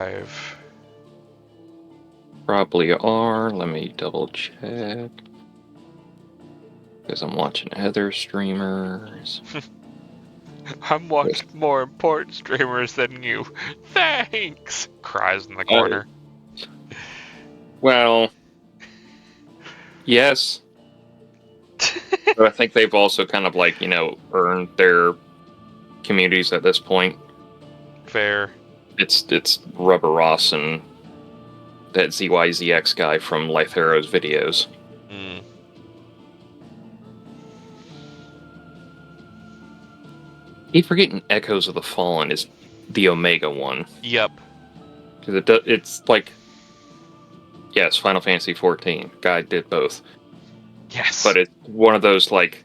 5. Probably are. Let me double check. Because I'm watching other streamers. I'm watching more important streamers than you. Thanks! Cries in the corner. Well, yes. But I think they've also kind of like, earned their communities at this point. Fair. It's Rubber Ross and that ZYZX guy from Life Heroes videos. Mm. Keep forgetting Echoes of the Fallen is the Omega one. Yep. Because it's like, yes, Final Fantasy XIV. Guy did both. Yes. But it's one of those, like,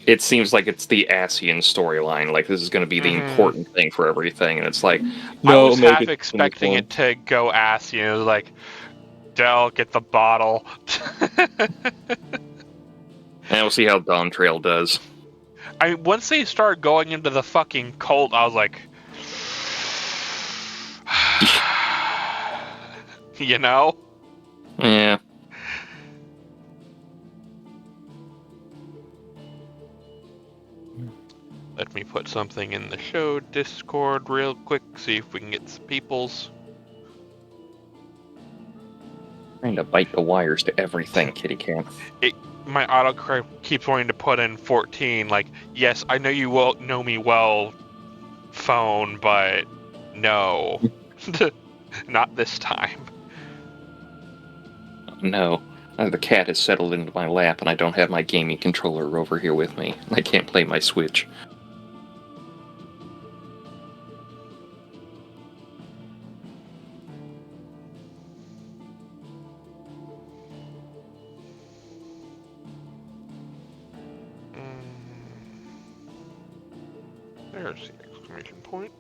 it seems like it's the Asian storyline. Like, this is going to be the important thing for everything. And it's like, no, I was Omega half expecting it to go ass, like, Del, get the bottle. And we'll see how Dawn Trail does. Once they start going into the fucking cult, I was like, you know? Yeah. Let me put something in the show Discord real quick, see if we can get some peoples. Trying to bite the wires to everything, kitty cat. My autocorrect keeps wanting to put in 14, like, yes, I know you will know me well, phone, but no. Not this time. No. The cat has settled into my lap and I don't have my gaming controller over here with me. I can't play my Switch. There's the exclamation point.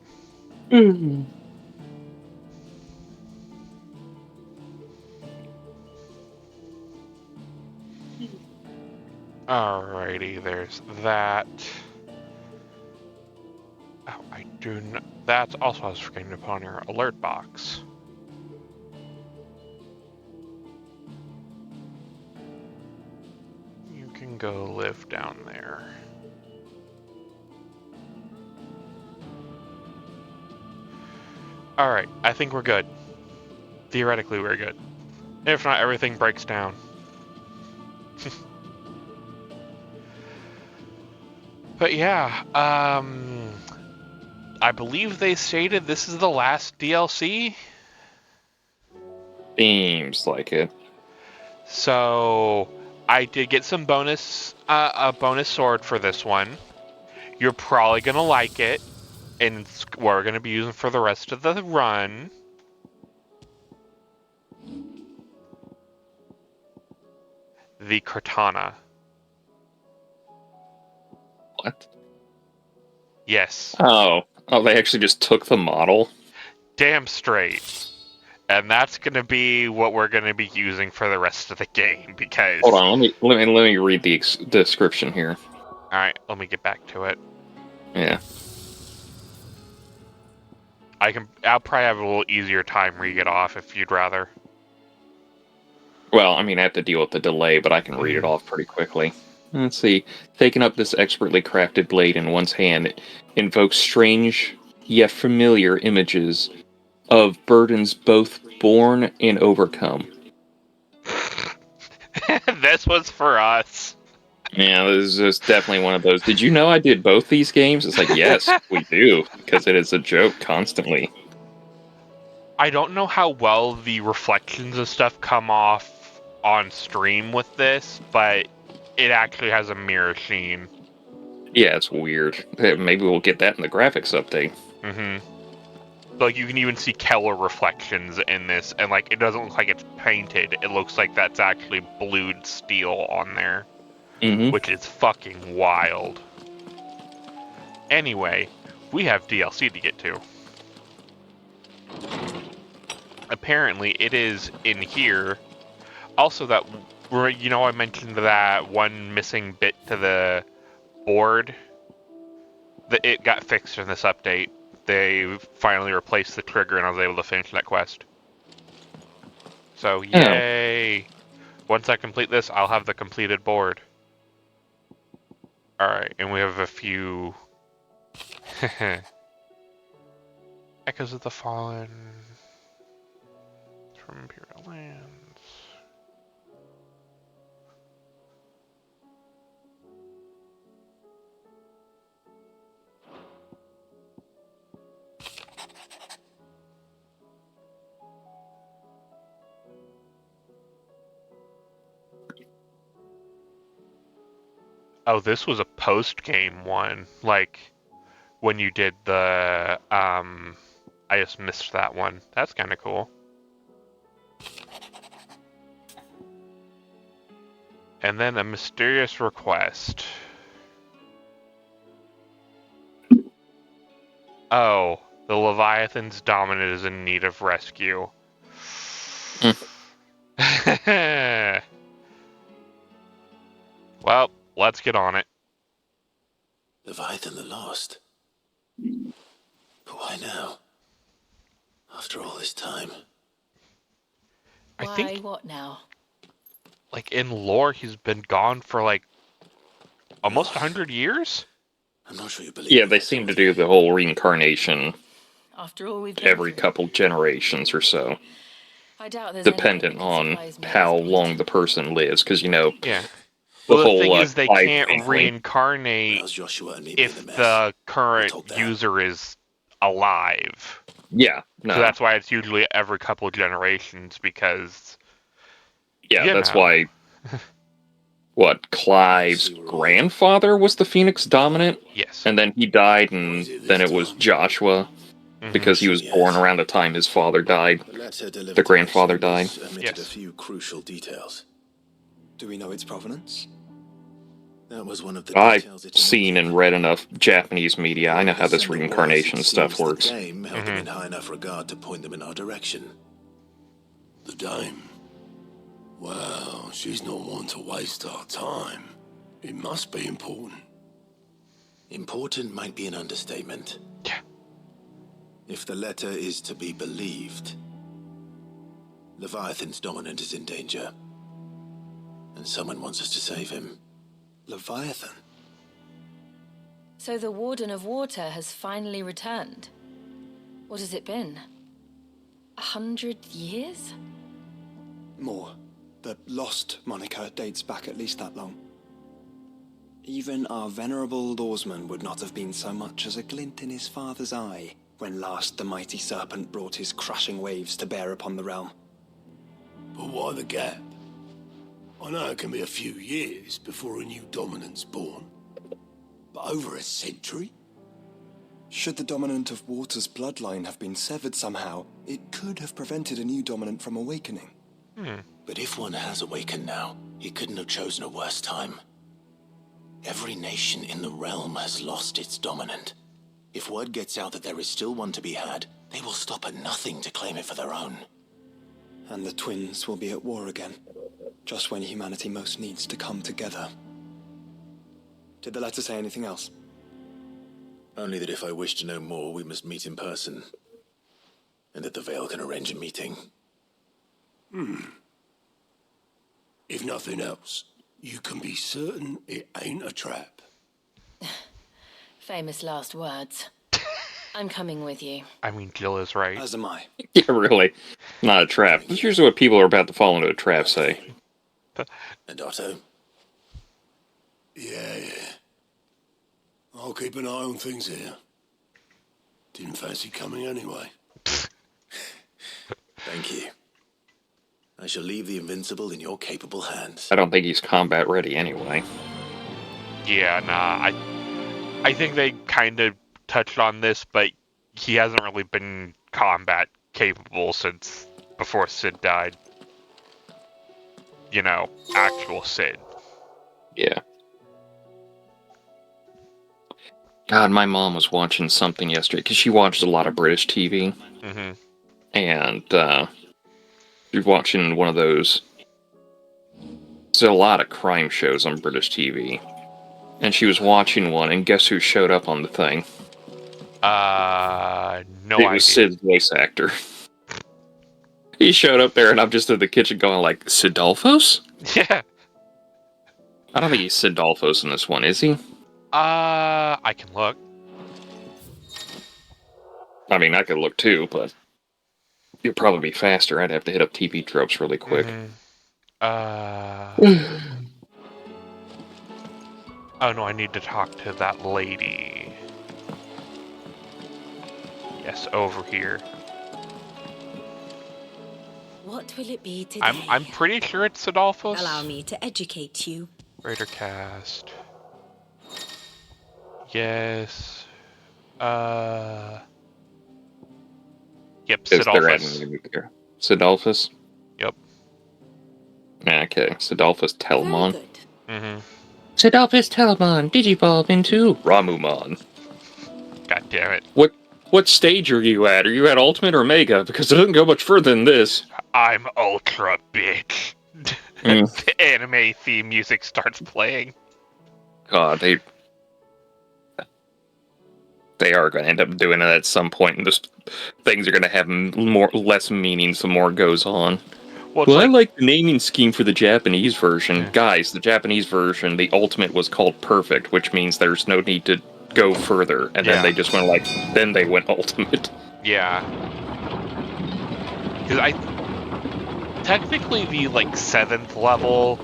Alrighty, there's that. Oh, I do not. That's also I was forgetting to put on your alert box. You can go live down there. Alright, I think we're good. Theoretically, we're good. If not, everything breaks down. But yeah, I believe they stated this is the last DLC. Seems like it. So I did get some bonus, a bonus sword for this one. You're probably gonna like it, and it's what we're gonna be using for the rest of the run. The Cortana. What? Yes. Oh, they actually just took the model? Damn straight. And that's gonna be what we're gonna be using for the rest of the game, because... Hold on, let me read the description here. Alright, let me get back to it. Yeah. I'll probably have a little easier time reading it off if you'd rather. Well, I mean, I have to deal with the delay, but I can read it off pretty quickly. Let's see. Taking up this expertly crafted blade in one's hand, it invokes strange yet familiar images of burdens both borne and overcome. This was for us. Yeah, this is definitely one of those. Did you know I did both these games? It's like, yes, we do, because it is a joke constantly. I don't know how well the reflections and stuff come off on stream with this, but it actually has a mirror sheen. Yeah, it's weird. Maybe we'll get that in the graphics update. Mm-hmm. Like, you can even see Keller reflections in this, and, like, it doesn't look like it's painted. It looks like that's actually blued steel on there. Mm-hmm. Which is fucking wild. Anyway, we have DLC to get to. Apparently, it is in here. Also, that, I mentioned that one missing bit to the board? It got fixed in this update. they finally replaced the trigger and I was able to finish that quest. So, Oh. yay! Once I complete this, I'll have the completed board. Alright, and we have a few... Echoes of the Fallen... from Imperial Lands... Oh, this was a post-game one. Like, when you did the, I just missed that one. That's kind of cool. And then a mysterious request. Oh, the Leviathan's dominant is in need of rescue. Well, let's get on it. Leviathan the Lost. But why now? After all this time. I Why, think, what now? like, in lore, he's been gone for, like, almost 100 years? I'm not sure you believe Yeah, me, they I seem to told do you. the whole reincarnation After all we've been every through. couple generations or so, I doubt there's dependent anything that can on surprise me at how this point. long the person lives. Because, Yeah. the Well, the whole thing is, they Clive can't family. reincarnate How's Joshua and me made if the mess? the current We'll talk that. user is alive. Yeah, no. So that's why it's usually every couple of generations, because... Yeah, you that's know. why. What, Clive's See, we're all- grandfather was the Phoenix dominant, Yes. and then he died, What and is it then this it was time? Joshua, Mhm. because he was born Yes. around the time his father died. The letter delivered The to grandfather chambers died. omitted Yes. a few crucial details. Do we know its provenance? That was one of the I've details it seen omitted. and read enough Japanese media. I know how this Sender was, reincarnation it stuff seems works. The dame held them in high enough regard to point them in our direction. The dame? Well, she's not one to waste our time. It must be important. Important might be an understatement. Yeah. If the letter is to be believed, Leviathan's dominant is in danger. And someone wants us to save him. Leviathan? So the Warden of Water has finally returned. What has it been? 100 years? More. The Lost moniker dates back at least that long. Even our venerable lawsman would not have been so much as a glint in his father's eye when last the mighty serpent brought his crushing waves to bear upon the realm. But why the gap? I know it can be a few years before a new dominant's born. But over a century? Should the dominant of Water's bloodline have been severed somehow, it could have prevented a new dominant from awakening. But if one has awakened now, he couldn't have chosen a worse time. Every nation in the realm has lost its dominant. If word gets out that there is still one to be had, they will stop at nothing to claim it for their own. And the twins will be at war again, just when humanity most needs to come together. Did the letter say anything else? Only that if I wish to know more, we must meet in person. And that the Veil can arrange a meeting. If nothing else, you can be certain it ain't a trap. Famous last words. I'm coming with you. I mean, Jill is right. As am I. Yeah, really. Not a trap. That's usually what people who are about to fall into a trap say. And Otto? Yeah. I'll keep an eye on things here. Didn't fancy coming anyway. Thank you. I shall leave the Invincible in your capable hands. I don't think he's combat ready anyway. Yeah, nah, I think they kind of touched on this, but he hasn't really been combat capable since before Sid died. You know, actual Sid. Yeah. God, my mom was watching something yesterday, because she watched a lot of British TV. Mm-hmm. And, she was watching one of those... There's a lot of crime shows on British TV. And she was watching one, and guess who showed up on the thing? No It idea. was Sid's voice actor. He showed up there, and I'm just in the kitchen going like, Sidolphos? Yeah. I don't think he's Sidolphos in this one, is he? I can look. I mean, I could look too, but it'd probably be faster. I'd have to hit up TP tropes really quick. Oh no, I need to talk to that lady. Yes, over here. What will it be today? I'm pretty sure it's Adolphus. Allow me to educate you. Raider cast. Yes. Yep, Is there Sidolphus. any here? Sidolphus? Yep. Okay, Sidolphus Very Telamon. good. Mm-hmm. Sidolphus Telamon, digivolve into Ramumon. God damn it. What stage are you at? Are you at Ultimate or Mega? Because it doesn't go much further than this. I'm ultra bitch. The anime theme music starts playing. God, they are going to end up doing it at some point, and just things are going to have less meanings the more it goes on. Well, I like the naming scheme for the Japanese version. Yeah. Guys, the Japanese version, the Ultimate was called Perfect, which means there's no need to go further. And then they just went then they went Ultimate. Yeah. Because technically the, 7th level,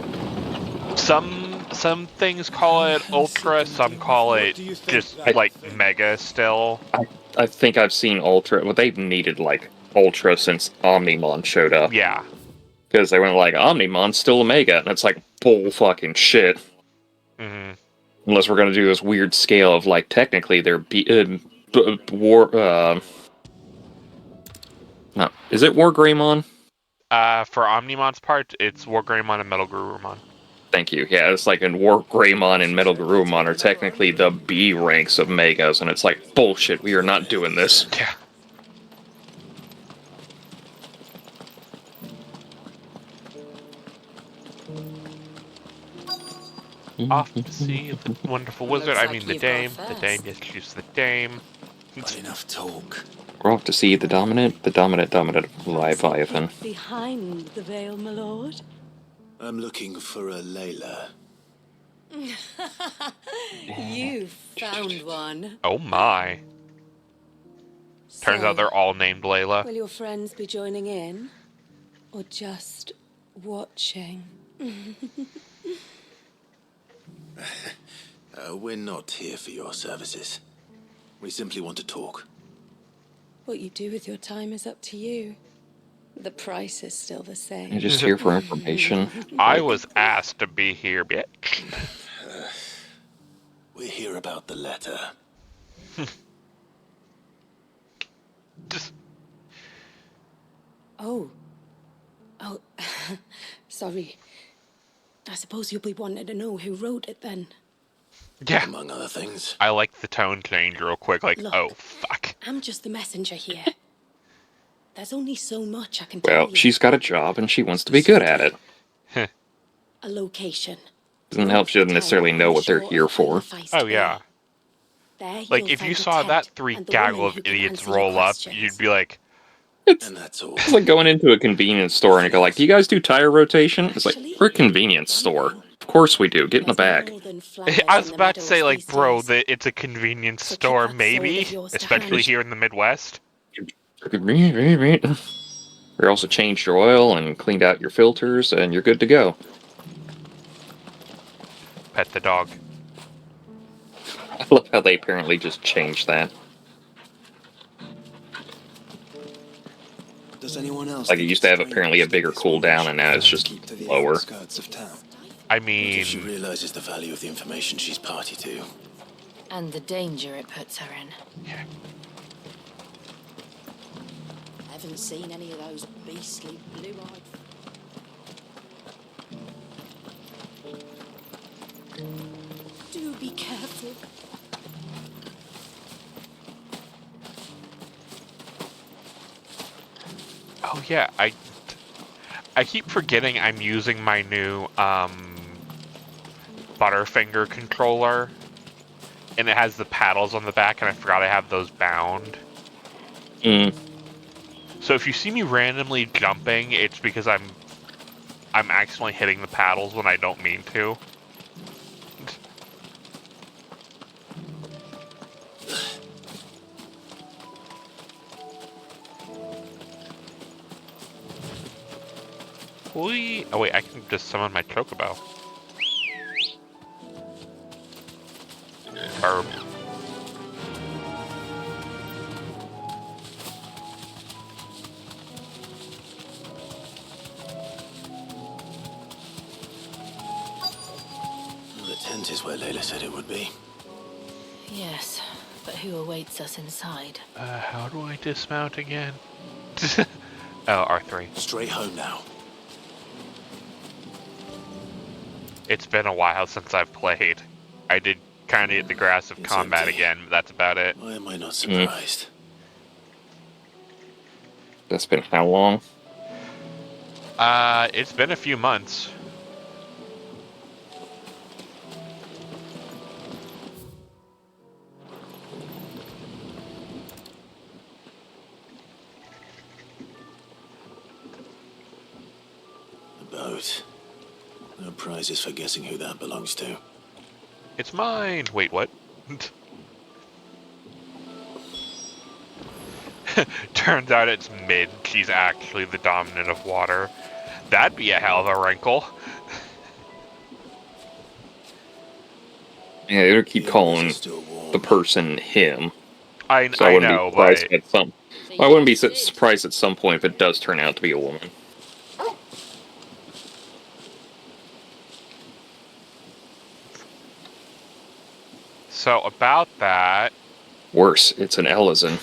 some things call it Ultra, some call it just, Mega still. I think I've seen Ultra. Well, they've needed, Ultra since Omnimon showed up. Yeah. Because they went Omnimon's still a Mega, and it's bull fucking shit. Mm-hmm. Unless we're going to do this weird scale of, technically they're War... no, is it War Greymon? For Omnimon's part, it's War Greymon and Metal Garurumon. Thank you. Yeah, it's in War Greymon and Metal Garurumon are technically the B ranks of Megas, and it's bullshit, we are not doing this. Yeah. Off to see the wonderful wizard. Looks I like mean the you've got dame. The first. dame. Yes, she's the dame. But enough talk. We're off to see the dominant Leviathan. Behind the veil, my lord. I'm looking for a Layla. You found one. Oh my. Turns out they're all named Layla. Will your friends be joining in? Or just watching? We're not here for your services. We simply want to talk. What you do with your time is up to you. The price is still the same. I'm just here for information. I was asked to be here, bitch. We're here about the letter. Just Oh, sorry. I suppose you'll be wanting to know who wrote it then. yeah. Among other things. I like the tone change real quick. Look. Oh fuck. I'm just the messenger here. There's only so much I can tell Well, you. she's got a job and she wants to be good at it. A location. Doesn't help she doesn't necessarily know what they're here for. Oh yeah. If you saw that three gaggle of idiots roll up, you'd be like, It's And that's all. It's like going into a convenience store and you go do you guys do tire rotation? It's we're a convenience store. Of course we do. Get in the back. I was about to say, bro, it's a convenience store, maybe, especially here in the Midwest. We also changed your oil and cleaned out your filters, and you're good to go. Pet the dog. I love how they apparently just changed that. Does anyone else It used to have apparently a bigger cooldown, and now it's just lower. Skirts of town. I What if she mean, realizes the value of the information she's party to? And the danger it puts her in. Haven't seen any of those beastly blue-eyed... Do be careful. oh yeah, I keep forgetting I'm using my new Butterfinger controller, and it has the paddles on the back, and I forgot I have those bound. So if you see me randomly jumping, it's because I'm accidentally hitting the paddles when I don't mean to. Whee! Oh wait, I can just summon my chocobo. Or The tent is where Layla said it would be. Yes, but who awaits us inside? how do I dismount again? Oh, R3. Straight home now. It's been a while since I've played. I did kind of get the grasp of It's combat empty. again, but that's about it. Why am I not surprised? That's been how long? It's been a few months. The boat. No prizes for guessing who that belongs to. It's mine! Wait, what? Turns out it's mid. She's actually the dominant of water. That'd be a hell of a wrinkle. Yeah, they would keep The calling embers are still warm. the person him. I So I wouldn't know, be surprised but at some. I wouldn't be surprised at some point if it does turn out to be a woman. so about that, Worse, it's an Ellison.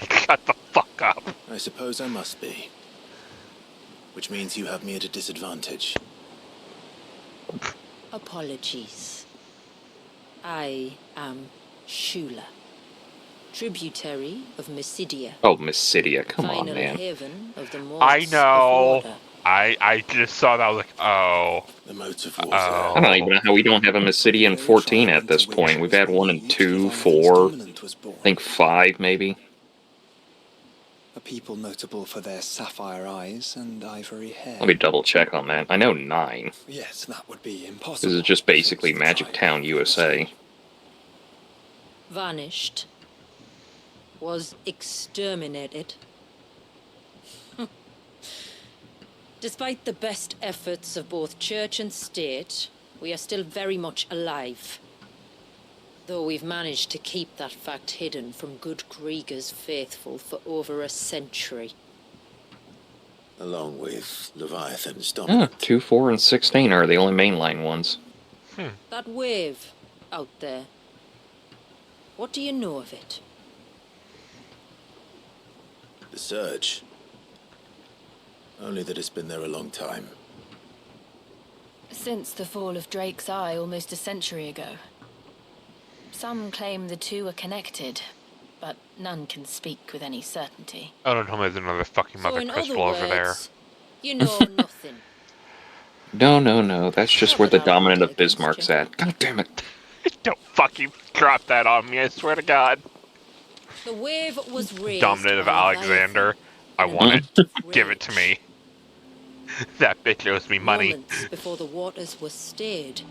shut the fuck up. I suppose I must be. Which means you have me at a disadvantage. Apologies. I am Shula, tributary of Mysidia, Oh, Miss Cydia, come on, final man. haven of the I Moors know. of Order. I just saw that. I was like, oh. The moats of water. Oh. I don't even know how we don't have a Mysidia in 14 at this point. We've had one in 2, 4, I think 5 maybe. A people notable for their sapphire eyes and ivory hair. Let me double check on that. I know 9. Yes, that would be impossible. This is just basically since the Magic tribe Town, USA. Vanished. Was exterminated. Despite the best efforts of both church and state, we are still very much alive. Though we've managed to keep that fact hidden from good Grieger's faithful for over a century. Along with Leviathan's Oh, dominant. 2, 4, and 16 are the only mainline ones. That wave out there. What do you know of it? The surge. Only that it's been there a long time. Since the fall of Drake's Eye almost a century ago. Some claim the two are connected, but none can speak with any certainty. Oh, don't tell me there's another fucking So mother in crystal other over there. words, you know nothing. No. That's just where the dominant of Bismarck's at. God damn it. Don't fucking drop that on me, I swear to God. The wave was raised Dominant of by Alexander. I Leviathan want in it. a Give it to me. That bitch owes me money. moments before the waters were stayed,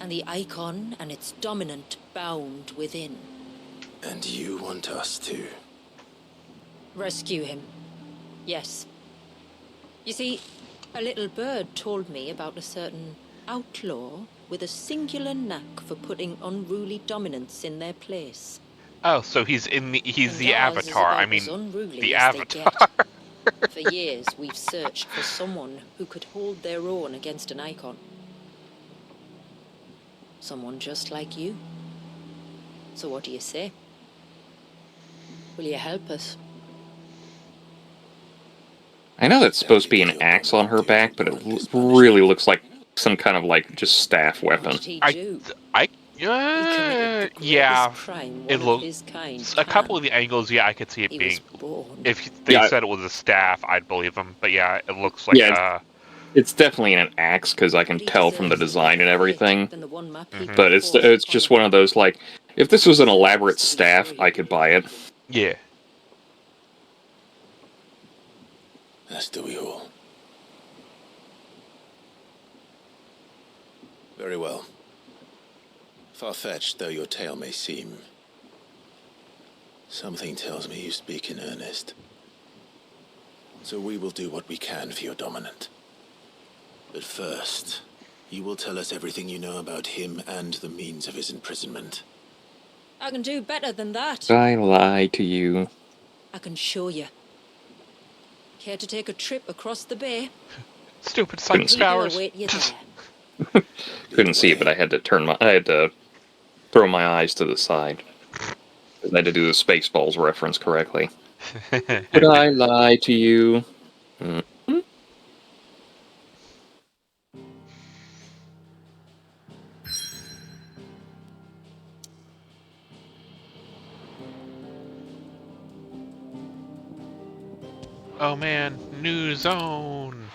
and the icon and its dominant bound within. And you want us to? Rescue him. Yes. You see, a little bird told me about a certain outlaw with a singular knack for putting unruly dominants in their place. Oh, so he's the And Avatar. ours is I about mean, as unruly the as they Avatar. get. For years, we've searched for someone who could hold their own against an icon. Someone just like you. So what do you say? Will you help us? I know that's supposed to be an axe on her back, but it really looks like some kind of, like, just staff What weapon. did he I- do? He Yeah. committed the greatest crime It one looks of his kind a couple can. of the angles. Yeah, I could see it He being. was born. If they Yeah. said it was a staff, I'd believe them. But yeah, it looks like Yeah. It's definitely an axe, because I can tell from the design and everything. Than the one my Mhm. people But it's fought just upon. one of those, like, if this was an elaborate staff, I could buy it. Yeah. As do we all. Very well. Far-fetched though your tale may seem, something tells me you speak in earnest. So we will do what we can for your dominant. But first, you will tell us everything you know about him and the means of his imprisonment. I can do better than that. I lie to you. I can show you. Care to take a trip across the bay? Stupid My sun people scours. await you there. Couldn't see it, but I had to throw my eyes to the side. I had to do the Spaceballs reference correctly. Did I lie to you? Oh man, new zone.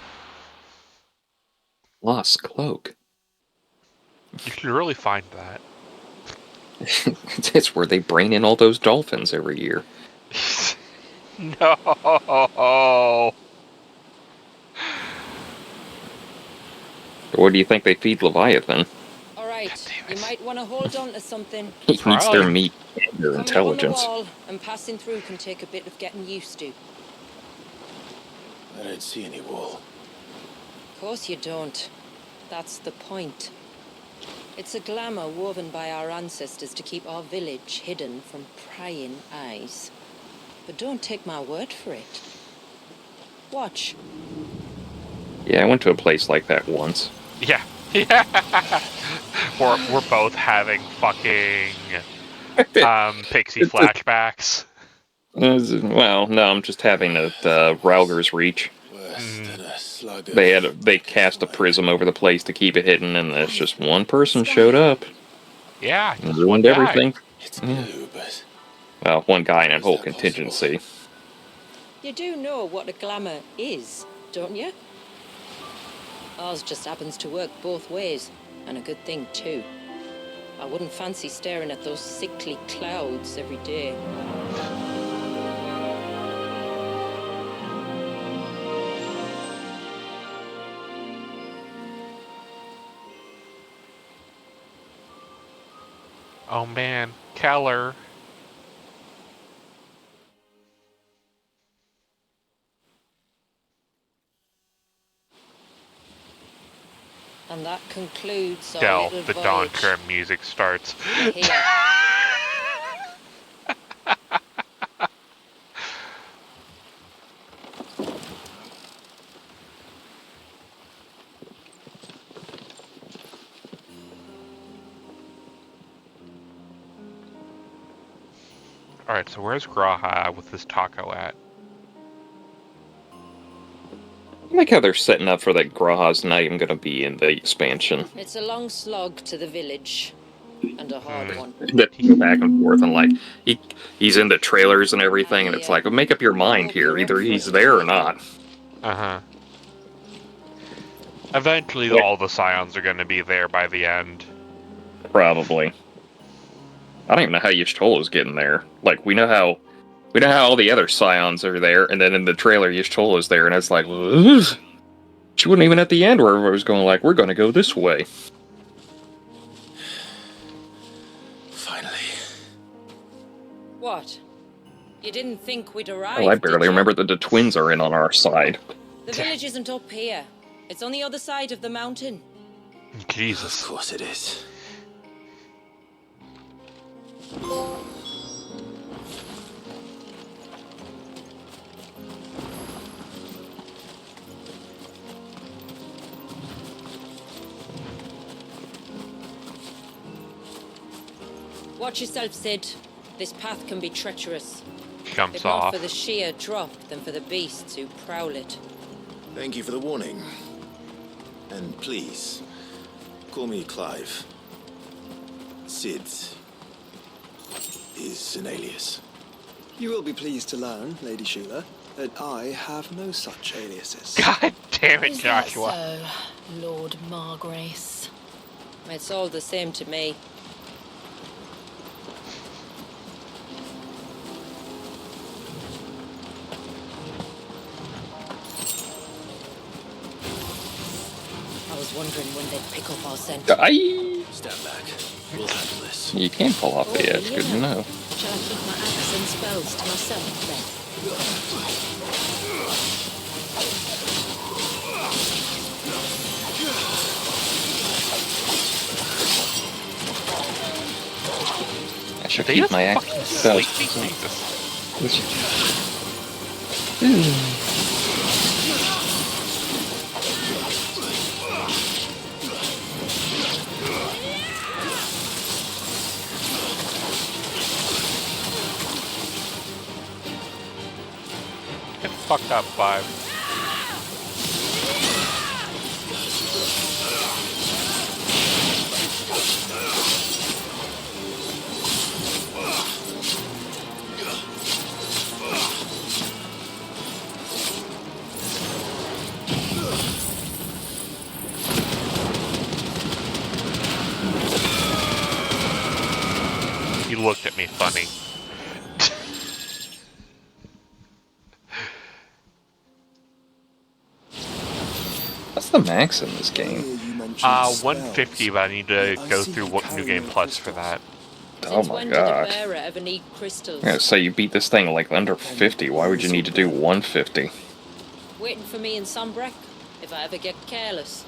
Lost cloak. You should really find that. It's where they brain in all those dolphins every year. No. Or do you think they feed Leviathan? All right, you might want to hold on to something. He eats Probably. their meat and their Coming up on the intelligence. wall, and passing through can take a bit of getting used to. I don't see any wall. Of course you don't. That's the point. It's a glamour woven by our ancestors to keep our village hidden from prying eyes. But don't take my word for it. Watch. Yeah, I went to a place like that once. Yeah. Yeah. We're both having fucking pixie flashbacks. Well, no, I'm just having Rauger's Reach. Worse than a slug of... They cast a prism over the place to keep it hidden, and there's just one person showed up Yeah, and just ruined one guy. everything. It's blue, but... Well, one guy and a Is whole that possible? contingency. You do know what a glamour is, don't you? Ours just happens to work both ways, and a good thing too. I wouldn't fancy staring at those sickly clouds every day. Oh man, Keller. And that concludes our Del, little the voyage. Dawn Term music starts. Here. Alright, so where's Graha with this taco at? I like how they're setting up for that Graha's not even going to be in the expansion. It's a long slog to the village, and a hard one. That you go back and forth, and like he's in the trailers and everything, and it's like, well, make up your mind here. Either he's there or not. Uh-huh. Eventually, Yeah. all the Scions are going to be there by the end. Probably. I don't even know how Y'shtola's getting there. Like, we know how all the other Scions are there, and then in the trailer, Y'shtola's there, and it's like, ugh. She wasn't even at the end where everybody was going like, we're going to go this way. Finally. What? You didn't think we'd arrive? Oh, I did barely you? remember that the twins are in on our side. The village isn't up here. It's on the other side of the mountain. Of Jesus. course it is. Watch yourself, Sid. This path can be treacherous. Jumps If not off. for the sheer drop, then for the beasts who prowl it. Thank you for the warning. And please, call me Clive. Sid is an alias. You will be pleased to learn, Lady Sheila, that I have no such aliases. God damn it, Is that Joshua. so, Lord Margrace? It's all the same to me. I was wondering when they'd pick up our scent. Die! Stand back. We'll handle this. You can fall off the edge, good to know. Shall I keep my axe and spells to myself then? I should They keep just my axe. fucking So, sleepy Jesus. Get fucked up, Five. You looked at me funny. what's the max in this game? Earlier you mentioned 150, spells. but I need to I go see through you what New Game carrying Plus for crystals. that. Oh Since my when god. did a bearer ever need crystals? Yeah, so you beat this thing like under 50. Why would you need to do 150? Waiting for me in Sombrek, if I ever get careless.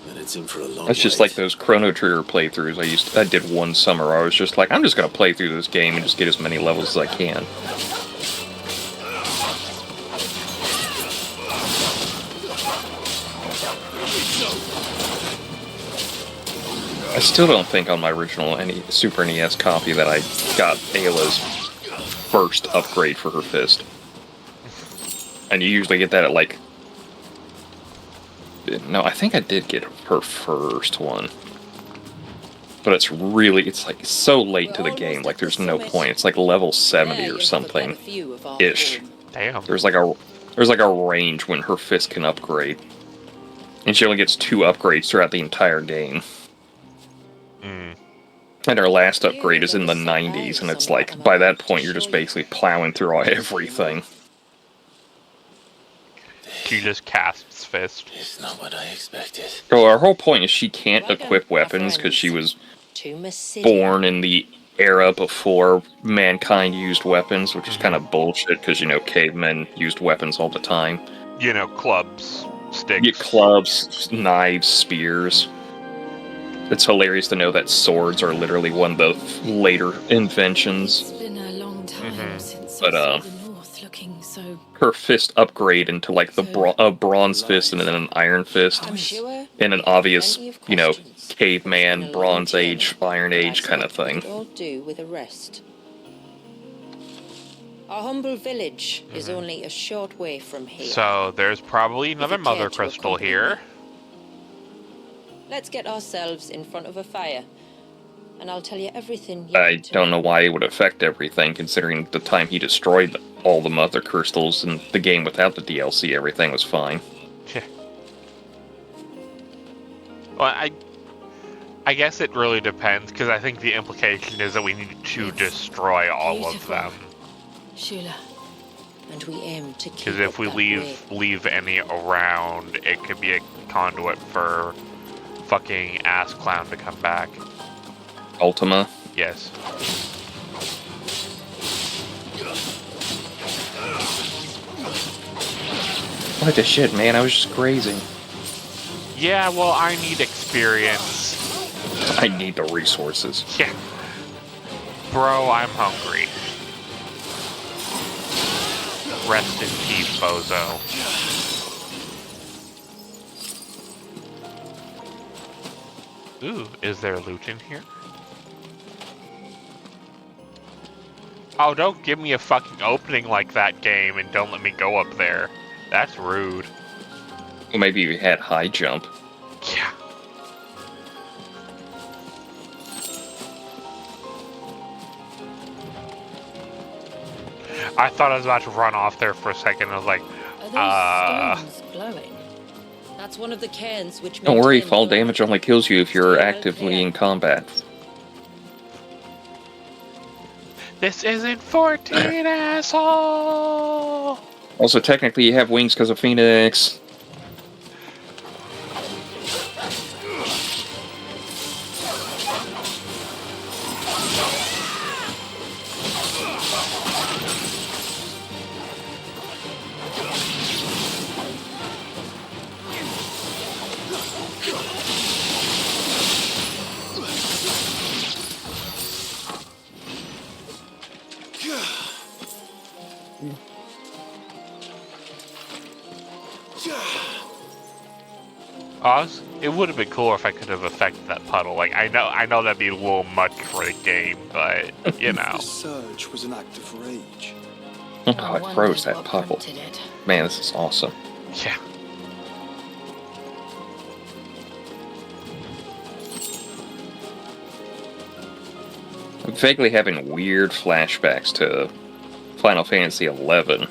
Then it's in for a long That's just wait. like those Chrono Trigger playthroughs I did one summer. I was just like, I'm just gonna play through this game and just get as many levels as I can. I still don't think on my original Super NES copy that I got Ayla's first upgrade for her fist. And you usually get that at like... No, I think I did get her first one. But it's like so late to the game, like there's no point. It's like level 70 or something ish. Damn. There's like a range when her fist can upgrade. And she only gets 2 upgrades throughout the entire game. And her last upgrade is in the 90s, and it's like, by that point, you're just basically plowing through everything. She just casts fist. It's not what I expected. So our whole point is she can't equip weapons because she was born in the era before mankind used weapons, which is kind of bullshit because, you know, cavemen used weapons all the time. You know, clubs, sticks. You get clubs, knives, spears. It's hilarious to know that swords are literally one of the later inventions. It's been a long time since But, I saw the North looking so... Her fist upgrade into like a bronze fist and then an iron fist. I'm sure. And an obvious, Plenty of you know, questions. caveman, Bronze Age, Iron Age kind of thing. All do with a rest. Our humble village is only a short way from here. So there's probably another you care mother to crystal accompany here. me. Let's get ourselves in front of a fire, and I'll tell you everything you I need to don't know why it would affect everything, considering the time he destroyed all the mother crystals in the game without the DLC, everything was fine. Well, I guess it really depends, because I think the implication is that we need to destroy all of them. Shula. And we aim to keep Because if it we that way. leave any around, it could be a conduit for fucking ass clown to come back. Ultima. Yes. What the shit, man? I was just grazing. Yeah, well, I need experience. I need the resources. Yeah. Bro, I'm hungry. Rest in peace, bozo. Ooh, is there loot in here? Oh, don't give me a fucking opening like that, game, and don't let me go up there. That's rude. Well, maybe we had high jump. Yeah. I thought I was about to run off there for a second. I was like, Are those stones glowing? That's one of the cairns which Don't worry, maintain the fall glass. damage only kills you if you're Stay well actively clear. in combat. this isn't 14, asshole! Also, technically, you have wings because of Phoenix. It would have been cooler if I could have affected that puddle. Like, I know that'd be a little much for the game, but, you know. The surge was an act of rage. Oh, One I wonders froze that what puddle. prompted it. Man, this is awesome. Yeah. I'm vaguely having weird flashbacks to Final Fantasy XI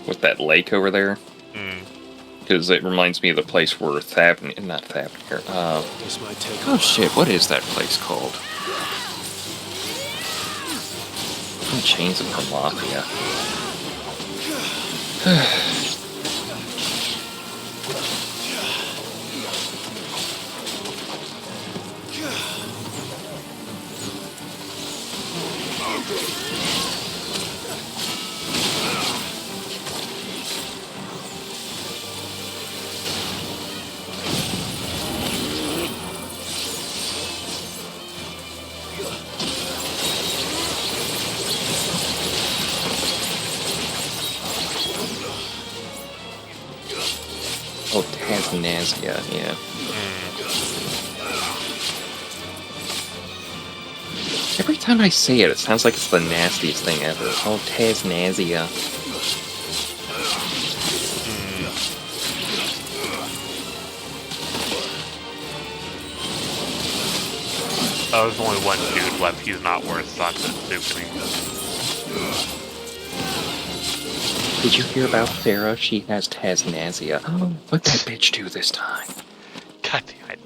with that lake over there. Because it reminds me of the place where not Thavnir. This might take Oh shit, what is that place called? Chains of Hermafia. Oh, Tasnazia, yeah. Every time I say it, it sounds like it's the nastiest thing ever. Oh, Tasnazia. Oh, there's only one dude left. He's not worth Satsuki. Did you hear about Farah? She has Tasnazia. What that bitch do this time? God damn it.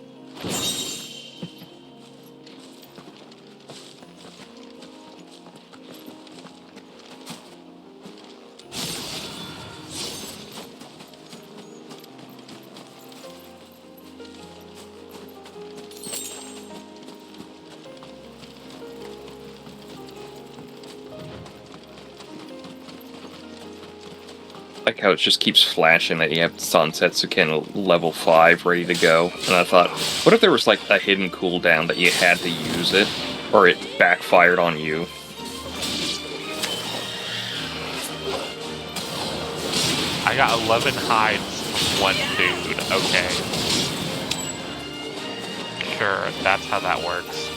Like how it just keeps flashing that you have Sansetsuken level 5 ready to go. And I thought, what if there was like a hidden cooldown that you had to use it, or it backfired on you? I got 11 hides from one dude. Okay. Sure, that's how that works.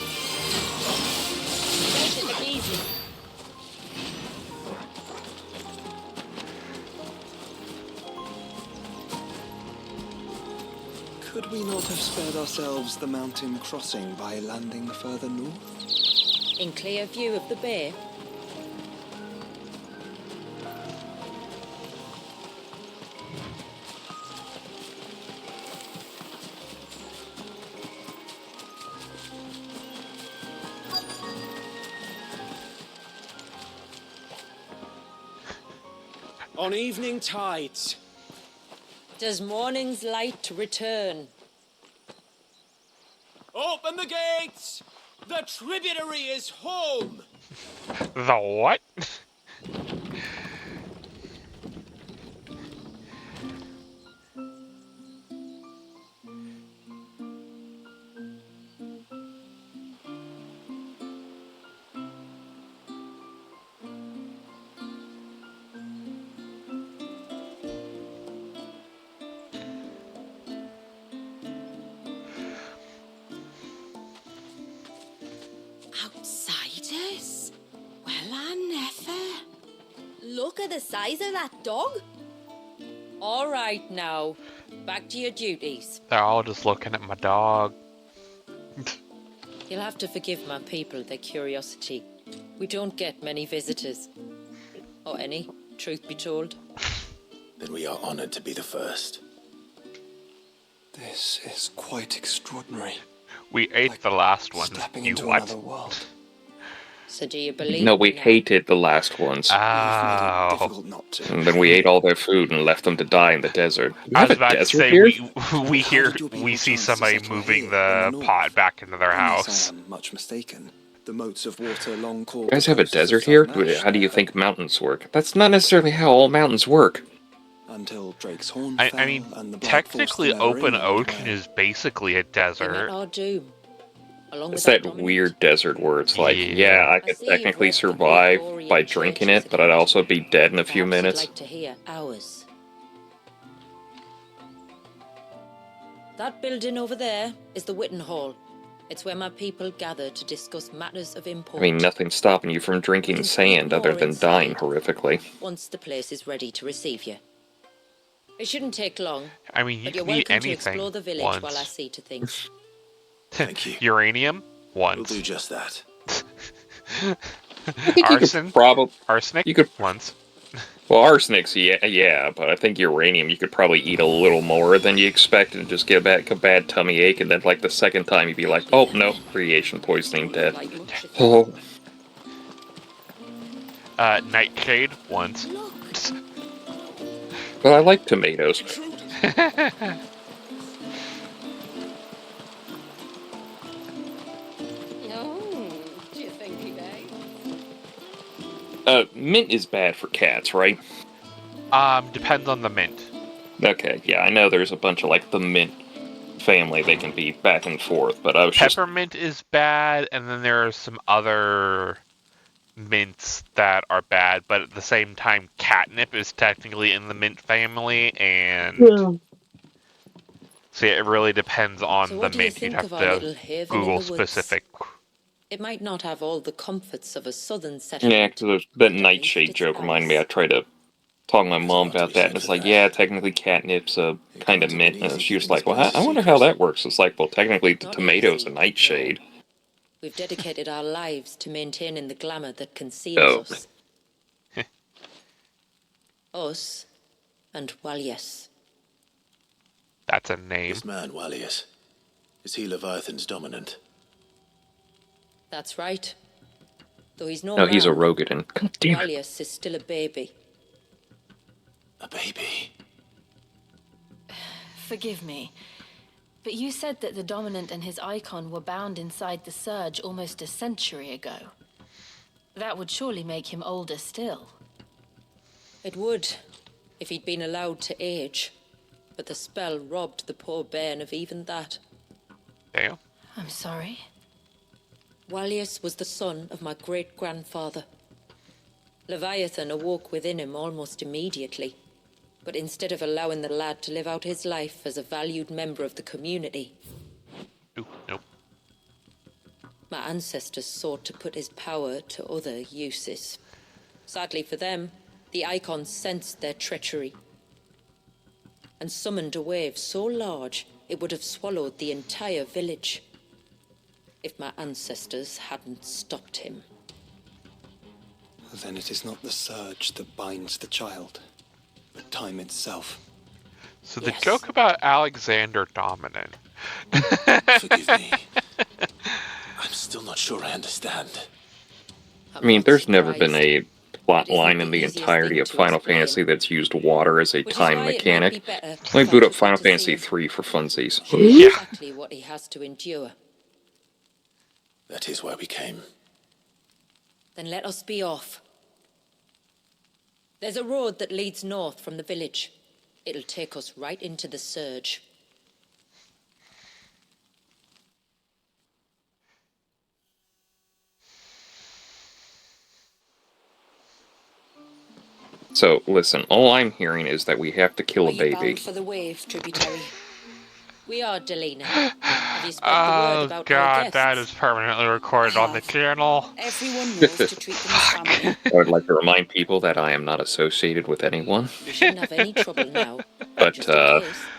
Could we not have spared ourselves the mountain crossing by landing further north? In clear view of the bay. On evening tides. Does morning's light return? Open the gates! The tributary is home! The what? Outsiders? Well, I never. Look at the size of that dog. All right now, back to your duties. They're all just looking at my dog. You'll have to forgive my people their curiosity. We don't get many visitors. Or any, truth be told. Then we are honored to be the first. This is quite extraordinary. We ate the last one. Stepping You into what? another world. So do you believe No, we me now? hated the last ones. You've made it Oh. difficult not to. And then we ate all their food and left them to die in the desert. We I have was a about to desert say here? we How hear did your people we see chance to somebody settle moving here in the north? pot back into their Unless house. I am much mistaken. The moats of water long called You guys have a desert here? How do you think mountains work? That's not necessarily how all mountains work. Until Drake's Horn I fell mean, and the Blight technically, forced Lever open inland, ocean where is basically a We met desert. our doom. Along It's with that dominant. weird desert where it's like, Yeah. yeah, I I could see you've technically read the survive Gregorian by drinking churches it, but I'd account. also be dead in a few Perhaps you'd minutes. like to hear ours. That building over there is the Witten Hall. It's where my people gather to discuss matters of I import. mean, nothing's stopping you from We drinking can speak sand other more than dying inside. horrifically. Once the place is ready to receive you. It shouldn't take long, I mean, you but you're can eat welcome to anything explore the village once. while I see to things. Thank you. Uranium We'll once. do just that. I think Arson? you could probably... Arsenic You could... once. Well, arsenic's, yeah, but I think uranium you could probably eat a little more than you expected and just get back a bad tummy ache, and then, like, the second time you'd be like, oh, no, radiation poisoning, dead. Like much if- Oh, Nightshade once. but I like tomatoes. Do you think he may? Mint is bad for cats, right? Depends on the mint. Okay, yeah, I know there's a bunch of, like, the mint family, they can be back and forth, but I was just... Peppermint is bad, and then there are some other mints that are bad, but at the same time, catnip is technically in the mint family, and so yeah, it really depends on So the what do you mint. You'd think have of our to little haven in Google the woods? specific. It might not have all the comforts of a southern settlement. Yeah, because that but at least nightshade it's joke reminded me. I ours. tried to talk to my There's mom a lot to about be that, said and it's for like, that. yeah, technically catnip's a It kind of can't mint. have been And easy she was keeping like, well, this I wonder place how that secret. works. It's like, well, technically the Not tomato's easy, a nightshade. no. We've dedicated our lives to maintaining the glamour that conceals Oh. us. Us and, well, yes. That's a name. This man, Wallius, is he Leviathan's dominant? That's right. Though he's no No, he's a man, Rogadin. God damn it. Wallius is still a baby. A baby. Forgive me, but you said that the Dominant and his icon were bound inside the Surge almost a century ago. That would surely make him older still. It would, if he'd been allowed to age. But the spell robbed the poor bairn of even that. Damn. I'm sorry. Wallius was the son of my great-grandfather. Leviathan awoke within him almost immediately. But instead of allowing the lad to live out his life as a valued member of the community, Ooh, nope. my ancestors sought to put his power to other uses. Sadly for them, the icons sensed their treachery and summoned a wave so large it would have swallowed the entire village if my ancestors hadn't stopped him. Then it is not the surge that binds the child, but time itself. So the Yes. joke about Alexander Dominant. Forgive me. I'm still not sure I understand. I mean, not there's never been surprised. a plot It isn't line the in the easiest entirety thing of to Final explain. Fantasy that's used water as a Which is time why it might mechanic. be better Let me if I boot up took Final you to see Fantasy him. 3 for funsies. Yeah. Exactly what he has to endure. That is why we came. Then let us be off. There's a road that leads north from the village. It'll take us right into the Surge. So, listen, all I'm hearing is that we have to kill Are a you baby. bound for the waves, tributary? We are, Delina. Have you spread the word Oh about our god, guests? that is permanently recorded on the channel. Everyone knows to treat them as family. I would like to remind people that I am not associated with anyone. We shouldn't have any trouble now. But, Just in case,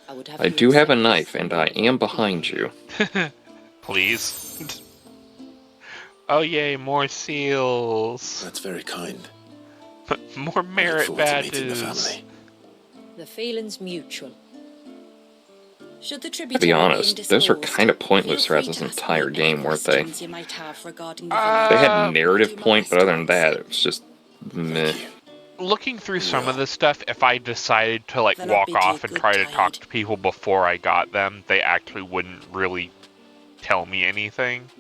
I would have I you do have a accept knife, this and I humble am behind plea. you. Please. Oh yay, more seals. That's very kind. More I look merit forward to meeting the badges. family. The feeling's mutual. Should the To tributary be be honest, those are indisposed, kind of feel pointless throughout free this to ask entire me game, any weren't they? questions you might have regarding the They village. had narrative Do my point, but best other than that, answer. it was just meh. Thank you. Looking through some Well. of this stuff, if I decided to like Then I'll walk bid you off and good try to talk tide. to people before I got them, they actually wouldn't really tell me anything.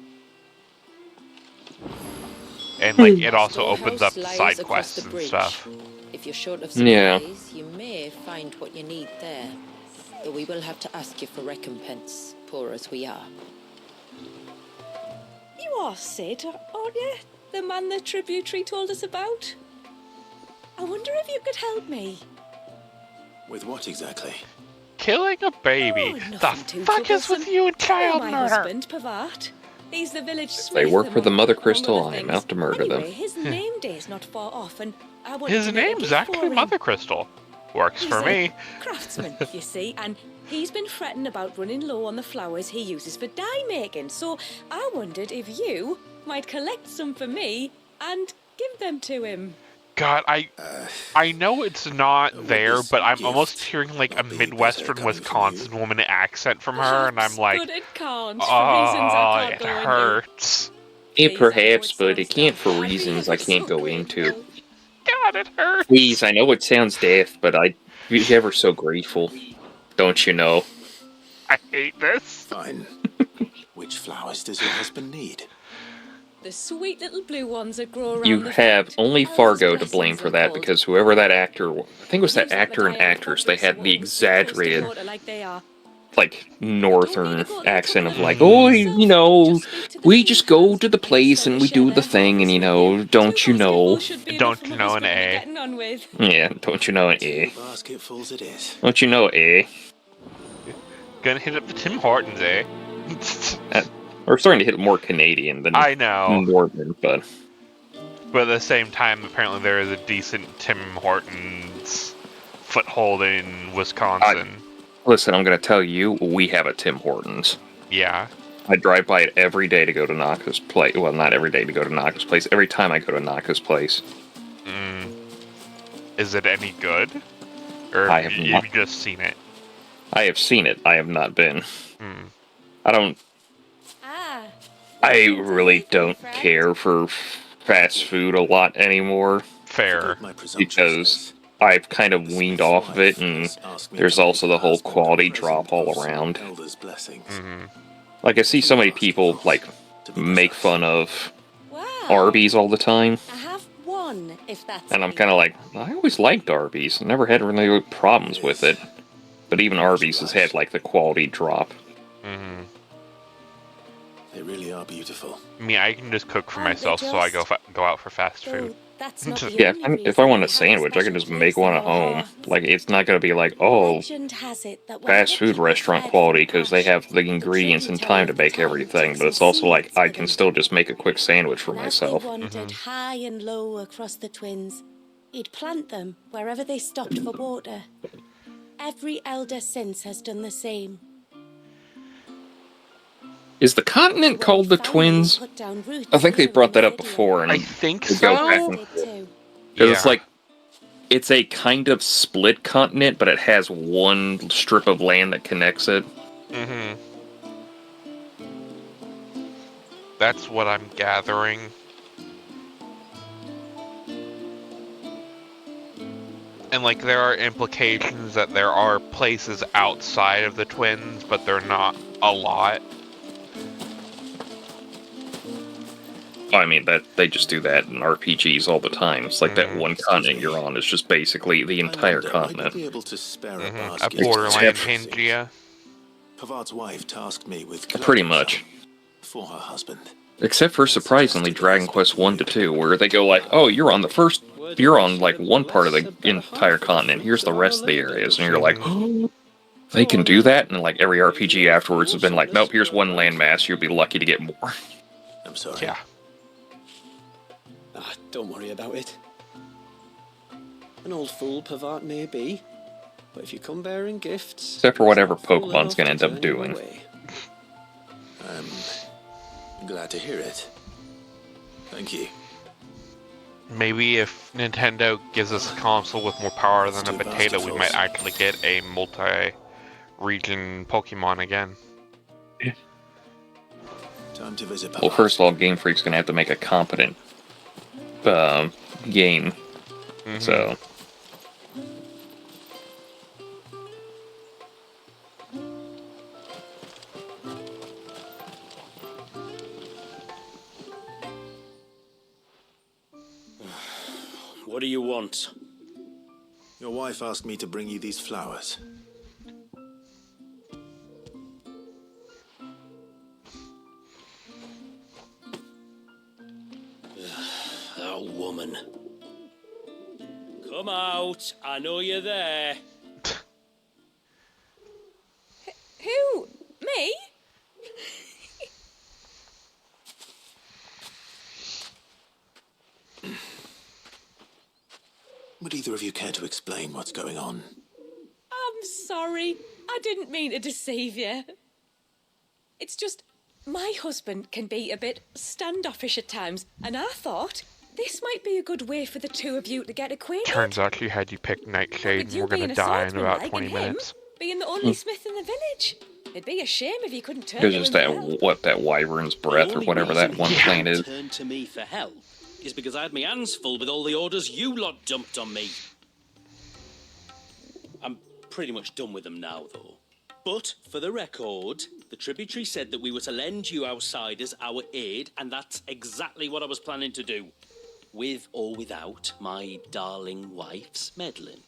And like it also opens up Storehouse side lies across quests the and bridge. stuff. If you're short of Yeah. supplies, you may find what you need there. Though we will have to ask you for recompense, poor as we are. You are Sid, aren't you? The man the tributary told us about? I wonder if you could help me. With what exactly? Killing a baby. Oh, The nothing too fuck is with troublesome. you and child my murder? husband, Pavat. He's the village If smith. they work for the among Mother Crystal, other I am things. out to murder them. Anyway, his name day's not far off, and I wanted His to make a name's gift actually for him. Mother Crystal. Works He's for a me. craftsman, you see, and he's been fretting about running low on the flowers he uses for dye making. So I wondered if you might collect some for me and give them to him. God, I know it's not Would there, this but I'm gift almost hearing like a not be better Midwestern coming from Wisconsin you? woman accent from her, and I'm Perhaps, like, but it can't oh, for reasons I can't it go into. hurts. Yeah, Please, I know perhaps, it but sounds it can't daft, for but I'd be reasons I ever can't so go into. grateful. God, it hurts. Please, I know it sounds daft, but I'd be ever so grateful. Don't you know? I hate this. Fine. Which flowers does your husband need? The sweet little blue ones that grow around You the have front. only Elder's Fargo to blessings, blame for they're that, called. because whoever that actor, I think it was that Use that actor and material actress, they fabrics had so the it always stay close to exaggerated, water like they are. like, northern accent of like, Mm. oh, you know, we just go to the place and we do the thing, and you know, don't you know? Don't you know an A? Yeah, don't you know, eh? Two basketfuls it is. Don't you know, eh? Gonna hit up the Tim Hortons, eh? We're starting to hit more Canadian than I know. northern, but But at the same time, apparently there is a decent Tim Hortons foothold in Wisconsin. listen, I'm gonna tell you, we have a Tim Hortons. Yeah. I drive by it every day to go to Naka's place. Well, not every day to go to Naka's place. Every time I go to Naka's place. Mm. Is it any good? Or I have have not. you just seen it? I have seen it. I have not been. Mm. I don't. Ah, I welcome to really Lakewood, don't friend. care for fast food a lot anymore Fair. Forgive my because presumptuousness. I've kind of The weaned smith's off of it, wife and has asked me there's to also make the her whole husband a quality present drop all of some around. Elder's blessings. Mm-hmm. Like I see so many Two people basketfuls, like to be make precise. fun of Wow. Arby's all the time, I have one, if that's and I'm any kind of good. like, I always liked Arby's. Never had really problems with it. But even Arby's has had like the quality drop. Mm-hmm. They really are beautiful. Me, I can just cook for Aren't they myself, so I just? go out for fast Though food. that's not the Yeah, only if I reason want they a have sandwich, I special can just place make one in at our home. hearts. Like, it's not gonna be like, oh, Legend has it that fast wherever food people restaurant fled quality, from because they ash, have the ingredients and tributary time to of the make town everything, took but it's some also like, seeds I with can them. still just make a quick sandwich for And myself. as they wandered high and low across the Twins, he'd plant them wherever they stopped for water. Every elder since has done the same. Is the continent The called the Wade family Twins? put down roots I think they here in brought that up Meridian. before, I and think they go back so. and Did forth. too. Because it's Yeah. like, it's a kind of split continent, but it has one strip of land that connects it. Mm-hmm. That's what I'm gathering. And like there are implications that there are places outside of the Twins, but they're not a lot. I mean, that they just do that in RPGs all the time. It's like that one continent you're on is just basically the entire I wonder, might you continent. be able to spare a A basket. borderland Except- Pangea. Pavar's wife tasked me with Pretty collecting much. some for her husband. Except for surprisingly Dragon Quest 1 to 2, where they go like, oh, you're on like one part of the entire continent, here's the rest of the areas, and you're like, oh, they can do that? And like every RPG afterwards has been like, nope, here's one landmass, you'll be lucky to get more. I'm sorry. Yeah. Ah, don't worry about it. An old fool Pavat may be, but if you come bearing gifts... Except for whatever he's not fool Pokemon's enough gonna to end up turn you doing. away. I'm glad to hear it. Thank you. Maybe if Nintendo gives us a console with more power than a Let's do potato, we might Bastards. actually get a multi-region Pokemon again. Time to visit Well, Papa. first of all, Game Freak's gonna have to make a competent game. Mhm. So, What do you want? Your wife asked me to bring you these flowers. That woman. Come out. I know you're there. Who? Me? Would either of you care to explain what's going on? I'm sorry. I didn't mean to deceive you. It's just my husband can be a bit standoffish at times, and I thought this might be a good way for the two of you to get acquainted. Turns out she had you pick Nightshade, With and you we're gonna being a die in swordsman about like, 20 and him minutes. being the only smith in the village. It'd be a shame if you couldn't turn there's to just him that, for help. what, that wyvern's breath or whatever that one plant is. Turn to me for help is because I had my hands full with all the orders you lot dumped on me. I'm pretty much done with them now, though. But, for the record, the tributary said that we were to lend you outsiders our aid, and that's exactly what I was planning to do. With or without my darling wife's meddling.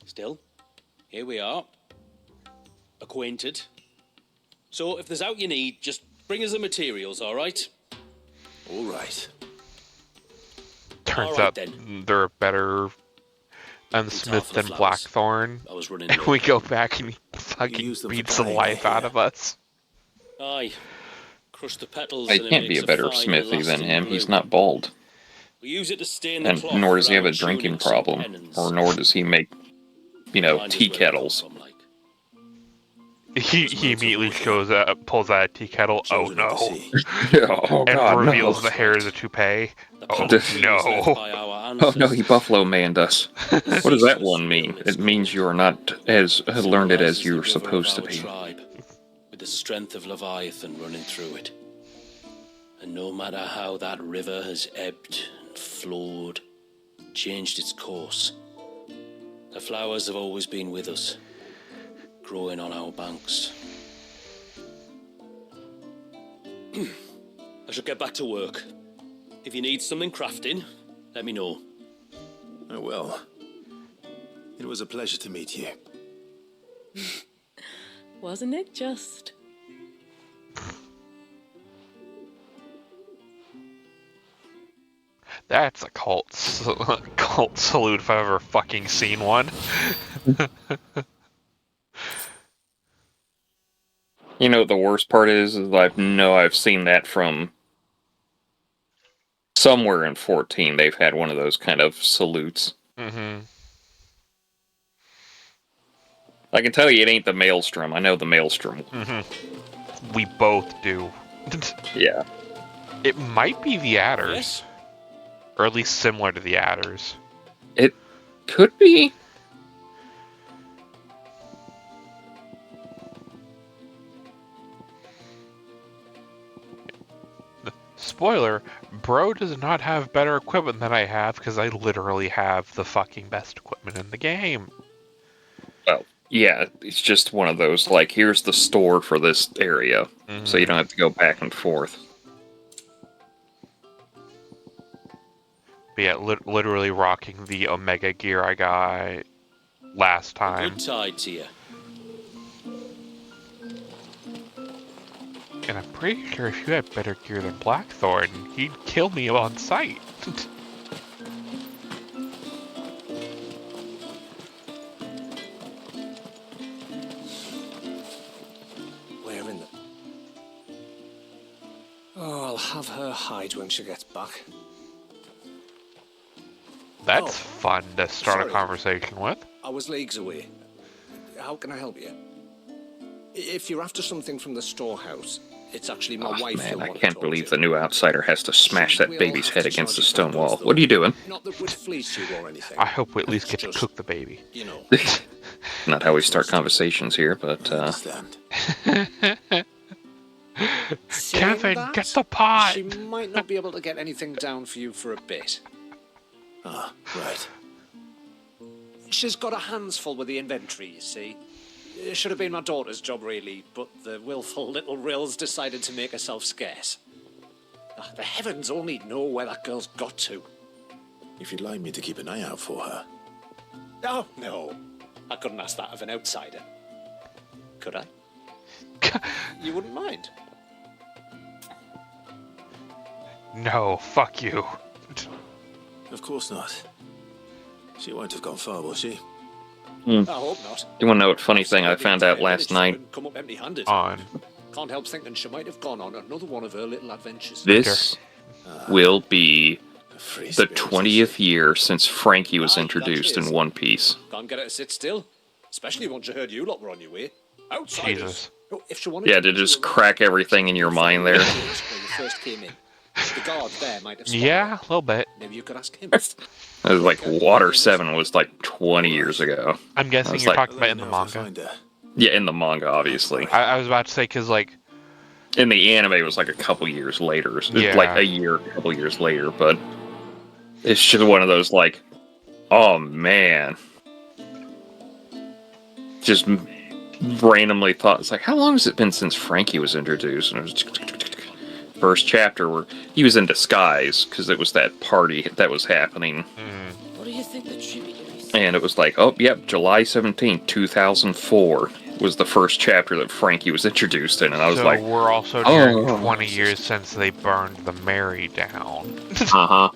Still, here we are. Acquainted. So, if there's out you need, just bring us the materials, alright? All right. Turns Alright out then. they're better half Smith the than flowers. Blackthorn. I was running And low. we go back and he fucking use them for beats the dyeing, life I out hear. of us. Aye. Crush the petals He and it can't be makes a better fine, smithy than lasting him. blue. He's not bald. We use it to stain the And cloth nor does he have a around drinking tunics and problem. pennons. Or nor does he make, Mind us tea where we come kettles. from, like. He immediately pulls out a tea kettle. Oh Children of the no. sea. Oh, And God, reveals no. the hair as a toupee. The Oh pattern was left no. by our Oh, no, he ancestors. Buffalo manned us. What does that one mean? It means you are not as learned as Symbolizes you're the river supposed to of our be. tribe, with the strength of Leviathan running through it. And no matter how that river has ebbed and flowed, changed its course, the flowers have always been with us, growing on our banks. I should get back to work. If you need something crafting, let me know. Oh well. It was a pleasure to meet you. Wasn't it just? That's a cult salute if I've ever fucking seen one. You know what the worst part is I've seen that from somewhere in 14. They've had one of those kind of salutes. Mm-hmm. I can tell you it ain't the Maelstrom. I know the Maelstrom. Mm-hmm. We both do. Yeah. It might be the adders. Yes? Or at least similar to the adders. It could be. Spoiler, bro does not have better equipment than I have because I literally have the fucking best equipment in the game. Well, yeah, it's just one of those, like, here's the store for this area, so you don't have to go back and forth. But yeah, literally rocking the Omega gear I got last time. Good tide to you. And I'm pretty sure if you had better gear than Blackthorn, he'd kill me on sight. Where in the... Oh, I'll have her hide when she gets back. That's Oh, fun to start sorry. a conversation with. I was leagues away. How can I help you? If you're after something from the storehouse, It's actually my wife. Man, you'll I want to can't talk believe to. the new outsider has to smash that We'll baby's have head to against the charge you stone wall. though. What are you doing? Not that we'd fleece you or anything. I hope we at least get to Just, cook the baby. you know. Not how we start conversations here, but I understand. Saying Kevin, that, get the pot! She might not be able to get anything down for you for a bit. Ah, right. She's got her hands full with the inventory, you see. It should have been my daughter's job, really, but the willful little Rills decided to make herself scarce. Ah, the heavens only know where that girl's got to. If you'd like me to keep an eye out for her. Oh, no. I couldn't ask that of an outsider. Could I? You wouldn't mind? No, fuck you. Of course not. She won't have gone far, will she? I hope not. you want to know what funny thing I found out last night? Come up empty-handed. On. Can't help thinking she might have gone on another one of her little adventures. This will be Free the spirit, 20th year since Frankie was Aye, introduced that in is. One Piece. Can't get her to sit still. Especially once you heard you lot were on your way. Outsiders. Jesus. Oh, if she wanted Yeah, to just crack everything in your mind there. Where you first came in. The guard there might have spotted Yeah, her. a little bit. Maybe you could ask him. It was like Water 7 was like 20 years ago. I'm guessing was you're like- talking about in the Let me know if I manga. find her. Yeah, in the manga, obviously. I was about to say, because, like, In the anime, it was like a couple years later. Yeah. Like a couple years later, but it's just one of those, like, oh man. Just randomly thought, it's like, how long has it been since Frankie was introduced? And it was first chapter where he was in disguise, because it was that party that was happening. What do you think the tributary said? And it was like, oh, yep, July 17th, 2004 was the first chapter that Frankie was introduced in. And I was so like, we're also nearing 20 years since they burned the Mary down. uh-huh.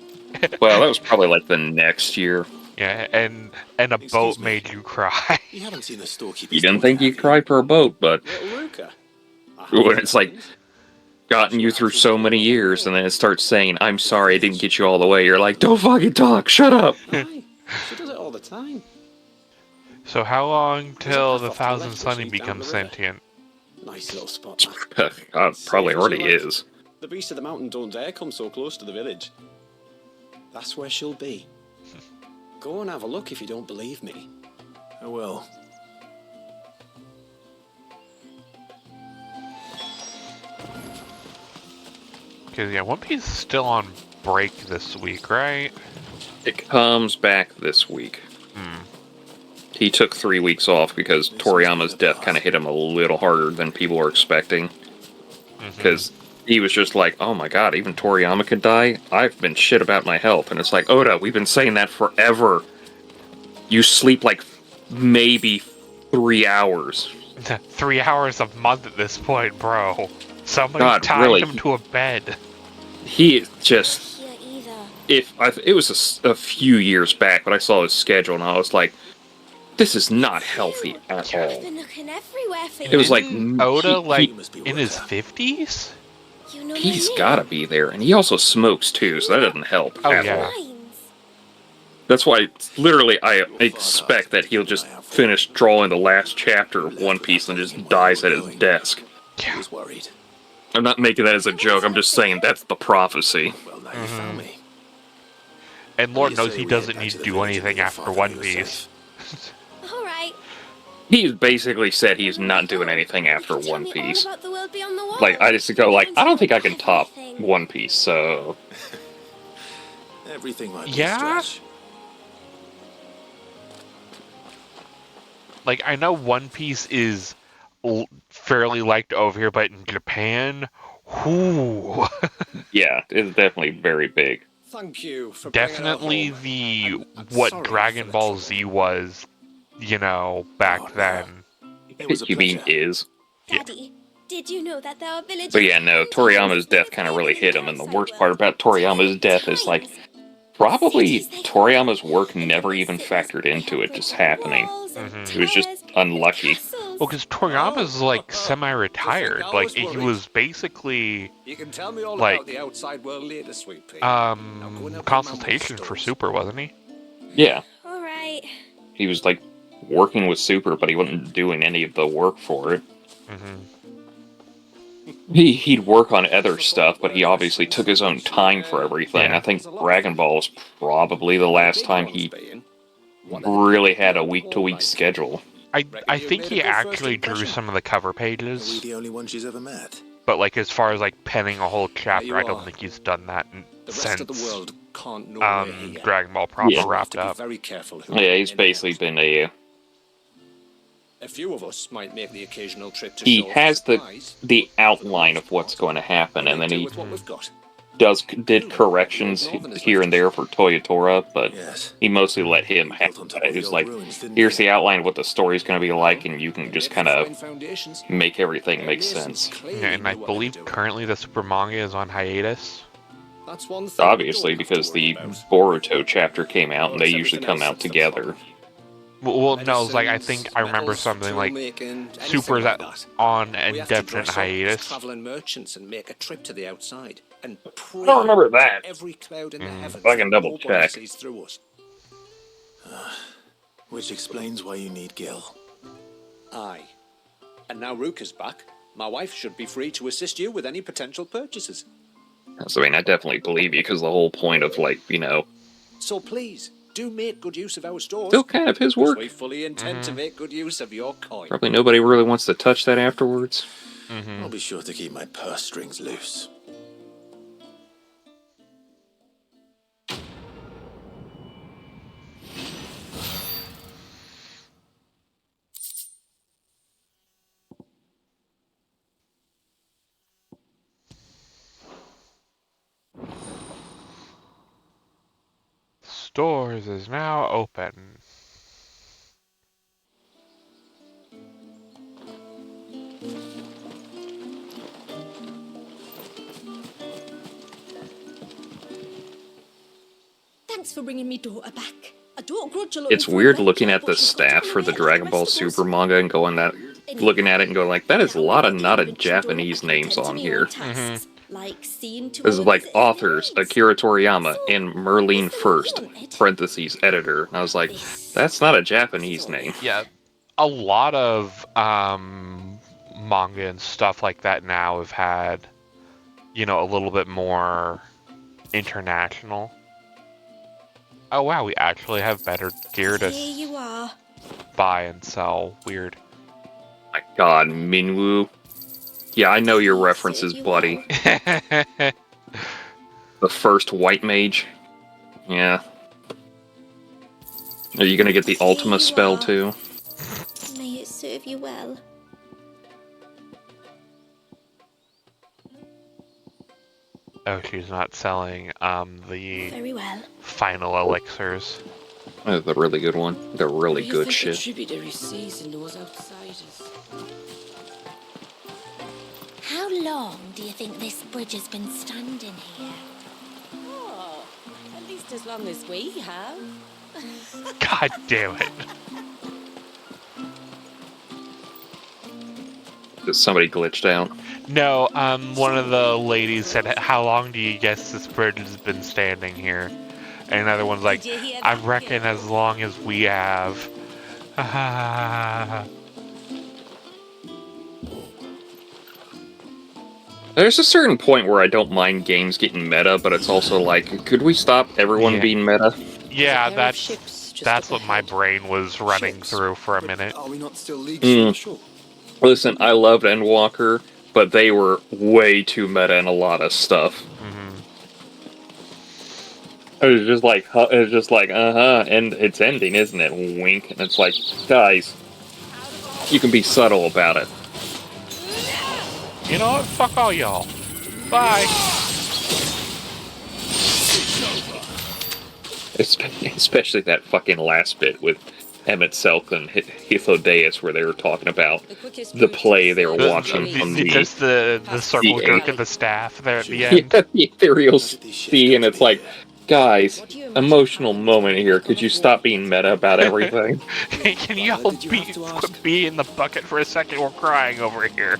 Well, that was probably like the next year. Yeah, and a Excuse boat me. made you cry. You haven't seen a storekeeper. You didn't think you'd cry for a boat, but Little Luca. when it's like gotten you through so many years and then it starts saying, I'm sorry I didn't get you all the way, you're like, don't fucking talk, shut up. Aye, she does it all the time. So how long till the path off to the Thousand left, Sunny which leads down becomes the river. sentient? Nice little spot. that. God, probably already is. The beast of the mountain don't dare come so close to the village. That's where she'll be. Go and have a look if you don't believe me. I will. Because, yeah, One Piece is still on break this week, right? It comes back this week. He took 3 weeks off because Toriyama's death kind of hit him a little harder than people were expecting. Because he was just like, oh my god, even Toriyama could die? I've been shit about my health. And it's like, Oda, we've been saying that forever. You sleep like maybe 3 hours. 3 hours a month at this point, bro. Somebody God, tied really? him to a bed. He is just... It was a few years back, but I saw his schedule and I was like, this is not healthy at all. Been looking everywhere for It was like... Oda, like, must be in his 50s? you know He's my gotta be there, and he also smokes too, so that doesn't help Oh, at yeah. all. lines. That's why, literally, I expect that he'll just finish drawing the last chapter of One Piece and just dies at his desk. I was worried. I'm not making that as a joke, I'm just saying that's the prophecy. Well, now you found me. And Lord You knows say he we head doesn't back need to to the do village and anything your after father One was Piece. safe. All right. He's basically said he's not doing anything after Tell One me all Piece. about the world beyond the wall. Like, I just go like, I don't think I can top Everything. One Piece, so... Everything might be Yeah? a stretch. Like, I know One Piece is fairly liked over here, but in Japan, whoo. Yeah, it's definitely very big. Thank you for bringing her Definitely home. the I'm what sorry Dragon for the Ball trouble. Z was, you know, back Oh, no. then. It was a You mean pleasure. is? Daddy, did you know that there are villages? But yeah, no, Toriyama's death kind of really hit him, and the worst part about Toriyama's death is, like, probably Toriyama's work never even factored into it just happening. It was just unlucky. Well, because Toriyama's, like, semi-retired. Like, he was basically, You can tell me all like, about the outside world later, sweet pea. Now go and help your mum consultation with for stores. Super, wasn't he? Yeah, All right. he was, like, working with Super, but he wasn't doing any of the work for it. He'd work on other stuff, but he obviously took his own time for everything. Yeah. I think Dragon Ball is probably the last time he really had a week-to-week schedule. I think he actually drew some of the cover Are we pages, the only one she's ever met? but like as far as like penning a whole chapter, you I don't are. think he's done that The rest since of the world can't know we're here. Dragon Ball proper Yeah. wrapped To be up. very careful who Yeah, we he's let in basically and been A few of us might make the occasional trip to he show has the supplies. outline of what's going to happen, and then Do he with what we've got. did corrections here and there for Toyotora, but Yes. he mostly let him have Built on top it. of the It's old like, ruins, didn't here's they? the outline of what the story's going to be like, and you can just kind of Fine foundations. make everything make Masons sense. clearly Yeah, and I knew what they were believe doing. currently the super manga is on hiatus. That's one thing we Obviously, don't have to because worry the about. Boruto chapter came out, and they Works usually everything come else out that's the together. problem. Well, no, it's like I Medicines, think I remember metals, something like tool-making, anything Super's like that. on We have to indefinite dress up as hiatus. traveling merchants and make a trip to the outside and pray I don't remember that. every cloud in the heavens I can that double nobody check. sees through us. Which explains why you need Gil. Aye. And now Ruka's back. My wife should be free to assist you with any potential purchases. So, I mean, I definitely believe you, because the whole point of, like, So please, do make good use of our stores. still kind of his because work. we fully intend to make good use of your coin. Probably nobody really wants to touch that afterwards. I'll be sure to keep my purse strings loose. Stores is now open. Thanks for bringing me daughter back. I don't grudge you It's weird looking at the staff for the Dragon Ball Super manga and looking at it and going like, that is a lot of not Japanese names on here. This is like authors, Akira Toriyama and Merlin First, parentheses, editor. And I was like, that's not a Japanese name. Yeah, a lot of manga and stuff like that now have had, a little bit more international. Oh wow, we actually have better gear to Here you are. buy and sell. Weird. My god, Minwoo. Yeah, I know your references, buddy. The first white mage. Yeah. Are you gonna get the Ultima spell too? May it serve you well. Oh, she's not selling the Very well. final elixirs. That's a really good one. They're really good shit. Tributary sees in those outsiders. How long do you think this bridge has been standing here? Oh, at least as long as we have. God damn it. Somebody glitched out. No, one of the ladies said, how long do you guess this bridge has been standing here? And another one's like, Did you hear I that, reckon as long as we have. There's a certain point where I don't mind games getting meta, but it's also like, could we stop everyone Yeah. being meta? Yeah, pair of ships just that's up what my ahead. brain was running Ships? through for a minute. Are we not still League Shore? Listen, I loved Endwalker, but they were way too meta in a lot of stuff. It was just like, and it's ending, isn't it? Wink. And it's like, guys, you can be subtle about it. You know what? Fuck all y'all. Bye. Especially that fucking last bit with Emmett Selk and Hithodeus, where they were talking about the play they were watching from Just the circle the jerk eight. of the staff there at the end. Yeah, the ethereal sea, and it's like, guys, emotional moment here. Could you stop being meta about everything? Can you all quit being in the bucket for a second? We're crying over here.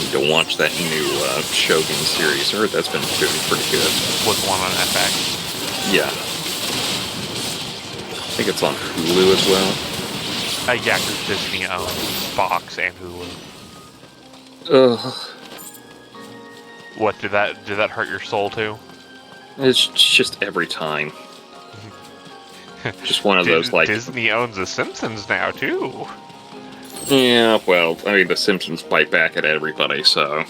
need to watch that new Shogun series. I heard that's been doing pretty good. With one on FX. Yeah. I think it's on Hulu as well. Yeah, because Disney owns Fox and Hulu. Ugh. What, did that hurt your soul too? It's just every time. Just one of those, like... Disney owns The Simpsons now, too. Yeah, well, I mean, The Simpsons bite back at everybody, so...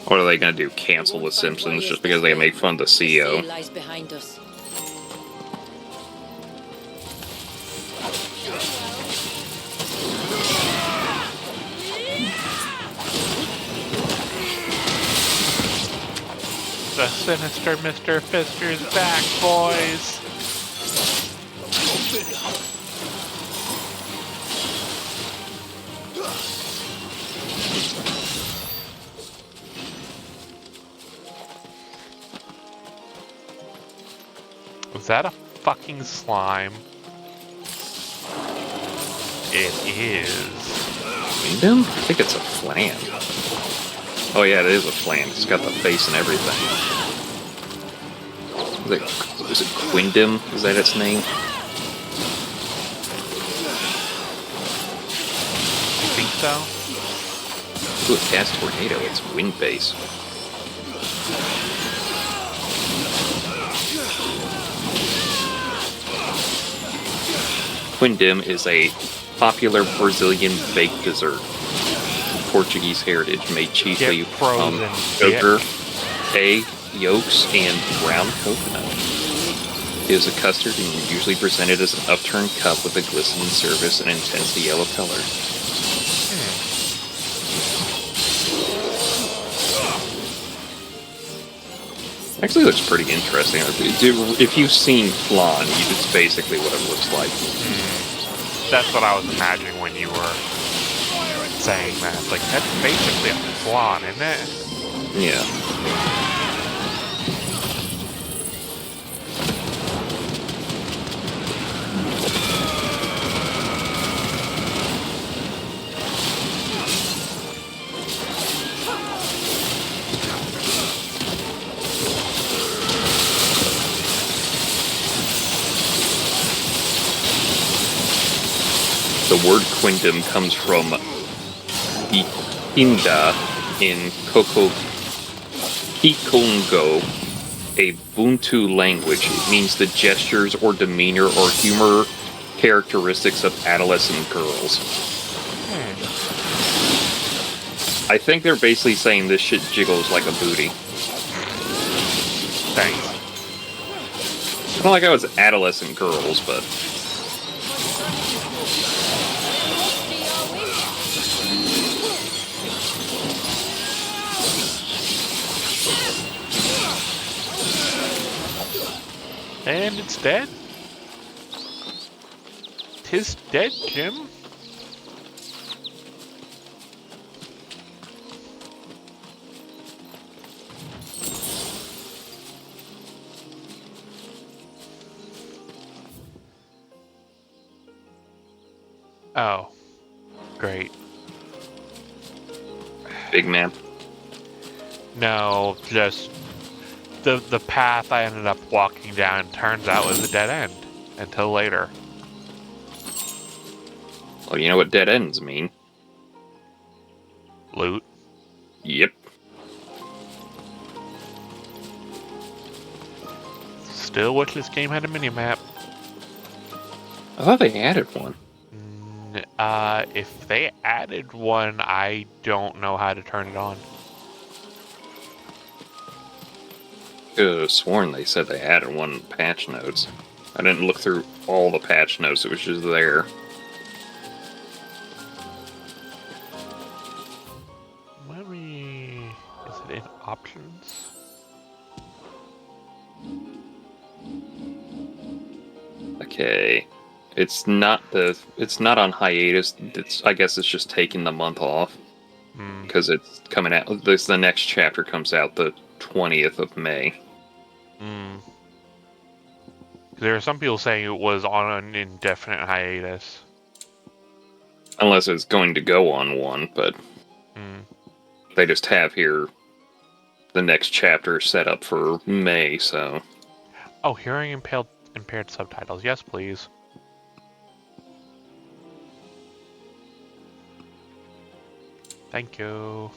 What are they gonna do, cancel The Simpsons just because they make fun of the CEO? Lies behind us. The sinister Mr. Fister's back, boys! Was that a fucking slime? It is. Kingdom? I think it's a flan. Oh yeah, it is a flan. It's got the face and everything. Is it Quindom? Is that its name? I think so. Ooh, a gas tornado. It's wind base. Quindom is a popular Brazilian baked dessert. Portuguese heritage, made chiefly from sugar, egg, yolks, and brown coconut. It is a custard and usually presented as an upturned cup with a glistening surface and intensely yellow color. Actually looks pretty interesting. If you've seen flan, it's basically what it looks like. That's what I was imagining when you were saying that. Like, that's basically a flan, isn't it? Yeah. The word Quindom comes from the Inda in Kikongo, a Buntu language. It means the gestures or demeanor or humor characteristics of adolescent girls. I think they're basically saying this shit jiggles like a booty. Thanks. I don't like how it's adolescent girls, but... And it's dead. 'Tis dead, Jim. Oh. Great. Big map. No, just the path I ended up walking down turns out was a dead end until later. Well, you know what dead ends mean. Loot. Yep. Still wish this game had a minimap. I thought they added one. If they added one, I don't know how to turn it on. I could have sworn they said they added one in patch notes. I didn't look through all the patch notes, it was just there. Let me... Is it in options? Okay. It's not on hiatus. I guess it's just taking the month off. Because it's coming out, the next chapter comes out the 20th of May. There are some people saying it was on an indefinite hiatus. Unless it's going to go on one, but... They just have here the next chapter set up for May, so... Oh, hearing impaired subtitles. Yes, please. Thank you.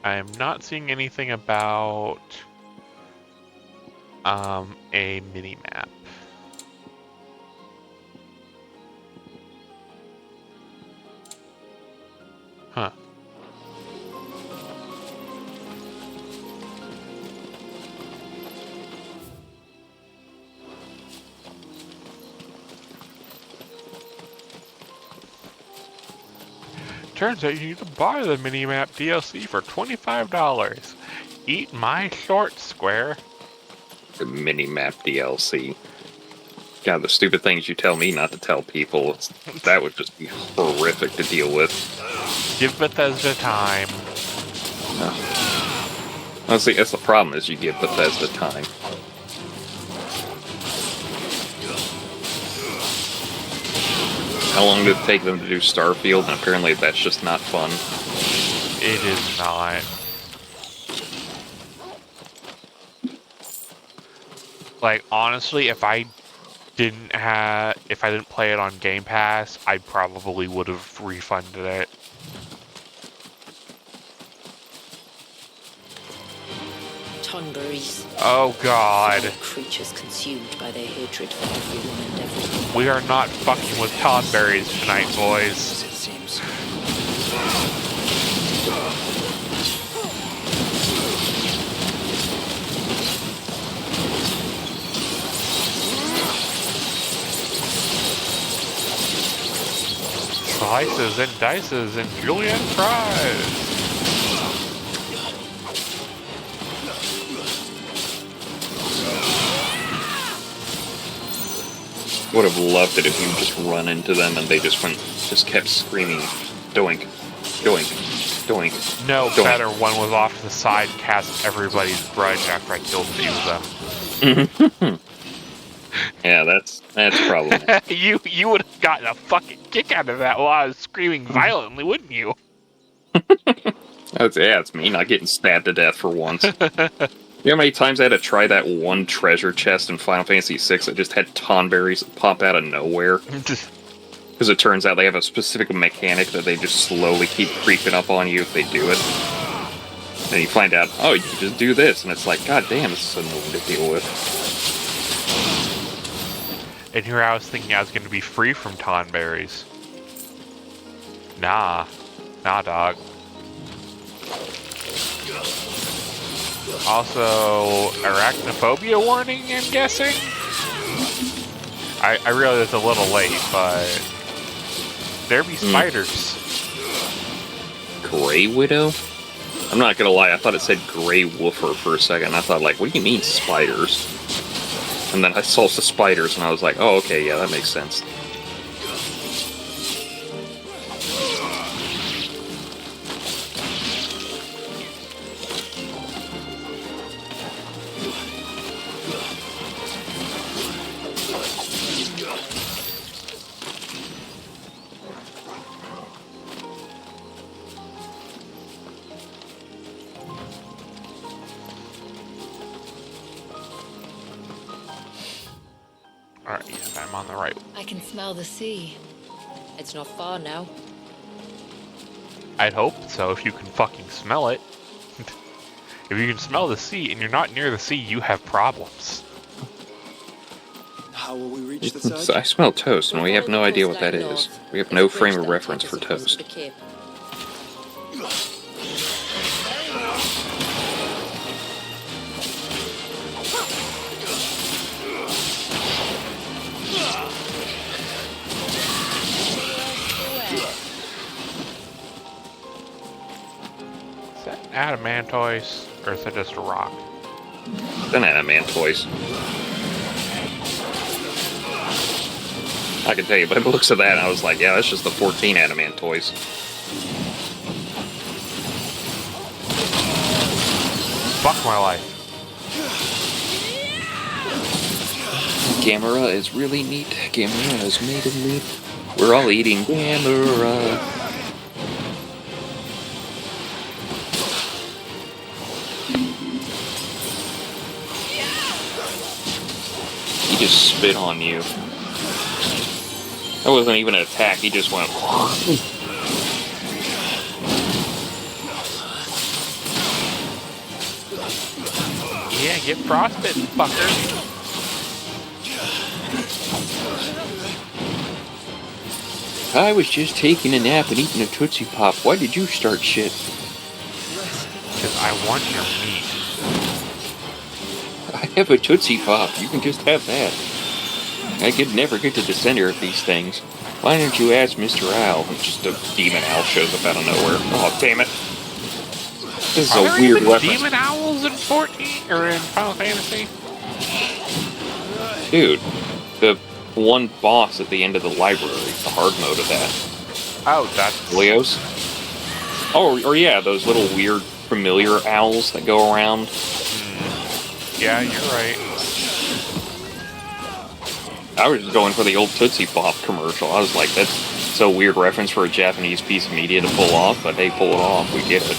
I am not seeing anything about a mini-map. Huh. Turns out you need to buy the mini-map DLC for $25. Eat my short, Square. The mini-map DLC. God, the stupid things you tell me not to tell people, that would just be horrific to deal with. Give Bethesda time. Honestly, that's the problem, is you give Bethesda time. How long did it take them to do Starfield? And apparently that's just not fun. It is not. Like, honestly, if I didn't play it on Game Pass, I probably would have refunded it. Tonberries. Oh God. Creatures consumed by their hatred for everyone and everything. We are not fucking with Tonberries tonight, boys. It seems. Slices and dices and julienne fries. Would have loved it if you just run into them and they just kept screaming, doink, doink, doink. No, doink. better one was off to the side, cast everybody's grudge after I killed a few of them. Yeah, that's probably. you would have gotten a fucking kick out of that while I was screaming violently, wouldn't you? It's me not getting stabbed to death for once. You know how many times I had to try that one treasure chest in Final Fantasy VI that just had tonberries pop out of nowhere? Because it turns out they have a specific mechanic that they just slowly keep creeping up on you if they do it. And you find out, oh, you can just do this, and it's like, god damn, this is annoying to deal with. And here I was thinking I was going to be free from tonberries. Nah, dog. Also, arachnophobia warning, I'm guessing? I realize it's a little late, but there be spiders. Grey Widow? I'm not gonna lie, I thought it said Grey Woofer for a second. I thought, like, what do you mean spiders? And then I saw the spiders and I was like, oh, okay, yeah, that makes sense. Alright, yes, I'm on the right. I can smell the sea. It's not far now. I'd hope so, if you can fucking smell it. If you can smell the sea and you're not near the sea, you have problems. How will we reach the surge? I smell toast, and we have no idea what that is. We have no frame of reference for toast. Is that adamantoise, or is it just a rock? It's an adamantoise. I can tell you by the looks of that, I was like, yeah, that's just the 14 adamantoise. Fuck my life. Gamera is really neat. Gamera is made of meat. We're all eating Gamera. He just spit on you. That wasn't even an attack, he just went... Yeah, get frostbitten, fucker. I was just taking a nap and eating a Tootsie Pop. Why did you start shit? Because I want your meat. I have a Tootsie Pop. You can just have that. I could never get to the center of these things. Why don't you ask Mr. Owl? Just a demon owl shows up out of nowhere. Oh, damn it. This is a weird weapon. Demon owls in 14 or in Final Fantasy? Dude, the one boss at the end of the library, the hard mode of that. Oh, that's... Leos? Oh, or yeah, those little weird familiar owls that go around. Yeah, you're right. I was just going for the old Tootsie Pop commercial. I was like, that's a weird reference for a Japanese piece of media to pull off, but hey, pull it off, we get it.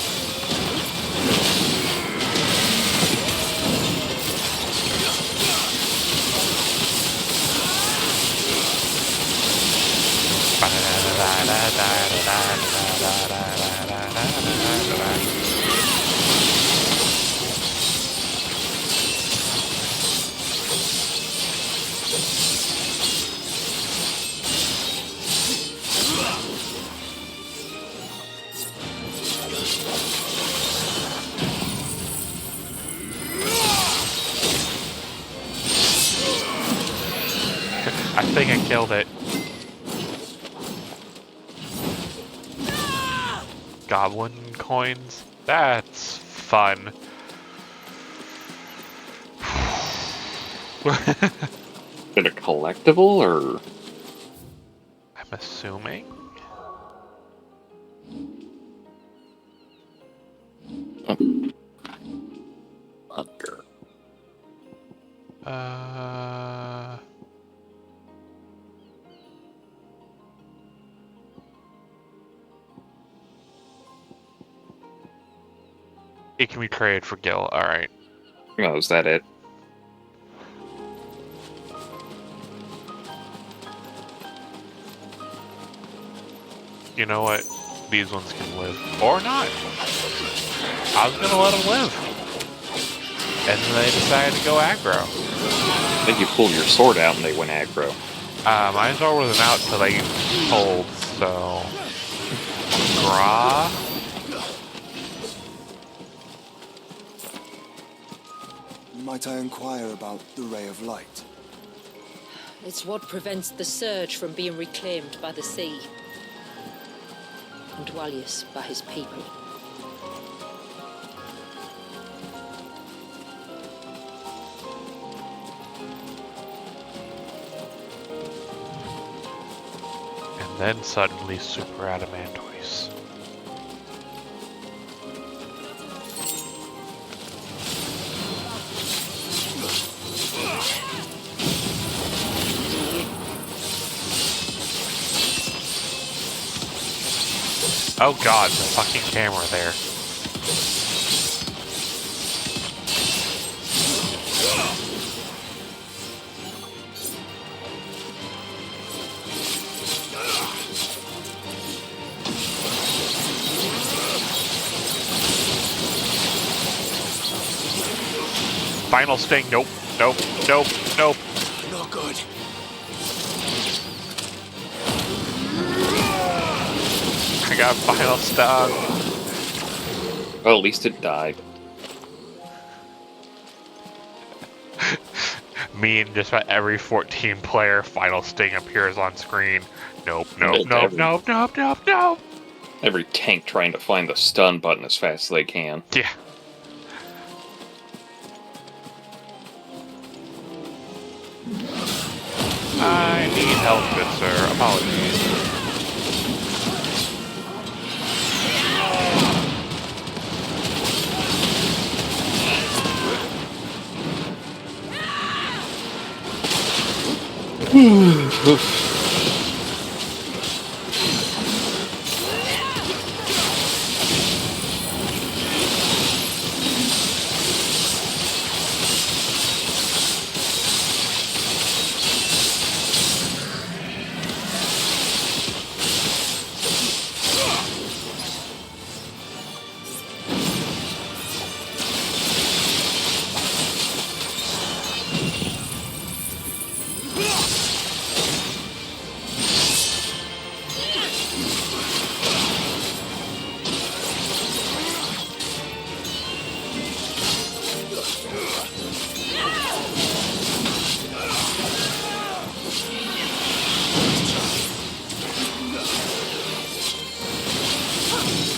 I think I killed it. Goblin coins? That's fun. Is it a collectible, or...? I'm assuming. Under. It can be traded for Gil. Alright. Oh, is that it? You know what? These ones can live. Or not. I was gonna let them live. And then they decided to go aggro. I think you pulled your sword out and they went aggro. My sword wasn't out until they pulled, so... Gra? Might I inquire about the Ray of Light? It's what prevents the surge from being reclaimed by the sea. And Dwalius by his people. And then suddenly Super Adamantoise. Oh god, the fucking camera there. Final sting, nope, nope, nope, nope. Not good. I got final stun. Well, at least it died. Me and just about every 14 player final sting appears on screen. Nope, nope, nope, nope, nope, nope, nope. Every tank trying to find the stun button as fast as they can. Yeah. I need help, good sir. Apologies.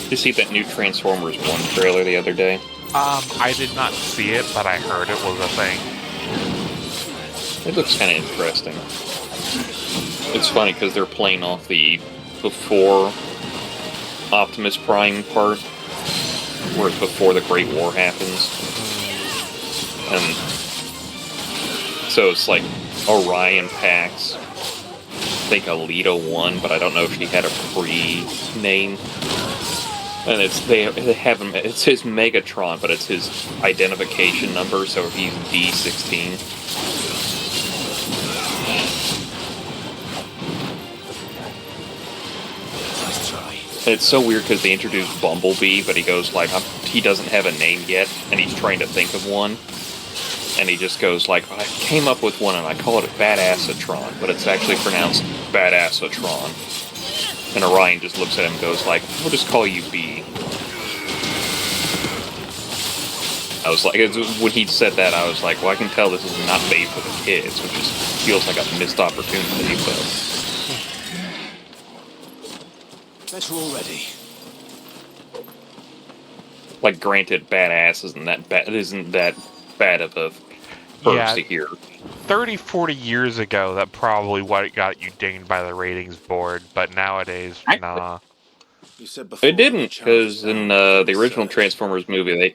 Did you see that new Transformers 1 trailer the other day? I did not see it, but I heard it was a thing. It looks kind of interesting. It's funny because they're playing off the before Optimus Prime part, where it's before the Great War happens. And so it's like Orion Pax. I think Alita 1, but I don't know if she had a pre-name. And they have him. It's his Megatron, but it's his identification number. So if he's D16. Nice try. And it's so weird because they introduced Bumblebee, but he goes like he doesn't have a name yet, and he's trying to think of one. And he just goes like, I came up with one, and I call it Badassatron, but it's actually pronounced Badassatron. And Orion just looks at him and goes like, we'll just call you B. I was like, when he said that, I was like, well, I can tell this is not made for the kids, which just feels like a missed opportunity, but... Bet we're all ready. Like, granted, badass isn't that bad of a verse to hear. 30, 40 years ago, that probably what got you dinged by the ratings board, but nowadays, nah. You said before It didn't, because in the original Transformers movie,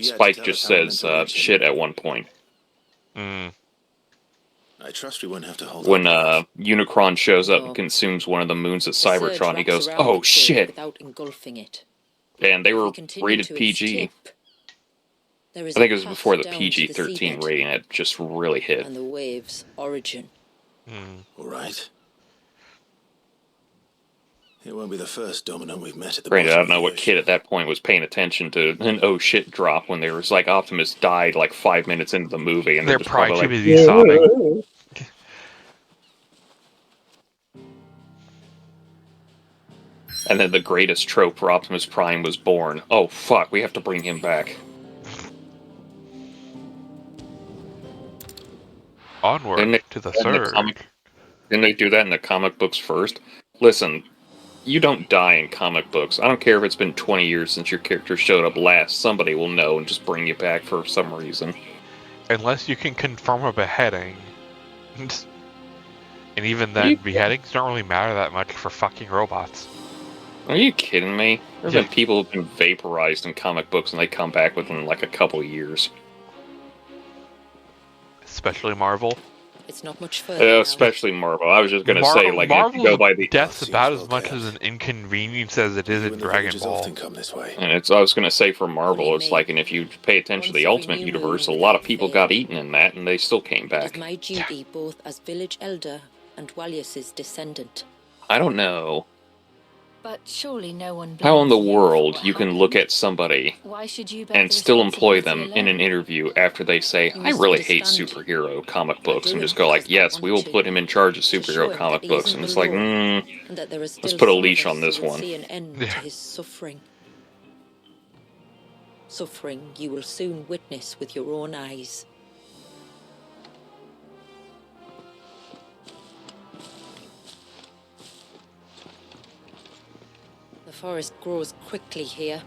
Spike just says shit at one point. I trust we won't have to hold When Unicron shows up and consumes one of the moons at Cybertron, he goes, oh shit! Without engulfing it. And they were rated PG. I think it was before the PG-13 rating had just really hit. And the wave's origin. All right. It won't be the first dominant we've met at the Granted, I don't know what kid at that point was paying attention to an oh shit drop when there was like Optimus died like 5 minutes into the movie, and they're just probably too like, busy sobbing. And then the greatest trope for Optimus Prime was born. Oh fuck, we have to bring him back. Onward to the Surge. Didn't they do that in the comic books first? Listen, you don't die in comic books. I don't care if it's been 20 years since your character showed up last. Somebody will know and just bring you back for some reason. Unless you can confirm a beheading. And even then, beheadings don't really matter that much for fucking robots. Are you kidding me? There have been people who've been vaporized in comic books and they come back within like a couple years. Especially Marvel. It's not much further. Especially Marvel. I was just gonna say, like, Marvel's if you go by the death's about as much as an inconvenience as it is in Dragon Ball. And I was gonna say for Marvel, it's like, and if you pay attention to the Ultimate Universe, a lot of people got eaten in that, and they still came back. It's my duty both as village elder and Walius's descendant. I don't know. But surely no one. How in the world you can look at somebody Why should you and still employ them in an interview after they say, I really hate superhero comic books, and just go like, yes, we will put him in charge of superhero comic books, and it's like, let's put a leash on this one. See an end to his suffering. Suffering you will soon witness with your own eyes. The forest grows quickly here.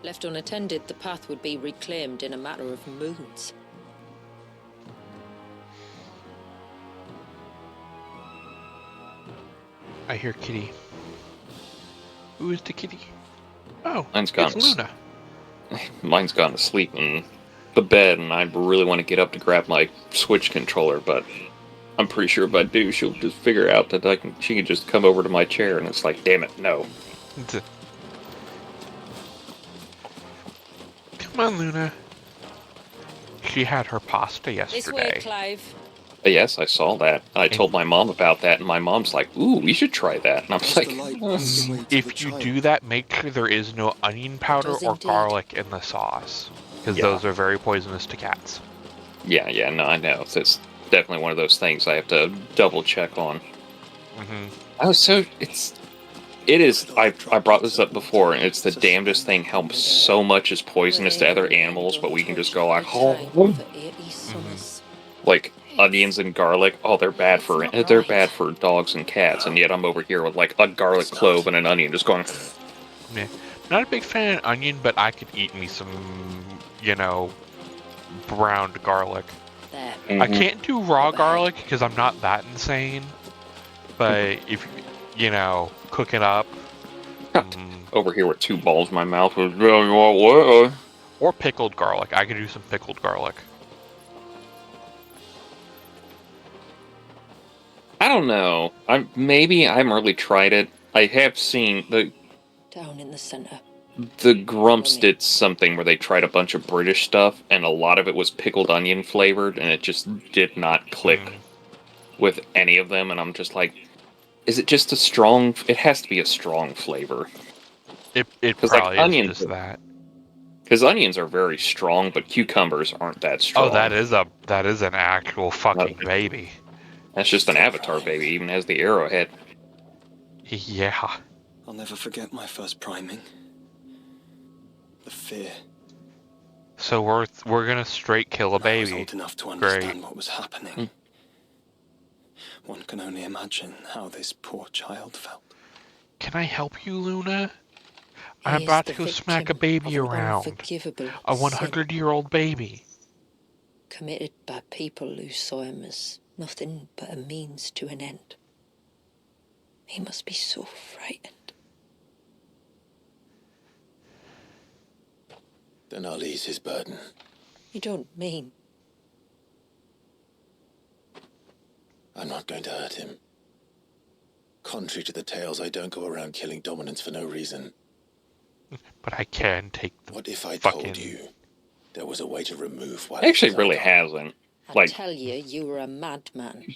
Left unattended, the path would be reclaimed in a matter of moons. I hear kitty. Who is the kitty? Oh, Mine's gone. It's Luna. Mine's gone to sleep in the bed, and I really want to get up to grab my Switch controller, but I'm pretty sure if I do, she'll just figure out that she can just come over to my chair, and it's like, damn it, no. Come on, Luna. She had her pasta yesterday. This way, Clive. Yes, I saw that. I told my mom about that, and my mom's like, ooh, we should try that. And I'm like, if you do that, make sure there is no onion powder or garlic in the sauce. Because those are very poisonous to cats. Yeah, no, I know. It's definitely one of those things I have to double check on. It is. I brought this up before, and it's the damnedest thing how so much is poisonous to other animals, but we can just go like, oh, like onions and garlic. Oh, they're bad for dogs and cats, and yet I'm over here with like a garlic clove and an onion, just going. Yeah. Not a big fan of onion, but I could eat me some, browned garlic. I can't do raw garlic because I'm not that insane. But if cook it up. Over here with 2 balls in my mouth. Or pickled garlic. I could do some pickled garlic. I don't know. Maybe I haven't really tried it. I have seen down in the center. The Grumps did something where they tried a bunch of British stuff, and a lot of it was pickled onion flavored, and it just did not click with any of them. And I'm just like, is it just a strong? It has to be a strong flavor. It probably is just that. Because onions are very strong, but cucumbers aren't that strong. Oh, that is an actual fucking baby. That's just an Avatar baby, even has the arrowhead. Yeah. I'll never forget my first priming. The fear. So we're gonna straight kill a baby. I was old enough to understand what was happening. One can only imagine how this poor child felt. Can I help you, Luna? I'm about to go smack a baby around. A 100-year-old baby. Committed by people who saw him as nothing but a means to an end. He must be so frightened. Then I'll ease his burden. You don't mean? I'm not going to hurt him. Contrary to the tales, I don't go around killing dominants for no reason. But I can take the What if I told you there was a way to remove what Actually really hasn't. I tell you were a madman.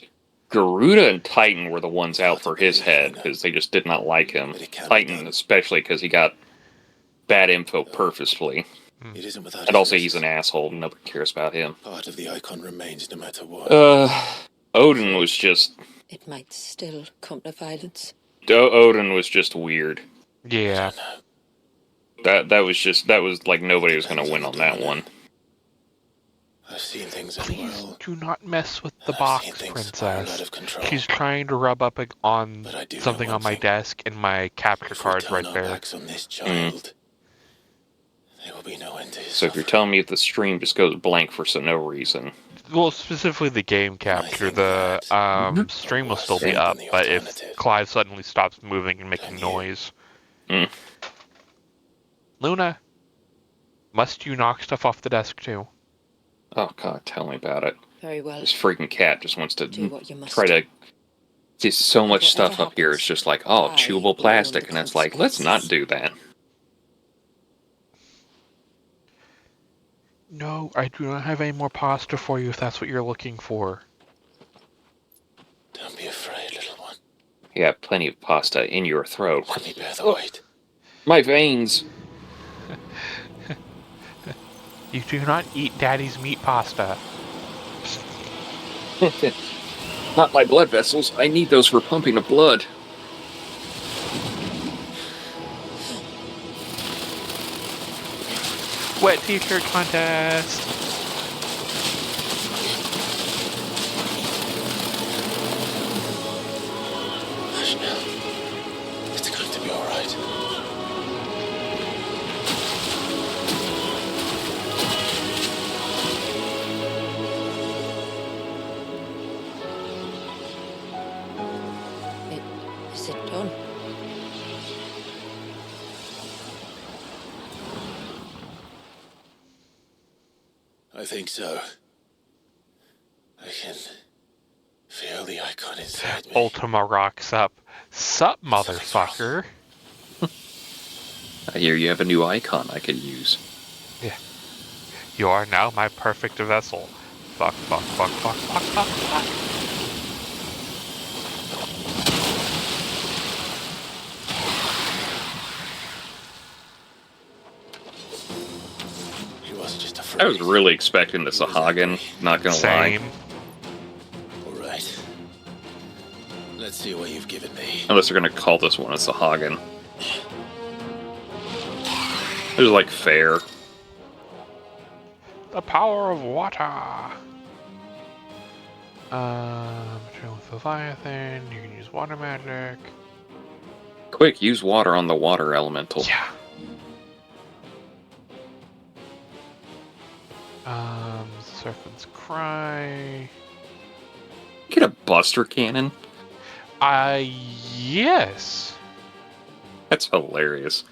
Garuda and Titan were the ones out for his head, because they just did not like him. Titan especially, because he got bad info purposefully. It isn't without and also he's an asshole, nobody cares about him. Part of the icon remains no matter what. Odin was just... It might still come to violence. Odin was just weird. Yeah. That was like nobody was gonna win on that one. I've seen things Please do not mess with the box, Princess. She's trying to rub up on something on my desk, and my capture card's right there. On this child, there will be no end to his So if you're telling me if the stream just goes blank for no reason... Well, specifically the game capture, the stream will still be up, but if Clive suddenly stops moving and making noise... Luna, must you knock stuff off the desk too? Oh god, tell me about it. Very well. This freaking cat just wants to try to... There's so much stuff up here, it's just like, oh, chewable plastic, and it's like, let's not do that. No, I do not have any more pasta for you if that's what you're looking for. Don't be afraid, little one. You have plenty of pasta in your throat. Let me bear the weight. My veins! You do not eat Daddy's meat pasta. Not my blood vessels. I need those for pumping the blood. Wet t-shirt contest! Hush now. It's going to be all right. Is it done? I think so. I can feel the icon inside me. Ultima rocks up. Sup, motherfucker? I hear you have a new icon I can use. Yeah. You are now my perfect vessel. Fuck, fuck, fuck, fuck, fuck, fuck, fuck. I was really expecting the Sahagin, not gonna lie. All right. Let's Let's see what you've given me. Unless they're gonna call this one a Sahagin. It's like fair. The power of water. Train with Leviathan. You can use water magic. Quick, use water on the water elemental. Yeah. Serpent's Cry. Get a Buster Cannon? Yes. That's hilarious.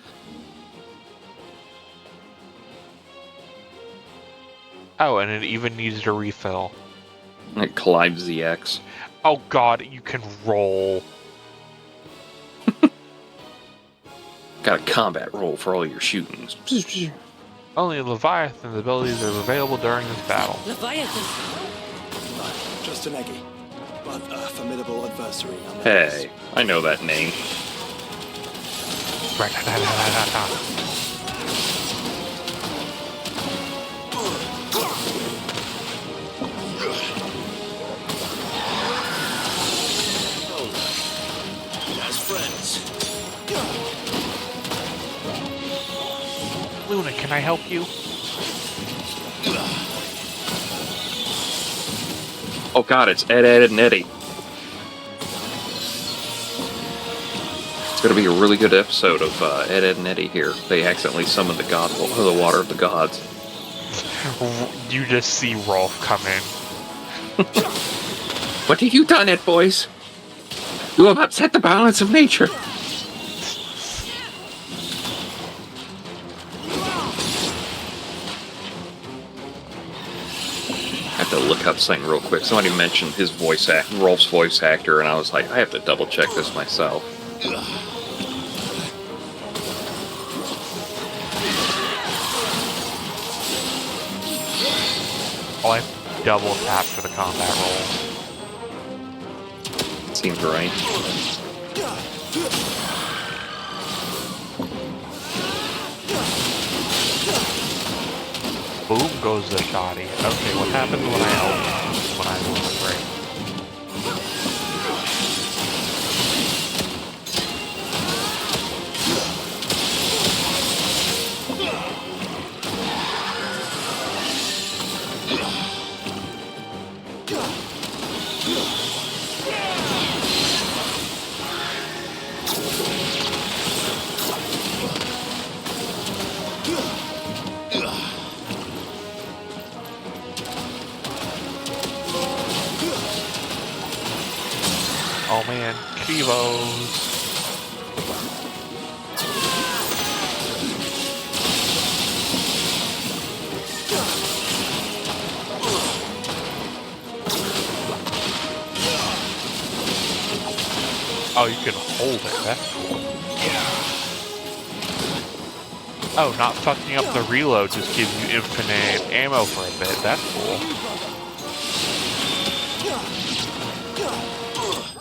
Oh, and it even needed a refill. It collides the X. Oh god, you can roll. Got a combat roll for all your shootings. Only Leviathan's abilities are available during this battle. Leviathan! Just an eggy, but a formidable adversary. Hey, I know that name. As friends. Luna, can I help you? Oh god, it's Ed, and Eddie. It's gonna be a really good episode of Ed, and Eddie here. They accidentally summoned the god, the water of the gods. You just see Rolf come in. What have you done, Ed boys? You have upset the balance of nature. I have to look up something real quick. Somebody mentioned his Rolf's voice actor, and I was like, I have to double check this myself. Oh, I double tap for the combat roll. Seems right. Boom goes the shoddy. Okay, what happens when I lose a break? Oh man, Kivos. Oh, you can hold it, that's cool. Oh, not fucking up the reload just gives you infinite ammo for a bit, that's cool.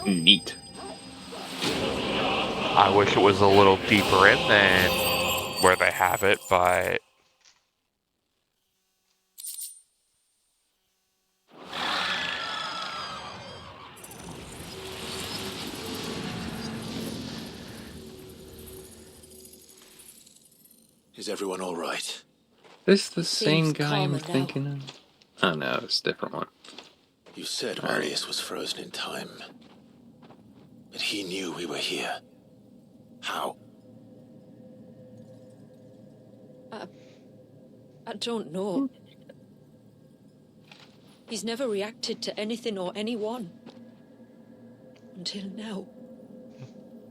Neat. I wish it was a little deeper in than where they have it, but... Is everyone all right? This the same Seems guy I'm calmer now. thinking of? Oh no, it's a different one. You said Marius was frozen in time. But he knew we were here. How? I don't know. He's never reacted to anything or anyone. Until now.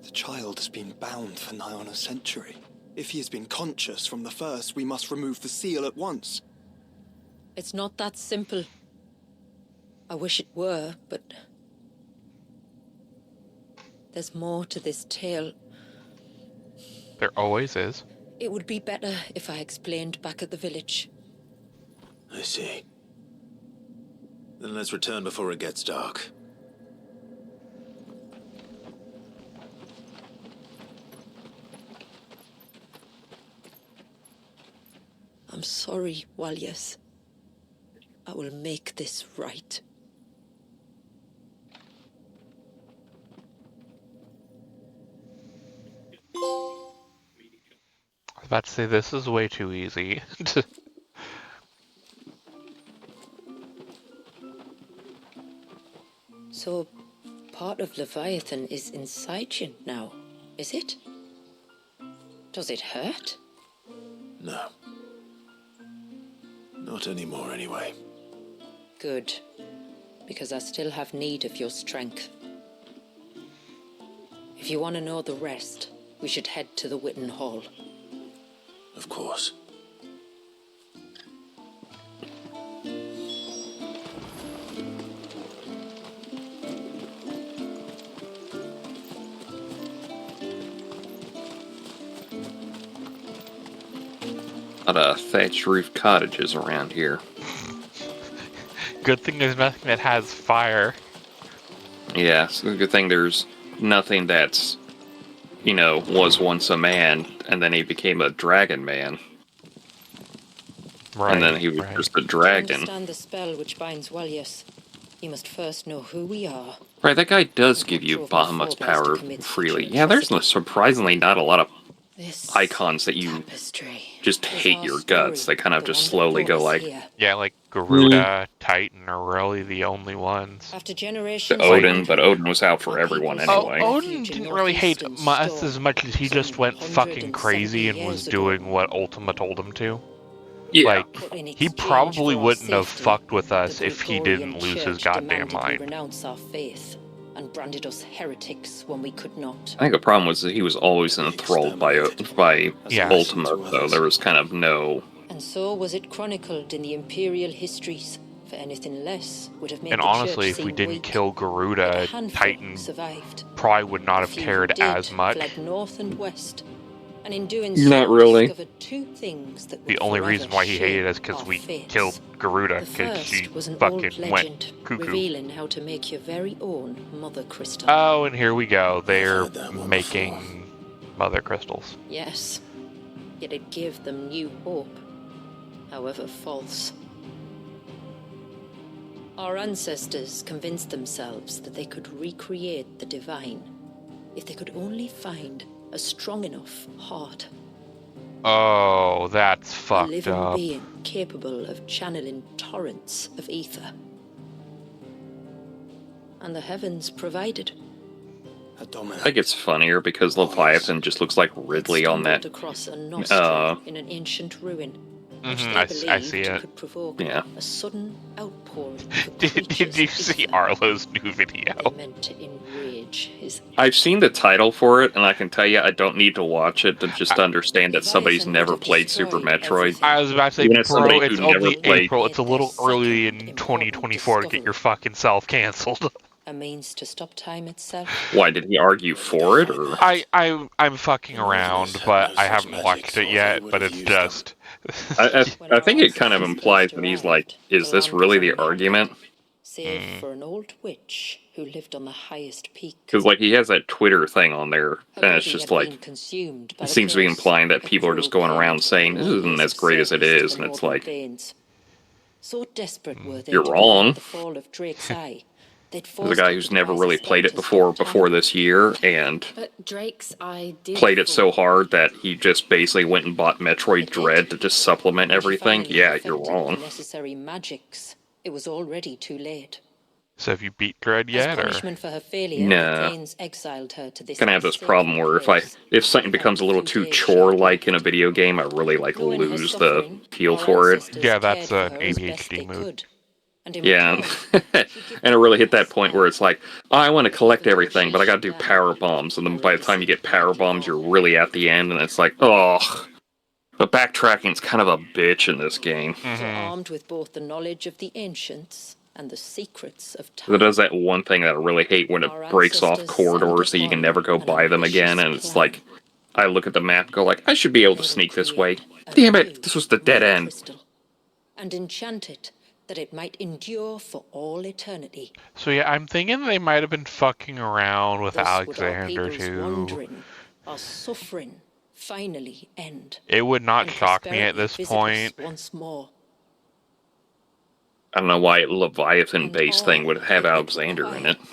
The child has been bound for nigh on a century. If he has been conscious from the first, we must remove the seal at once. It's not that simple. I wish it were, but... there's more to this tale. There always is. It would be better if I explained back at the village. I see. Then let's return before it gets dark. I'm sorry, Walyas. I will make this right. I was about to say, this is way too easy. So, part of Leviathan is inside you now, is it? Does it hurt? No. Not anymore, anyway. Good. Because I still have need of your strength. If you want to know the rest, we should head to the Witten Hall. Of course. A lot of thatched roof cottages around here. Good thing there's nothing that has fire. Yeah, it's a good thing there's nothing that's, was once a man, and then he became a dragon man. Right. And then he was just a To dragon. understand the spell which binds Walius, you must first know who we are. Right, that guy does give you Bahamut's power freely. Yeah, there's surprisingly not a lot of This icons that you tapestry just is hate our your guts. story, They kind of the just one that slowly brought go us like, here. Yeah, like Garuda, Titan are really the only ones. After generations to of Odin, wandering, but Odin was out for everyone Oh, anyway. Odin didn't really hate us as much as he just went fucking crazy and was doing what Ultima told him to. Yeah. Like, But in he exchange probably for our wouldn't have safety, fucked with us the if he Gregorian didn't lose his Church goddamn demanded we mind. renounce our faith and branded us heretics when we could not. I think the problem was that he was always enthralled by Yeah. Ultima, though. There was kind of no... And so was it chronicled in the imperial histories. For anything less would have made And the honestly, church if we seem didn't weak. kill But a Garuda, handful Titan survived. probably would not The have few who cared did as much. fled north and west, and in doing Not so really. discovered two things that The would only forever reason why he hated shape us because our we fates. killed Garuda, The because first she was an old fucking legend went cuckoo. revealing how to make your very own mother crystal. Oh, and here we go. They're heard that one making mother crystals. Yes, yet it gave them new hope, however false. Our ancestors convinced themselves that they could recreate the divine if they could only find a strong enough heart. Oh, that's A fucked living up. being capable of channeling torrents of ether. And the heavens provided. A dominant. I think it's funnier because Leviathan just looks like Ridley on that. Stumbled across a nostril in an ancient ruin. Which Mhm, they I see believed it. could provoke Yeah. a sudden outpouring of Did creatures you of see ether. Arlo's new video? They meant to enrage his I've seen the title for it, and I can tell you I don't need to watch it to just understand that somebody's Leviathan never would have played Super destroyed Metroid. everything. I was about to say, Even as somebody bro, who it's never only played- April. It's a little Their early second in important 2024 to get your discovery. fucking self canceled. A means to stop time itself. Why, did he argue for it, or...? I'm fucking around, but I haven't watched it yet, but it's just... I think it kind of implies that he's like, is this really the argument? Save for an old witch who lived on the highest peak. Because, like, he has that Twitter thing on there, and it's just like, it it seems to be implying that people are just going around saying, this isn't as great as it is, and it's like, So desperate were they you're to wrong. prevent the fall of Drake's Eye. They'd There's a forced guy up who's the never price really of played it spell to stop before time. this year, and But Drake's Eye did played it so fall. hard that he just basically went and bought Metroid Dread to just supplement When she everything. finally Yeah, you're perfected wrong. the necessary magics, it was already too late. So have you beat Dread As yet, or...? punishment for her failure, Nah. the Thanes exiled her to this Gonna have this sacred problem where place. if something becomes a little too chore-like in a video game, I really like Knowing her lose the suffering, feel our for it. ancestors Yeah, that's cared an for her as best ADHD they mood. could. And in Yeah, return, and it really hit that point where it's like, oh, I want to collect everything, but I gotta do power bombs, and then by the time you get power bombs, you're really at the end, and it's like, oh, the backtracking's kind of a bitch in this game. so armed with both the knowledge of the ancients and the secrets of It time. does that one thing that I really hate when it Our breaks off ancestors corridors that you can settled never go upon by an them again, ambitious and it's plan. like, I look at the map and go like, I should be able to They would sneak this way. create a Damn new it, this was the dead mother end. crystal, and enchant it that it might endure for all eternity. So yeah, I'm thinking they might have been fucking around with Thus would our Alexander people's too. wandering, our suffering, finally end. It would not and shock me at prosperity this visit us point. once more. I don't know why a Leviathan-based And thing all would have that it Alexander in it. required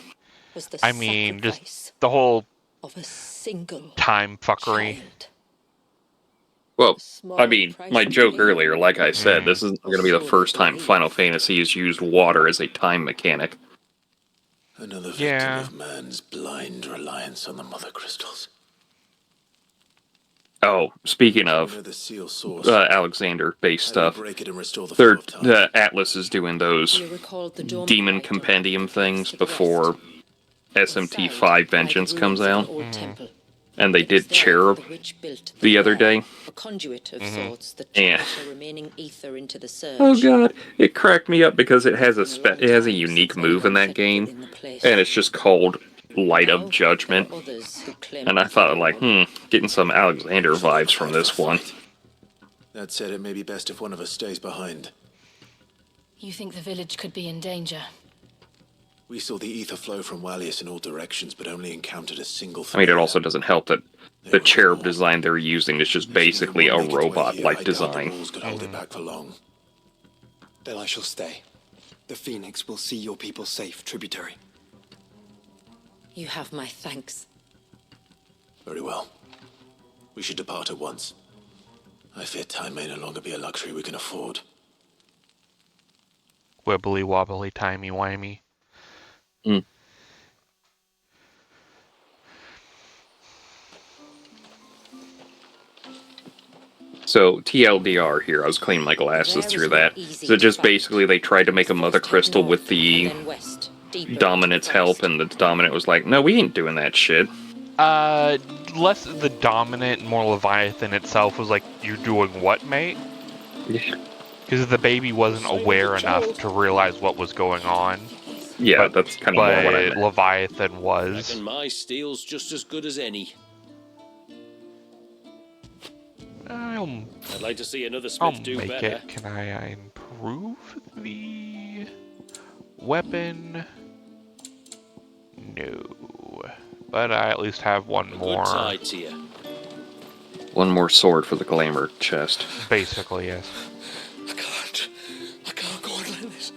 was the I mean, just sacrifice the whole of a single time fuckery. child. Well, Small I mean, price my to joke pay. earlier, like I said, this isn't going to be the first time Final Fantasy has used water as a time mechanic. Another victim Yeah. of man's blind reliance on the mother crystals. Oh, speaking We of know the seal source. Alexander-based How do we stuff, break it and restore the flow of time? Atlas is doing those We recalled the dome demon fight compendium next things to the before west. SMT5 Inside lie the Vengeance comes ruins of an out. old temple. And they It was did there Cherub the witch built the other well, day. a conduit of sorts that Yeah. channels the remaining ether into the surge. Oh god, it cracked me up because it has It's been it has a long time unique since move in anyone that set game, foot in the place. and it's just called Light Now, of Judgment. there are others who claim And I to thought, know. like, getting some Alexander vibes from this one. That said, it may be best if one of us stays behind. You think the village could be in danger? We saw the ether flow from Wallius in all directions, but only encountered a single I mean, it thread. also doesn't help that the cherub design they're using is just basically a robot-like The design. walls could hold it back for long. Then I shall stay. The Phoenix will see your people safe, tributary. You have my thanks. Very well. We should depart at once. I fear time may no longer be a luxury we can afford. Wibbly wobbly timey wimey. So, TLDR here, I was cleaning my glasses through that. So just basically they tried to make a mother crystal with the Dominant's help, and the Dominant was like, no, we ain't doing that shit. Less the Dominant, more Leviathan itself was like, you doing what, mate? Yeah. Because the baby wasn't aware enough to realize what was going on. Yeah, that's kind of more what I meant. Leviathan was. Reckon my steel's just as good as any. I'd like to see another I'll smith do make better. it. Can I improve the weapon? No. But I at least have one more. Good side to you. One more sword for the glamour chest. Basically, yes. I can't go on like this.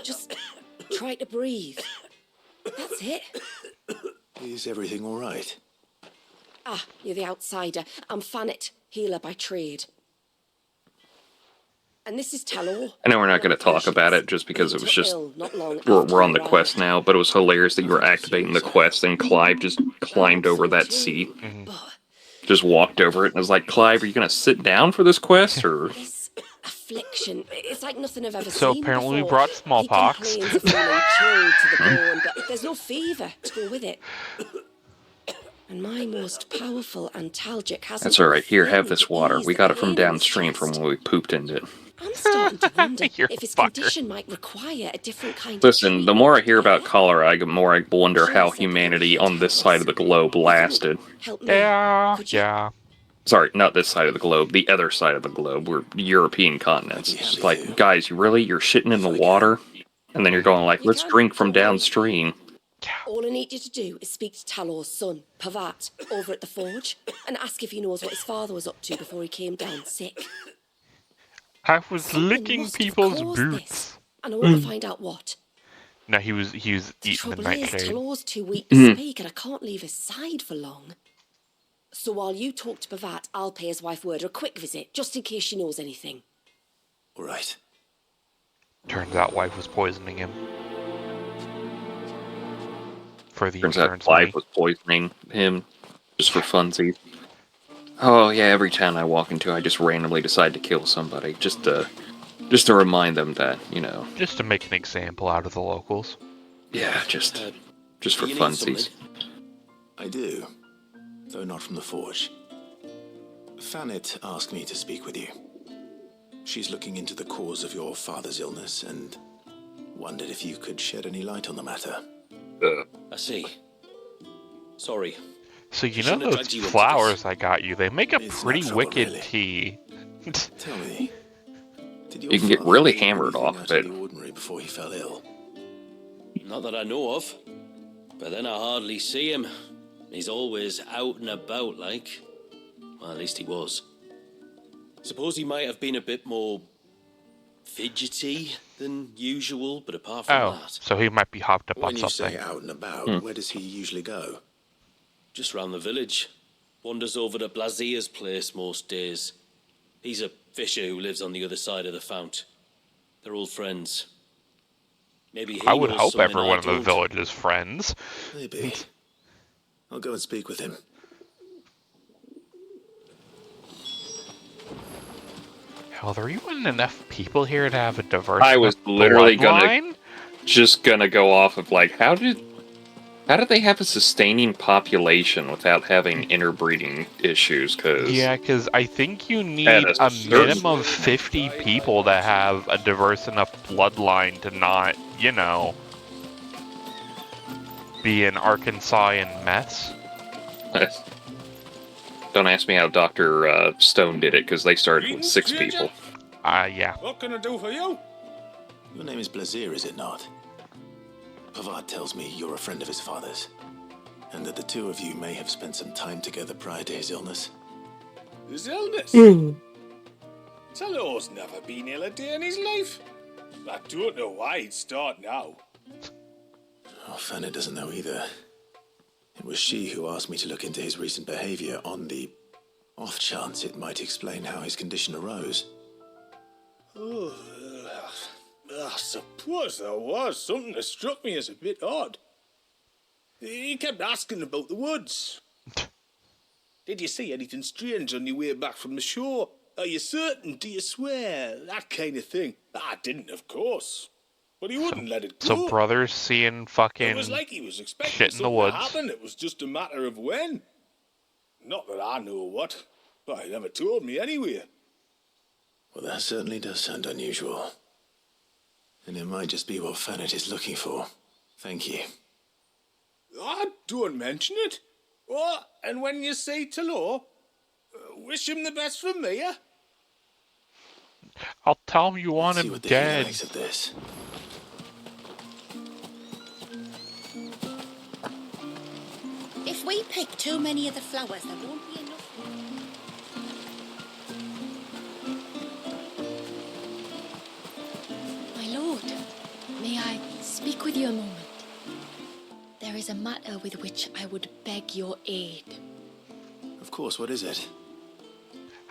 Just try to breathe. That's it. Is everything all right? Ah, you're the outsider. I'm Fanit, healer by trade. And this is Talor. I know we're not going to talk about it just because it was just... Not long We're on the quest now, but it was hilarious that you were activating the quest and Clive just climbed over that seat. Just walked over it and was like, Clive, are you going to sit down for this quest, or...? This affliction, it's like nothing I've ever So seen apparently we before. brought smallpox. He complains of feeling chilled to the bone, but there's no fever to go with it. And my most powerful antalgic hasn't... That's alright, here, have this water. We got it from downstream from when we pooped into it. I'm starting to wonder You're if his a fucker. condition might require a different kind Listen, of the more I hear about cholera, the more I wonder how humanity on this side of the globe lasted. Help me. Yeah, Could you? yeah. Sorry, not this side of the globe, the other side of the globe. We're European continents. It's just like, guys, you're shitting in the water? And then you're going like, let's drink from downstream. All I need you to do is speak to Talor's son, Pavat, over at the forge, and ask if he knows what his father was up to before he came down sick. I was Something licking must have people's caused boots. this, and I want to find out what. No, he was eating the Trouble is, nightshade. Talor's too weak to speak, and I can't leave his side for long. So while you talk to Pavat, I'll pay his wife word a quick visit, just in case she knows anything. All right. Turns out wife was poisoning him. For the Turns out insurance Clive money. was poisoning him just for funsies. Oh yeah, every town I walk into, I just randomly decide to kill somebody, just to remind them that, you know. Just to make an example out of the locals. Yeah, just for You need funsies. something? I do, though not from the forge. Fanit asked me to speak with you. She's looking into the cause of your father's illness and wondered if you could shed any light on the matter. I see. Sorry. So you know Shouldn't have those dragged you into flowers I got you? They make a It's pretty natural, wicked really. tea. Tell me, did your You can get father really do hammered anything off out of it. the ordinary before he fell ill? Not that I know of. But then I hardly see him. He's always out and about, like. Well, at least he was. Suppose he might have been a bit more fidgety than usual, but apart from Oh, that... so he might be hopped up When on you something. say out and about, where does he usually go? Just round the village. Wanders over to Blazier's place most days. He's a fisher who lives on the other side of the fount. They're old friends. Maybe he I would knows hope something everyone I in the don't. village is friends. Maybe. I'll go and speak with him. Hell, there even enough people here to have a diverse I was enough literally bloodline? gonna go off of like, how did they have a sustaining population without having interbreeding issues? Yeah, because I think you at need a a certain- minimum of 50 people to have a diverse enough bloodline to not, you know, be an Arkansasian mess. Don't ask me how Dr. Stone did it, because they started with 6 people. Yeah. What can I do for you? Your name is Blazier, is it not? Pavard tells me you're a friend of his father's, and that the two of you may have spent some time together prior to his illness. His illness? Talor's never been ill a day in his life. I don't know why he'd start now. Oh, Fanny doesn't know either. It was she who asked me to look into his recent behavior on the off chance it might explain how his condition arose. Oh, I suppose there was something that struck me as a bit odd. He kept asking about the woods. Did you see anything strange on your way back from the shore? Are you certain? Do you swear? That kind of thing. I didn't, of course. But he wouldn't let it go. So brothers seeing fucking It was like he was expecting shit in the something woods. to happen. It was just a matter of when. Not that I know what, but he never told me anyway. Well, that certainly does sound unusual. And it might just be what Fannet is looking for. Thank you. Don't mention it. Oh, and when you say Talor, wish him the best from me, eh? I'll tell him you want See him what the dead. makes of this. If we pick too many of the flowers, there won't be enough. My lord, may I speak with you a moment? There is a matter with which I would beg your aid. Of course, what is it?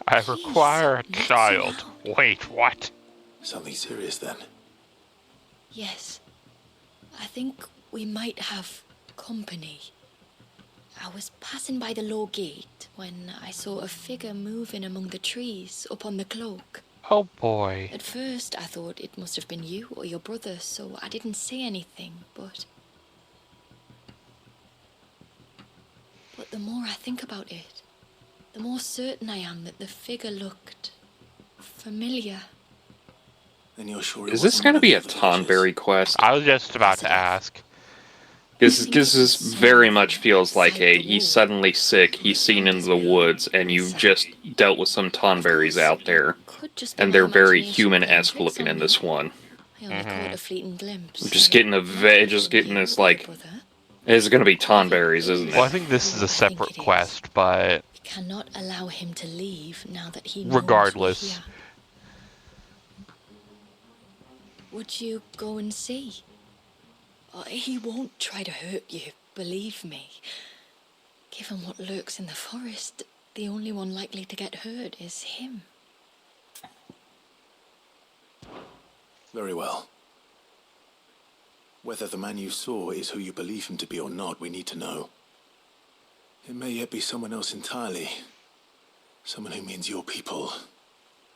I require a child. Wait, what? Something serious then. Yes. I think we might have company. I was passing by the low gate when I saw a figure moving among the trees up on the cloak. Oh boy. At first I thought it must have been you or your brother, so I didn't say anything, but the more I think about it, the more certain I am that the figure looked familiar. And you're sure Is this going to be a Tonberry quest? I was just about to ask. This very much feels like he's suddenly sick, he's seen in the woods, and you've just dealt with some Tonberries out there. And they're very human-esque looking in this one. I only caught a fleeting glimpse. Just getting this, like, it's going to be Tonberries, isn't it? Well, I think this is a separate quest, but We cannot allow him to leave now that he knows regardless. we're here. Would you go and see? He won't try to hurt you, believe me. Given what lurks in the forest, the only one likely to get hurt is him. Very well. Whether the man you saw is who you believe him to be or not, we need to know. It may yet be someone else entirely. Someone who means your people,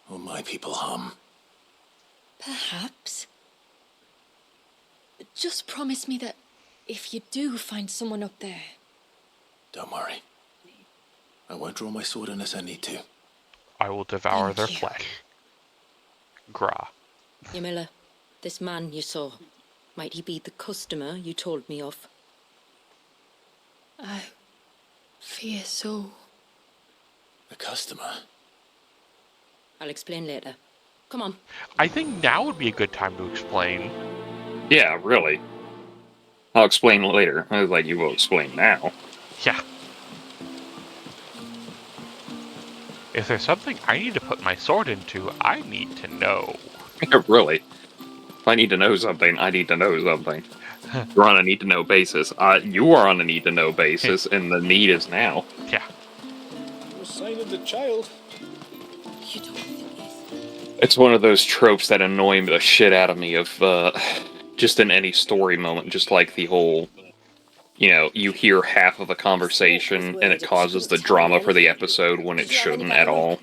or my people, harm. Perhaps. Just promise me that if you do find someone up there... Don't worry. I won't draw my sword unless I need to. I will devour Thank their you. flesh. Gra. Yamila, this man you saw, might he be the customer you told me of? I fear so. The customer? I'll explain later. Come on. I think now would be a good time to explain. Yeah, really. I'll explain later. I was like, you will explain now. Yeah. If there's something I need to put my sword into, I need to know. Really. If I need to know something, I need to know something. You're on a need-to-know basis. You are on a need-to-know basis, and the need is now. Yeah. No sign of the child. You don't think It's one of those tropes that annoy the shit out of me of, just in any story moment, just like the whole, you hear half of a conversation and it causes the drama for the episode when it shouldn't at all.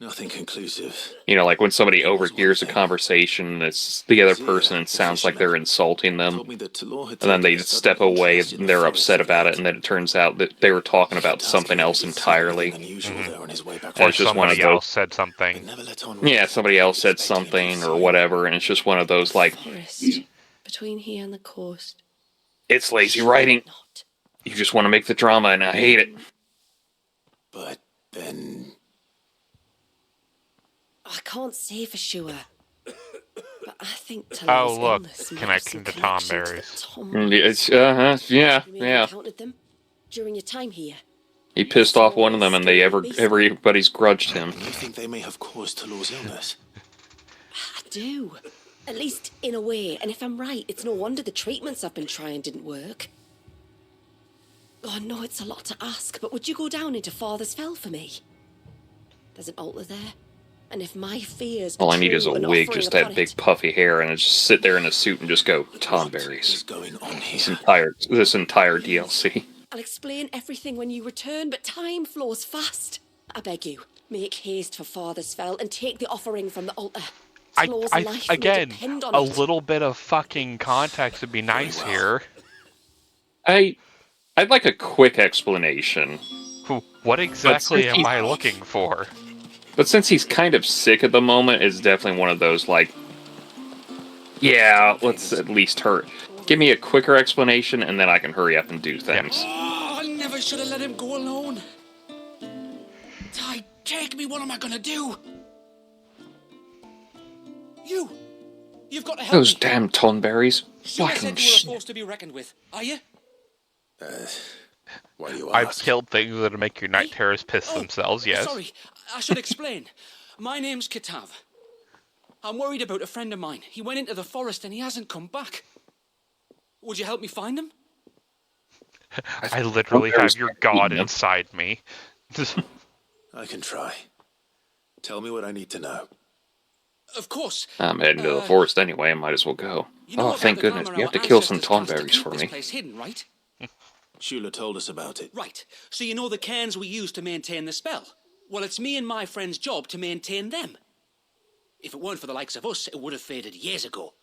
Nothing conclusive. Like when somebody overhears a conversation, it's the other person and it sounds like they're insulting them, Told me that Talor had and then they taken a step sudden away interest in and the they're forest upset of about it, late. and then it turns out that they were talking about something else entirely. Unusual there on his way back Or Or it's just one of somebody those. else said something. Never let on Yeah, somebody else said something or whatever, and it's just one of those, like, Forest between here and the coast. it's lazy writing. Not. You just want to make the drama, and I hate it. But then I can't say for sure. But I think Oh, Talor's look, illness might have connection some to connection Tomberries. It's, yeah, You may have yeah. encountered them during your time here. He pissed off one of them, and everybody's grudged him. you think they may have caused Talor's illness? I do. At least in a way. And if I'm right, it's no wonder the treatments I've been trying didn't work. Oh, I know it's a lot to ask, but would you go down into Father's Fell for me? There's an altar there. And if my fears are All I need is a true and wig, offering just that upon big it, puffy hair, and just sit there in a suit and just go, Tomberries. Going on This here. entire DLC. I'll explain everything when you return, but time flows fast. I beg you, make haste for Father's Fell and take the offering from the altar. Talor's life may Again, depend on a it. little bit of fucking context would be nice here. I'd like a quick explanation. What exactly since am I looking for? But since he's kind of sick at the moment, it's definitely one of those, like, yeah, let's at least hurry. Give me a quicker explanation, and then I can hurry up and do things. Oh, I never should have let him go alone. Ty, take me. What am I gonna do? You've got to help Those me. damn tonberries. Sure, I Fucking said you were a shit. force to be reckoned with. Are you? Why do you I've ask? killed things that'll make your night terrors piss themselves, yes. Sorry, I should explain. My name's Kitav. I'm worried about a friend of mine. He went into the forest and he hasn't come back. Would you help me find him? I literally have your god inside me. I can try. Tell me what I need to know. Of course. I'm heading to the forest anyway, I might as well go. You know Oh, about thank the goodness. glamour You have to our kill some ancestors cast to tonberries keep for this me. place hidden, right? Shula told us about it. Right. So you know the cairns we use to maintain the spell? Well, it's me and my friend's job to maintain them. If it weren't for the likes of us, it would have faded years ago.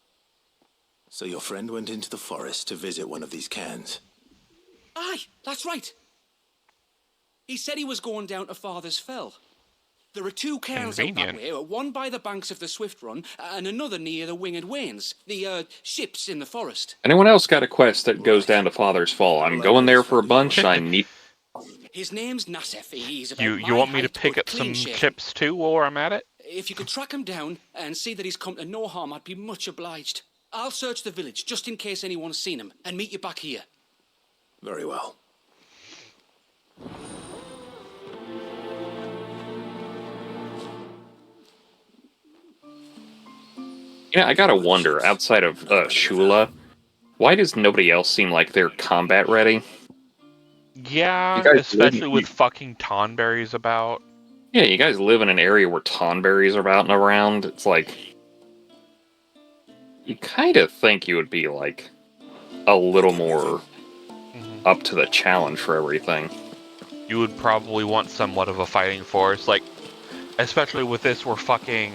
So your friend went into the forest to visit one of these cairns. Aye, that's right. He said he was going down to Father's Fell. There are two cairns out that way, one by the banks of the Swift Run, and another near the Winged Wains, the ships in the forest. Anyone else got a quest that goes down to Father's Fall? I'm going there for a bunch. I need... His name's Nassef. He's about You want me to pick up some clean-shaven. chips too while I'm at it? If you could track him down and see that he's come to no harm, I'd be much obliged. I'll search the village just in case anyone's seen him, and meet you back here. Very well. Yeah, I gotta wonder, outside of Shula, why does nobody else seem like they're combat ready? Yeah, You guys especially wouldn't- with fucking tonberries about. Yeah, you guys live in an area where tonberries are out and around. It's like... You kind of think you would be, like, a little more up to the challenge for everything. You would probably want somewhat of a fighting force, like, especially with this, we're fucking,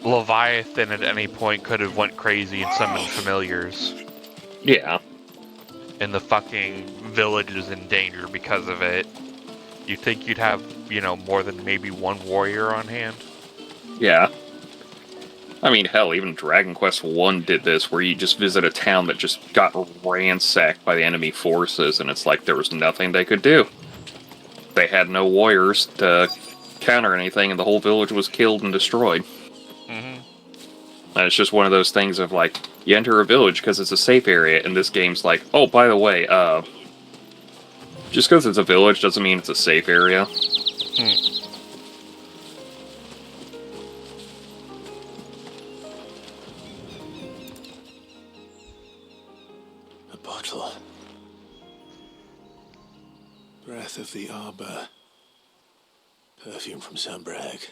Leviathan at any point could have went crazy and summoned familiars. Yeah. And the fucking village is in danger because of it. You think you'd have, more than maybe one warrior on hand? Yeah. I mean, hell, even Dragon Quest I did this, where you just visit a town that just got ransacked by the enemy forces, and it's like there was nothing they could do. They had no warriors to counter anything, and the whole village was killed and destroyed. And it's just one of those things of, like, you enter a village because it's a safe area, and this game's like, oh, by the way, just because it's a village doesn't mean it's a safe area. little. Breath of the arbor. Perfume from Sunbrag.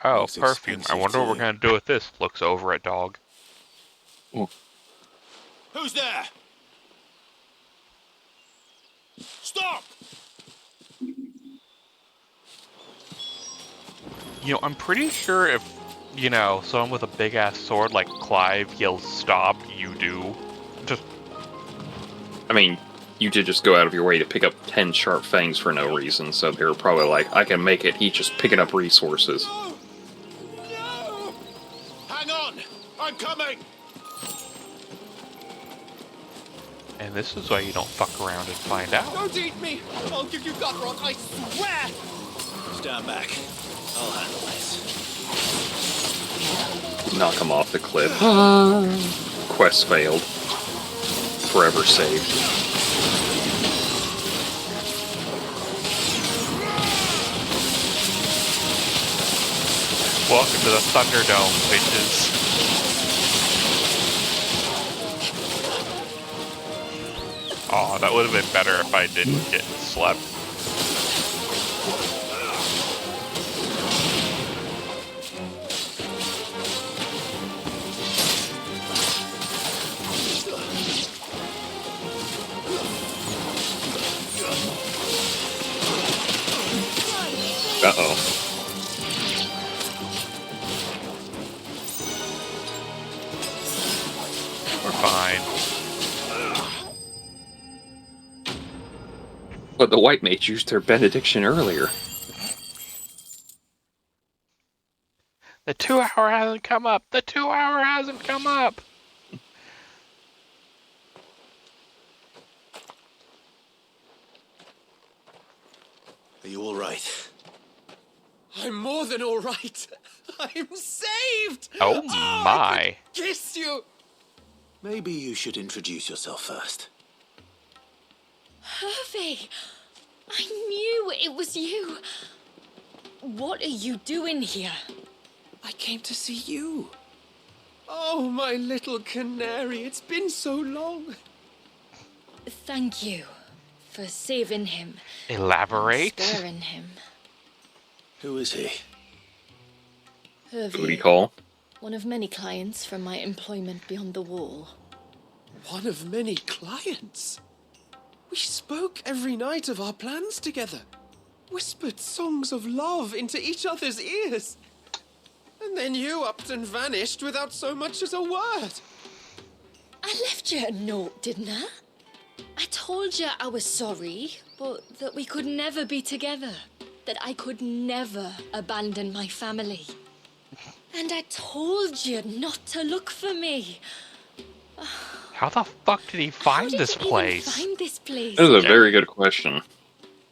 Oh, Looks perfume. I expensive, wonder what we're too. gonna do with this. Looks over at dog. Who's there? Stop! You know, I'm pretty sure if, you know, someone with a big ass sword like Clive yells stop, you do. Just. I mean, you did just go out of your way to pick up 10 sharp fangs for no reason, so they were probably like, I can make it, he's just picking up resources. No! No! Hang on! I'm coming! And this is why you don't fuck around and find out. Don't eat me! I'll give you gut rot, I swear! Stand back. I'll handle this. Knock him off the cliff. Quest failed. Forever saved. Welcome to the Thunderdome, bitches. Oh, that would have been better if I didn't get slept. Uh-oh. We're fine. But the white mates used their benediction earlier. The 2 hour hasn't come up. The 2 hour hasn't come up. Are you all right? I'm more than all right. I'm saved! Oh my. I could kiss you! Maybe you should introduce yourself first. Hervey! I knew it was you. What are you doing here? I came to see you. Oh, my little canary, it's been so long. Thank you for saving him. Elaborate. Sparing him. Who is he? Hervey, Booty call. one of many clients from my employment beyond the wall. One of many clients. We spoke every night of our plans together. Whispered songs of love into each other's ears. And then you upped and vanished without so much as a word. I left you a note, didn't I? I told you I was sorry, but that we could never be together. That I could never abandon my family. And I told you not to look for me. How the fuck did he find How did this you even place? find this place? This is a very good question.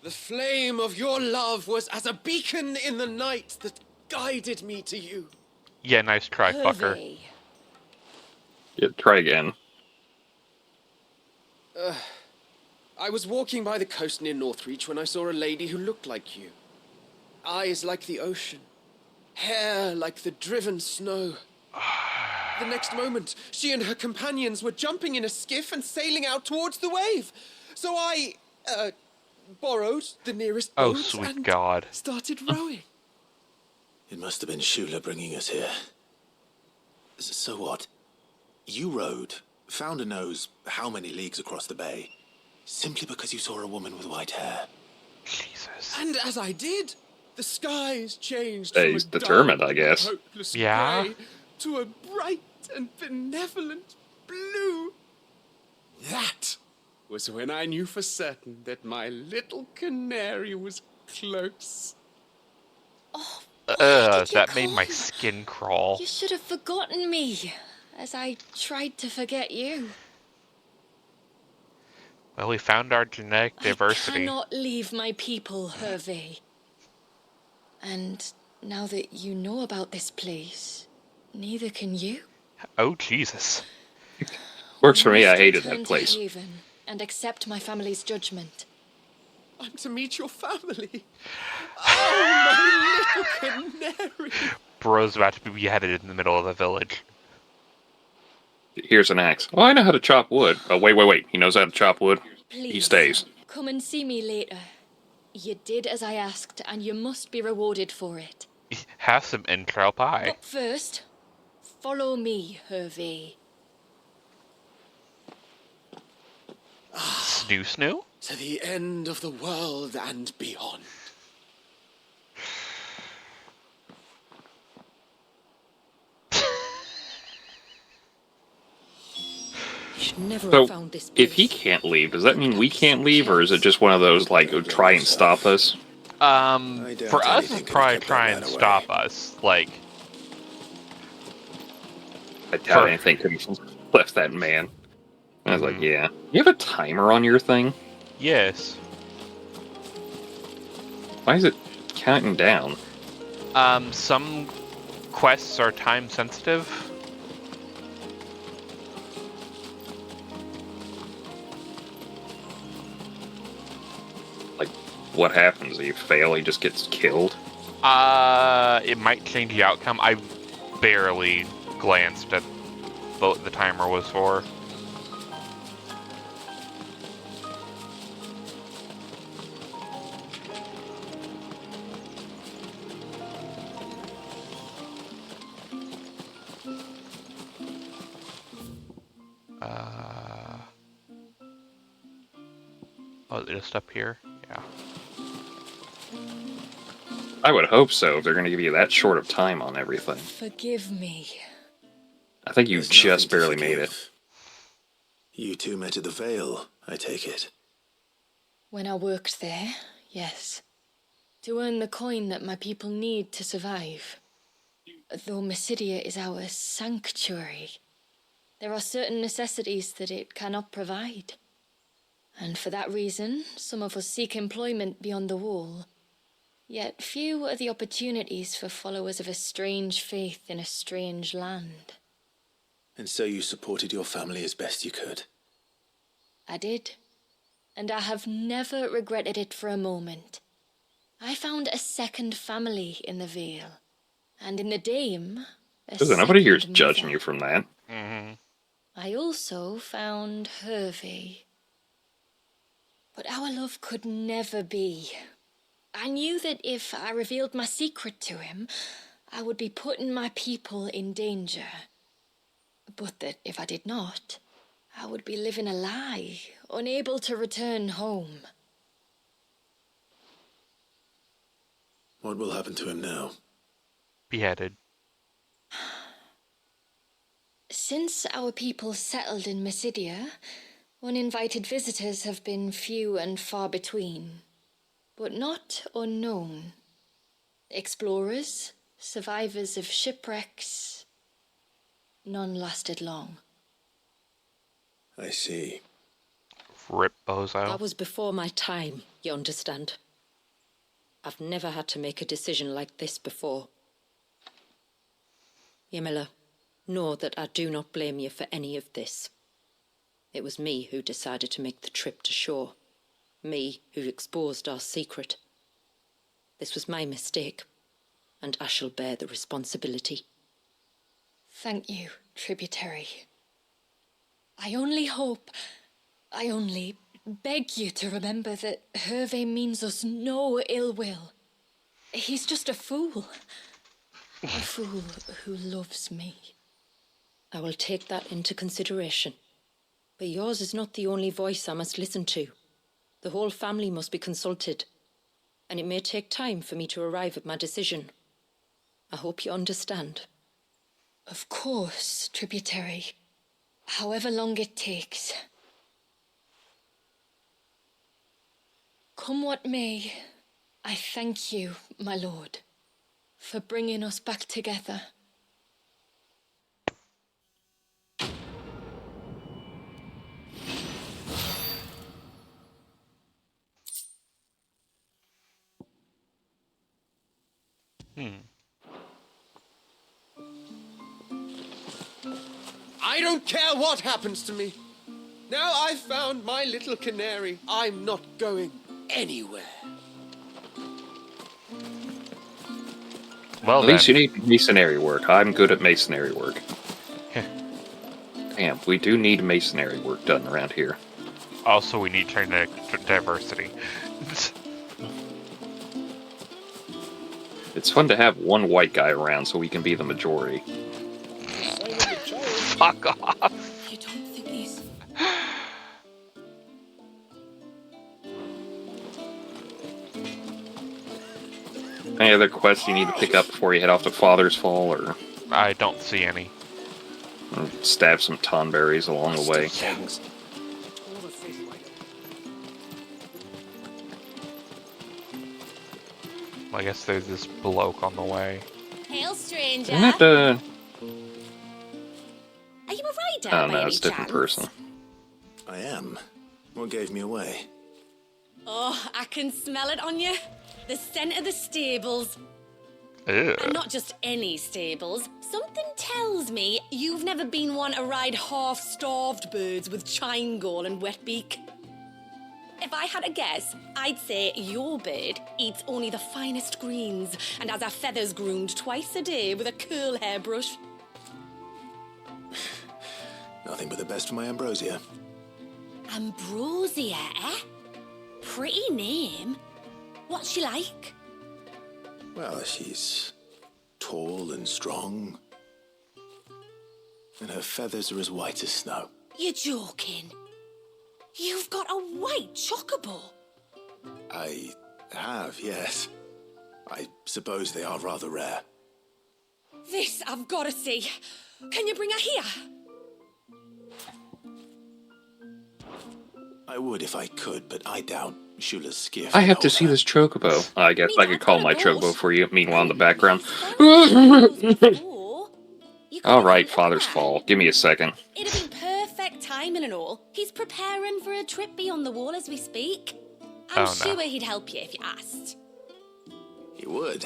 The flame of your love was as a beacon in the night that guided me to you. Yeah, nice try, fucker. Hervey. Yeah, try again. I was walking by the coast near Northreach when I saw a lady who looked like you. Eyes like the ocean. Hair like the driven snow. The next moment, she and her companions were jumping in a skiff and sailing out towards the wave. So I, borrowed the nearest Oh, boat sweet and God. started rowing. It must have been Shula bringing us here. So what? You rowed, found a nose how many leagues across the bay, simply because you saw a woman with white hair. Jesus. And as I did, the skies changed Hey, from he's a determined, dull I guess. and hopeless Yeah? grey to a bright and benevolent blue. That was when I knew for certain that my little canary was close. Oh, That made my skin crawl. you should have forgotten me, as I tried to forget you. Well, we found our genetic diversity. I cannot leave my people, Hervey. And now that you know about this place, neither can you. Oh, Jesus. Works for me, I Must hated return that to place. Haven and accept my family's judgment. I'm to meet your family. Oh, my little canary. Bro's about to be beheaded in the middle of the village. Here's an axe. Oh, I know how to chop wood. Oh, wait. He knows how to chop wood. Please, He stays. come and see me later. You did as I asked, and you must be rewarded for it. Have some intro pie. But first, follow me, Hervé. Snoo? To the end of the world and beyond. Should never So, have found this if he place. can't leave, does that mean we can't leave, or is it just one of those, like, try and stop us? For us, it's probably try and stop us. Like, I doubt anything could have left that man. I was like, yeah. You have a timer on your thing? yes. Why is it counting down? Some quests are time sensitive. Like, what happens? If you fail, he just gets killed? It might change the outcome. I barely glanced at what the timer was for. Oh, just up here? Yeah. I would hope so, if they're going to give you that short of time on everything. Forgive me. I think you There's just nothing to barely made it. forgive. You two met at the Vale, I take it. When I worked there, yes. To earn the coin that my people need to survive. Though Mysidia is our sanctuary, there are certain necessities that it cannot provide. And for that reason, some of us seek employment beyond the wall. Yet few are the opportunities for followers of a strange faith in a strange land. And so you supported your family as best you could. I did. And I have never regretted it for a moment. I found a second family in the Vale. And in the Dame, Nobody here's second judging mother. you from that. I also found Hervé. But our love could never be. I knew that if I revealed my secret to him, I would be putting my people in danger. But that if I did not, I would be living a lie, unable to return home. What will happen to him now? Beheaded. Since our people settled in Mysidia, uninvited visitors have been few and far between, but not unknown. Explorers, survivors of shipwrecks, none lasted long. I see. Rip bozo. That was before my time, you understand? I've never had to make a decision like this before. Yamila, know that I do not blame you for any of this. It was me who decided to make the trip to shore. Me who exposed our secret. This was my mistake, and I shall bear the responsibility. Thank you, tributary. I only beg you to remember that Hervé means us no ill will. He's just a fool. A fool who loves me. I will take that into consideration. But yours is not the only voice I must listen to. The whole family must be consulted, and it may take time for me to arrive at my decision. I hope you understand. Of course, tributary. However long it takes. Come what may, I thank you, my lord, for bringing us back together. I don't care what happens to me. Now I've found my little canary, I'm not going anywhere. At Well, least you need masonry work. I'm good at masonry work. camp. We do need masonry work done around here. Also, we need diversity. It's fun to have one white guy around so we can be the majority. Fuck off. You don't think he's... Any other quests you need to pick up before you head off to Father's Fall, or I don't see any. stab some tonberries along the way? I guess there's this bloke on the way. Hail, stranger. Isn't that the... Are you a rider Oh by no, any it's a different chance? person. I am. What gave me away? Oh, I can smell it on you. The scent of the stables. Ew. And not just any stables. Something tells me you've never been one to ride half-starved birds with chine gall and wet beak. If I had a guess, I'd say your bird eats only the finest greens and has her feathers groomed twice a day with a curl hairbrush. Nothing but the best for my ambrosia. Ambrosia, eh? Pretty name. What's she like? Well, she's tall and strong. And her feathers are as white as snow. You're joking. You've got a white chocobo. I have, yes. I suppose they are rather rare. This I've got to see. Can you bring her here? I would if I could, but I doubt Shula's skiff. I have to see this chocobo. I guess I could call my chocobo for you. Meanwhile, in the background. Alright, Father's Fall. Give me a second. It'd be perfect timing and all. He's preparing for a trip beyond the wall as we speak. I'm sure he'd help you if you asked. He would.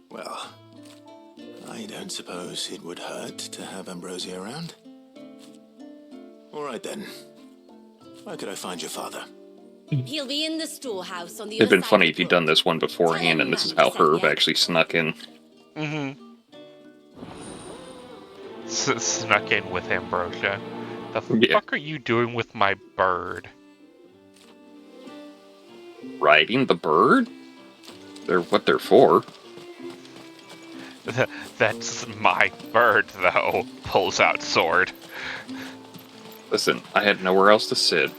Well, I don't suppose it would hurt to have Ambrosia around. All right then. Where could I find your father? He'll be in the storehouse on the It'd other been side funny of if the you'd done this one beforehand, and this is how Herb actually snuck in. Mm-hmm. Snuck in with Ambrosia. The fuck are you doing with my bird? Riding the bird? They're what they're for. That's my bird, though. Pulls out sword. Listen, I had nowhere else to sit,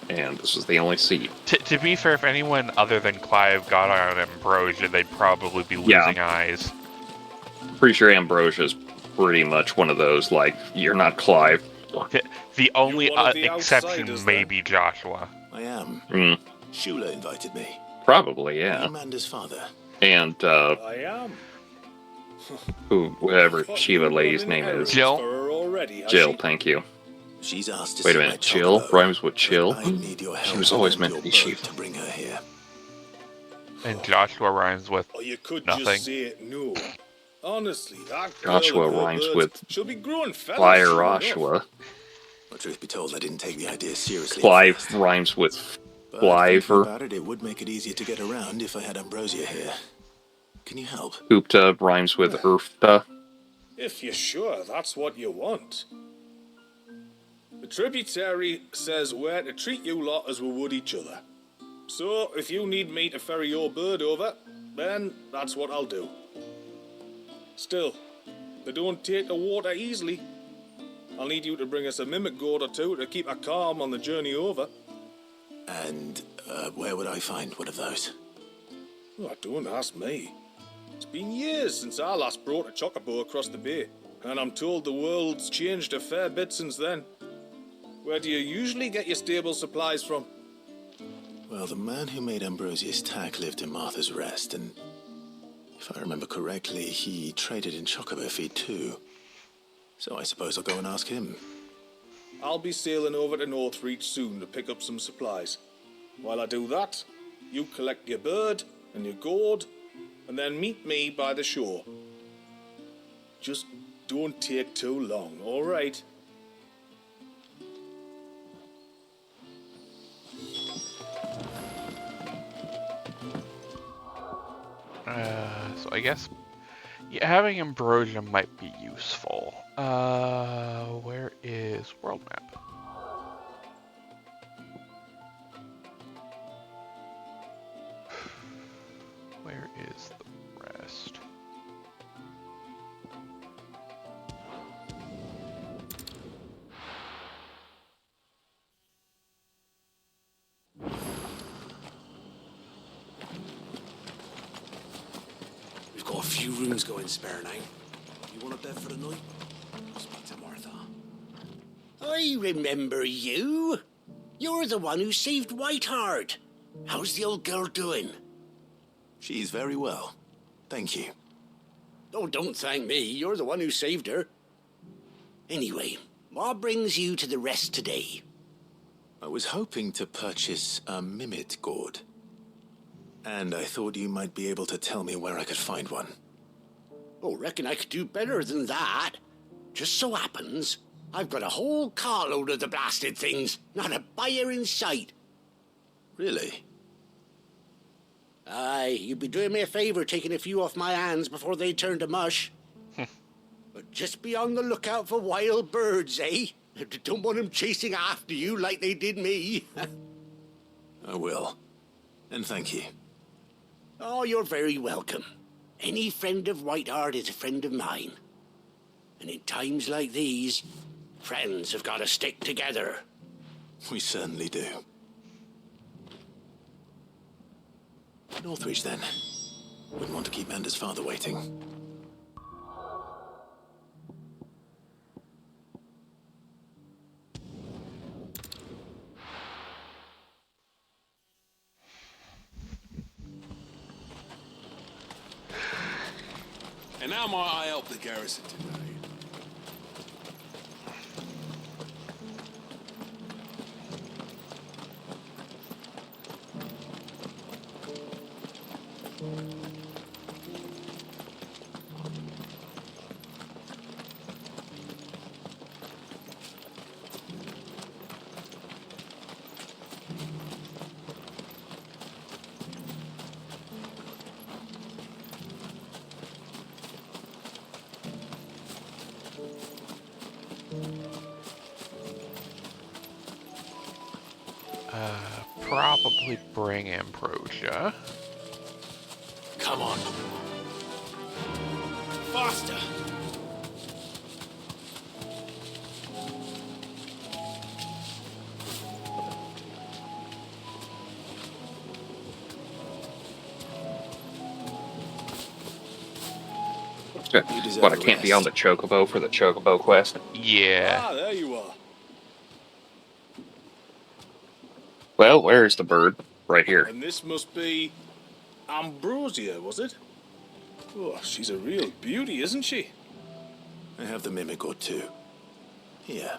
and this was the only seat. To be fair, if anyone other than Clive got on Ambrosia, they'd probably be losing eyes. Pretty sure Ambrosia's pretty much one of those, like, you're not Clive. The only exception may be Joshua. I am. Shula invited me. Probably, yeah. Amanda's father. And, I am. whoever Shiva lady's name is. Jill? Jill, thank you. She's asked to Wait a see my minute, Jill? chocobo. Rhymes with chill? I need your She help was always and meant to your be bird Shiva. to bring her here. And Joshua rhymes with Or you could nothing. just say it no. Honestly, that girl Joshua and her rhymes birds, with she'll be growing feathers Fire soon enough. Oshua. Well, truth be told, I didn't take the idea seriously. Clive rhymes with But thinking Fliver. about it, it would make it easier to get around if I had Ambrosia here. Can you help? Hoopta rhymes with Earthta. If you're sure that's what you want. The tributary says we're to treat you lot as we would each other. So, if you need me to ferry your bird over, then that's what I'll do. Still, they don't take the water easily. I'll need you to bring us a mimic gourd or two to keep her calm on the journey over. And where would I find one of those? Oh, don't ask me. It's been years since I last brought a chocobo across the bay, and I'm told the world's changed a fair bit since then. Where do you usually get your stable supplies from? Well, the man who made Ambrosia's tack lived in Martha's Rest, and if I remember correctly, he traded in chocobo feed too. So I suppose I'll go and ask him. I'll be sailing over to Northreach soon to pick up some supplies. While I do that, you collect your bird and your gourd, and then meet me by the shore. Just don't take too long, all right? So I guess Yeah, having ambrosia might be useful. Where is world map? Where is the rest? We've got a few rooms going spare now. You want a bed for the night? Speak to Martha. I remember you. You're the one who saved Whiteheart. How's the old girl doing? She's very well. Thank you. Oh, don't thank me. You're the one who saved her. Anyway, what brings you to the rest today? I was hoping to purchase a mimit gourd. And I thought you might be able to tell me where I could find one. Oh, reckon I could do better than that. Just so happens, I've got a whole carload of the blasted things. Not a buyer in sight. Really? Aye, you'd be doing me a favour taking a few off my hands before they turn to mush. But just be on the lookout for wild birds, eh? Don't want them chasing after you like they did me. I will. And thank you. Oh, you're very welcome. Any friend of Whiteheart is a friend of mine. And in times like these, friends have got to stick together. We certainly do. Northreach, then. Wouldn't want to keep Mander's father waiting. And how might I help the garrison today? Probably bring ambrosia. Come on. Faster! What, I can't be on the Chocobo for the Chocobo quest? Yeah. Ah, there you are. Well, where's the bird? Right here. And this must be Ambrosia, was it? Oh, she's a real beauty, isn't she? I have the mimic gourd too. Here.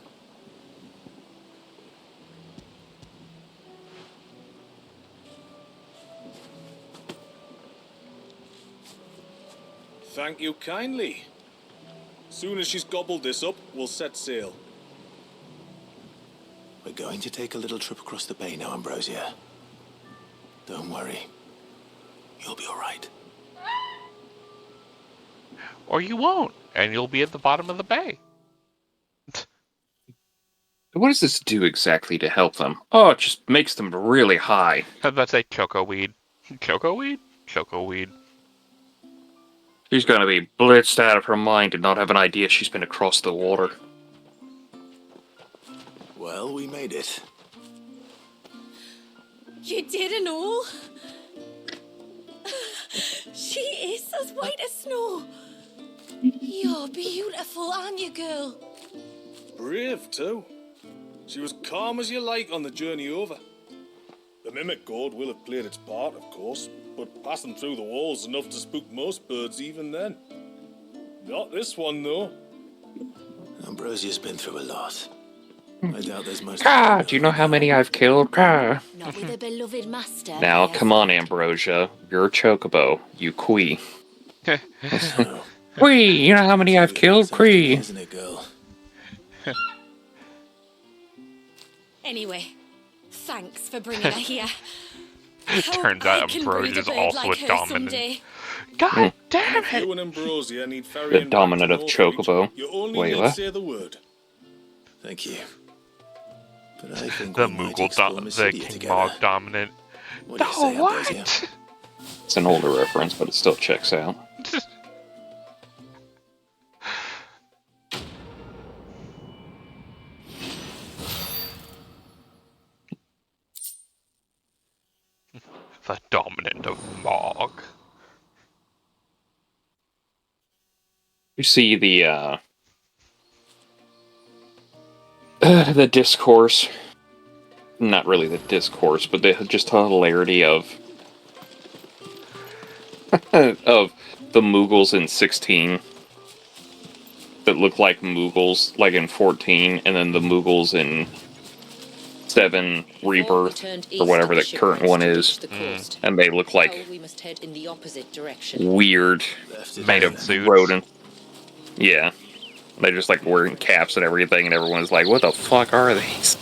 Thank you kindly. Soon as she's gobbled this up, we'll set sail. We're going to take a little trip across the bay now, Ambrosia. Don't worry. You'll be all right. Or you won't, and you'll be at the bottom of the bay. What does this do exactly to help them? Oh, it just makes them really high. I was about to say chocoweed. Chocoweed? Chocoweed. She's gonna be blitzed out of her mind and not have an idea she's been across the water. Well, we made it. You didn't know? She is as white as snow. You're beautiful, aren't you, girl? Brave, too. She was calm as you like on the journey over. The mimic gourd will have played its part, of course, but passing through the walls enough to spook most birds even then. Not this one, though. Ambrosia's been through a lot. I doubt there's much... Ah, do you know how many I've killed? Ah. Not with a beloved master. Now, yes. come on, Ambrosia. You're a Chocobo. You quee. Quee! You know how many I've killed? Quee! Isn't it, girl? Anyway, thanks for bringing her here. It turns out Ambrosia's also a dominant. God damn If it! you and Ambrosia need The ferrying back to dominant of Northreach, Chocobo. you only Wait, need what? to say the word. Thank you. But I think The we might Moogle, explore the Mysidia King together. Mog dominant. What do you say, Ambrosia? What? It's an older reference, but it still checks out. The dominant of Mog. You see the discourse. Not really the discourse, but just the hilarity of of the Moogles in 16 that look like Moogles, like in 14, and then the Moogles in 7 Rebirth, or whatever the current one is, and they look like we must head in the opposite direction. weird, made of rodent. Yeah. They're just like wearing caps and everything, and everyone's like, what the fuck are these?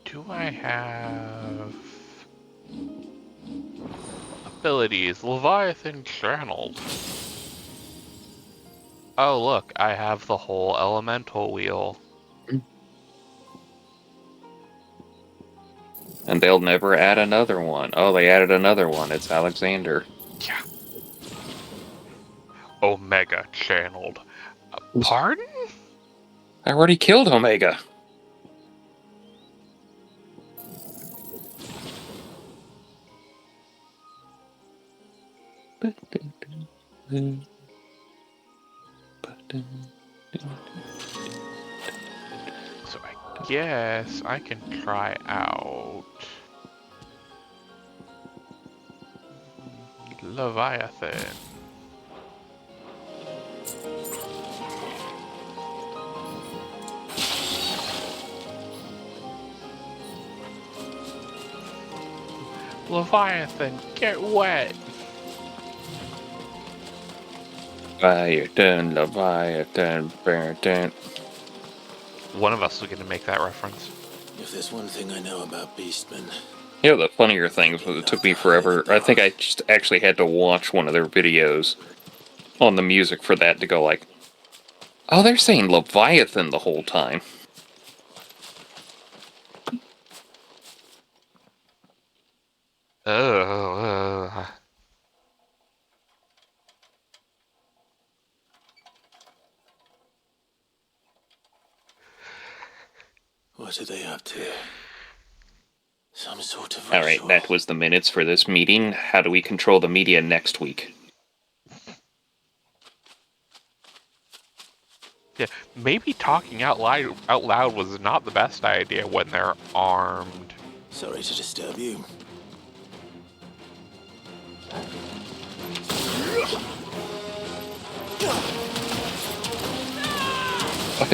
Do I have abilities? Leviathan channeled. Oh look, I have the whole elemental wheel. And they'll never add another one. Oh, they added another one. It's Alexander. Yeah. Omega channeled. Pardon? I already killed Omega. So I guess I can try out Leviathan. Leviathan, get wet! Leviathan, Leviathan, Leviathan. One of us is going to make that reference. If there's one thing I know about Beastmen, You know, the funnier things was it took me forever. I think I just actually had to watch one of their videos on the music for that to go like, oh, they're saying Leviathan the whole time. Oh. what are they up to? Some sort of Alright, ritual. that was the minutes for this meeting. How do we control the media next week? Yeah, maybe talking out loud was not the best idea when they're armed. Sorry to disturb you.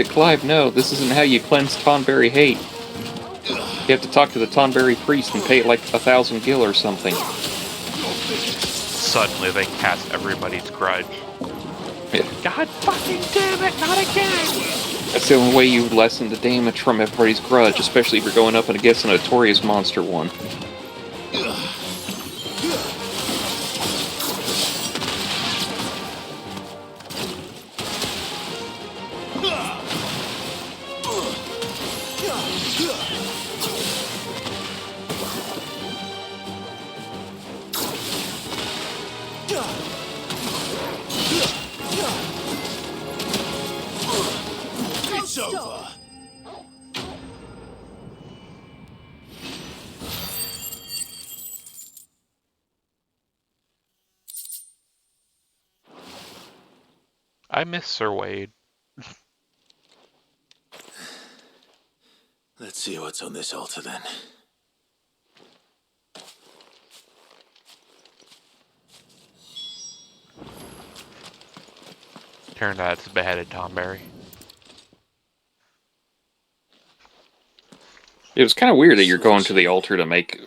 Clive, no, this isn't how you cleanse Tonberry hate. You have to talk to the Tonberry priest and pay like 1,000 gil or something. Suddenly they cast everybody's grudge. Yeah. God fucking damn it, not again! That's the only way you lessen the damage from everybody's grudge, especially if you're going up against a notorious monster one. It's over. I miss Sir Wade. Let's see what's on this altar then. Turned out it's beheaded Tomberry. It was kind of weird that you're going to the altar to make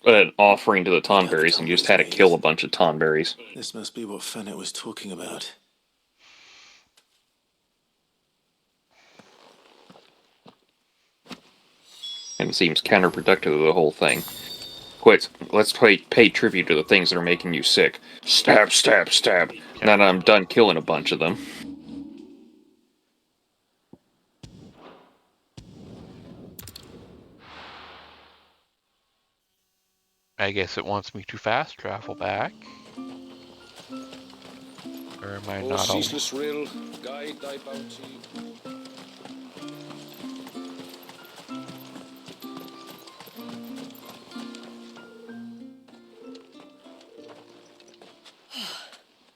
an offering to the Tonberries and you just had to kill a bunch of Tonberries. This must be what Fennec was talking about. And it seems counterproductive to the whole thing. Let's pay tribute to the things that are making you sick. Stab, stab, stab. Now that I'm done killing a bunch of them. I guess it wants me to fast travel back. Or am I not ceaseless rill, guide thy bounty.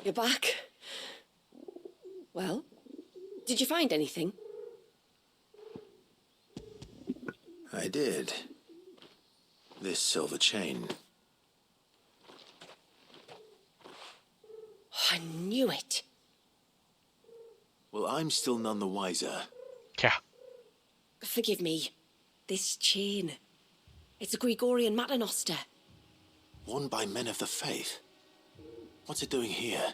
You're back. Well, did you find anything? I did. This silver chain. I knew it. Well, I'm still none the wiser. Yeah. Forgive me. This chain. It's a Gregorian Maternoster. Worn by men of the faith. What's it doing here?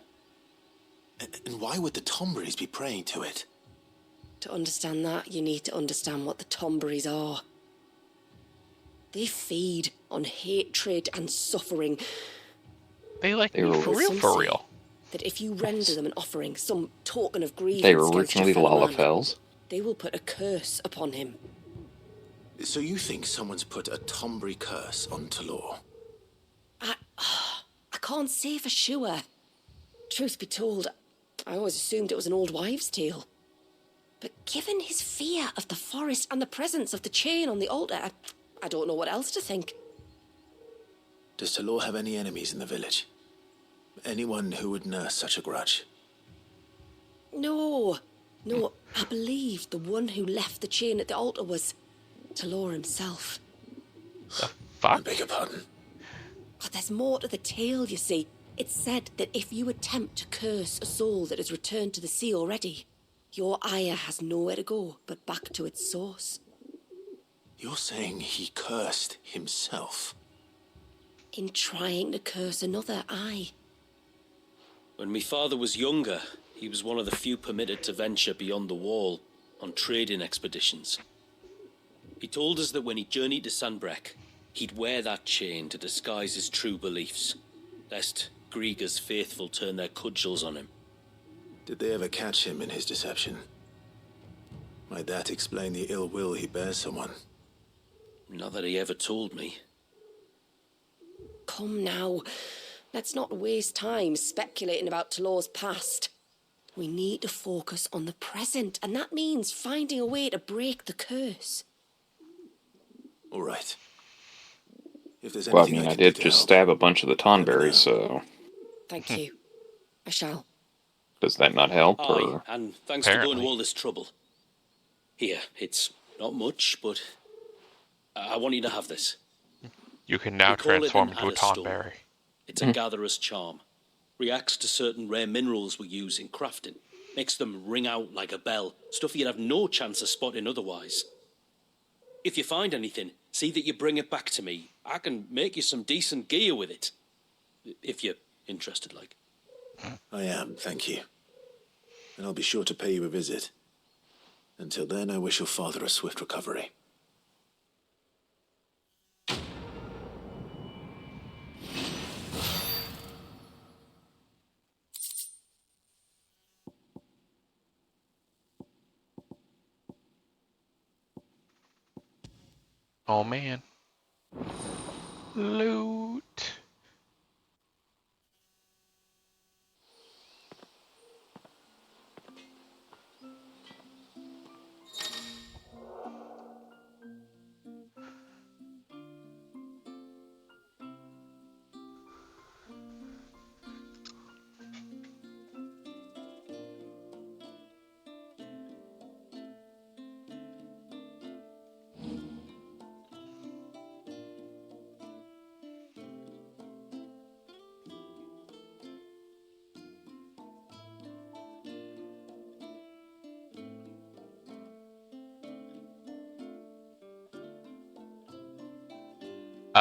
And why would the Tomberries be praying to it? To understand that, you need to understand what the Tomberries are. They feed on hatred and suffering. They like me for real, for real. That if you render them an offering, some token of grievance They were against your originally fellow man, Lalafels. they will put a curse upon him. So you think someone's put a Tomberry curse on Talor? I can't say for sure. Truth be told, I always assumed it was an old wives' tale. But given his fear of the forest and the presence of the chain on the altar, I don't know what else to think. Does Talor have any enemies in the village? Anyone who would nurse such a grudge? No, I believe the one who left the chain at the altar was Talor himself. The fuck? I beg your pardon. But there's more to the tale, you see. It's said that if you attempt to curse a soul that has returned to the sea already, your ire has nowhere to go but back to its source. You're saying he cursed himself? In trying to curse another, aye. When my father was younger, he was one of the few permitted to venture beyond the wall on trading expeditions. He told us that when he journeyed to Sanbreque, he'd wear that chain to disguise his true beliefs, lest Griega's faithful turn their cudgels on him. Did they ever catch him in his deception? Might that explain the ill will he bears someone? Not that he ever told me. Come now, let's not waste time speculating about Talor's past. We need to focus on the present, and that means finding a way to break the curse. All right. If there's Well, I anything mean, I can did do to just help, stab a bunch of the Tonberries, so Thank you. I shall. does that not help? Aye, Or and thanks for going to all this trouble. Here, it's not much, but I want you to have this. You can now We call it transform an into a Adderstone. Tonberry. It's a gatherer's charm. Reacts to certain rare minerals we use in crafting. Makes them ring out like a bell. Stuff you'd have no chance of spotting otherwise. If you find anything, see that you bring it back to me. I can make you some decent gear with it. If you're interested, like. I am, thank you. And I'll be sure to pay you a visit. Until then, I wish your father a swift recovery. Oh man. Loot.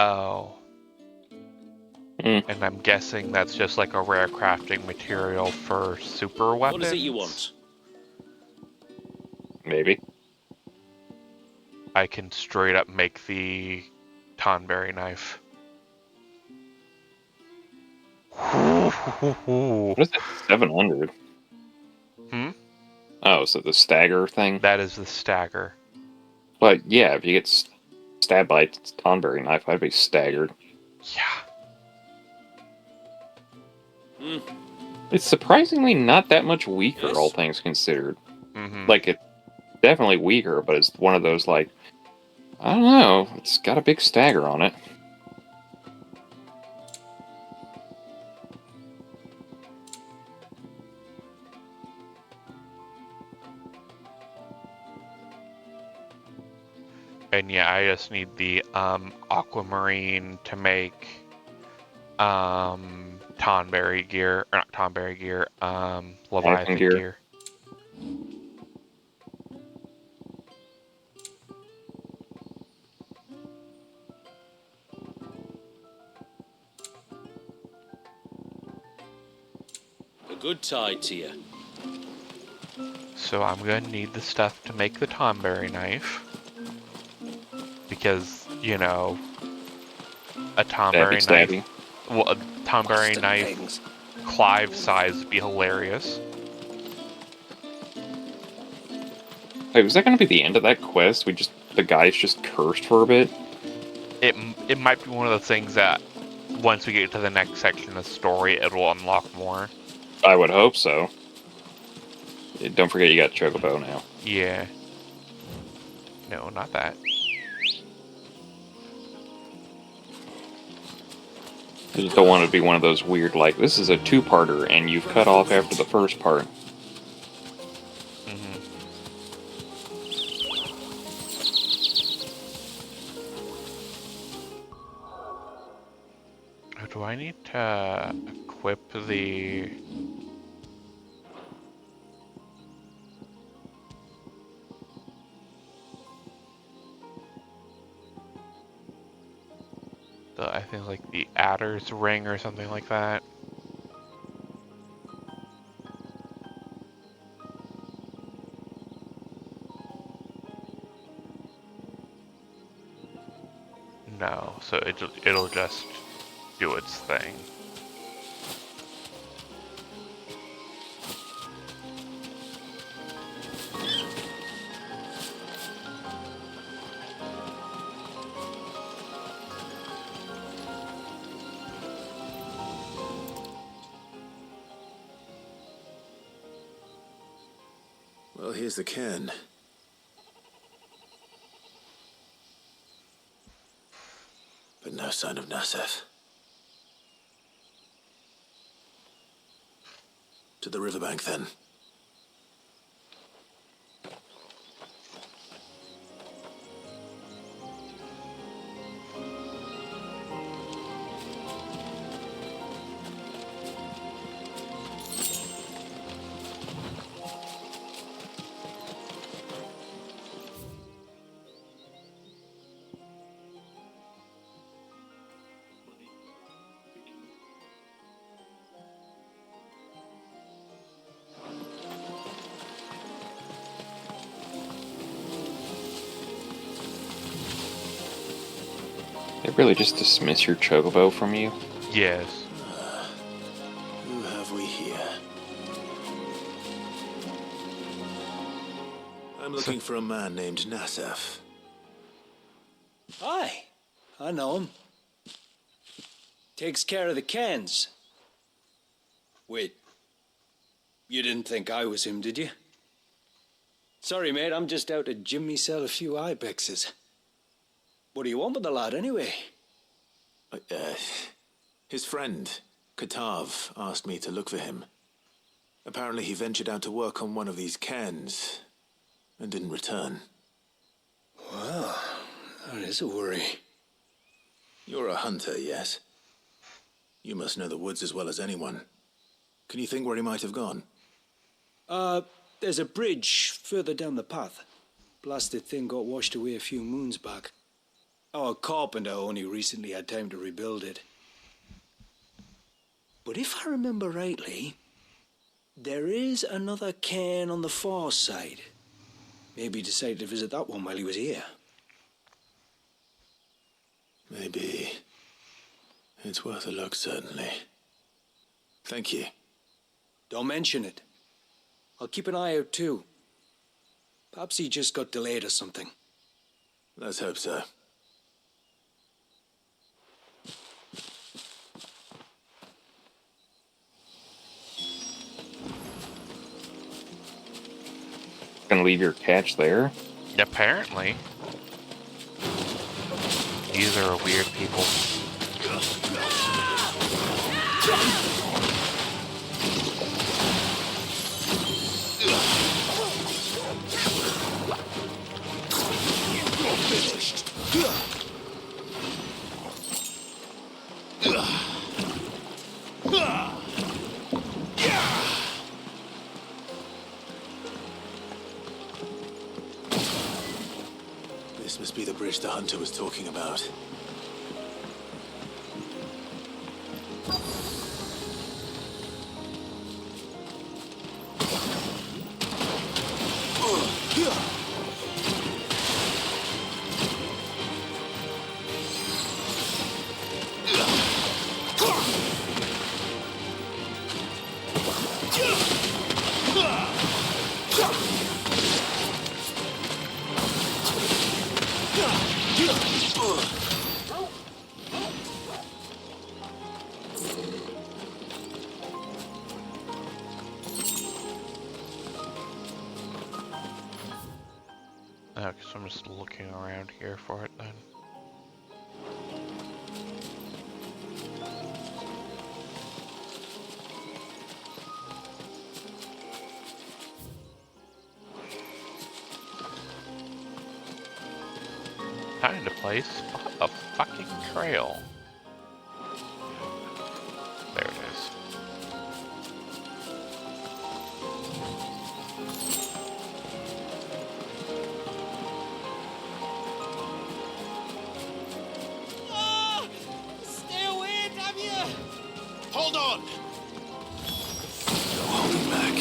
Oh. Mm. And I'm guessing that's just like a rare crafting material for super weapons? What is it you want? Maybe. I can straight up make the Tonberry knife. What is it? 700? Hmm? Oh, so the stagger thing? That is the stagger. But yeah, if you get stabbed by a Tonberry knife, I'd be staggered. Yeah. It's surprisingly not that much weaker, Yes? all things considered. Mm-hmm. Like, it's definitely weaker, but it's one of those, like, I don't know, it's got a big stagger on it. And yeah, I just need the aquamarine to make Tonberry gear, or not Tonberry gear, Leviathan gear. gear. A good tide to you. So I'm gonna need the stuff to make the Tonberry knife. Because, you know, a Tonberry knife, well, a Tonberry knife Clive size would be hilarious. Wait, was that going to be the end of that quest? The guys just cursed for a bit? It might be one of the things that once we get to the next section of the story, it will unlock more. I would hope so. Don't forget you got Chocobo now. Yeah. No, not that. I just don't want it to be one of those weird, like, this is a two-parter and you've cut off after the first part. Do I need to equip the... I think like the Adder's Ring or something like that? No, so it'll just do its thing. Well, here's the cairn. But no sign of Nasef. To the riverbank, then. They really just dismiss your Chocobo from you? Yes. Who have we here? I'm looking for a man named Nasef. Aye, I know him. Takes care of the cans. Wait, you didn't think I was him, did you? Sorry, mate, I'm just out to gym myself a few ibexes. What do you want with the lad, anyway? His friend, Katav, asked me to look for him. Apparently he ventured out to work on one of these cairns and didn't return. Well, that is a worry. You're a hunter, yes? You must know the woods as well as anyone. Can you think where he might have gone? There's a bridge further down the path. Blasted thing got washed away a few moons back. Our carpenter only recently had time to rebuild it. But if I remember rightly, there is another cairn on the far side. Maybe he decided to visit that one while he was here. Maybe. It's worth a look, certainly. Thank you. Don't mention it. I'll keep an eye out too. Perhaps he just got delayed or something. Let's hope so. Gonna leave your catch there? Apparently. These are weird people. This must be the bridge the hunter was talking about. Okay, so I'm just looking around here for it then. Time to play Spot a fucking trail. There it is. Stay away, damn you! Hold on! No holding back.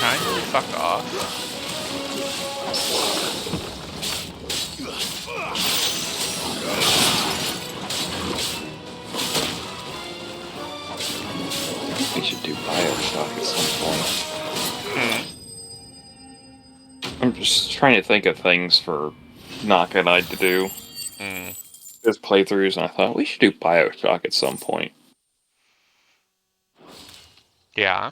Kindly fuck off. We should do Bioshock at some point. I'm just trying to think of things for Naka and I to do. As playthroughs, and I thought we should do Bioshock at some point. Yeah.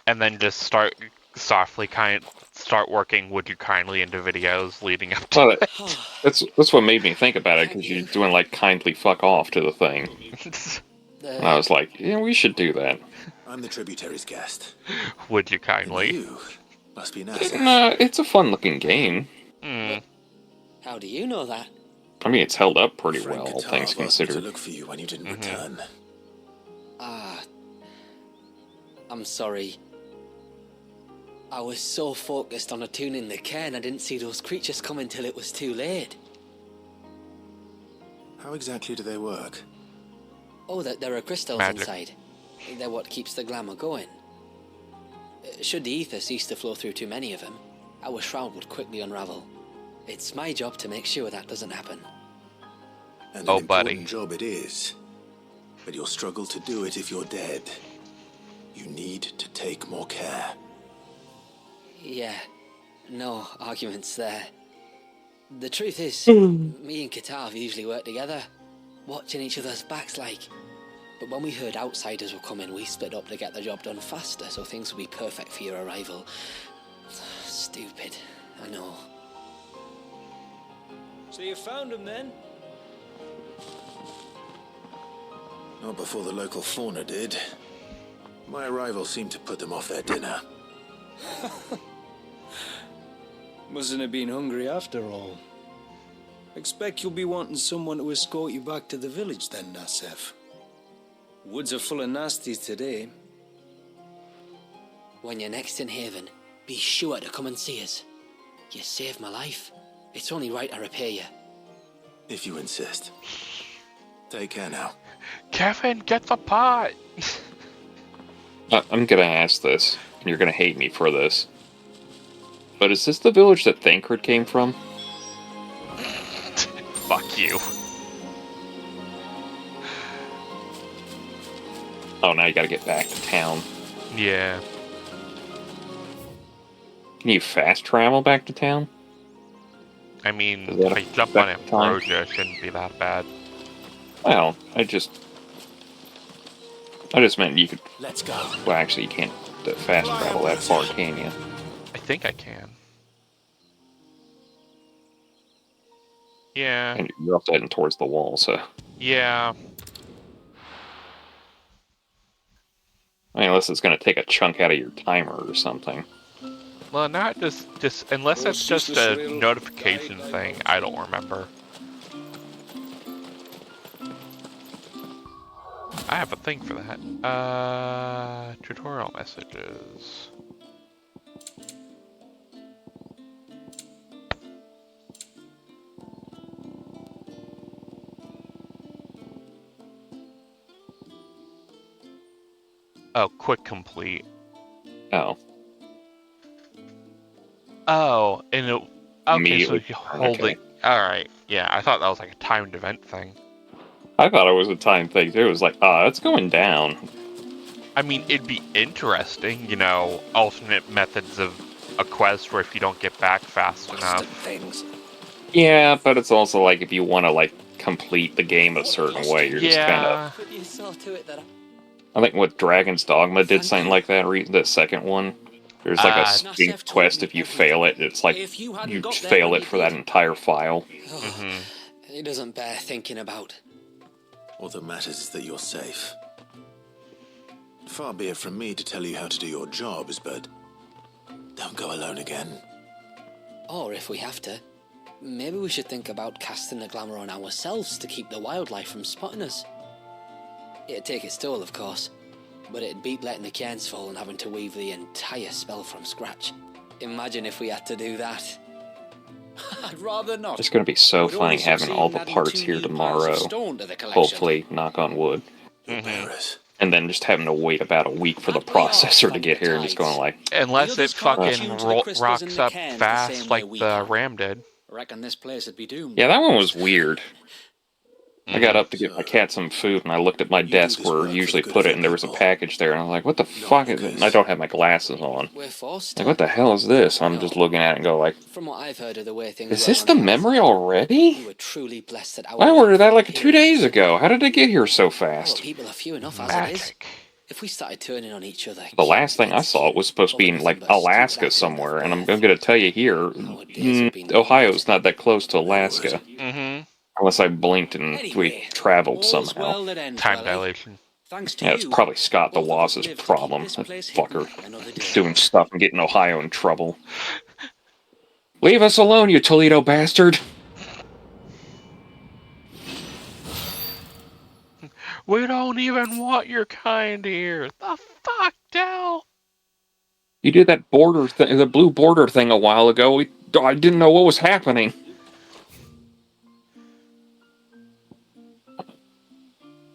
And then just start working Would You Kindly into videos leading up to it. That's what made me think about it, because you're doing like kindly fuck off to the thing. And I was like, yeah, we should do that. I'm the tributary's guest. Would you kindly? And you must be an asset. No, it's a fun looking game. How do you know that? I mean, it's held up pretty Frank well, all Guitar things asked me to considered. look for you when you didn't return. I'm sorry. I was so focused on attuning the cairn, I didn't see those creatures come until it was too late. How exactly do they work? Oh, there are crystals Magic. inside. They're what keeps the glamour going. Should the ether cease to flow through too many of them, our shroud would quickly unravel. It's my job to make sure that doesn't happen. And Oh, an buddy. important job it is. But you'll struggle to do it if you're dead. You need to take more care. Yeah, no arguments there. The truth is, me and Katav usually work together, watching each other's backs like. But when we heard outsiders were coming, we split up to get the job done faster, so things would be perfect for your arrival. Stupid, I know. So you found him then? Not before the local fauna did. My arrival seemed to put them off their dinner. Mustn't have been hungry after all. Expect you'll be wanting someone to escort you back to the village then, Nassef. Woods are full of nasties today. When you're next in Haven, be sure to come and see us. You saved my life. It's only right I repay you. If you insist. Take care now. Kevin, get the pot! I'm gonna ask this, and you're gonna hate me for this. But is this the village that Thancred came from? Fuck you. Oh, now you gotta get back to town. Yeah. Can you fast travel back to town? I mean, Is that if I jump on Ambrosia, it shouldn't be that bad. Well, I just meant you could... Let's go. Well, actually, you can't fast travel that far, can you? I think I can. Yeah. And you're also heading towards the wall, so... Yeah. I mean, unless it's going to take a chunk out of your timer or something. Well, not just unless that's just a notification thing. I don't remember. I have a thing for that. Tutorial messages. Oh, quick complete. Oh. Oh, and it... Okay, so you hold okay. it... Alright, yeah, I thought that was like a timed event thing. I thought it was a time thing, too. It was like, it's going down. I mean, it'd be interesting, you know, alternate methods of a quest where if you don't get back fast enough. Things. Yeah, but it's also like if you want to, like, complete the game a certain way, you're just kind of... But you saw to it that I think what Dragon's Dogma did something like that, the second one. There's like a distinct quest, if you fail it, it's like you fail it for that entire file. It doesn't bear thinking about. All that matters is that you're safe. Far be it from me to tell you how to do your jobs, but don't go alone again. Or if we have to, maybe we should think about casting the glamour on ourselves to keep the wildlife from spotting us. It'd take its toll, of course, but it'd beat letting the cairns fall and having to weave the entire spell from scratch. Imagine if we had to do that. I'd rather not. It's going to be so Would funny only having succeed all in the adding parts 2 here new piles of tomorrow. stone to the collection. Hopefully, knock on wood. And then just having to wait about a week for the processor to get here and just going like... Unless it fucking rocks up fast like the RAM did. Reckon this place would be doomed. Yeah, that one was weird. I got up to get my cat some food, and I looked at my desk where I usually put it, and there was a package there, and I was like, what the fuck is it? And I don't have my glasses on. We're forced Like, what the hell is this? I'm just looking at it and go like, From what I've heard of the way things is this the memory already? we were truly blessed that our I ordered that like 2 days ago. How did it get here so fast? people are few enough as it is. If we started turning on each other, The last thing I saw was supposed to be in like Alaska somewhere, and I'm going to tell you here, Ohio's not that close to Alaska. Unless I blinked and we traveled somehow. Time dilation. Yeah, it's probably Scott the Loss's problem. That fucker. Doing stuff and getting Ohio in trouble. Leave us alone, you Toledo bastard! We don't even want your kind here. The fuck, Del? You did that border thing, the blue border thing a while ago. I didn't know what was happening.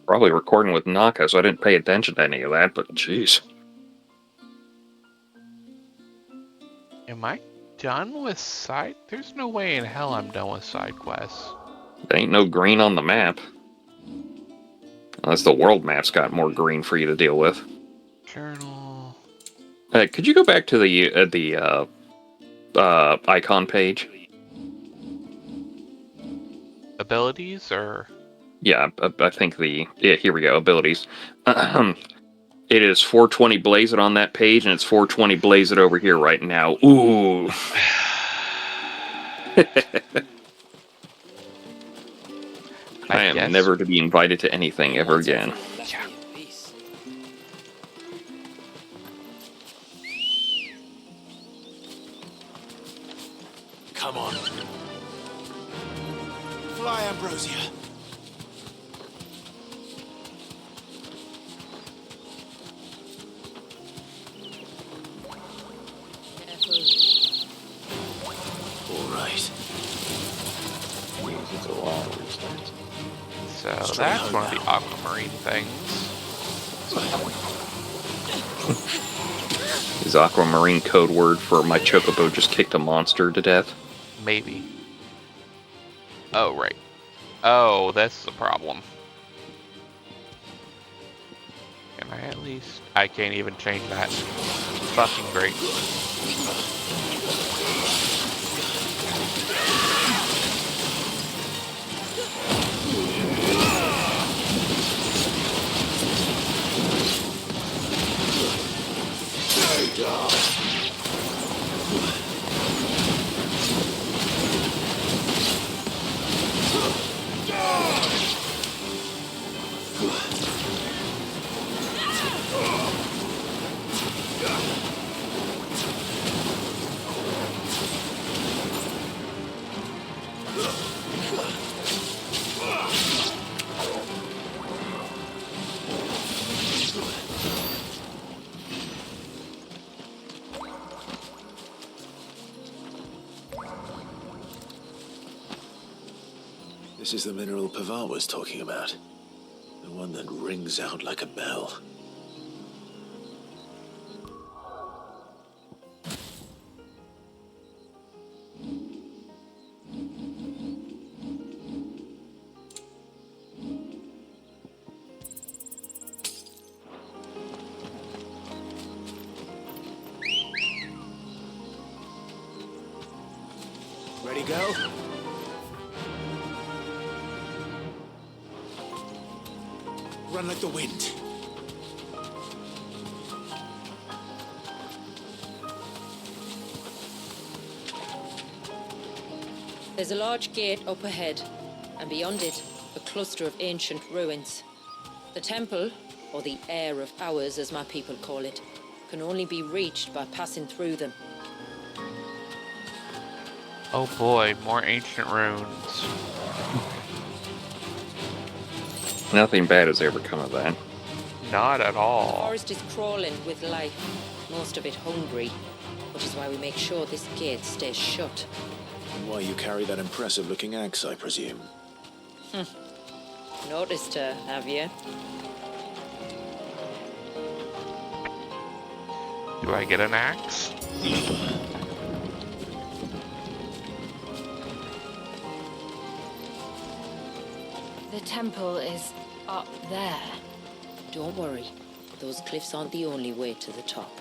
Probably recording with Naka, so I didn't pay attention to any of that, but jeez. Am I done with side? There's no way in hell I'm done with side quests. There ain't no green on the map. Unless the world map's got more green for you to deal with. Journal. Could you go back to the icon page? Abilities, or? Yeah, I think here we go, abilities. It is 420 Blazed on that page, and it's 420 Blazed over here right now. Ooh. I am never to be invited to anything ever again. Yeah. Come on. Fly, Ambrosia. All right. So that's one of the aquamarine things. Is aquamarine code word for my chocobo just kicked a monster to death? Maybe. Oh, right. Oh, that's the problem. Can I at least... I can't even change that. Fucking great. This is the mineral Pavar was talking about. The one that rings out like a bell. Ready, go? Run like the wind. There's a large gate up ahead, and beyond it, a cluster of ancient ruins. The temple, or the Heir of Hours as my people call it, can only be reached by passing through them. Oh boy, more ancient ruins. Nothing bad has ever come of that. Not at The all. forest is crawling with life, most of it hungry, which is why we make sure this gate stays shut. And why you carry that impressive-looking axe, I presume. Noticed her, have you? Do I get an axe? The temple is up there. Don't worry, those cliffs aren't the only way to the top.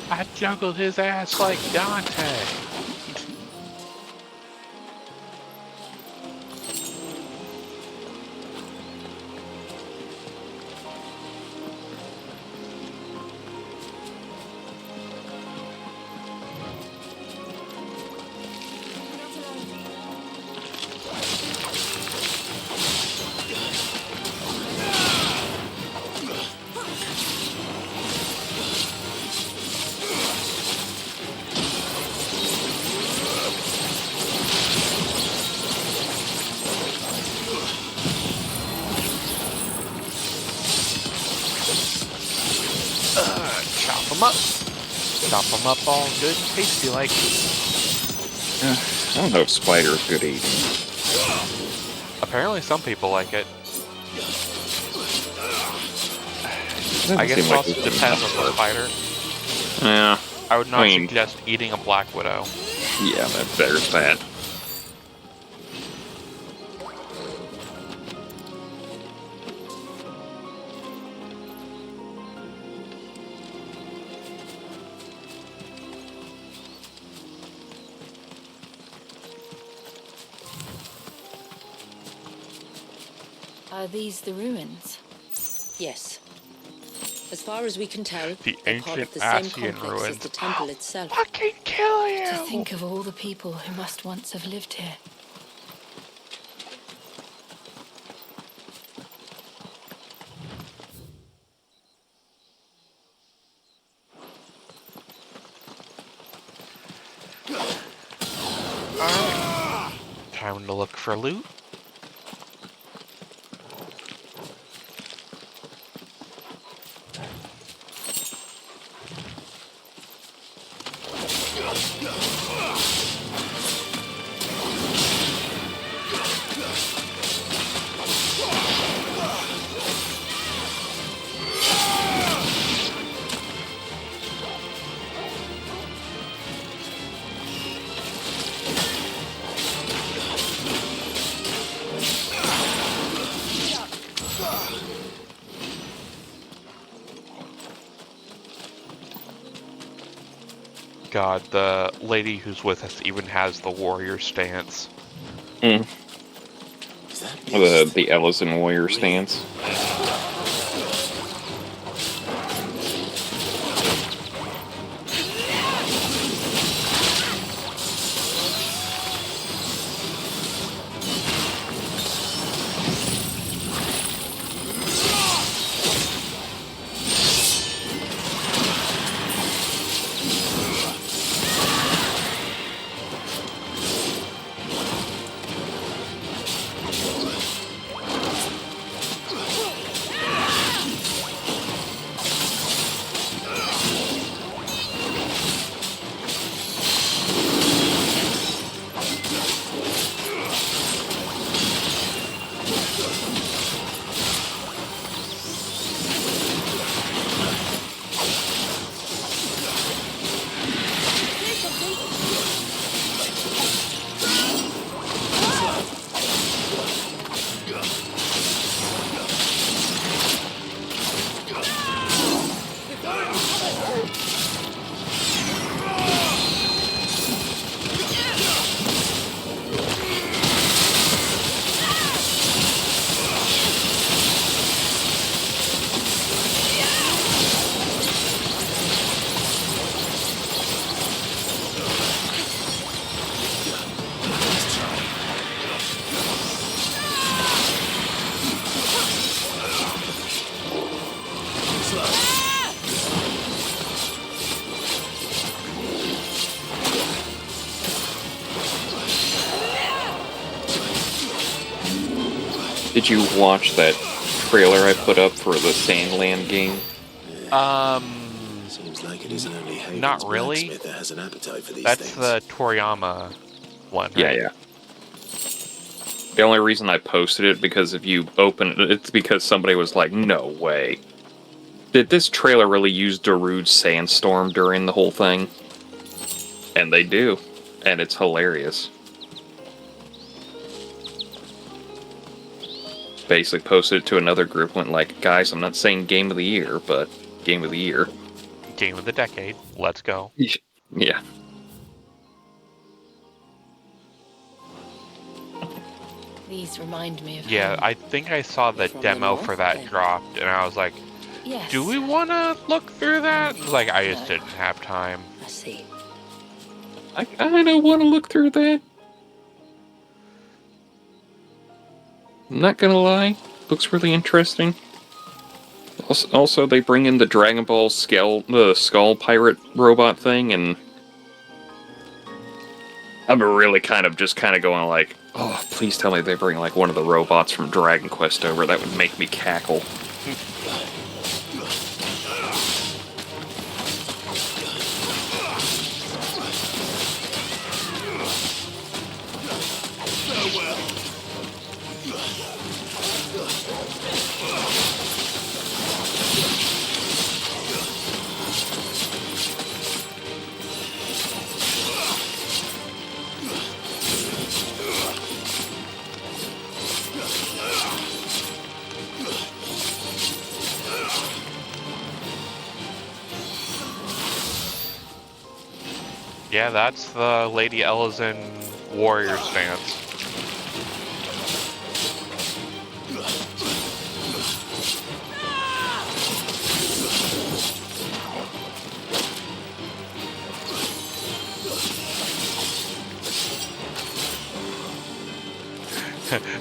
I juggled his ass like Dante. them up. Chop them up all good and tasty like. I don't know if spider is good eating. Apparently some people like it. Doesn't I guess seem it like also it's depends on the spider. Yeah. I would not I mean, suggest eating a black widow. yeah, there's that. Are these the ruins? Yes. As far as we can tell, The they're part of ancient the same Asian complex as ruins. the temple itself. Fucking kill you! To think of all the people who must once have lived here. Alright. Time to look for loot. God, the lady who's with us even has the warrior stance. The Ellison warrior stance. Did you watch that trailer I put up for the Sandland game? Seems like it isn't only Haven's not really. blacksmith that has an appetite for these That's things. the Toriyama one, Yeah, right? yeah. The only reason I posted it because if you open it, it's because somebody was like, "No way, did this trailer really use Darude's sandstorm during the whole thing?" And they do, and it's hilarious. Basically posted it to another group, went like, "Guys, I'm not saying game of the year, but game of the year." Game of the decade. Let's go. Yeah. These remind me of Yeah, home. I think I saw the From the demo north, for that then. dropped, and I was like, Yes. do we want to look through that? Like, I just didn't have time. I see. I kind of want to look through that. I'm not gonna lie, looks really interesting. Also, they bring in the Dragon Ball the Skull Pirate robot thing, and I'm really kind of going like, oh, please tell me they bring like one of the robots from Dragon Quest over. That would make me cackle. Yeah, that's the Lady Ellison Warrior stance.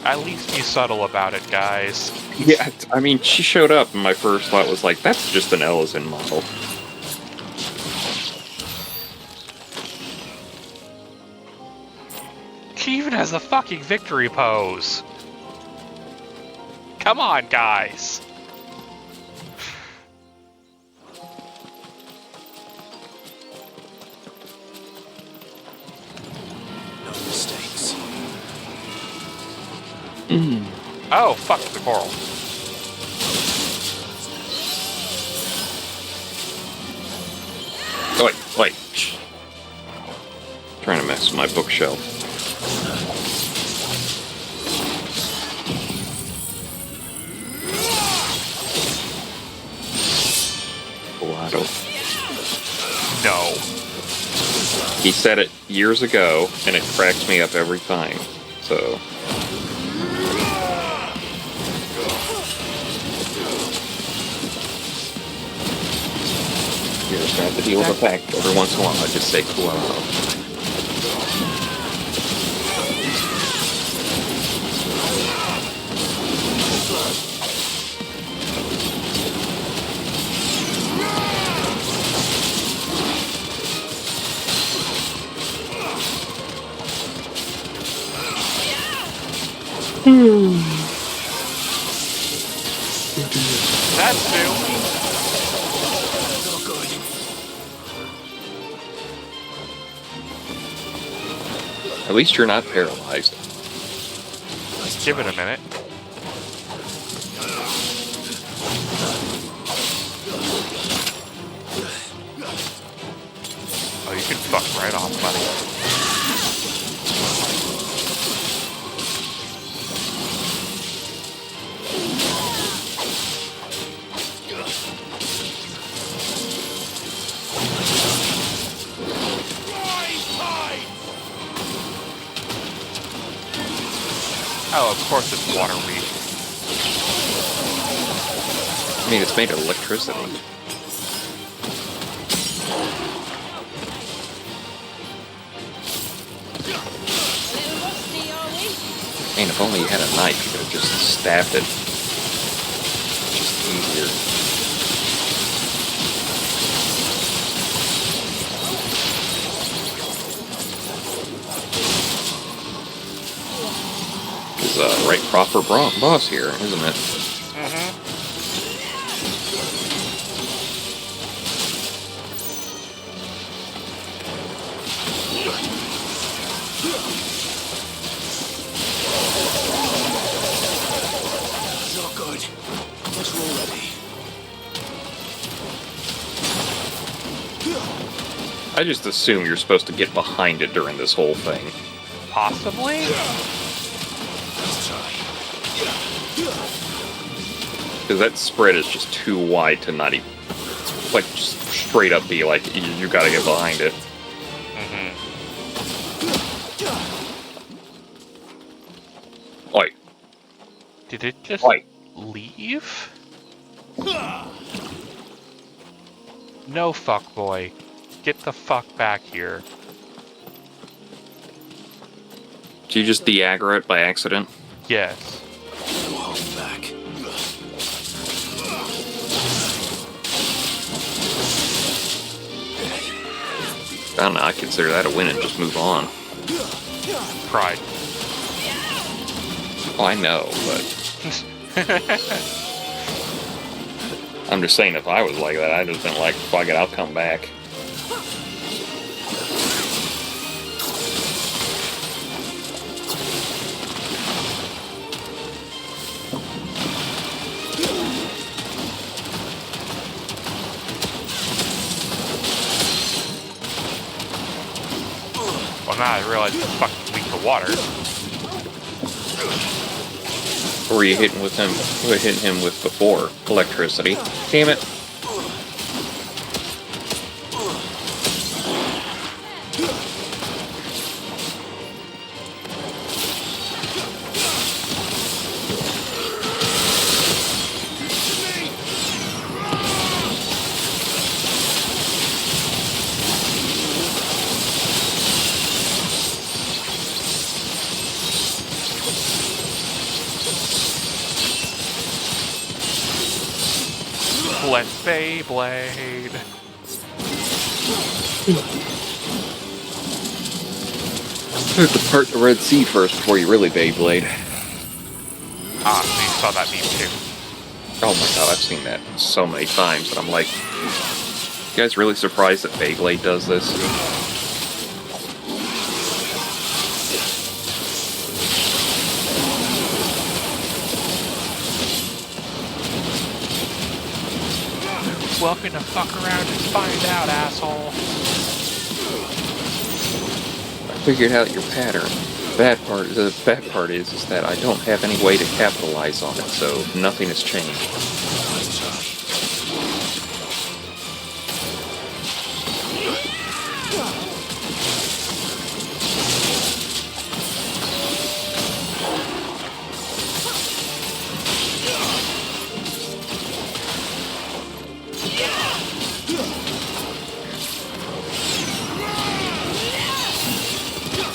At least be subtle about it, guys. Yeah, I mean, she showed up, and my first thought was like, that's just an Ellison model. She even has a fucking victory pose. Come on, guys. No mistakes. Oh, fuck the coral. Wait. Shh. Trying to mess with my bookshelf. Blotto. No. He said it years ago, and it cracks me up every time. So. You just have to deal with the fact every once in a while I just say Kuala. That's new. At least you're not paralyzed. Give it a minute. Oh, you can fuck right off, buddy. Oh, of course it's water weed. I mean, it's made of electricity. Man, if only you had a knife, you could have just stabbed it. Just easier. Is right proper boss here, isn't it? Mm-hmm. Not good. Guess we're all ready. I just assume you're supposed to get behind it during this whole thing. Possibly? Let's try. Because that spread is just too wide to not even, like, just straight up be like, you gotta get behind it. Oi. Did it just leave? No, fuckboy. Get the fuck back here. Did you just de-aggro it by accident? Yes. No holding back. I don't know, I consider that a win and just move on. Pride. Oh, I know, but... I'm just saying, if I was like that, I'd just been like, fuck it, I'll come back. Well, now I realize it's fucking weak to water. Or were you hitting with him? Who were hitting him with before? Electricity. Damn it. Let's Beyblade. You have to part the Red Sea first before you really Beyblade. Ah, so you saw that meme too. Oh my god, I've seen that so many times, and I'm like, you guys really surprised that Beyblade does this? Welcome to fuck around and find out, asshole. I figured out your pattern. The bad part is that I don't have any way to capitalize on it, so nothing has changed.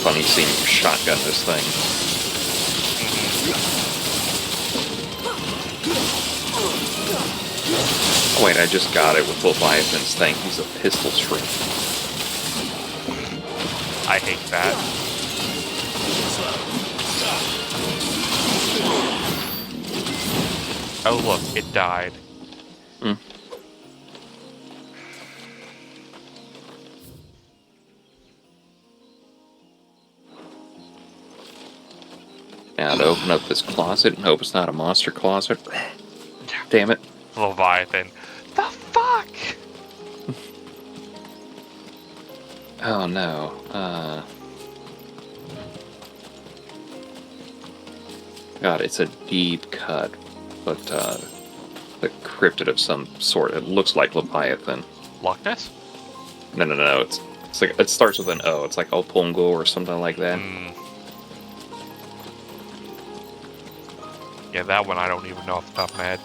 Funny seeing you shotgun this thing. Oh wait, I just got it with Leviathan's thing. He's a pistol shrimp. I hate that. Oh look, it died. Hmm. Now to open up this closet and hope it's not a monster closet. Damn it. Leviathan. The fuck? Oh no. God, it's a deep cut, but a cryptid of some sort. It looks like Leviathan. Loch Ness? No. It's like it starts with an O. It's like Opongo or something like that. Yeah, that one I don't even know off the top of my head.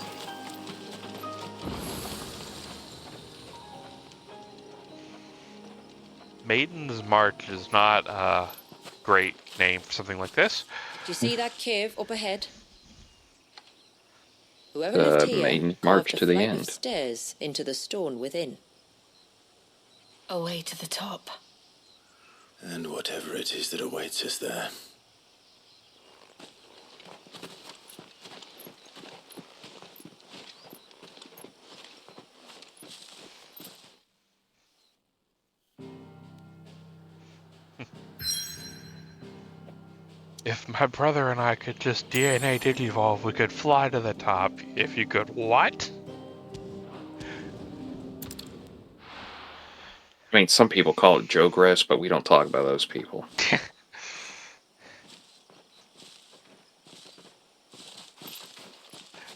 Maiden's March is not a great name for something like this. Do you see that cave up ahead? Whoever lived here Maiden's carved March a to the flight end. of stairs into the stone within. A way to the top. And whatever it is that awaits us there. If my brother and I could just DNA digivolve, we could fly to the top. If you could what? I mean, some people call it Jogress, but we don't talk about those people.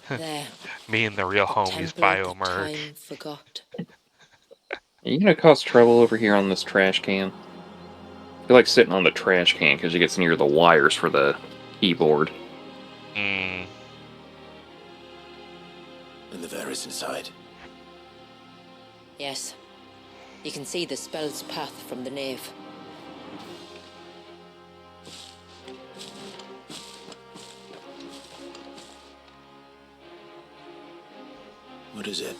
There. Me and the real homies biomerge. Time forgot. Are you gonna cause trouble over here on this trash can? I feel like sitting on the trash can because it gets near the wires for the keyboard. And the Ver is inside. Yes. You can see the spell's path from the nave. What is it?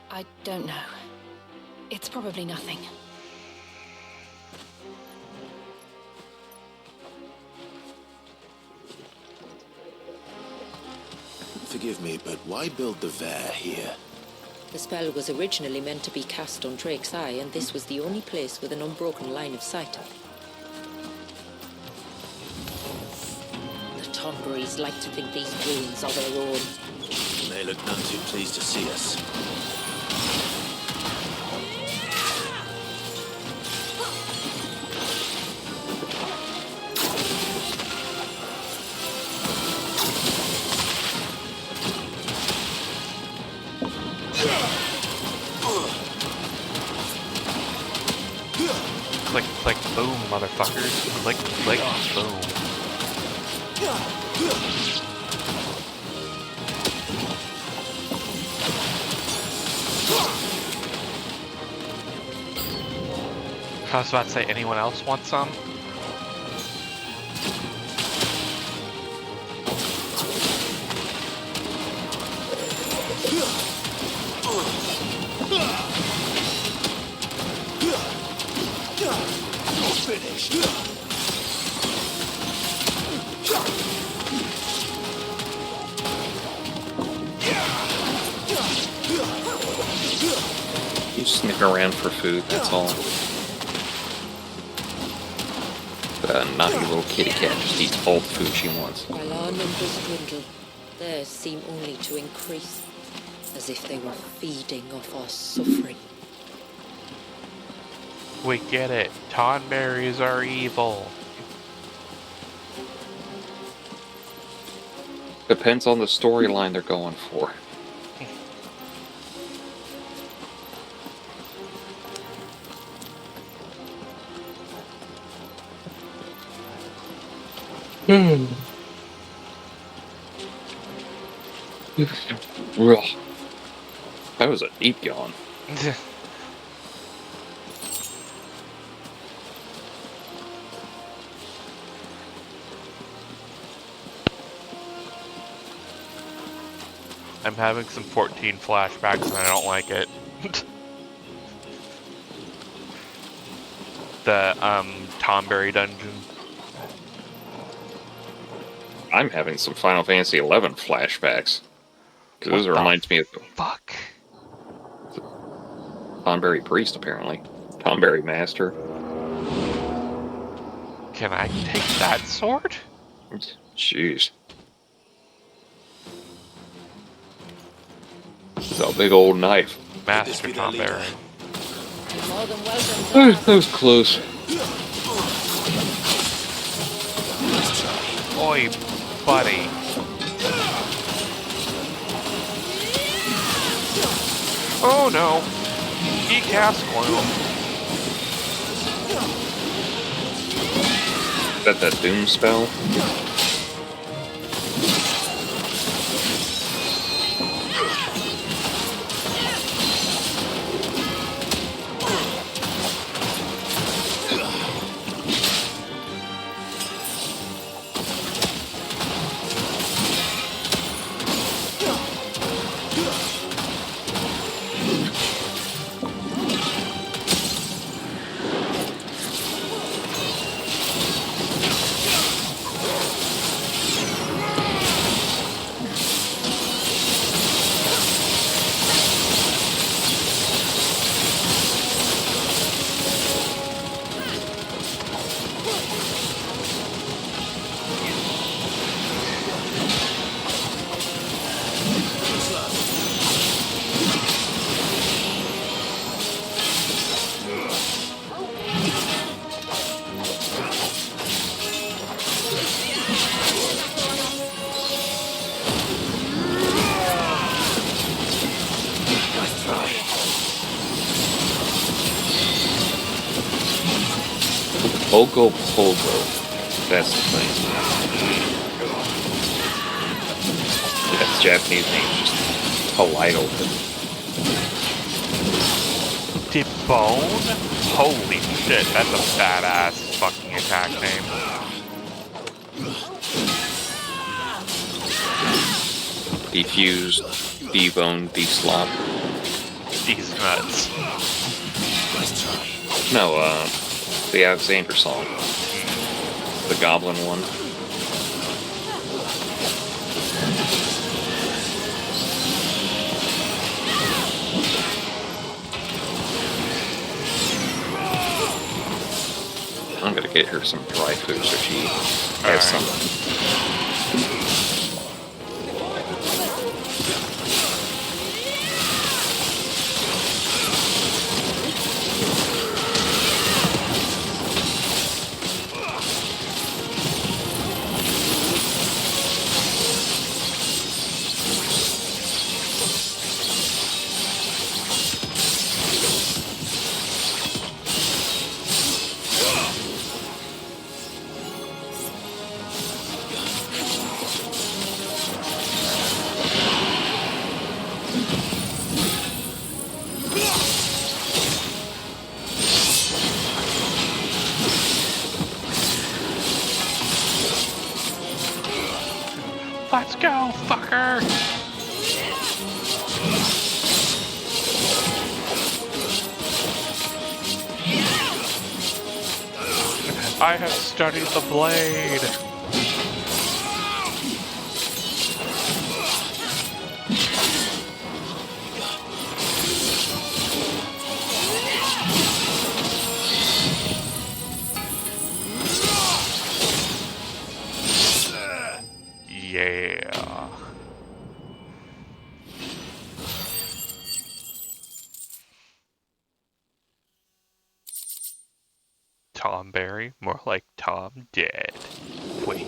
I don't know. It's probably nothing. Forgive me, but why build the Ver here? The spell was originally meant to be cast on Drake's Eye, and this was the only place with an unbroken line of sight. The Tonberries like to think these ruins are their own. They look none too pleased to see us. Click, boom, motherfuckers. Click, boom. I was about to say, anyone else want some? finished. You snick around for food, that's all. The naughty little kitty cat just eats all the food she wants. While our numbers dwindle, theirs seem only to increase, as if they were feeding off our suffering. We get it. Tonberries are evil. Depends on the storyline they're going for. That was a deep yawn. I'm having some 14 flashbacks and I don't like it. The Tomberry dungeon. I'm having some Final Fantasy XI flashbacks. Because those reminds me of fuck. Tonberry Priest, apparently. Tonberry Master. Can I take that sword? Jeez. It's a big old knife. Master Tonberry. More than welcome. That was close. Oi, buddy. Oh no. He cast coil. Is that that Doom spell? Pogo Pogo. That's the thing. That's Japanese name, just polite open. Debone? Holy shit, that's a badass fucking attack name. Defused, debone, deslop. These nuts. No, the Alexander song. The Goblin one. I'm gonna get her some dry food so she has some. Let's go, fucker! I have studied the blade. Yeah. Tom Berry, more like Tom Dead. Wait.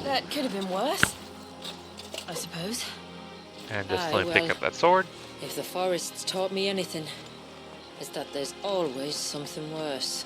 That could have been worse, I suppose. And just Aye, let me pick well, up that sword. If the forest's taught me anything, it's that there's always something worse.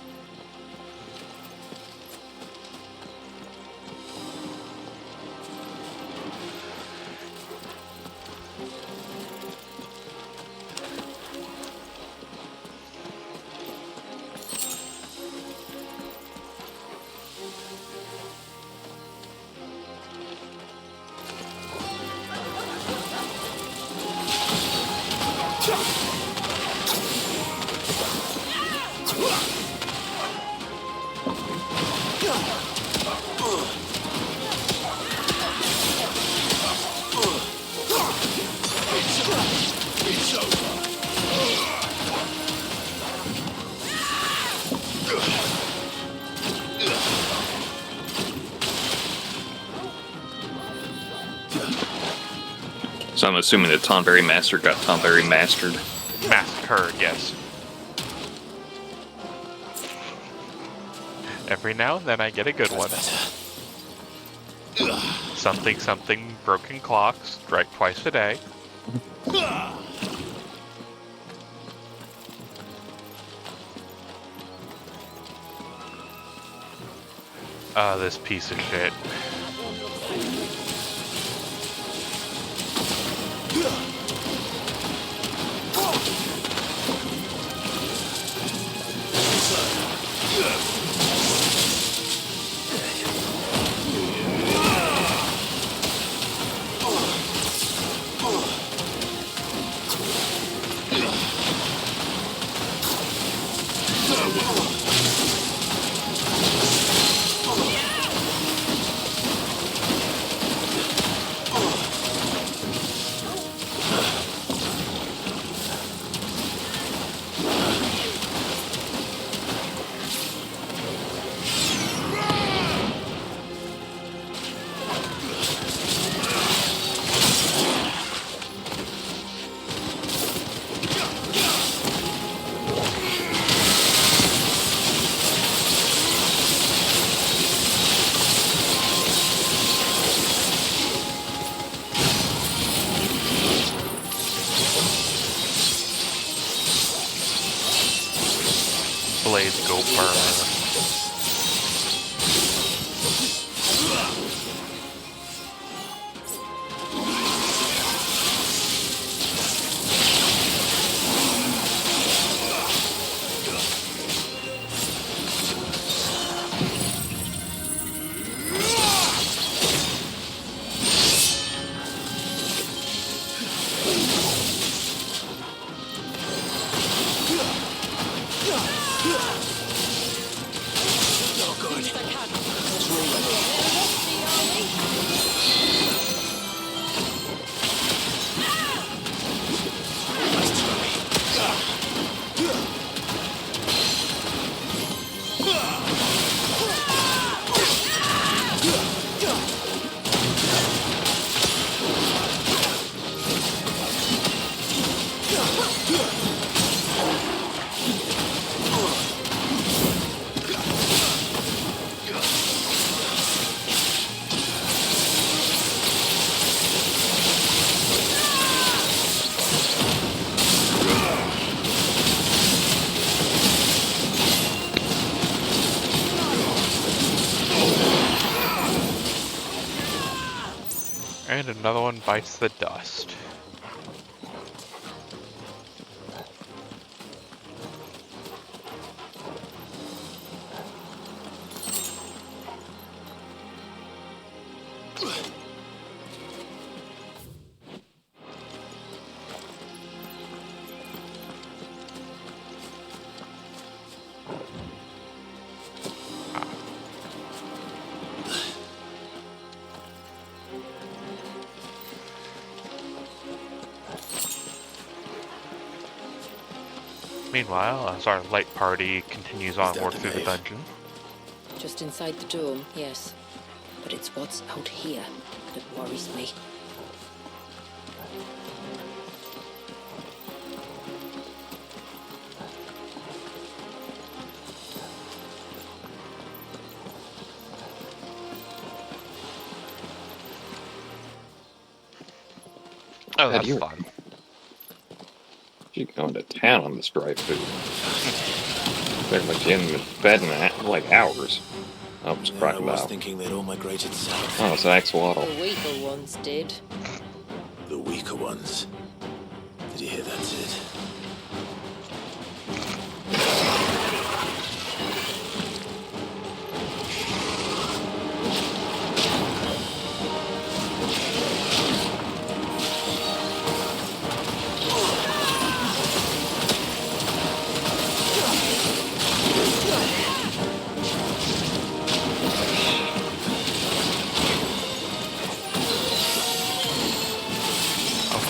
So I'm assuming the Tonberry Master got Tonberry Mastered. Massacred, yes. Every now and then I get a good one. Something, something, broken clocks, strike twice a day. This piece of shit. Blades go burn. And another one bites the dust. Meanwhile, as our light party continues onward through the dungeon. Just inside the dome, yes. But it's what's out here that worries me. Oh, that's fun. You're going to town on this dry food. They're like in the bed in like hours. Oh, it's I crocodile. was thinking they'd all migrated south. Oh, it's an axolotl. The weaker ones did. The weaker ones. Did you hear that, Sid?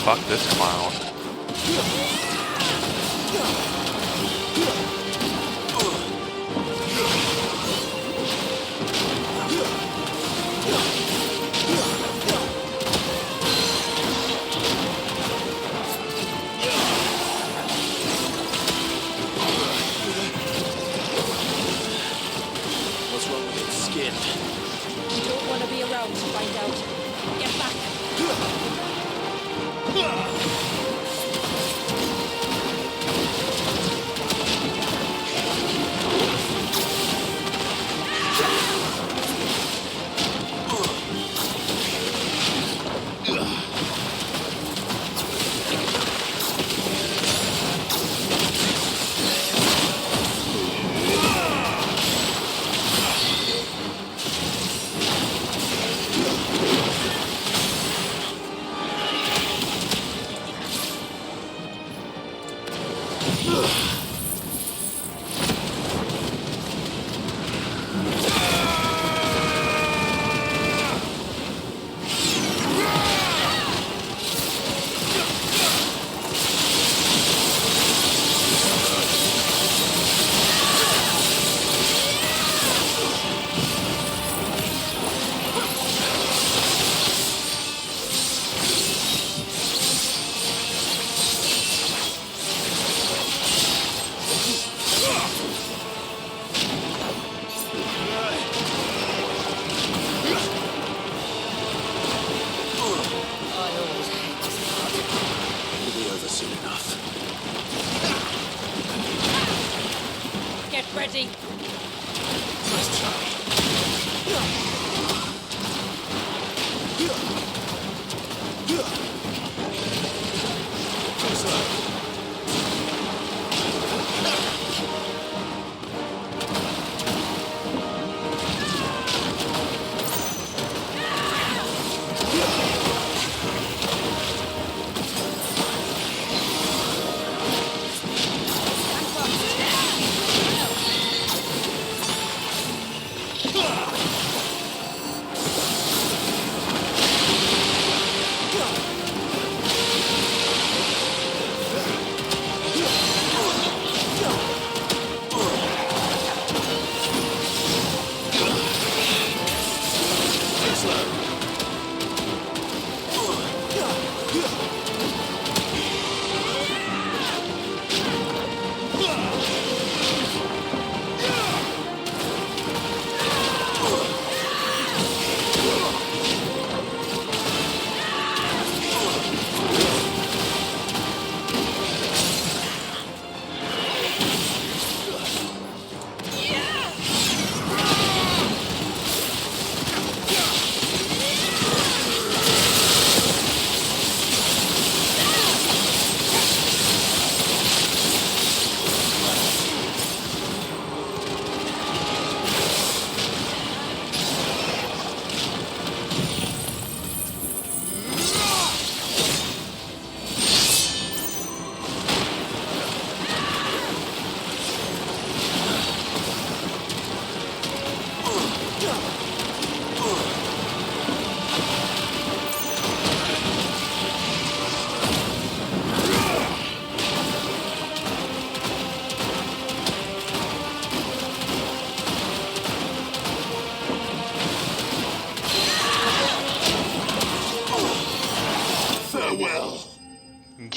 Fuck this clown. What's wrong with its skin? You don't want to be around to find out. Get back.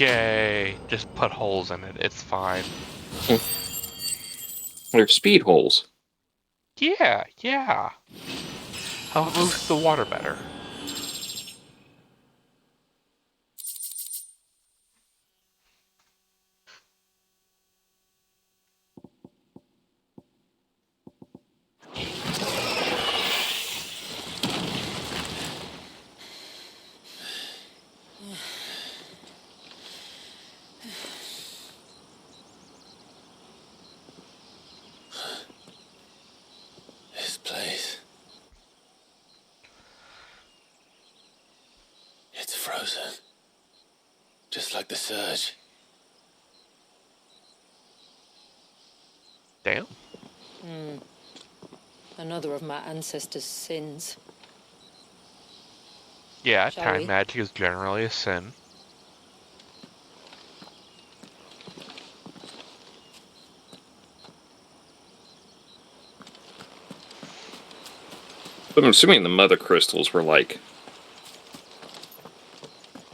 Yay! Just put holes in it. It's fine. They're speed holes. Yeah, yeah. How it moves the water better. This place. It's frozen. Just like the surge. Damn. Another of my ancestors' sins. Yeah, Shall time we? magic is generally a sin. But I'm assuming the mother crystals were like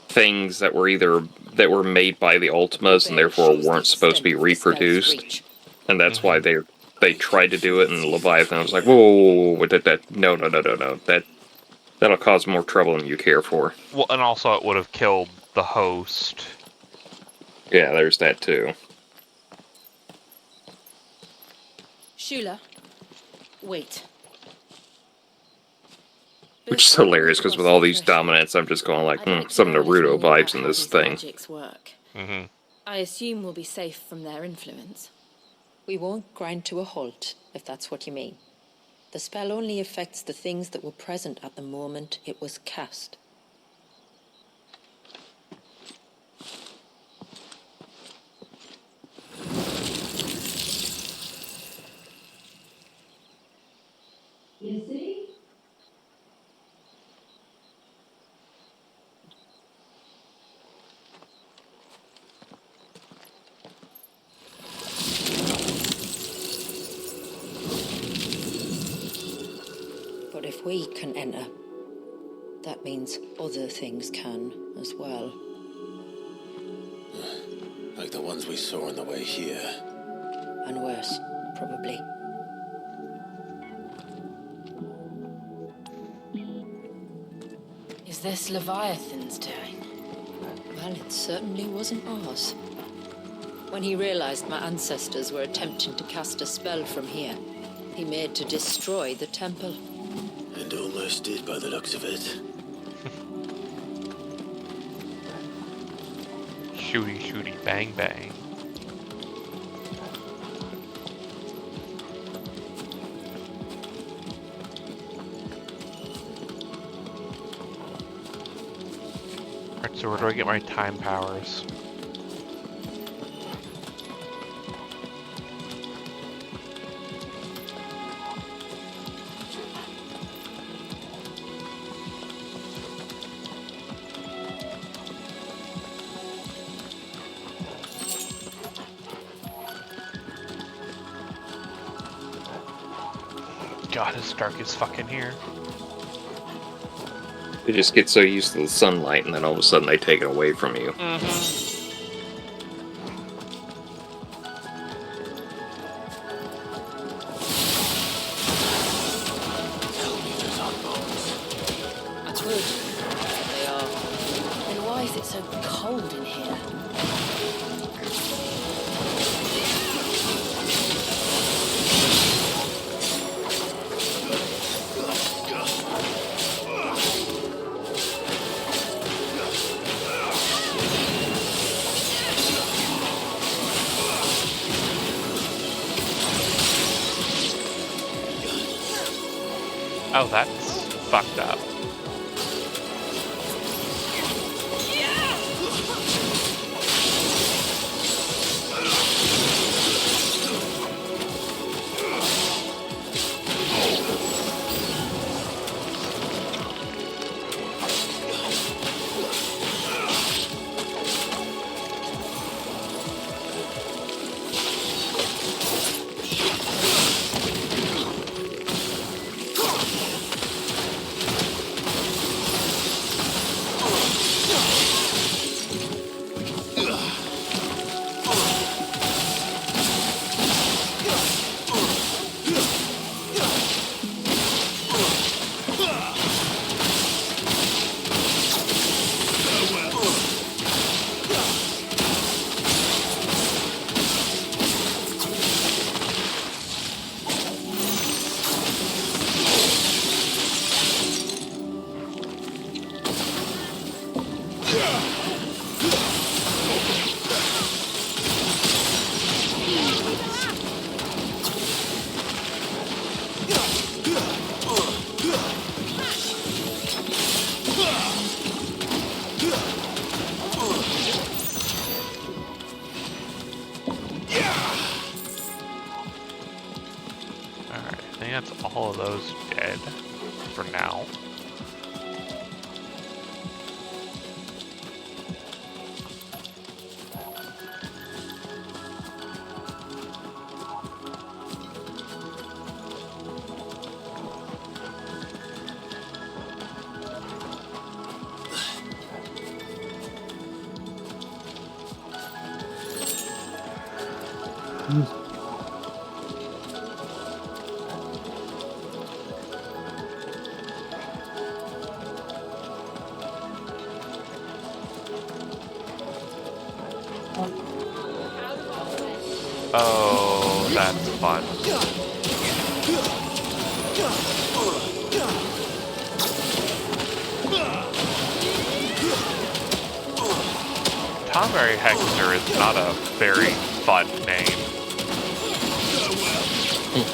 things that were made by the Ultimas and therefore weren't supposed to be reproduced, and that's why they tried to do it. And Leviathan was like, whoa, no, that'll cause more trouble than you care for. Well, and also it would have killed the host. Yeah, there's that too. Shula, wait. Which is hilarious, because with all these dominants, I'm just going like, some Naruto vibes in this thing. Magics work. Mm-hmm. I assume we'll be safe from their influence. We won't grind to a halt, if that's what you mean. The spell only affects the things that were present at the moment it was cast. You see? But if we can enter, that means other things can as well. Like the ones we saw on the way here. And worse, probably. Is this Leviathan's doing? Well, it certainly wasn't ours. When he realized my ancestors were attempting to cast a spell from here, he made to destroy the temple. And almost did by the looks of it. Shooty, shooty, bang, bang. Alright, so where do I get my time powers? God, it's dark as fucking here. They just get so used to the sunlight, and then all of a sudden they take it away from you. That's good. They are. Then why is it so cold in here? Oh, that's fucked up. those dead for now. Oh, that's fun. Tomberry Hexer is not a very fun name.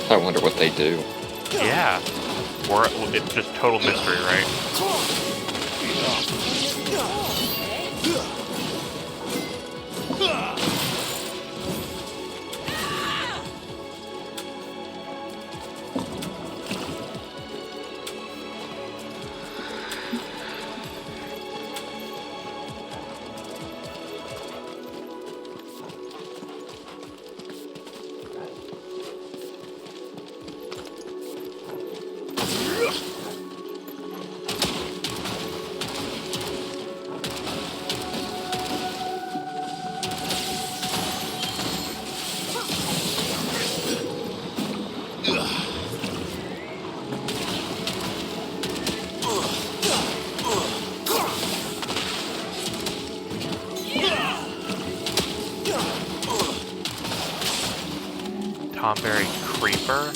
I wonder what they do. Yeah. It's just total mystery, right? Tomberry Creeper?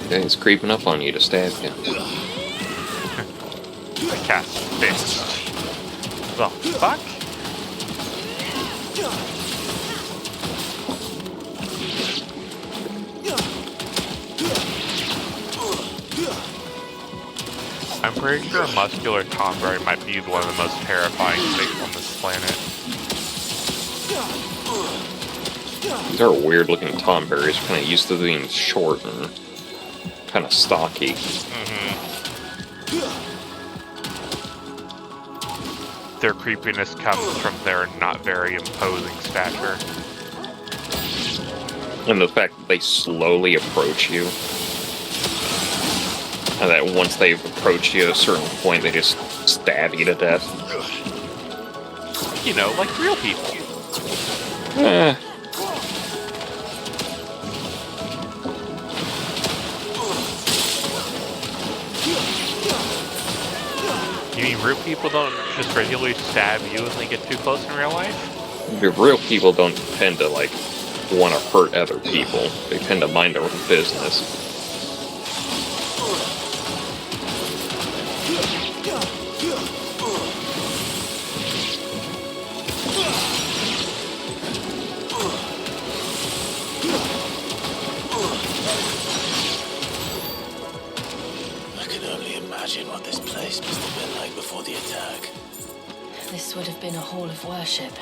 Okay, it's creeping up on you to stab you. I cast Fist. The fuck? I'm pretty sure a muscular Tomberry might be one of the most terrifying things on this planet. These are weird looking Tomberries, kind of used to being short and kind of stocky. Their creepiness comes from their not very imposing stature. And the fact that they slowly approach you. And that once they've approached you at a certain point, they just stab you to death. You know, like real people. You mean real people don't just regularly stab you when they get too close in real life? Real people don't tend to, like, want to hurt other people. They tend to mind their own business. I can only imagine what this place must have been like before the attack. This would have been a hall of worship.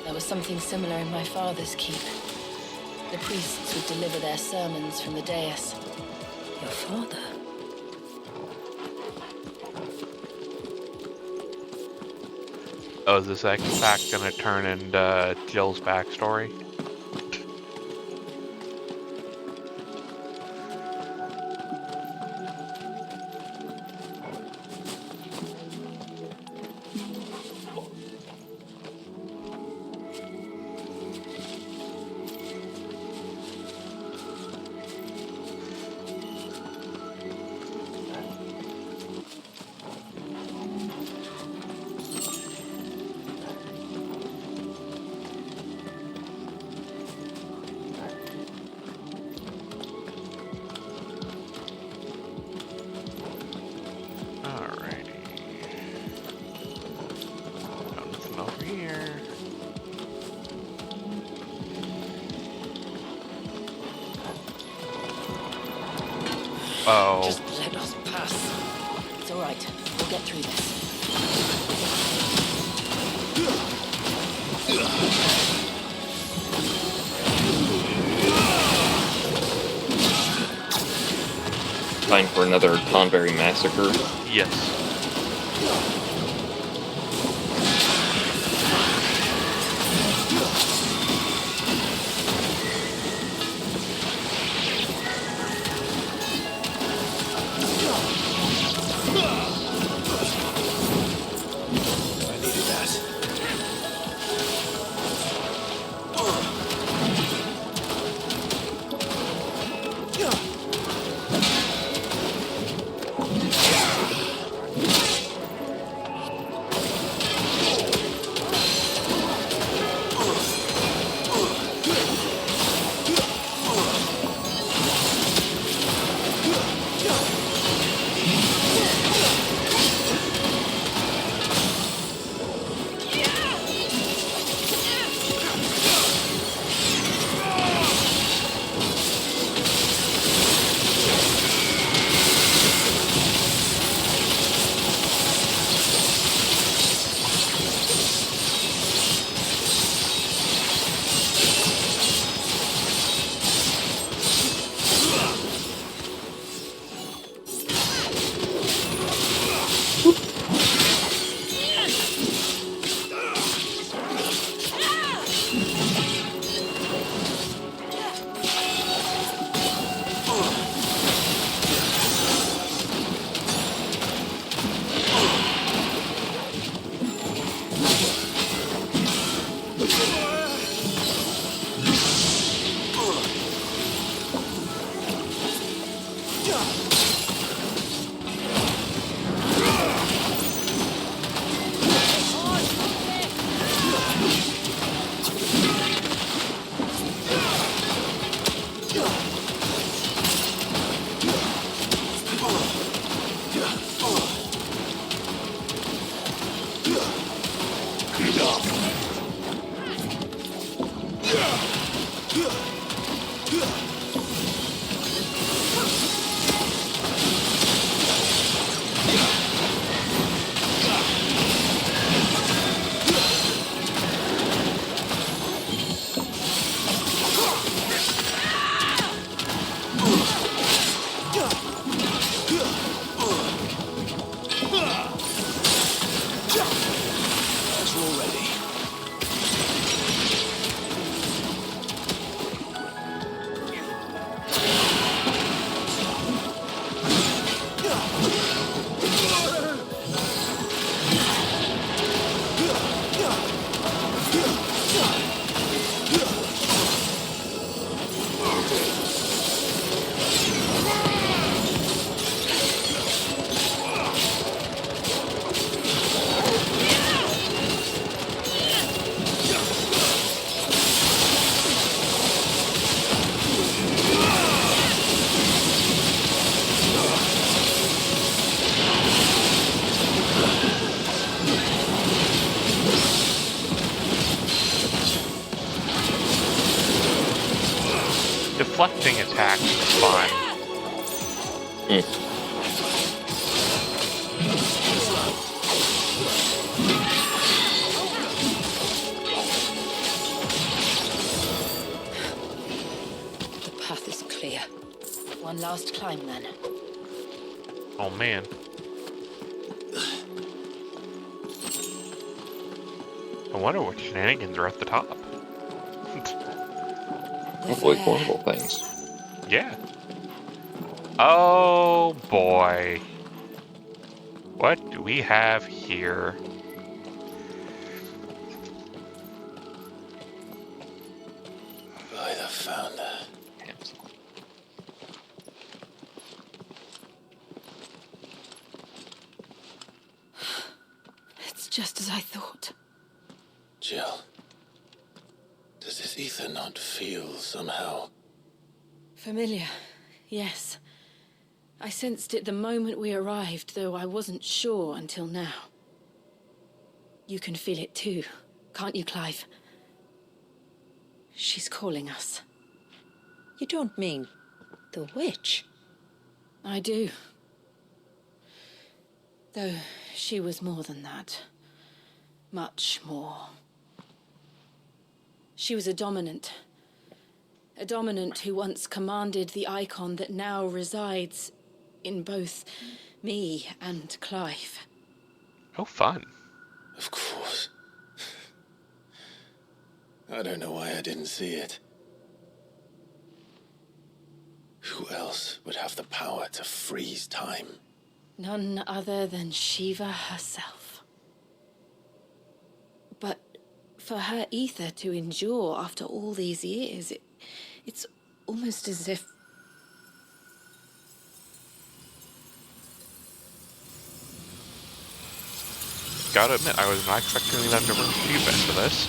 There was something similar in my father's keep. The priests would deliver their sermons from the dais. Your father? Oh, is this in fact gonna turn into Jill's backstory? Oh. Just let us pass. It's all right. We'll get through this. time for another Tonberry massacre. Yes. Deflecting attacks is fun. The path is clear. One last climb, then. Oh, man. I wonder what shenanigans are at the top. Hopefully horrible things. Yeah. Oh, boy. What do we have here? By the founder. It's just as I thought. Jill, does this ether not feel somehow? Familiar, yes. I sensed it the moment we arrived, though I wasn't sure until now. You can feel it too, can't you, Clive? She's calling us. You don't mean the witch? I do. Though she was more than that. Much more. She was a dominant. A dominant who once commanded the icon that now resides in both me and Clive. Oh, fun. Of course. I don't know why I didn't see it. Who else would have the power to freeze time? None other than Shiva herself. But for her ether to endure after all these years, it's almost as if... Gotta admit, I was not expecting them to bring Shiva into this.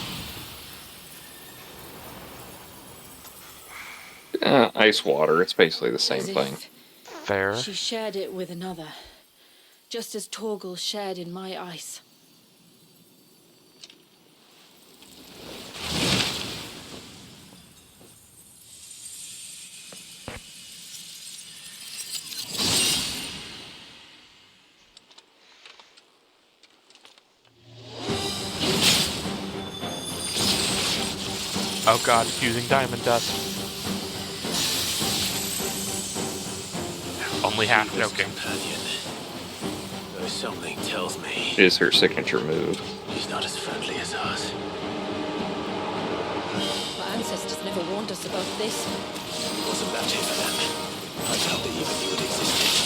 Ice water, it's basically the same As if thing. Fair. she shared it with another, just as Torgal shared in my ice. Oh god, it's using diamond dust. Only half joking. Though something tells me It is her signature move. she's not as friendly as us. My ancestors never warned us about this. It wasn't that it for them. I doubt they even knew it existed.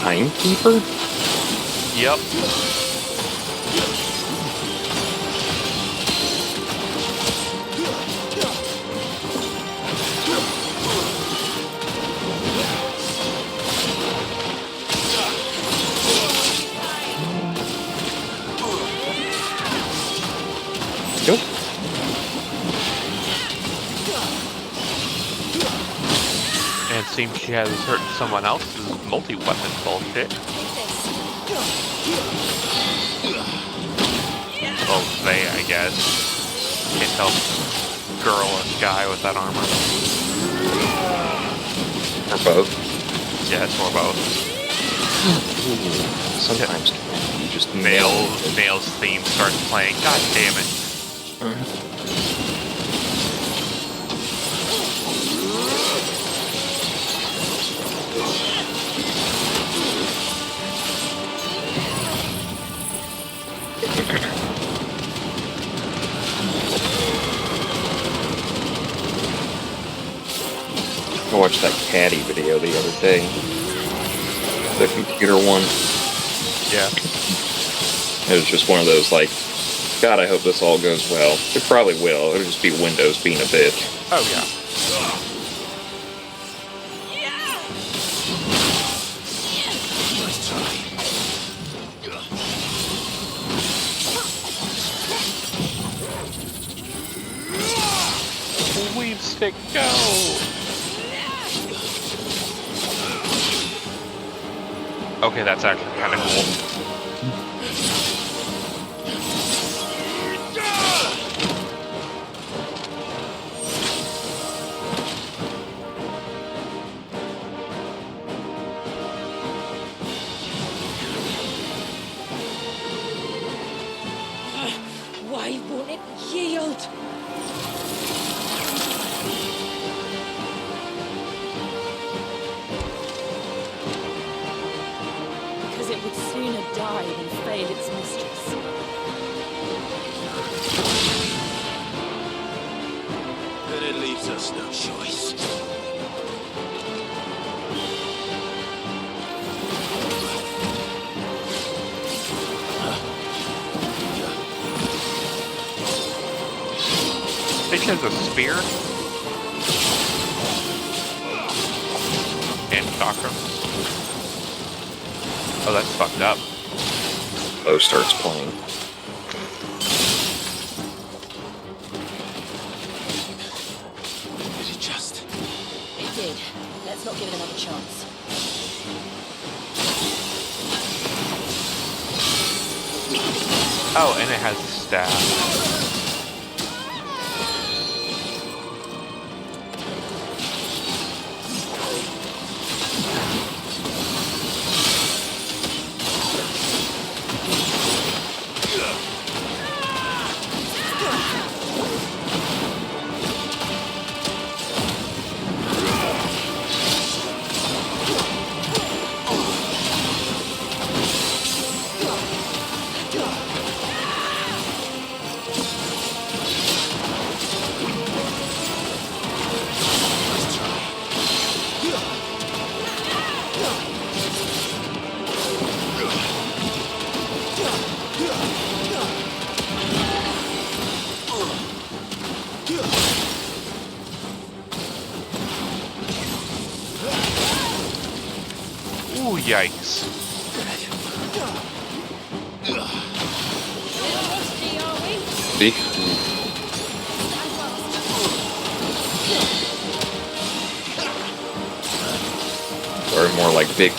Timekeeper? Yep. Nope. And it seems she has hurt someone else's multi-weapon bullshit. Oh, they, I guess. Can't tell girl or guy with that armor. Or both. Yes, or both. Sometimes you just Nail's theme starts playing. God damn it. I watched that caddy video the other day. The computer one. Yeah. It was just one of those, like, God, I hope this all goes well. It probably will. It'll just be Windows being a bitch. Oh, yeah. Weave stick, go! Okay, that's actually kind of cool. Why won't it yield? Because it would sooner die than fail its mistress. Then it leaves us no choice. Bitch has a spear. And chakra. Oh, that's fucked up. Bo starts playing. Did it just... It did. Let's not give it another chance. Oh, and it has a staff. Ooh, yikes. Big. Or more like big.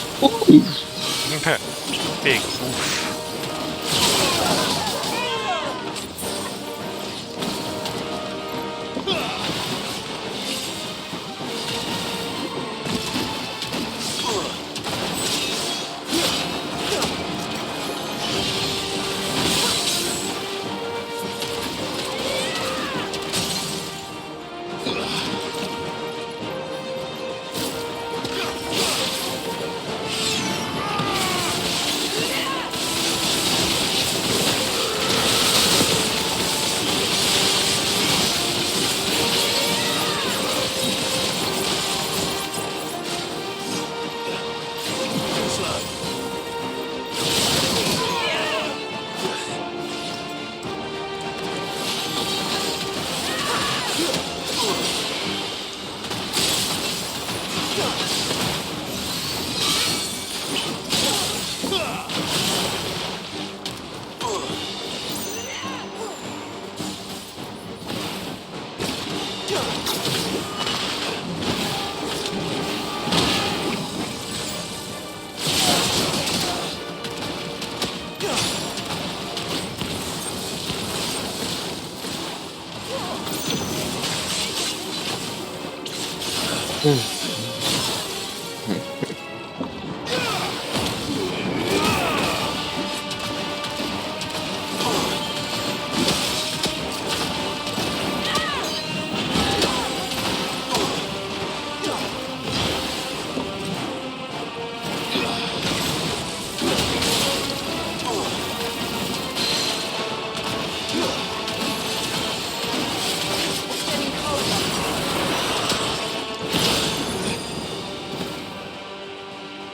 Big oof.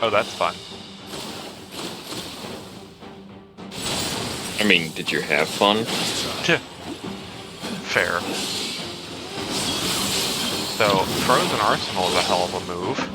Oh, that's fun. I mean, did you have fun? Yeah. Fair. So, Frozen Arsenal is a hell of a move.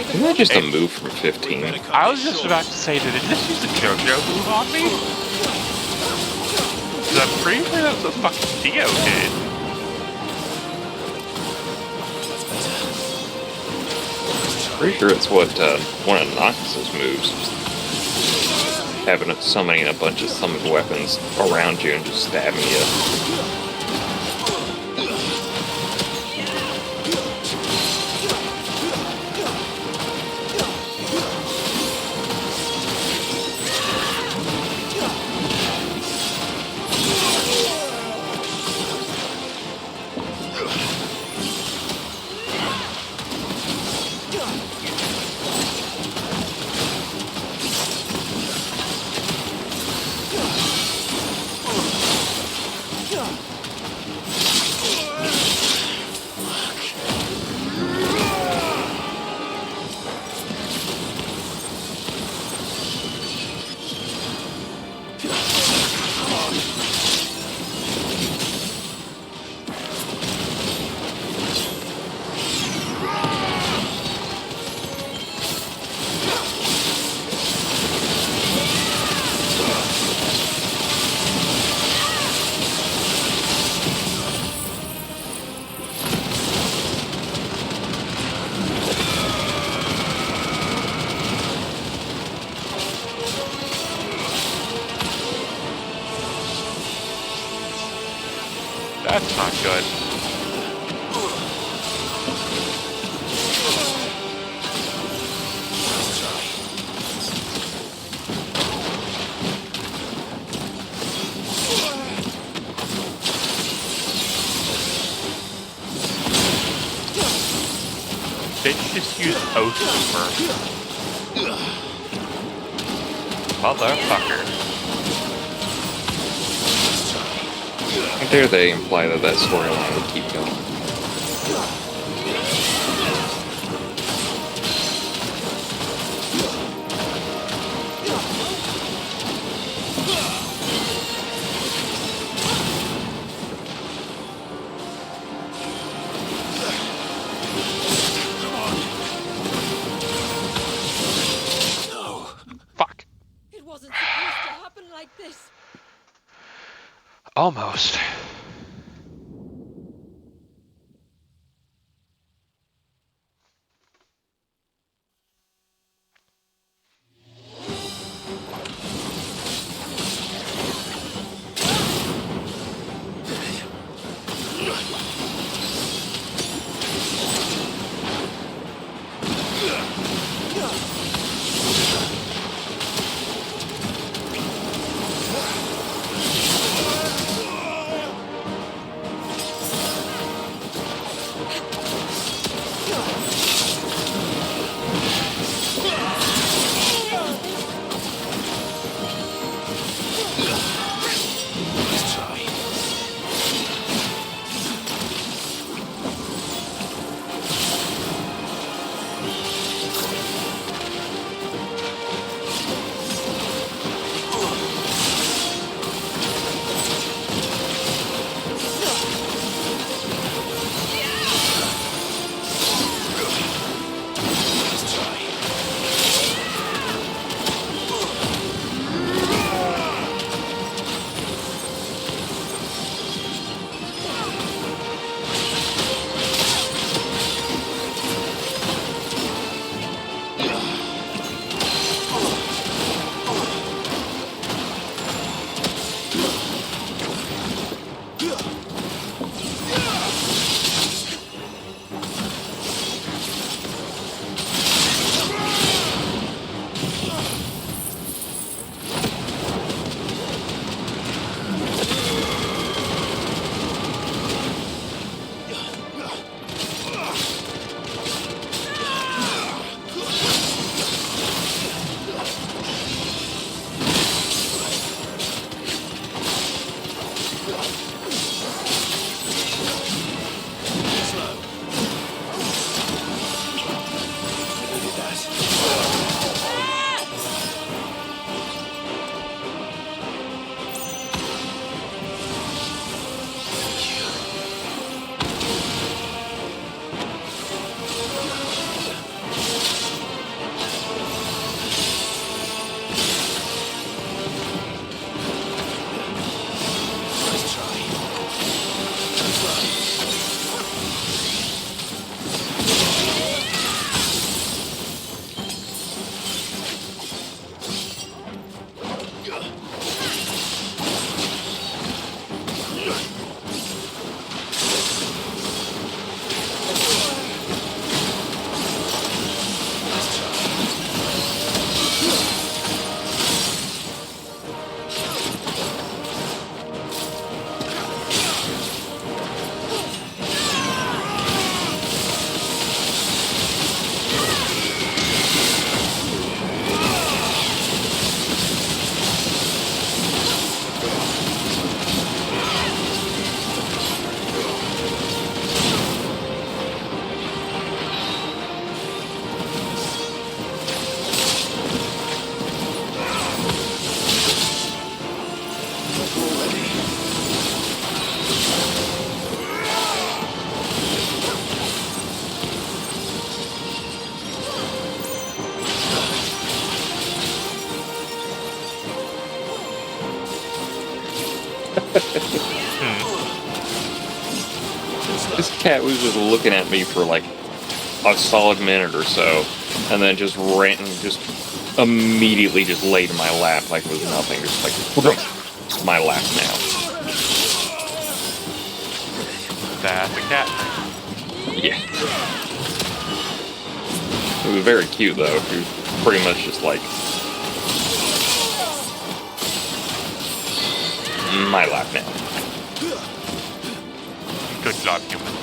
Isn't that just a move from 15? I was just about to say, did it just use a JoJo move on me? 'Cause I'm pretty sure that's what fucking Dio did. Pretty sure it's what one of Nox's moves. Having summoning a bunch of summoned weapons around you and just stabbing you. That's not good. Bitch just used Oath Keeper. Motherfucker. How dare they imply that that storyline would keep going? Fuck. It wasn't supposed to happen like this. Almost. This cat was just looking at me for like a solid minute or so, and then just ran and just immediately just laid in my lap like it was nothing. Just like, my lap now. That's a cat. Yeah. It was very cute, though. He was pretty much just like... my lap now. Good job, human.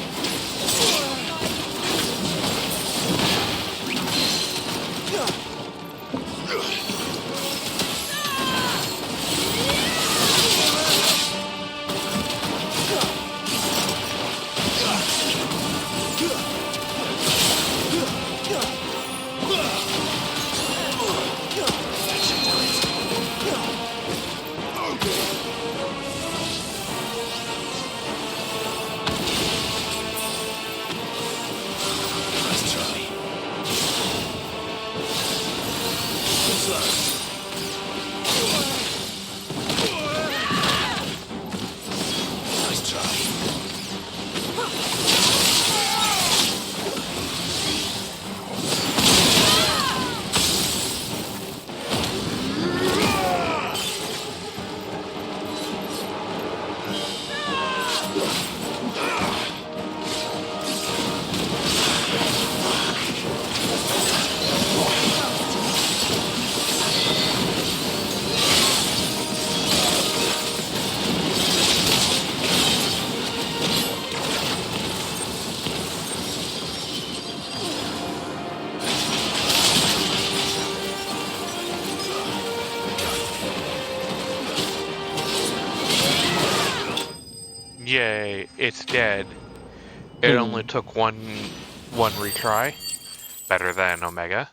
Yay, it's dead. It only took one retry. Better than Omega.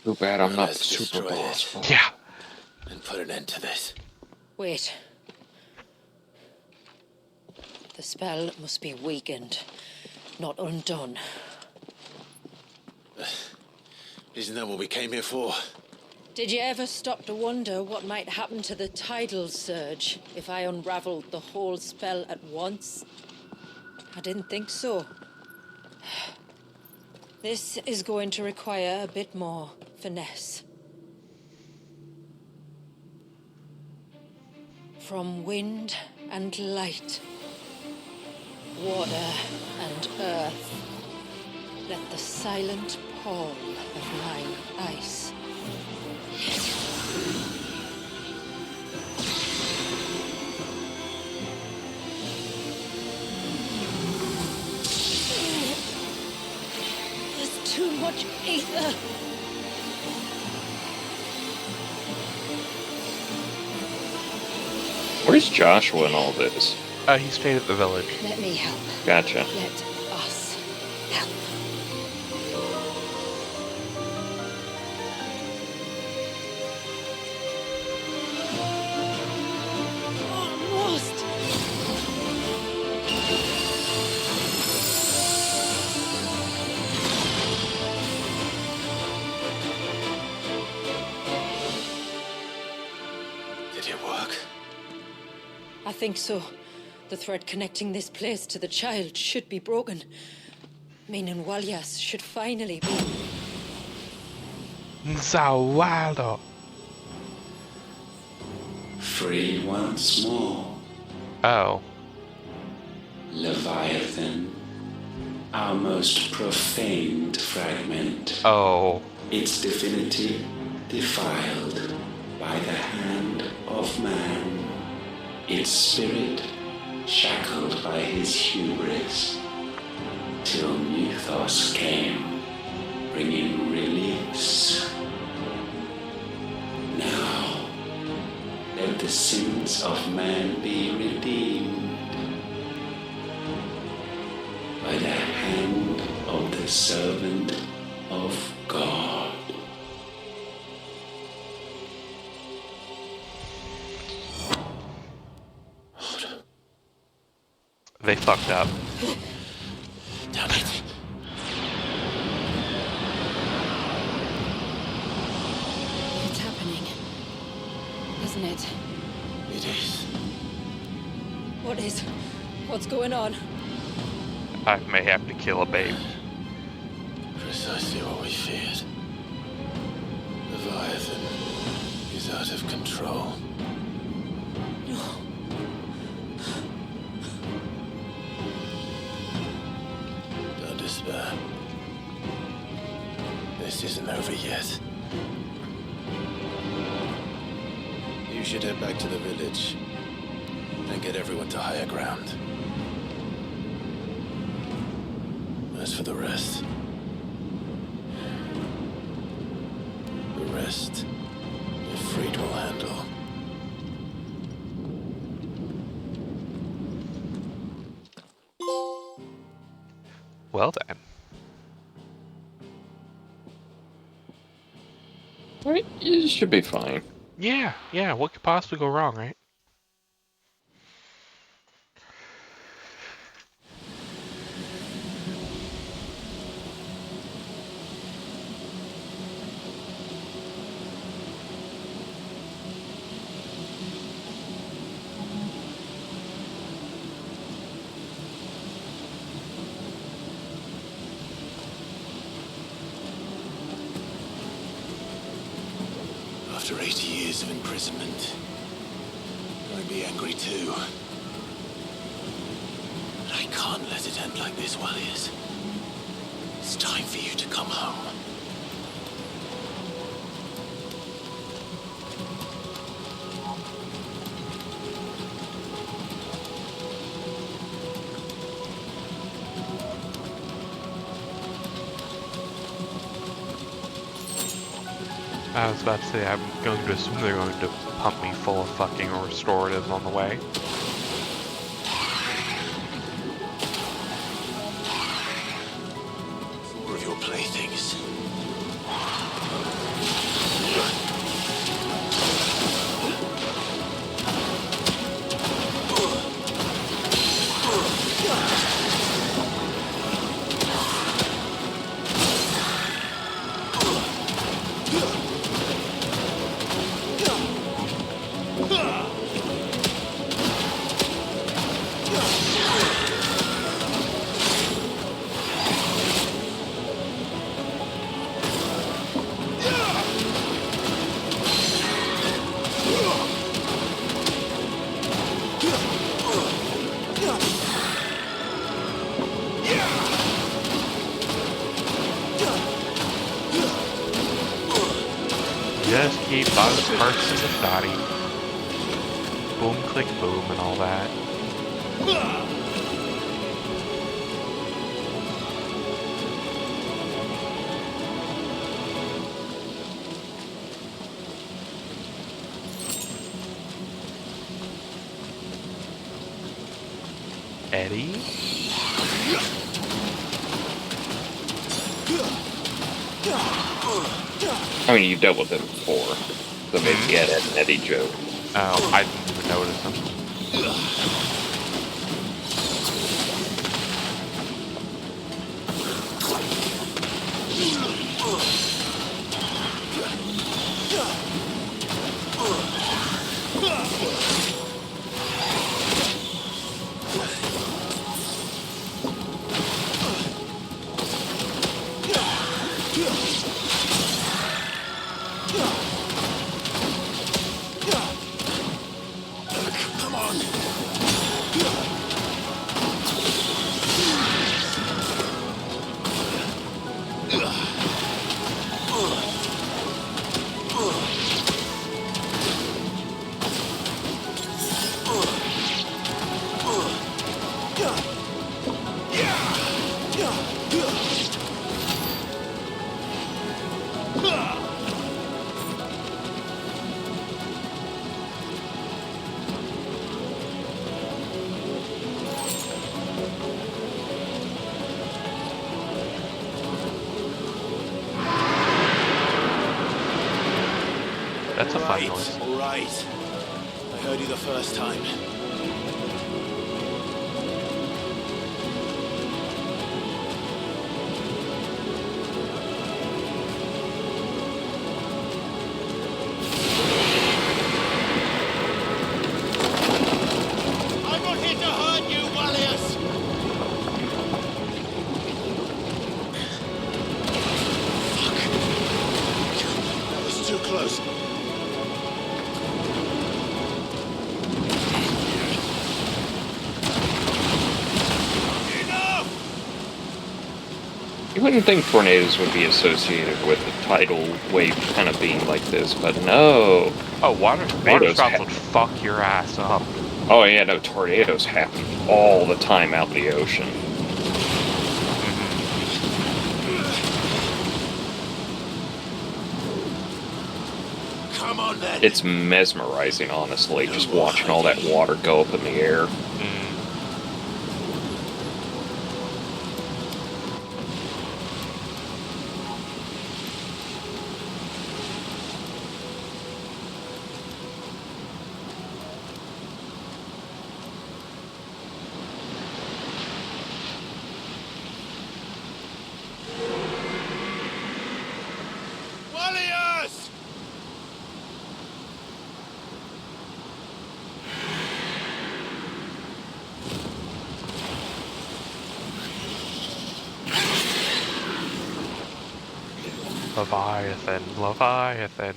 Too bad I'm not the Let's super destroy boss. it. Yeah. And put an end to this. Wait. The spell must be weakened, not undone. Isn't that what we came here for? Did you ever stop to wonder what might happen to the tidal surge if I unraveled the whole spell at once? I didn't think so. This is going to require a bit more finesse. From wind and light, water and earth, let the silent pall of mine ice. There's too much ether. Where's Joshua in all this? He stayed at the village. Let me help. Gotcha. Let us help. Almost. Did it work? I think so. The thread connecting this place to the child should be broken. Meaning Walyas should finally be... Zawado. Free once more. Oh. Leviathan. Our most profaned fragment. Oh. Its divinity defiled by the hand of man. Its spirit shackled by his hubris, till Mythos came, bringing release. Now, let the sins of man be redeemed by the hand of the servant of God. They fucked up. Damn it. It's happening. There's isn't it? It is. What is? What's going on? I may have to kill a babe. Precisely what we feared. Leviathan is out of control. No. Don't despair. This isn't over yet. You should head back to the village and get everyone to higher ground. As for the rest, Ifrit will handle. Well then. Right, you should be fine. Yeah, what could possibly go wrong, right? After 80 years of imprisonment, I'd be angry too. But I can't let it end like this, Walliers. It's time for you to come home. I was about to say, I'm going to assume they're going to pump me full of fucking restoratives on the way. More of your playthings. Just keep parsing the shoddy. Boom, click, boom, and all that. Eddie? I mean, you've dealt with him before, so maybe get an Eddie joke. Oh, I didn't even notice him. That's a fun noise. All right. I heard you the first time. tornadoes. You wouldn't think tornadoes would be associated with a tidal wave kind of being like this, but no. Oh, water spouts would fuck your ass up. Oh yeah, no, tornadoes happen all the time out in the ocean. Come on then. It's mesmerizing, honestly, just watching all that water go up in the air. Warriors! Leviathan, Leviathan.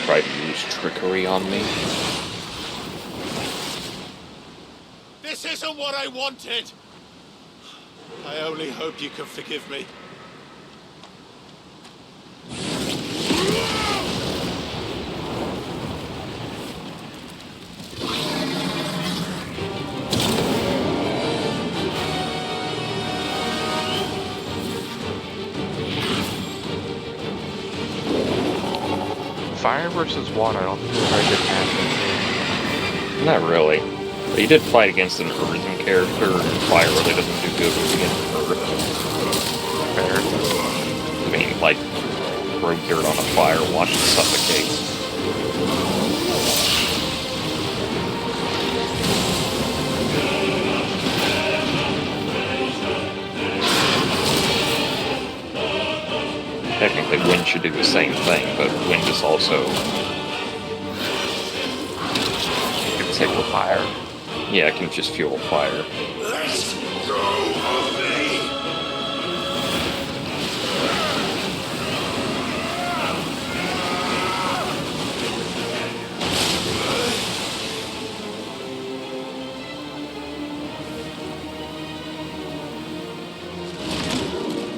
Try to use trickery on me. This isn't what I wanted! I only hope you can forgive me. Fire versus water, I don't think it's a very good matchup. Not really. But you did fight against an earthen character, and fire really doesn't do good against earth. Fair. I mean, like, throw dirt on a fire, watch it suffocate. Technically, wind should do the same thing, but wind is also... It's hit with fire. Yeah, it can just fuel fire. Let's go, homie!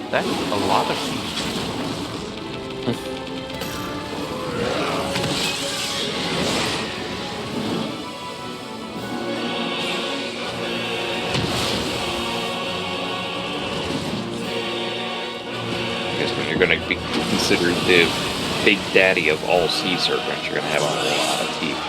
That's a lot of heat. Going to be considered the big daddy of all sea serpents. You're going to have a lot of teeth.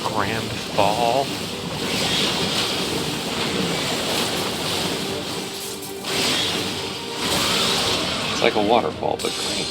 Grand Fall. It's like a waterfall, but green.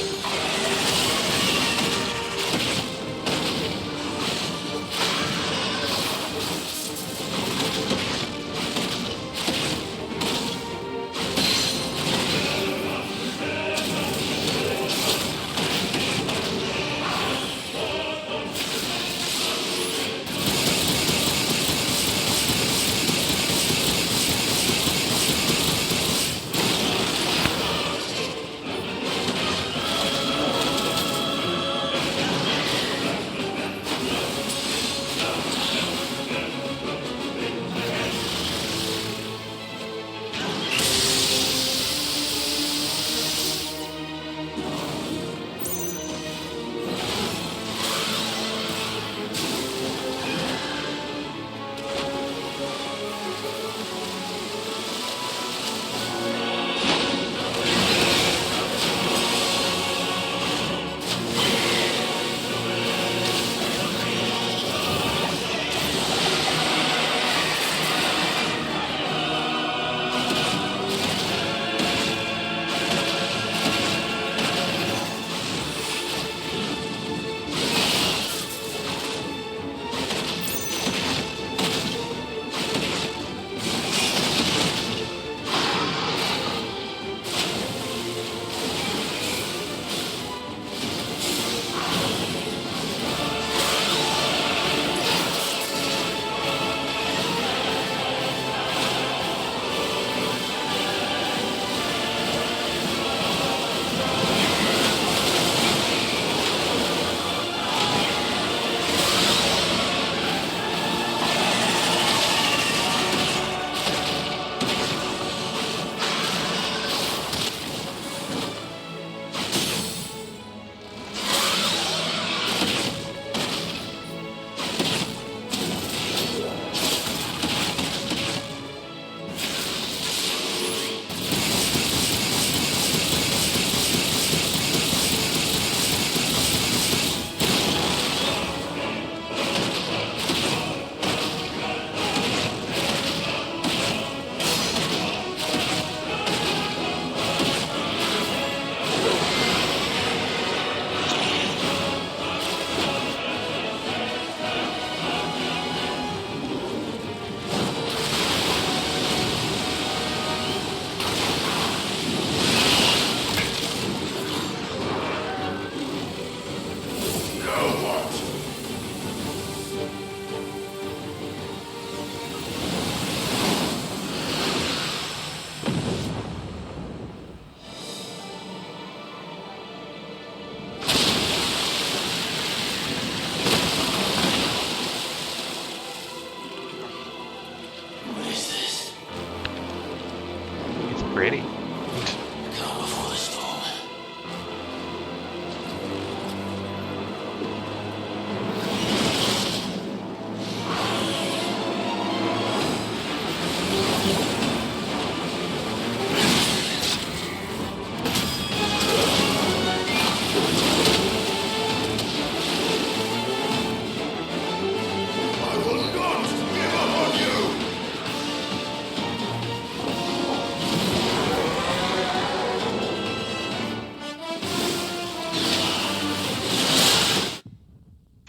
pretty.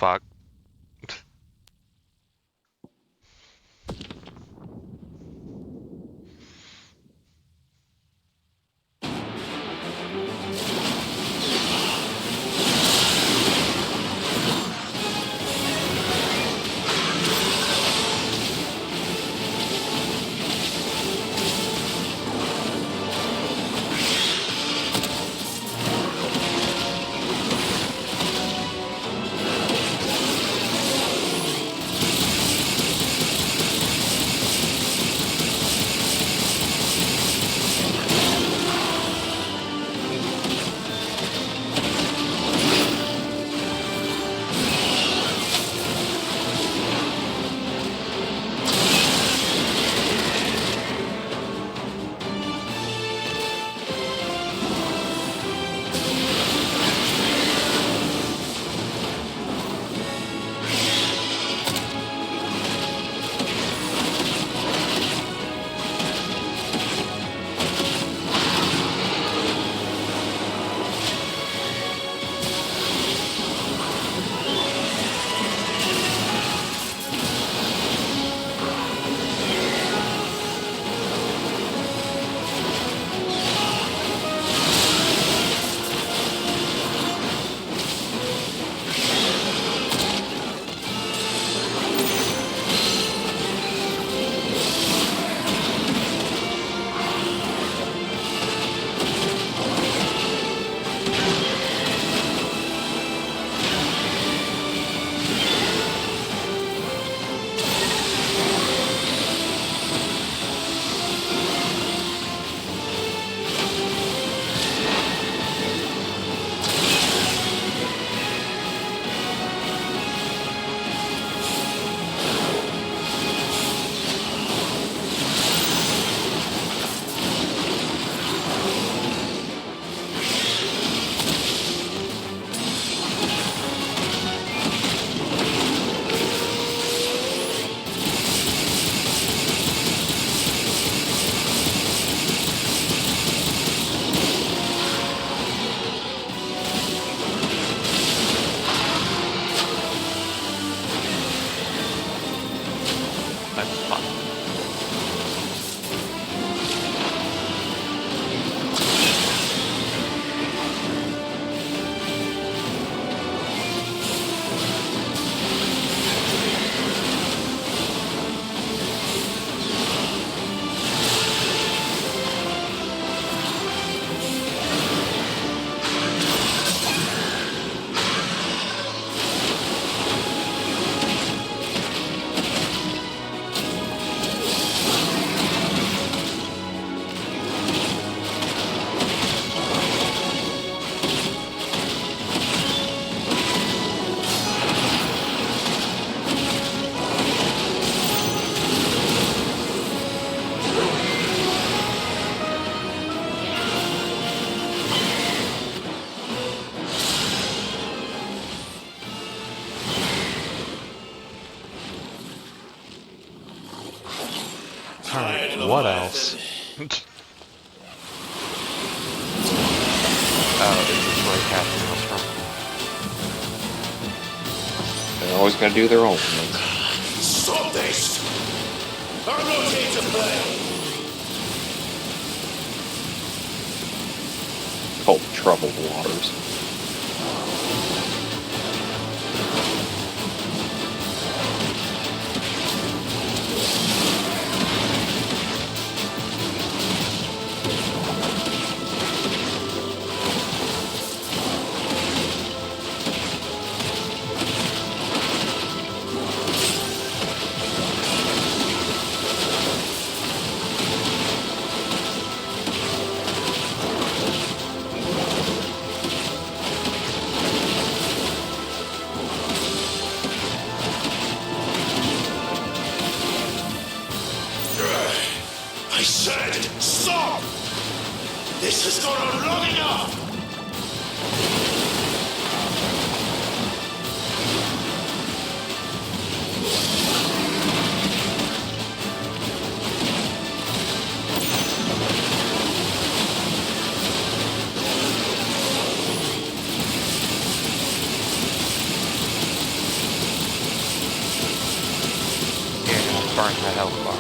Fuck. What else? Oh, this is where Captain comes from. They always gotta do their own things. Stop this! I'm not here to play! Called Troubled Waters. This has gone on long enough! Burn that health bar.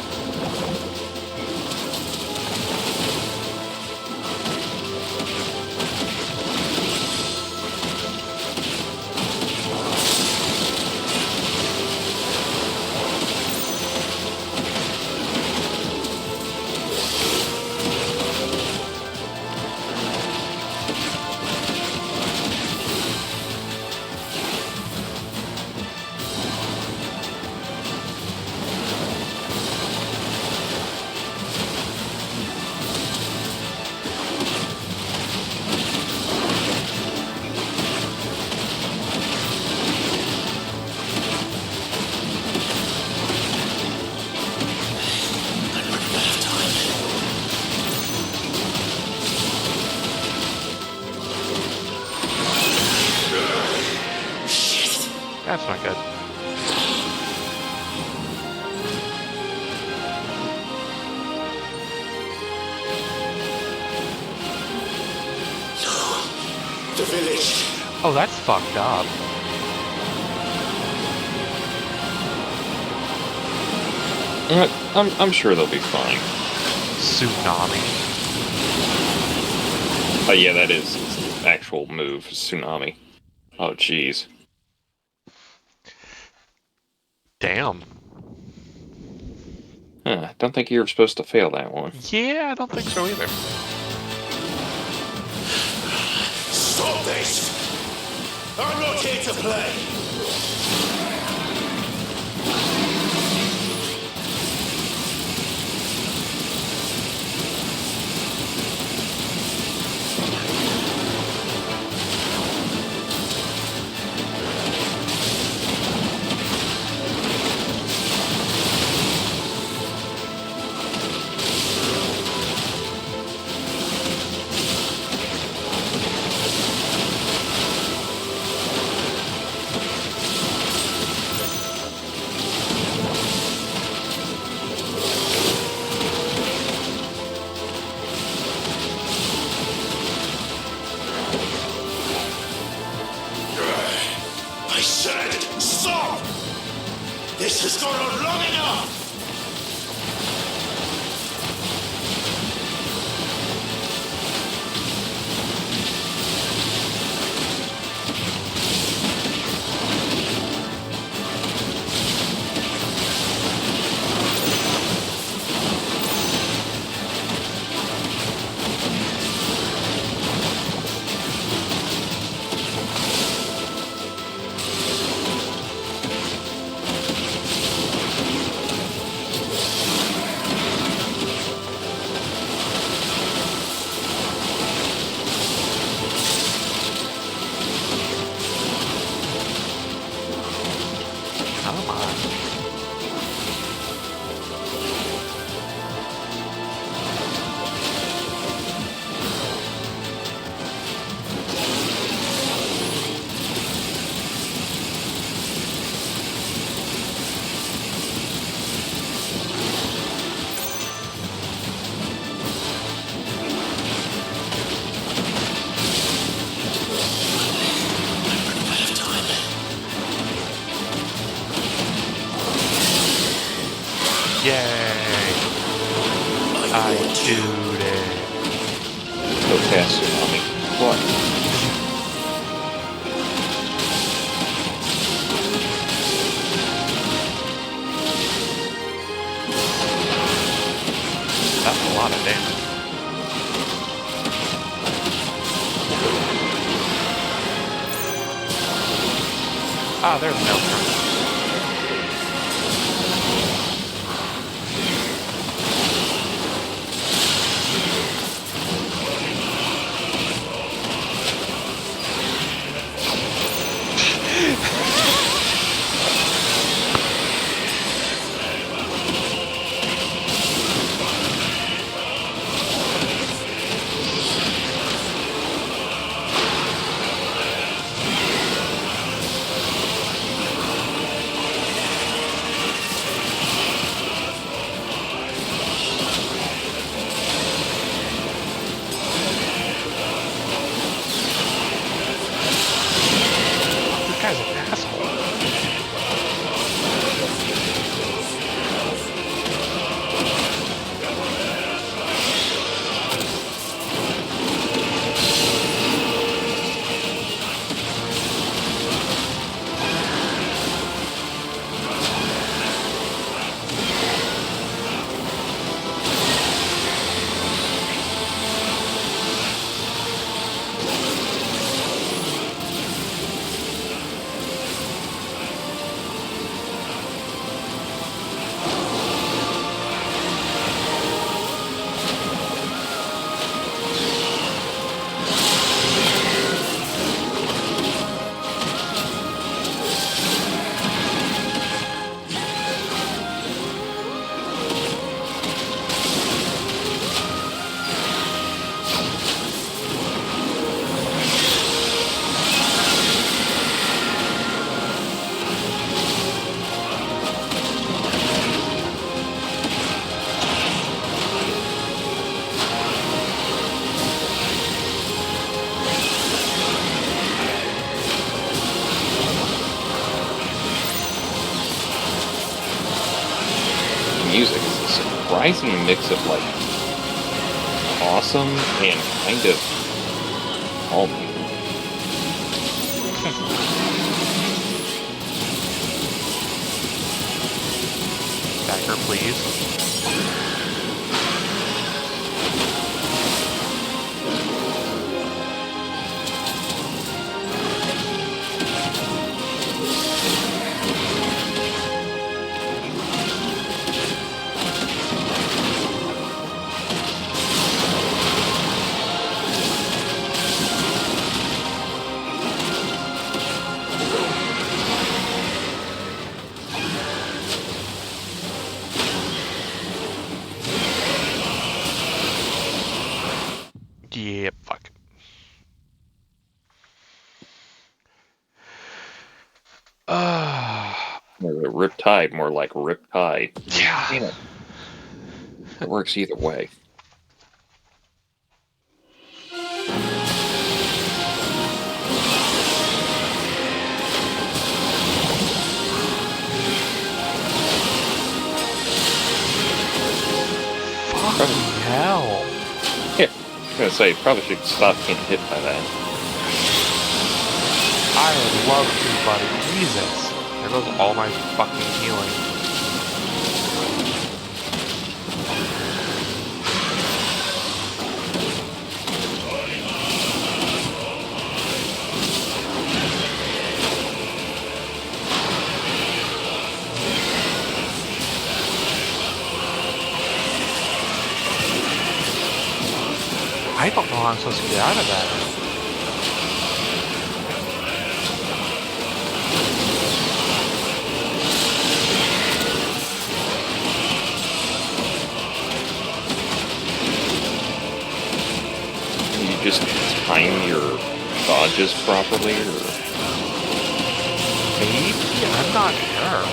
That's not good. The village. Oh, that's fucked up. I'm sure they'll be fine. Tsunami. Oh yeah, that is the actual move, tsunami. Oh jeez. Damn. Huh, don't think you were supposed to fail that one. Yeah, I don't think so either. Stop this! I'm not here to play! This has gone on long enough! Yay! I chewed it. Go past tsunami. What? That's a lot of damage. Ah, there's no turn. music is a surprising mix of, like, awesome and kind of calming. Backer, please. Yeah, fuck. Riptide, more like Riptide. Yeah. It works either way. Fucking hell. Yeah, I was gonna say, probably should stop getting hit by that. I would love to, buddy. Jesus. There goes all my fucking healing. I don't know how I'm supposed to get out of that. You just time your dodges properly, or Maybe? I'm not sure.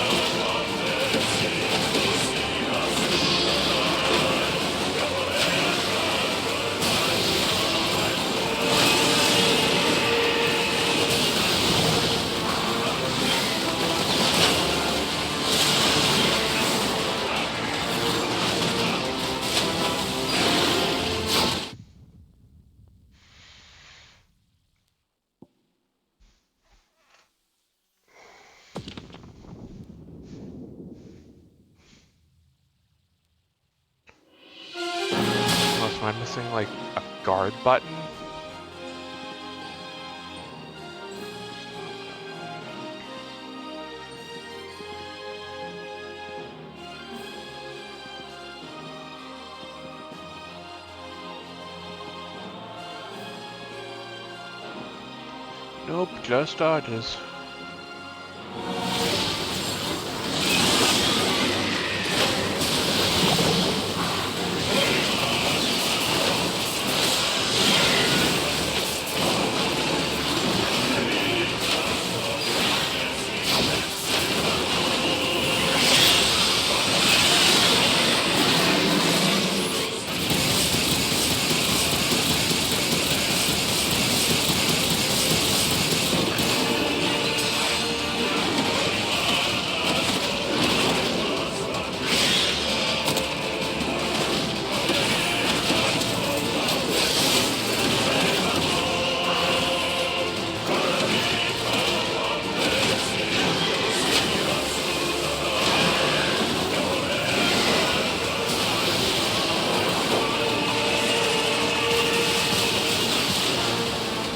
Unless am I missing like a guard button? Nope, just dodges.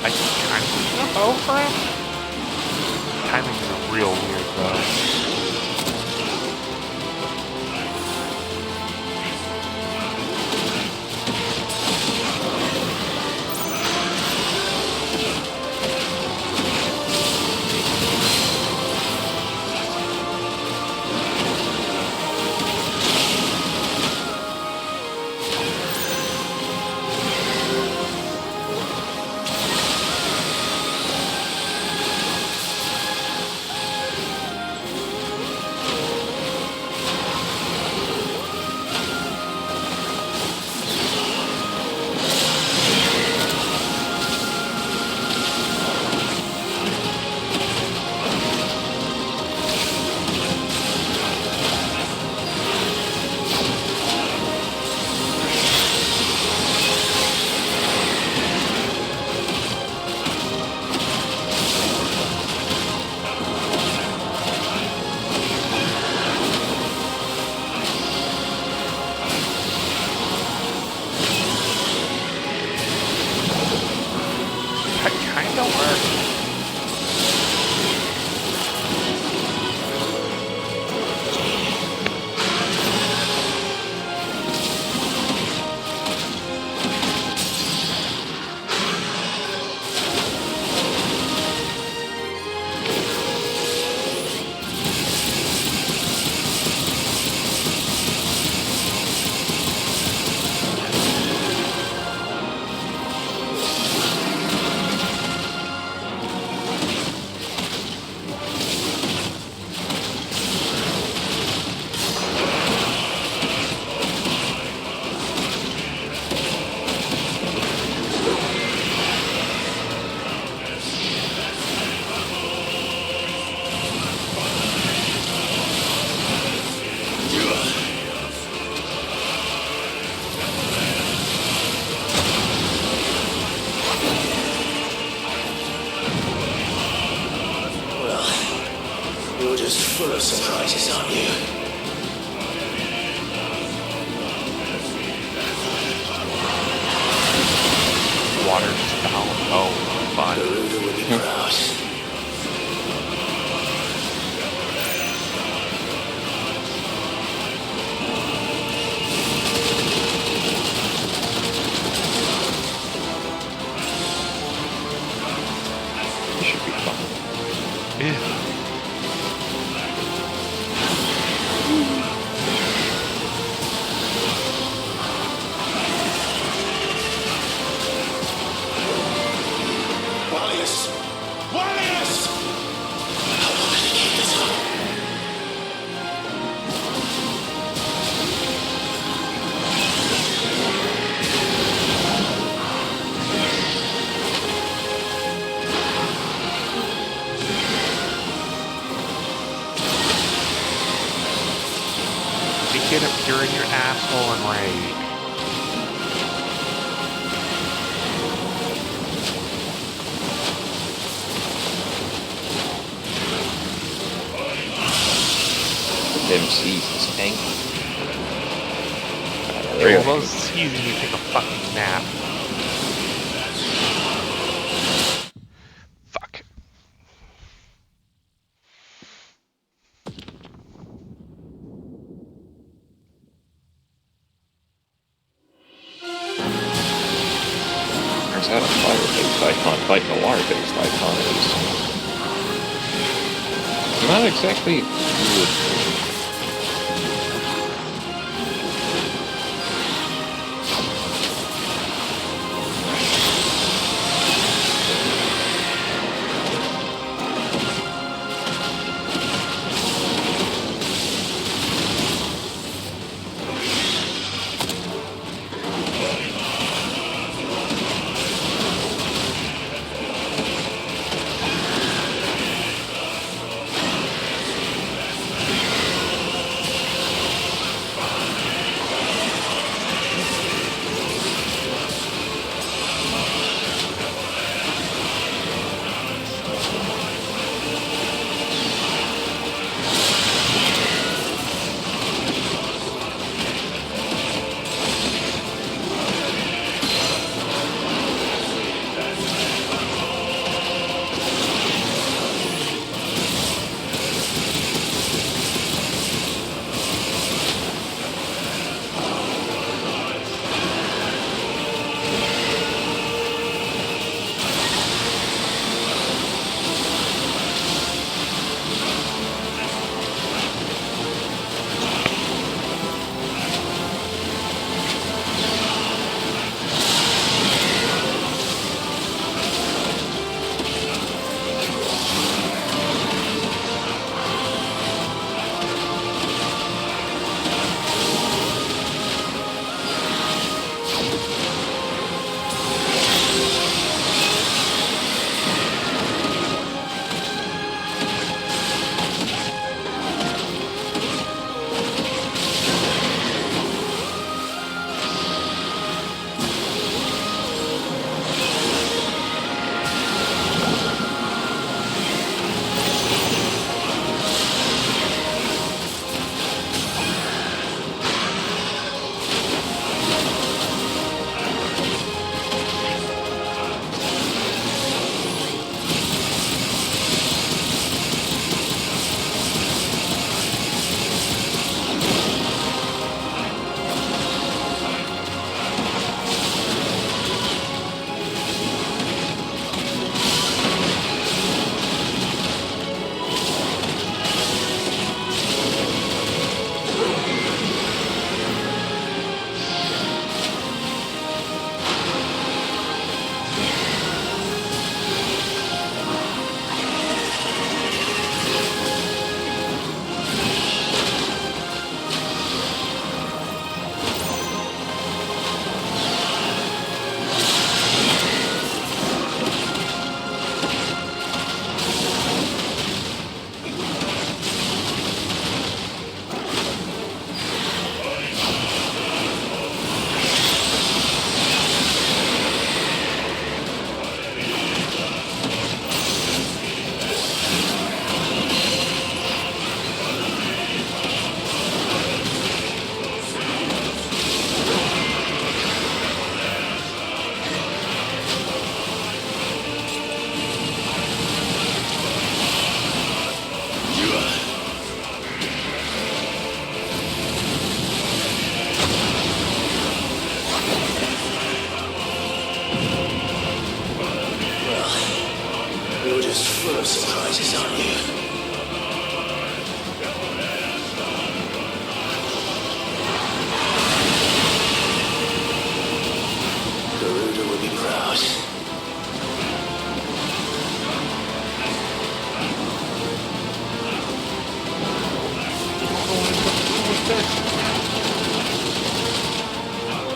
I can kind of use a bow for him. Timing is real weird though. conscious, aren't you? Water spout. Oh, fun. Garuda would be proud. This should be fun. Yeah. Wallius! Wallius! How long can he keep this up? Get up, you're in your asshole and rage. Them seasons tank. Yeah, well, those seasons you take a fucking nap. Fuck. Turns out a fire-based icon fighting a water-based icon is not exactly good.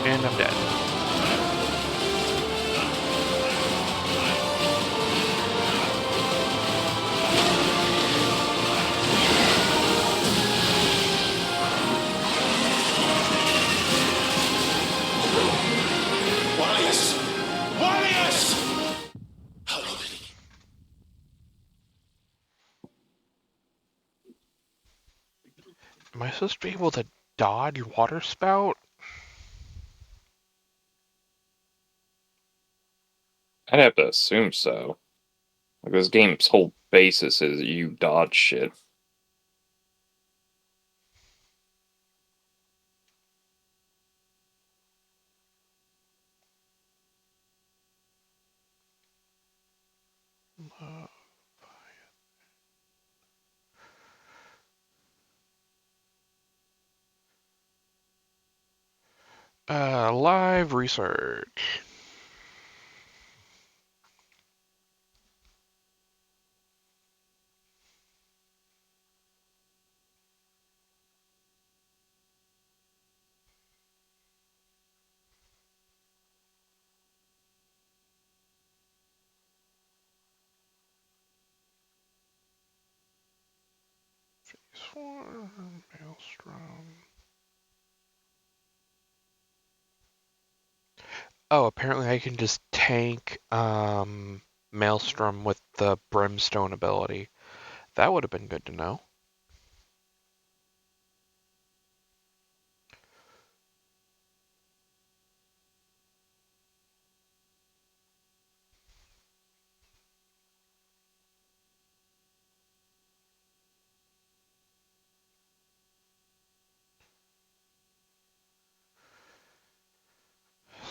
And I'm dead. Warriors! Warriors! How long did he... Am I supposed to be able to dodge water spout? I'd have to assume so. Like, this game's whole basis is you dodge shit. Live research. Phase 4, Maelstrom. Oh, apparently I can just tank Maelstrom with the Brimstone ability. That would have been good to know.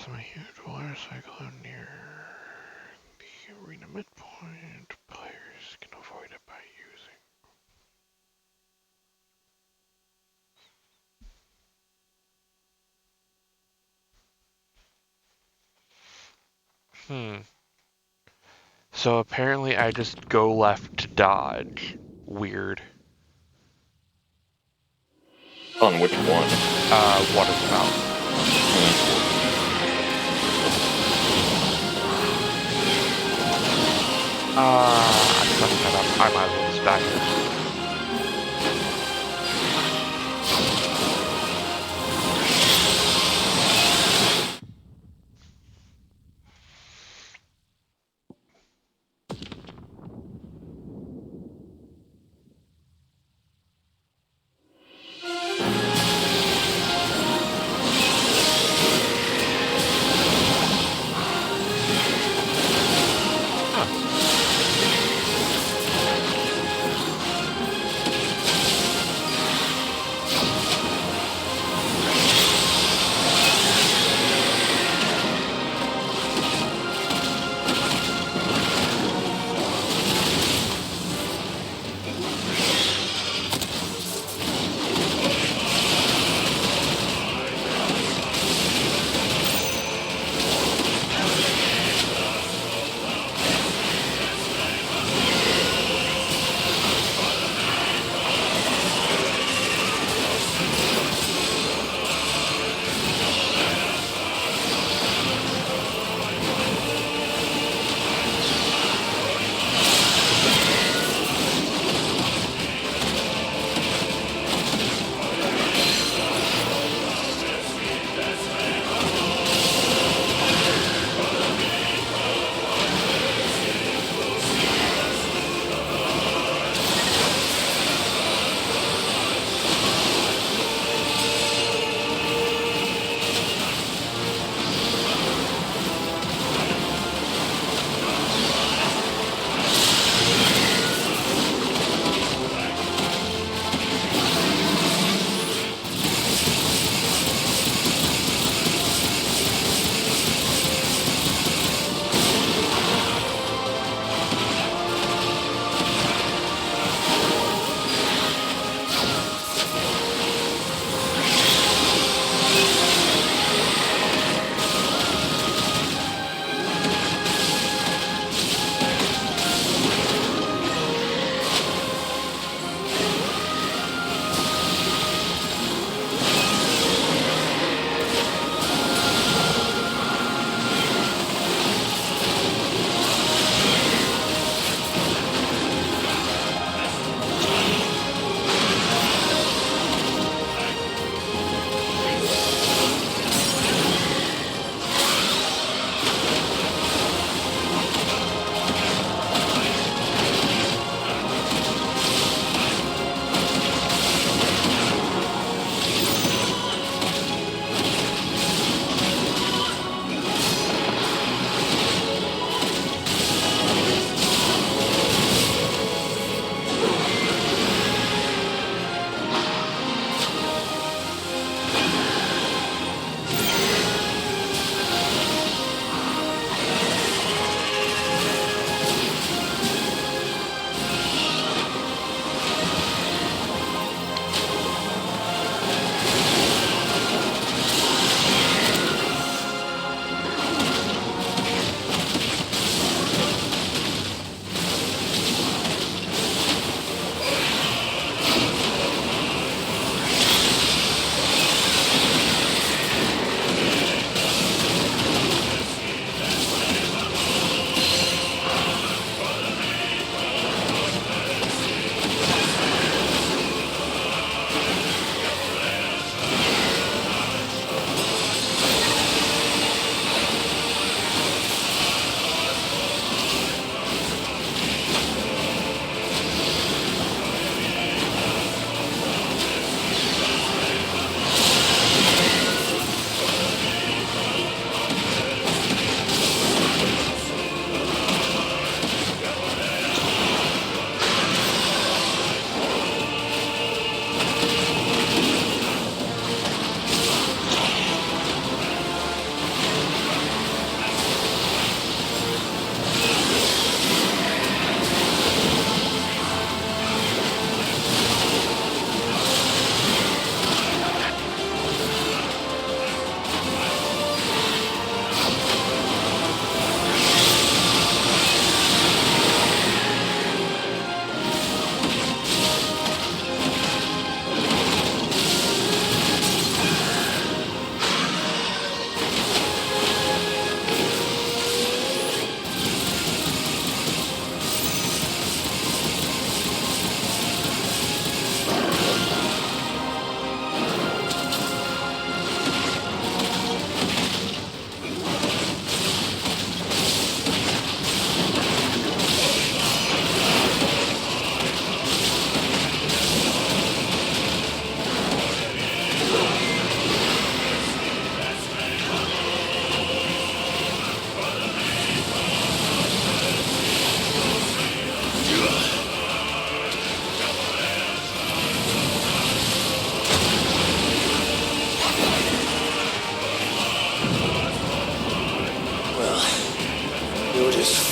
So a huge water cyclone near the arena midpoint. Players can avoid it by using. So apparently I just go left to dodge. Weird. On which one? Water spout. I fucked that up. I might as well just die here.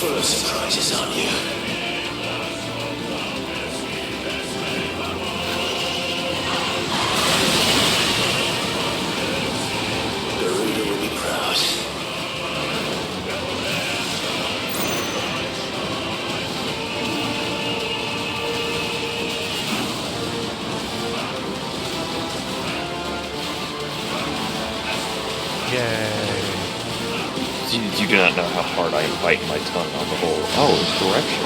full of surprises, aren't you? Garuda will be proud. You do not know how hard I am biting my tongue on the whole, oh, it's direction.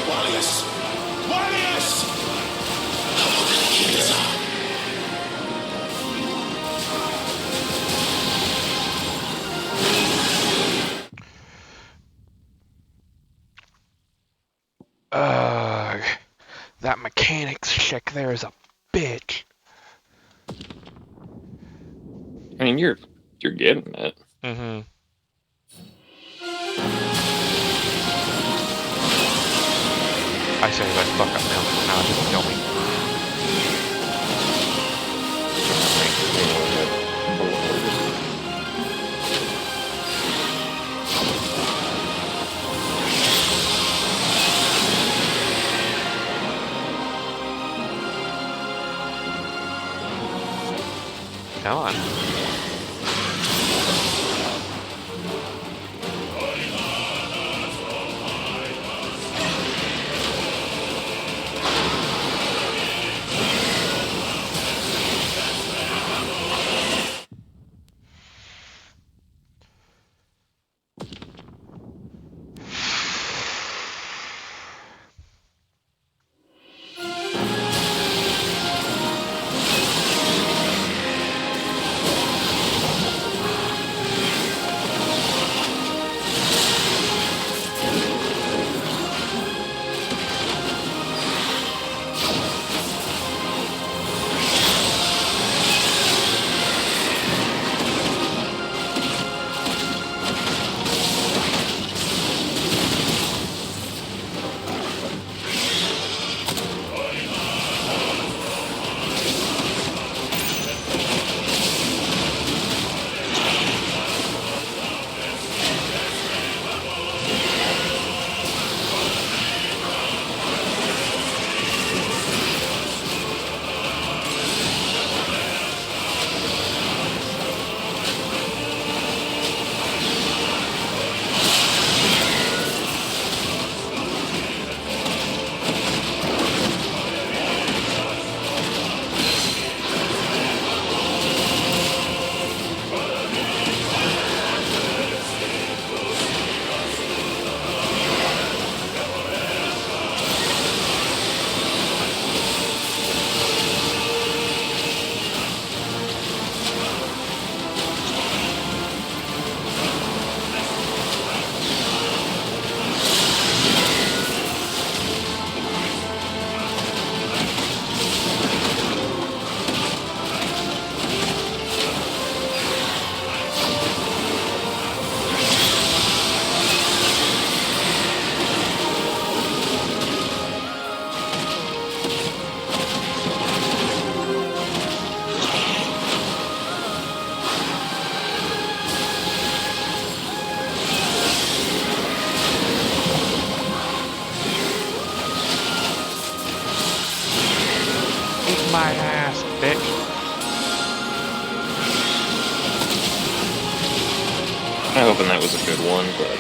Warriors! Warriors! How can I keep this up? That mechanics chick there is a bitch. I mean, you're getting it. Mm-hmm. I say let's fuck up now. Now just kill me. Come on. My ass, bitch. I'm hoping that was a good one, but...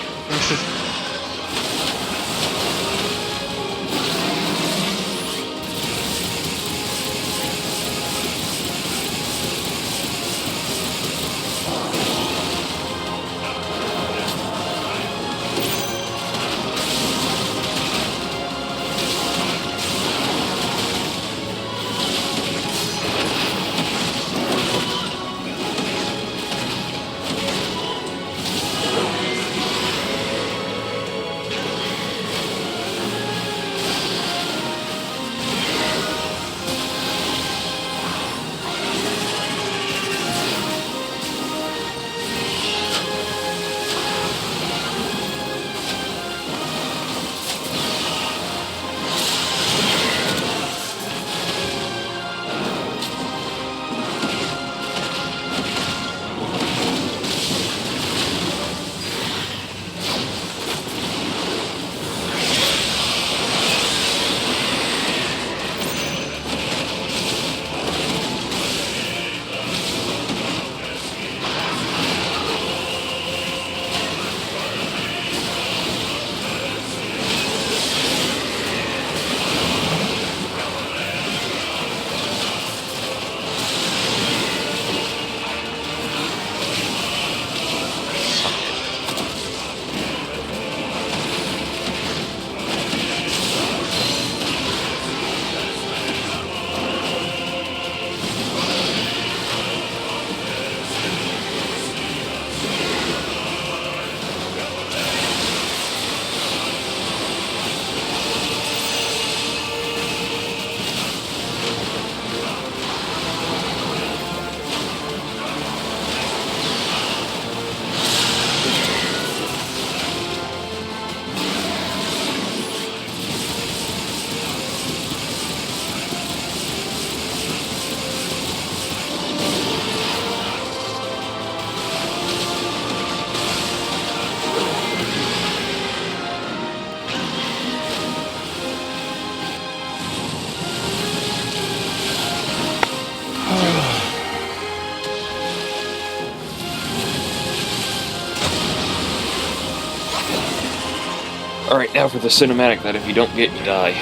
Alright, now for the cinematic that if you don't get, you die.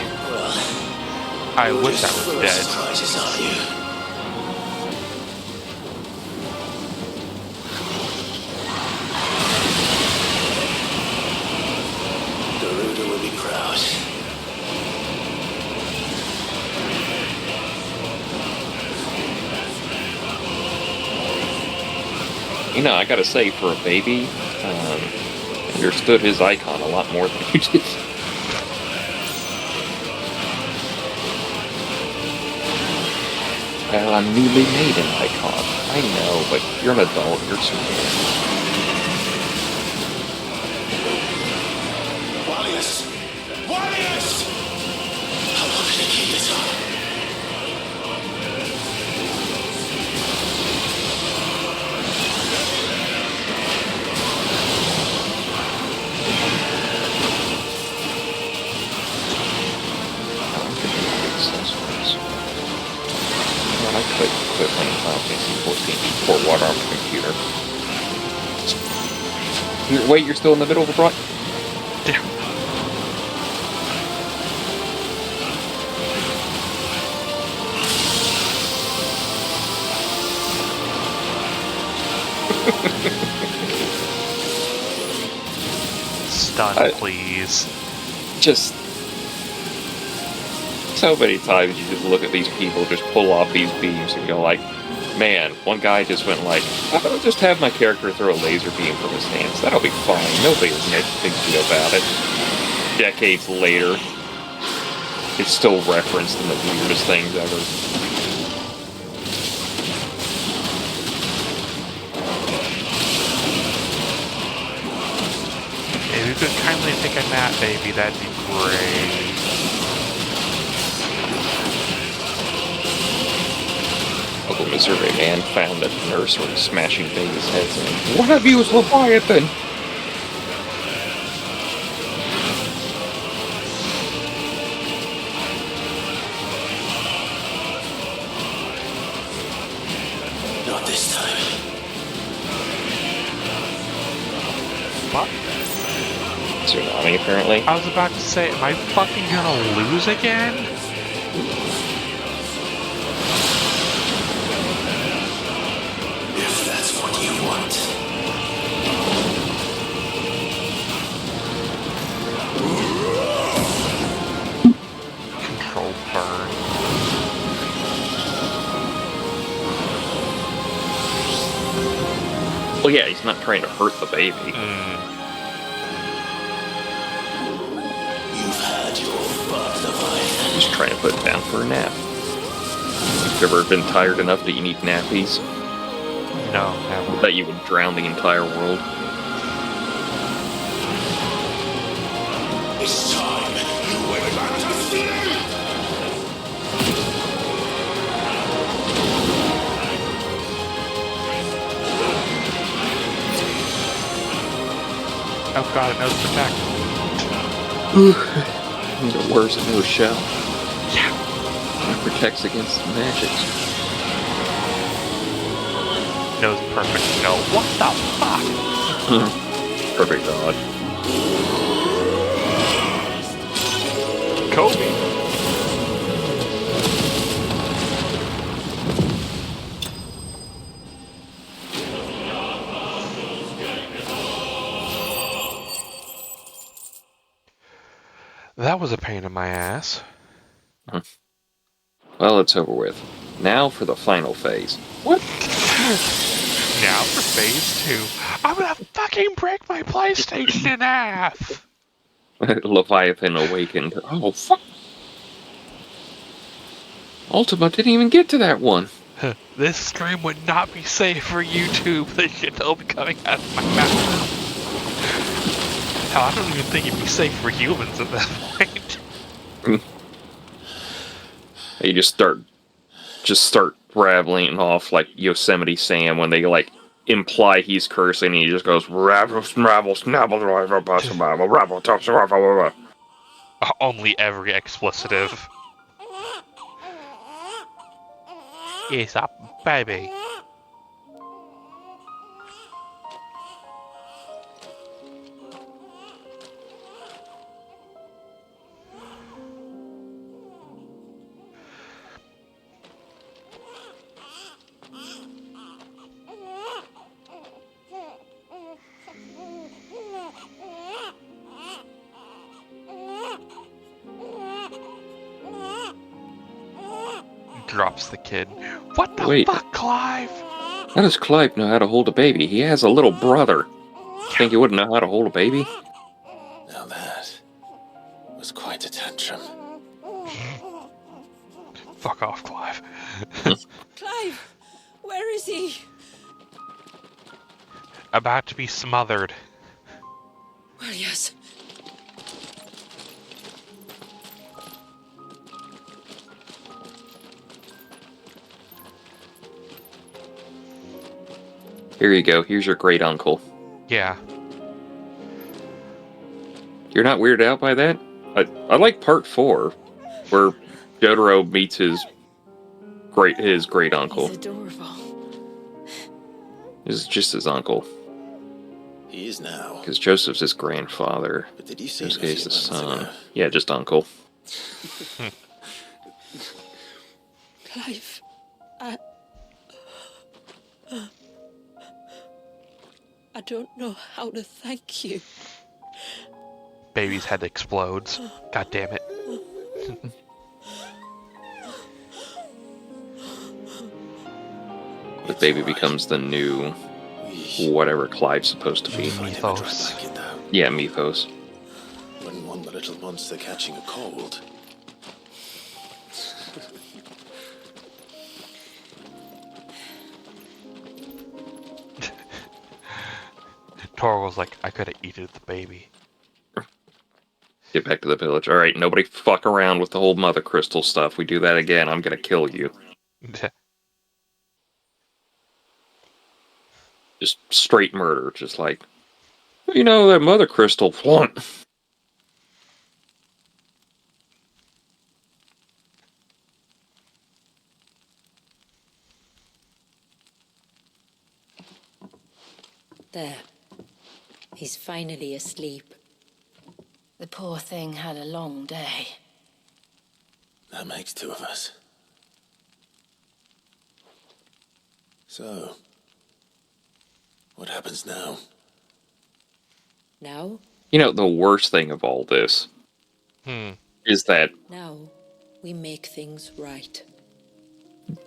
I wish I was dead. Surprises, are you? Garuda will be proud. You know, I gotta say, for a baby, understood his icon a lot more than you did. Well, I'm newly made an icon. I know, but you're an adult, you're smart. Warriors! Warriors! How long did it keep this up? I could quit playing Final Fantasy 14 pour water on the computer. Wait, you're still in the middle of the broad? Yeah. Stun, please. Just so many times you just look at these people just pull off these beams and go like, man, one guy just went like, I'll just have my character throw a laser beam from his hands. That'll be fine. Nobody will make a big deal about it. Decades later, it's still referenced in the weirdest things ever. If you could kindly take a nap, baby, that'd be great. Uncle Missouri man found that the nurse was smashing babies' heads in. One of you is Leviathan! Not this time. What? Tsunami, apparently. I was about to say, am I fucking gonna lose again? If that's what you want. Control burn. Well, yeah, he's not trying to hurt the baby. You've had your fun, Leviathan. He's trying to put it down for a nap. You've ever been tired enough that you need nappies? No, never. That you would drown the entire world? It's time you went back to sleep! Oh god, it knows to attack. The worst of no shell. Yeah. It protects against magics. Knows perfect no. What the fuck? Perfect dodge. Kobe. That was a pain in my ass. Well, it's over with. Now for the final phase. What? Now for phase 2. I'm gonna fucking break my PlayStation in half! Leviathan awakened. Oh, fuck! Ultima didn't even get to that one. This stream would not be safe for YouTube. This shit will be coming out of my mouth. Hell, I don't even think it'd be safe for humans at that point. You just start rattling off like Yosemite Sam when they like imply he's cursing and he just goes rabble snabble snabble rabble rabble. Only every explicitive. Yes, up, baby. Drops the kid. What the Wait. fuck, Clive? How does Clive know how to hold a baby? He has a little brother. Think he wouldn't know how to hold a baby? Now that was quite a tantrum. Fuck off, Clive. Clive, where is he? About to be smothered. Well, yes. Here you go. Here's your great uncle. Yeah. You're not weirded out by that? I like part 4, where Jotaro meets his great uncle. He's adorable. This is just his uncle. He is now. Because Joseph's his grandfather. But did you see him a Josuke's few the moments son. ago? Yeah, just uncle. Clive, I don't know how to thank you. Baby's head explodes. God damn it. The baby becomes the new whatever Clive's supposed to be. Mythos. Yeah, Mythos. Wouldn't want the little monster catching a cold. Toro was like, I could have eaten the baby. Get back to the village. Alright, nobody fuck around with the whole Mother Crystal stuff. We do that again, I'm gonna kill you. Just straight murder. Just like, you know, that Mother Crystal flaunt. There. He's finally asleep. The poor thing had a long day. That makes 2 of us. So, what happens now? Now? You know, the worst thing of all this is that Now, we make things right.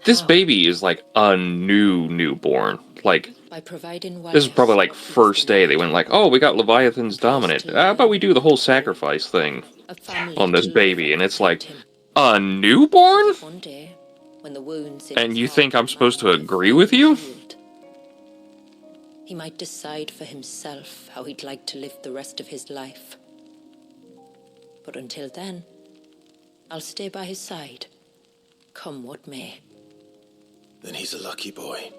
this baby is like a newborn. Like, By providing this is probably like first day they went like, oh, we got Leviathan's dominant. How about we do the whole sacrifice thing on this baby? And it's like, a newborn? One day, when the wounds in And his you heart think I'm supposed to agree with you? he might decide for himself how he'd like to live the rest of his life. But until then, I'll stay by his side, come what may. Then he's a lucky boy.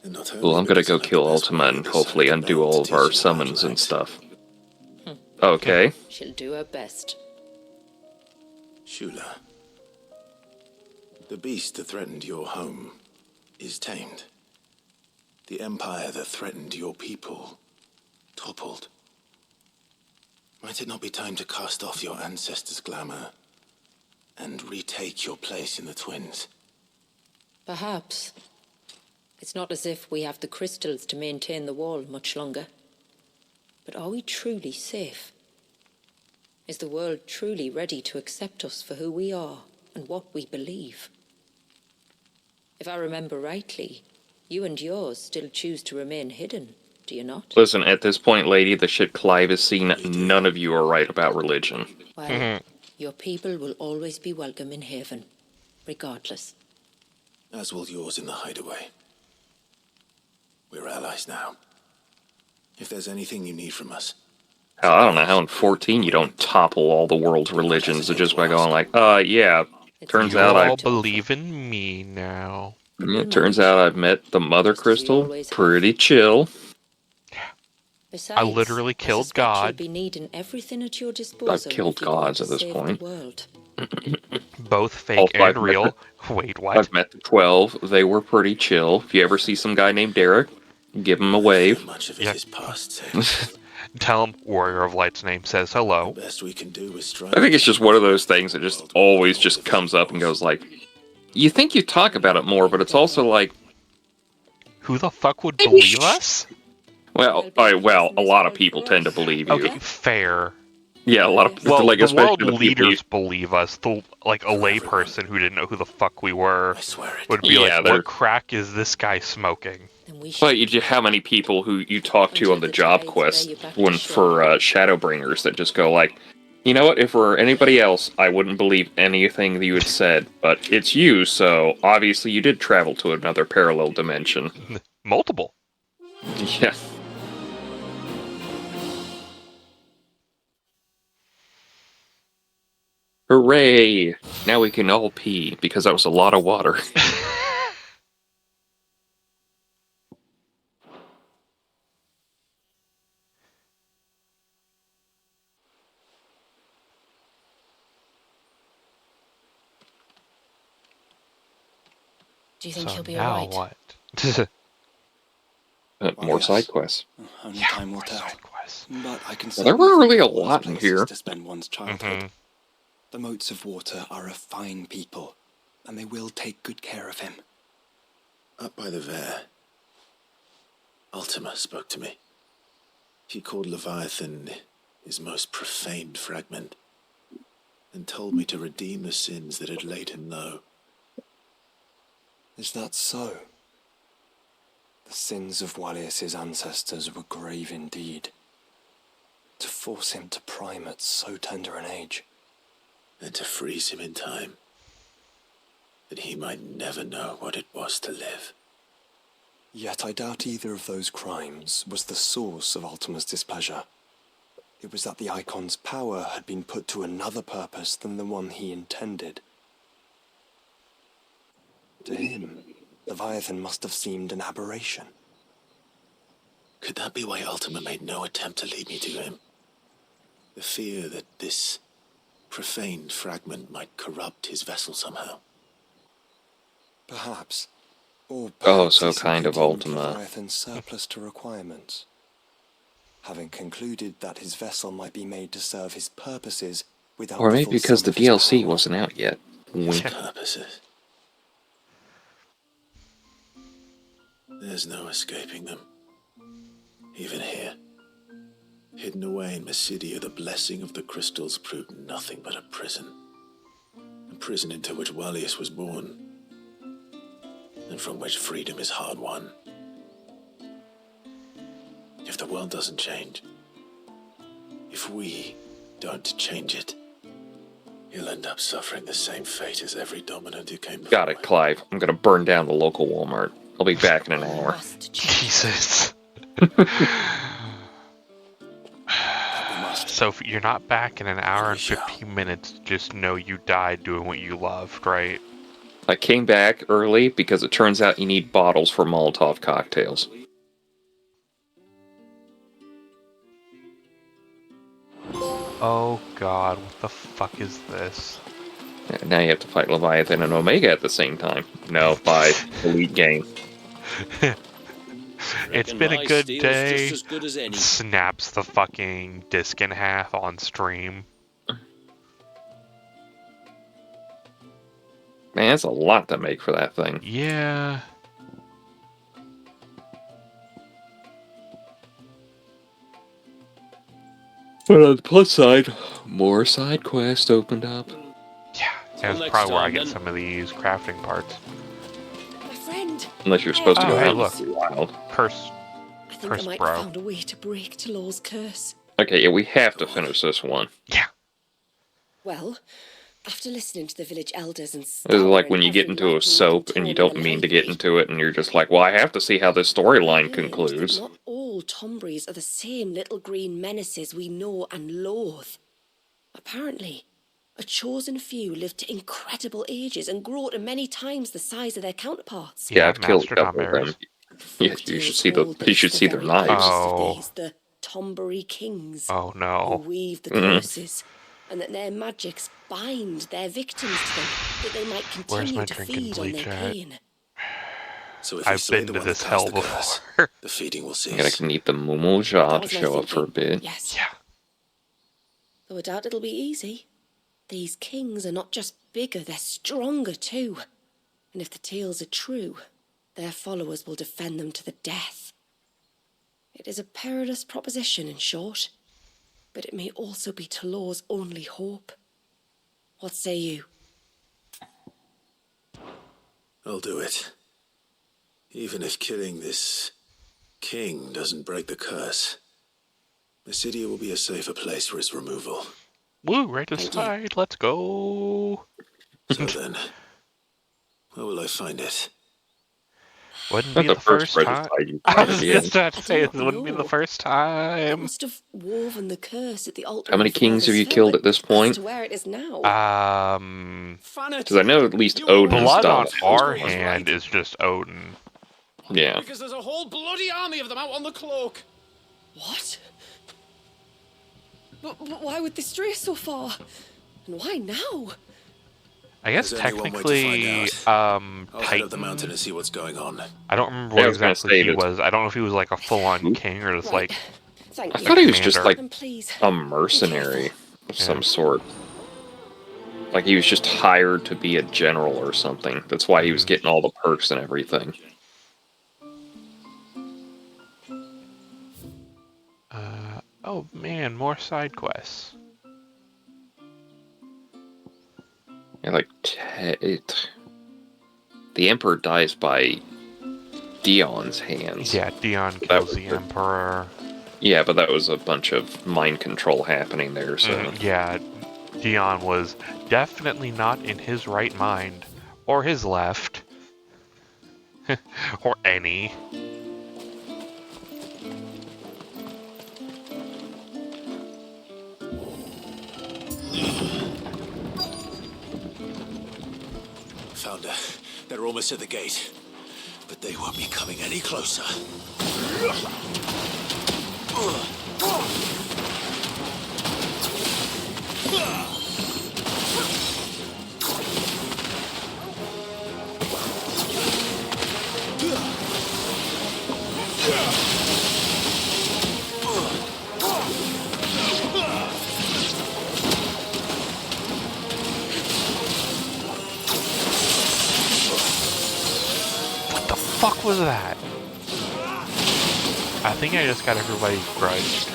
And not only Well, I'm gonna because go of kill the best Ultima and way hopefully decided undo to all of teach our you how to summons and act. stuff. Okay. She'll do her best. Shula, the beast that threatened your home is tamed. The empire that threatened your people toppled. Might it not be time to cast off your ancestors' glamour and retake your place in the twins? Perhaps. It's not as if we have the crystals to maintain the wall much longer. But are we truly safe? Is the world truly ready to accept us for who we are and what we believe? If I remember rightly, you and yours still choose to remain hidden, do you not? Listen, at this point, lady, the shit Clive has seen, none of you are right about religion. Well, your people will always be welcome in Haven, regardless. As will yours in the hideaway. We're allies now. If there's anything you need from us, Hell, I don't know how in 14 you don't topple all the world's religions just by going like, yeah, turns out all I believe in me now. it turns out I've met the Mother Crystal. Pretty chill. Besides, I literally killed suspect God. You'll be needing everything at your disposal. I've killed if you want gods to at this save point. The world. Both fake Also, and I've met real. Wait, what? I've met the 12. They were pretty chill. If you ever see some guy named Derek, give him a wave. much of it Yep. is past. Tell him Warrior of Light's name says hello. Best we can do is try. I think it's just one of those things that just always just comes up and goes like, you think you talk about it more, but it's also like, who the fuck would believe us? Well, a lot of people tend to believe you. Okay, fair. Yeah, a lot of Well, like the especially world the people leaders believe us. Like a layperson who didn't know who the fuck we were would be Yeah, like, they're- "What crack is this guy smoking?" But how many people who you talk to on the job quest when for Shadowbringers that just go like, you know what? If it were anybody else, I wouldn't believe anything that you had said. But it's you, so obviously you did travel to another parallel dimension. Multiple. Yeah. Hooray! Now we can all pee, because that was a lot of water. Do you think So he'll be now alright? what? More side quests. Only time will tell. But I can Well, there were really a certainly think of lot in worse here. places to spend one's childhood. Mhm. The Moats of Water are a fine people, and they will take good care of him. Up by the Vare, Ultima spoke to me. He called Leviathan his most profane fragment, and told me to redeem the sins that had laid him low. Is that so? The sins of Wallius's ancestors were grave indeed. To force him to prime at so tender an age. And to freeze him in time, that he might never know what it was to live. Yet I doubt either of those crimes was the source of Ultima's displeasure. It was that the Icon's power had been put to another purpose than the one he intended. To him, Leviathan must have seemed an aberration. Could that be why Ultima made no attempt to lead me to him? The fear that this profaned fragment might corrupt his vessel somehow. Perhaps. Or Oh, perhaps so he kind simply of deemed Ultima. Leviathan surplus to requirements. Having concluded that his vessel might be made to serve his purposes without Or the maybe full because sum the of his DLC power. wasn't out yet. Wink. Purposes. There's no escaping them. Even here. Hidden away in Mysidia, the blessing of the crystals proved nothing but a prison. A prison into which Wallius was born, and from which freedom is hard won. If the world doesn't change, if we don't change it, he'll end up suffering the same fate as every dominant who came before. Got it, Clive. I'm gonna burn down the local Walmart. I'll be back in an hour. Jesus. So if you're not back in an hour and 15 minutes, just know you died doing what you loved, right? I came back early because it turns out you need bottles for Molotov cocktails. Oh god, what the fuck is this? And now you have to fight Leviathan and Omega at the same time. No, by Elite Game. It's Reckon been a my good steel's day. just as good as any. Snaps the fucking disc in half on stream. Man, that's a lot to make for that thing. Yeah. But on the plus side, more side quests opened up. That's next probably where I time, get then. some of these crafting parts. My friend. Unless you're supposed to Oh, go hey, out look. in the wild. Curse. I think Curse, I might bro. have found a way to break Talor's curse. Okay, yeah, we have to finish this one. Well, after listening to the village elders and This is like when you get every into a likely soap and you don't mean to get into it and you're just like, well, I have to see how this storyline concludes. Not all Tombries are the same little green menaces we know and loathe. Apparently, a chosen few live to incredible ages and grow to many times the size of their counterparts. Yeah, I've killed a Master couple of them. Tomberries. Yeah, you should see Told that you it's should the see their very knives. oldest of Oh. these, the Tombury kings, Oh who no. weave the Mhm. curses, and that their magics bind their victims to them, that they might Where's continue my to drinking feed on bleach their at? pain. So if you I've slay been the to one this that hell caused the curse, before. the feeding will I'm gonna cease. need the Mumoja That to was my show up for a thinking, bit. yes. Yeah. Though I doubt it'll be easy. These kings are not just bigger, they're stronger too. And if the tales are true, their followers will defend them to the death. It is a perilous proposition, in short. but it may also be Talor's only hope. What say you? I'll do it. Even if killing this king doesn't break the curse, Mysidia will be a safer place for its removal. Woo, right aside, let's go. So then, where will I find it? Wouldn't Not be the the first first time. regicide you I find was it just in. about to say it wouldn't be the first It time. must have woven the curse at the altar. How many of kings have Father's you Fell, killed but at this as point? to where it is now. Because I know at least Odin's Blood done on it. our hand is just Odin. Yeah. Because there's a whole bloody army of them out on the cloak. What? But why would they stray so far? And why now? I guess There's only one way to technically, find out. I'll head up the Titan. mountain and see what's going on. I don't remember Yeah, what I was gonna exactly say he that- was. I don't know if he was like a full-on king or just Right. like Thank I you. thought he was just commander. like And please, a mercenary of Yeah. some sort. Like he was just hired to be a general or something. That's why he was getting all the perks and everything. Oh man, more side quests. Yeah, like the Emperor dies by Dion's hands. Yeah, Dion So that kills was the Emperor. Yeah, but that was a bunch of mind control happening there. So Yeah, Dion was definitely not in his right mind, or his left, or any. Found her. They're almost at the gate. But they won't be coming any closer. What the fuck was that? I think I just got everybody's grudge.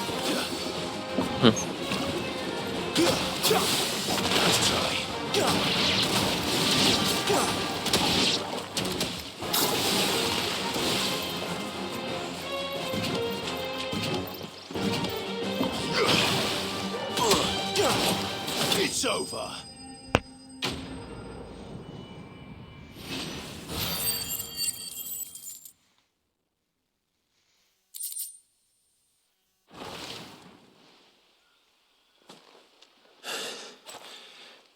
It's over.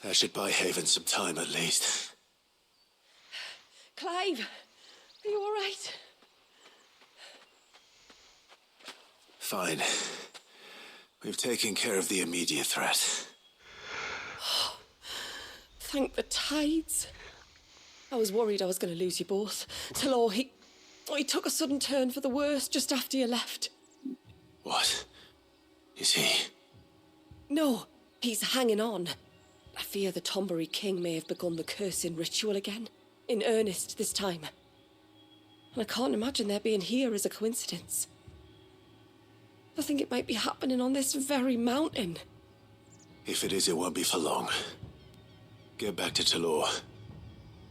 That should buy Haven some time at least. Clive, are you all right? Fine. We've taken care of the immediate threat. Thank the tides. I was worried I was going to lose you both. Talor, he took a sudden turn for the worse just after you left. What? Is he? No, he's hanging on. I fear the Tombury King may have begun the cursing ritual again. In earnest this time. And I can't imagine their being here as a coincidence. I think it might be happening on this very mountain. If it is, it won't be for long. Get back to Talor.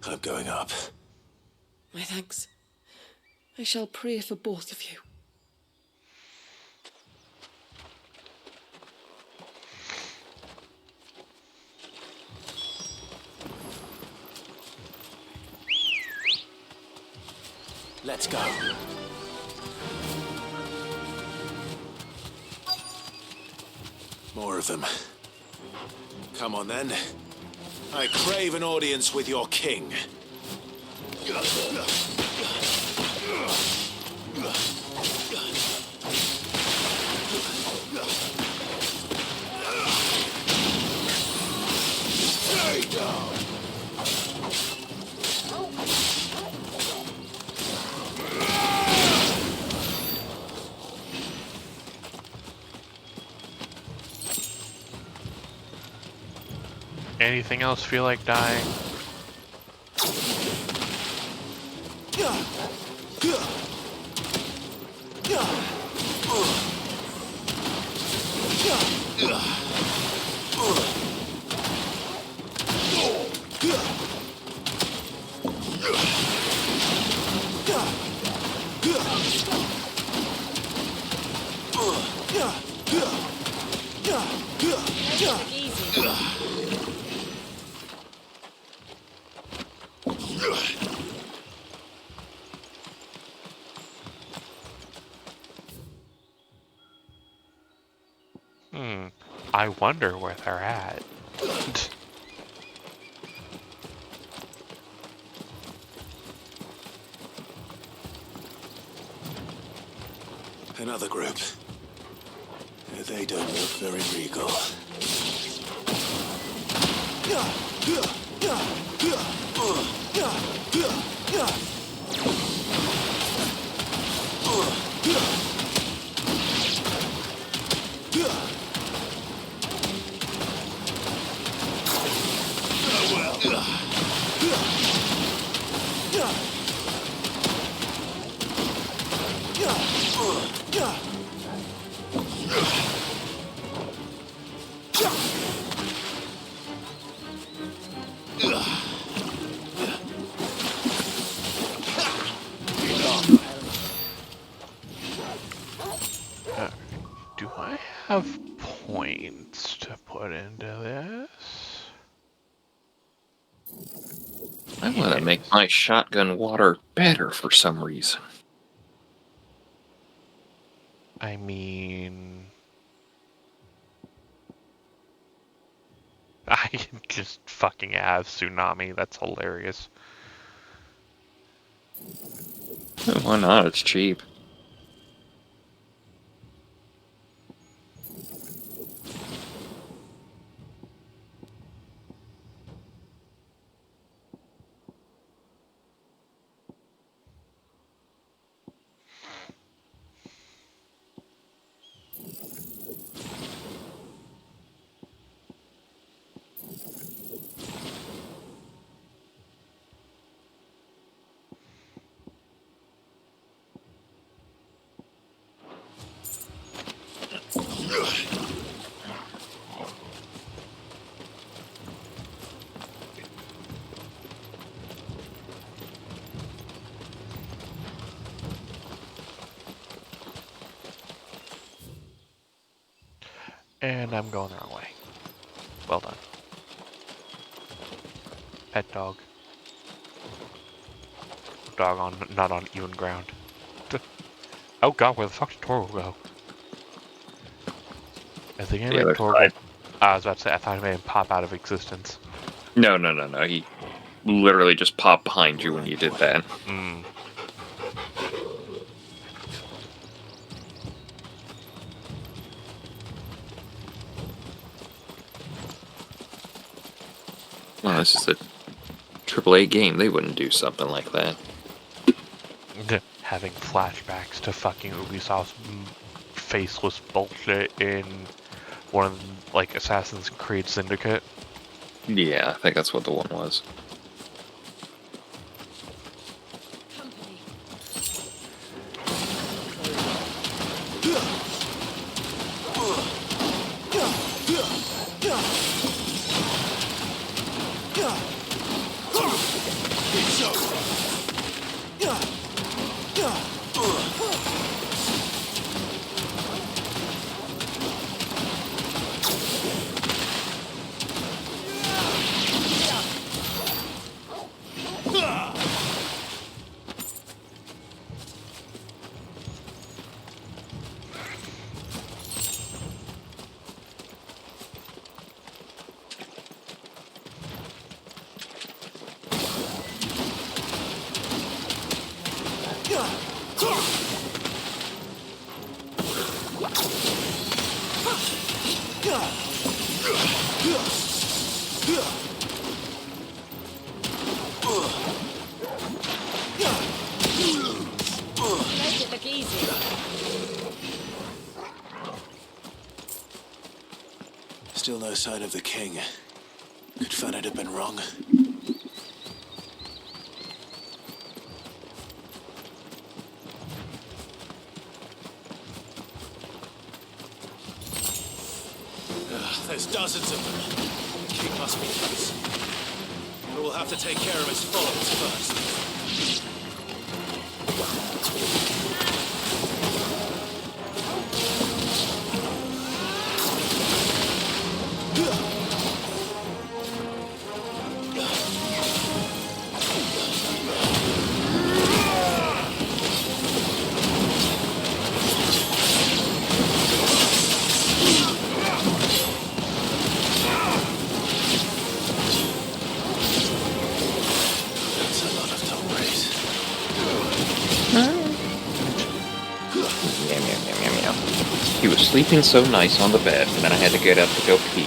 I'm going up. My thanks. I shall pray for both of you. Let's go. More of them. Come on then. I crave an audience with your king. Stay down. Anything else feel like dying? I wonder where they're at. Another group. They don't look very regal. Do I have points to put into this? I want to make my shotgun water better for some reason. I mean... I can just fucking have Tsunami. That's hilarious. Why not? It's cheap. And I'm going the wrong way. Well done. Pet dog. Dog on, not on even ground. Oh god, where the fuck did Torgal go? Is the game made Torgal? I was about to say, I thought it made him pop out of existence. No. He literally just popped behind you when you did that. Well, this is a AAA game. They wouldn't do something like that. Having flashbacks to fucking Ubisoft's faceless bullshit in one of like Assassin's Creed Syndicate. Yeah, I think that's what the one was. Still no sign of the king. Could Fanad have been wrong? There's dozens of them. The king must be close. But we'll have to take care of his followers first. He was sleeping so nice on the bed, and then I had to get up to go pee.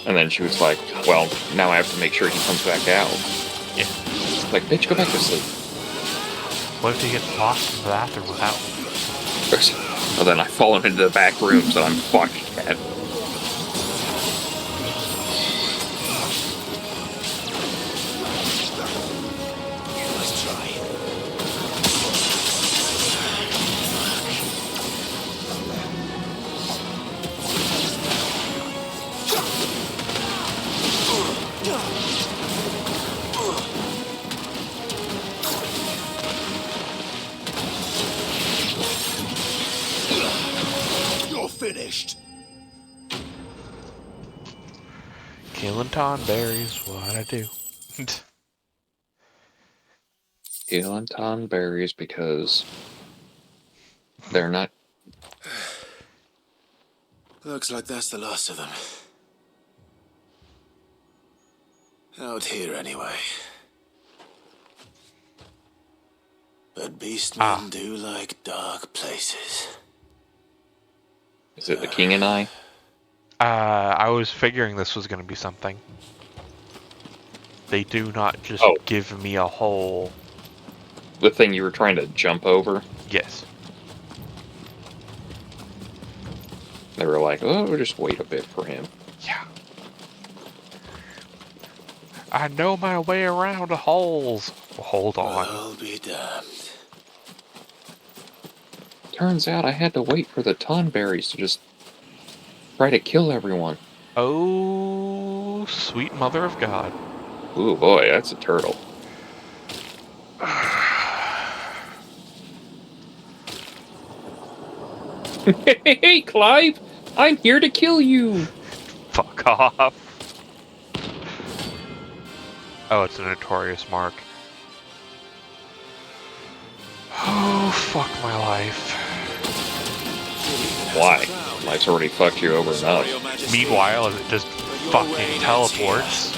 And then she was like, well, now I have to make sure he comes back out. Yeah. Like, bitch, go back to sleep. What if he gets lost in the bathroom without? Well, then I've fallen into the back rooms and I'm fucked, man. Finished. Killing tonberries, what I do. Killing tonberries because they're not. Looks like that's the last of them. Out here, anyway. But beastmen do like dark places. Is it the king and I? I was figuring this was going to be something. They do not just give me a hole. The thing you were trying to jump over? Yes. They were like, oh, we'll just wait a bit for him. Yeah. I know my way around the holes. Well, hold on. I'll be damned. Turns out I had to wait for the tonberries to just try to kill everyone. Oh, sweet mother of God. Ooh, boy, that's a turtle. Hey, Clive! I'm here to kill you! Fuck off. Oh, it's a notorious mark. Oh, fuck my life. Why? Life's already fucked you over enough. Meanwhile, it just fucking teleports.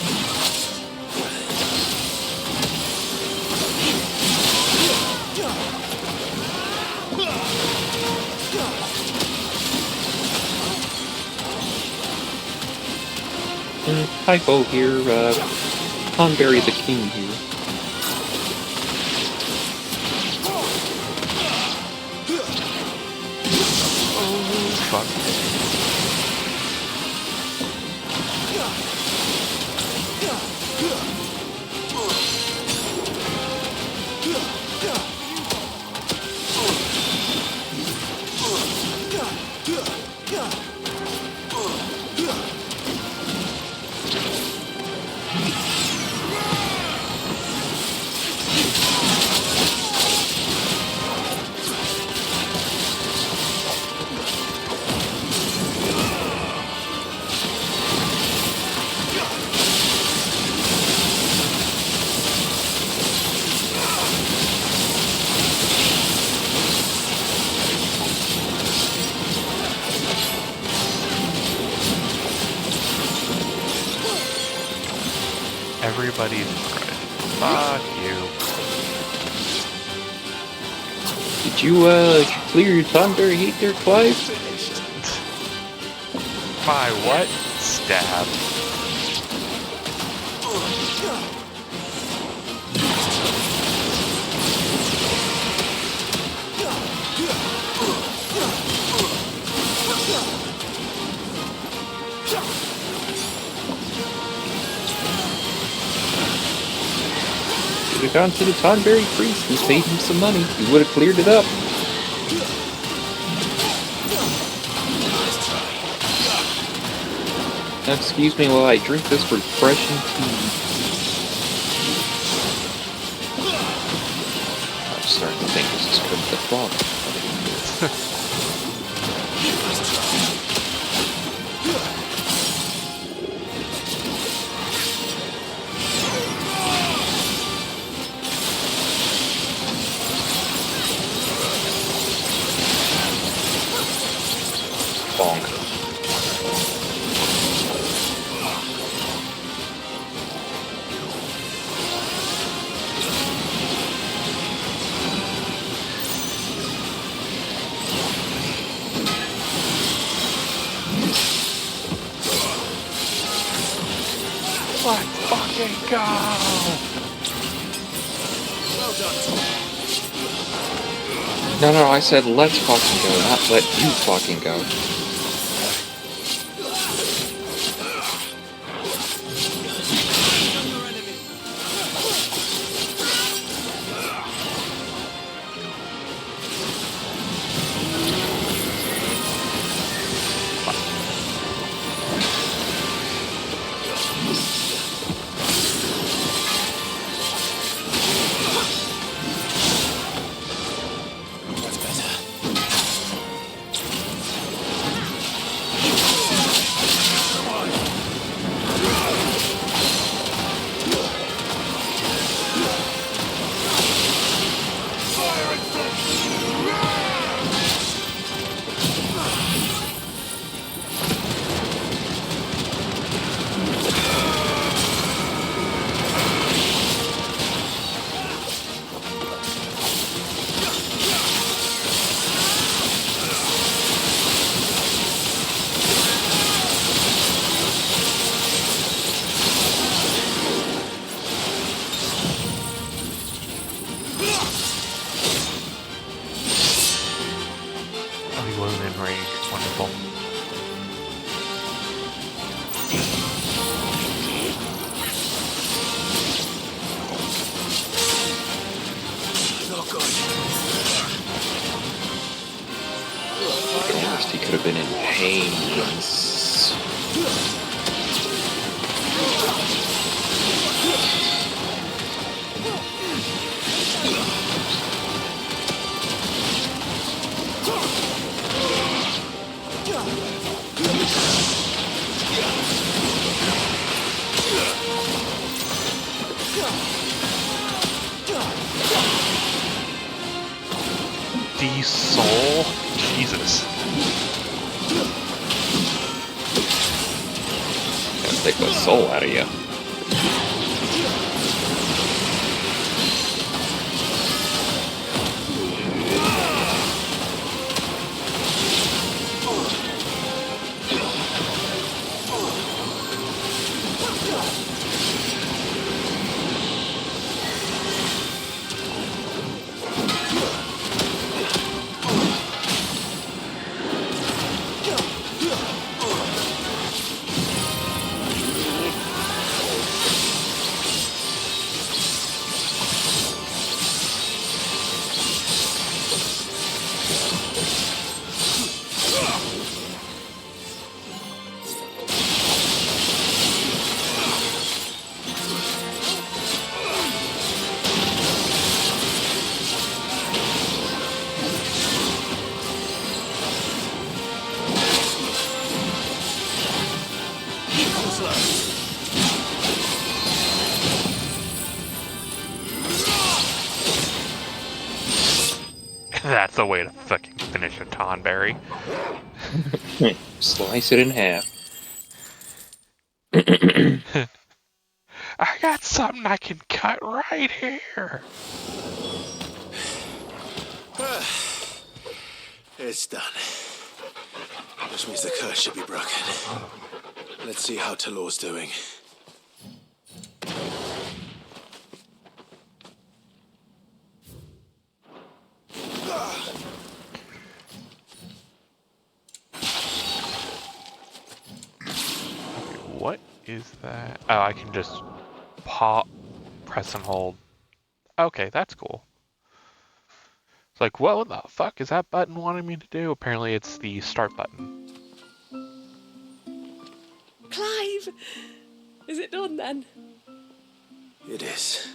Typo here, Tonberry the king here. Fuck. Everybody's right. Fuck you. Did you, clear your Tonberry heat there, Clive? My what? Stab. Should have gone to the Tonberry priest and paid him some money. He would have cleared it up. Excuse me while I drink this refreshing tea. I'm starting to think this is Cook the Frog. Bonk. Let's fucking go! Well done. No, I said let's fucking go, not let you fucking go. That's better. Oh, he wasn't in range. Wonderful. Not good. At worst, he could have been in pain. D soul? Jesus. Gotta take the soul out of you. That's the way to fucking finish a Tonberry. Slice it in half. I got something I can cut right here. It's done. Which means the curse should be broken. Let's see how Talor's doing. What is that? Oh, I can just press and hold. Okay, that's cool. It's like, what the fuck is that button wanting me to do? Apparently it's the start button. Clyde! Clive! Is it done then? It is.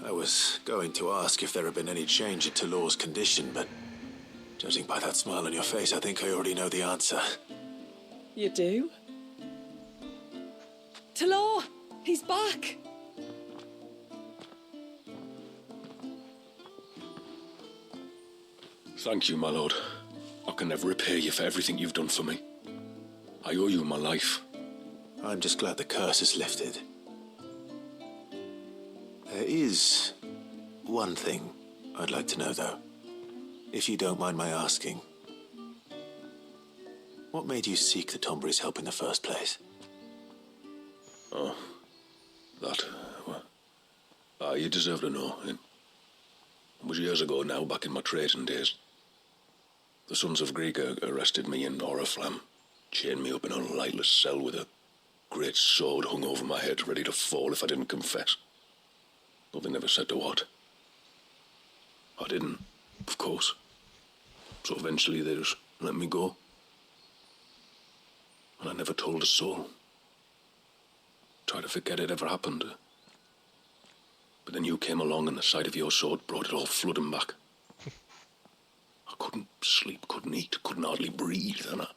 I was going to ask if there had been any change in Talor's condition, but judging by that smile on your face, I think I already know the answer. You do? Talor! He's back! Thank you, my lord. I can never repay you for everything you've done for me. I owe you my life. I'm just glad the curse is lifted. There is one thing I'd like to know, though. If you don't mind my asking. What made you seek the Tombury's help in the first place? Oh, that... well, you deserve to know. It was years ago now, back in my trading days. The Sons of Greek arrested me in Oriflamme, chained me up in a lightless cell with a great sword hung over my head, ready to fall if I didn't confess. Though they never said to what. I didn't, of course. So eventually they just let me go. And I never told a soul. Tried to forget it ever happened. But then you came along and the sight of your sword brought it all flooding back. I couldn't sleep, couldn't eat, couldn't hardly breathe, and I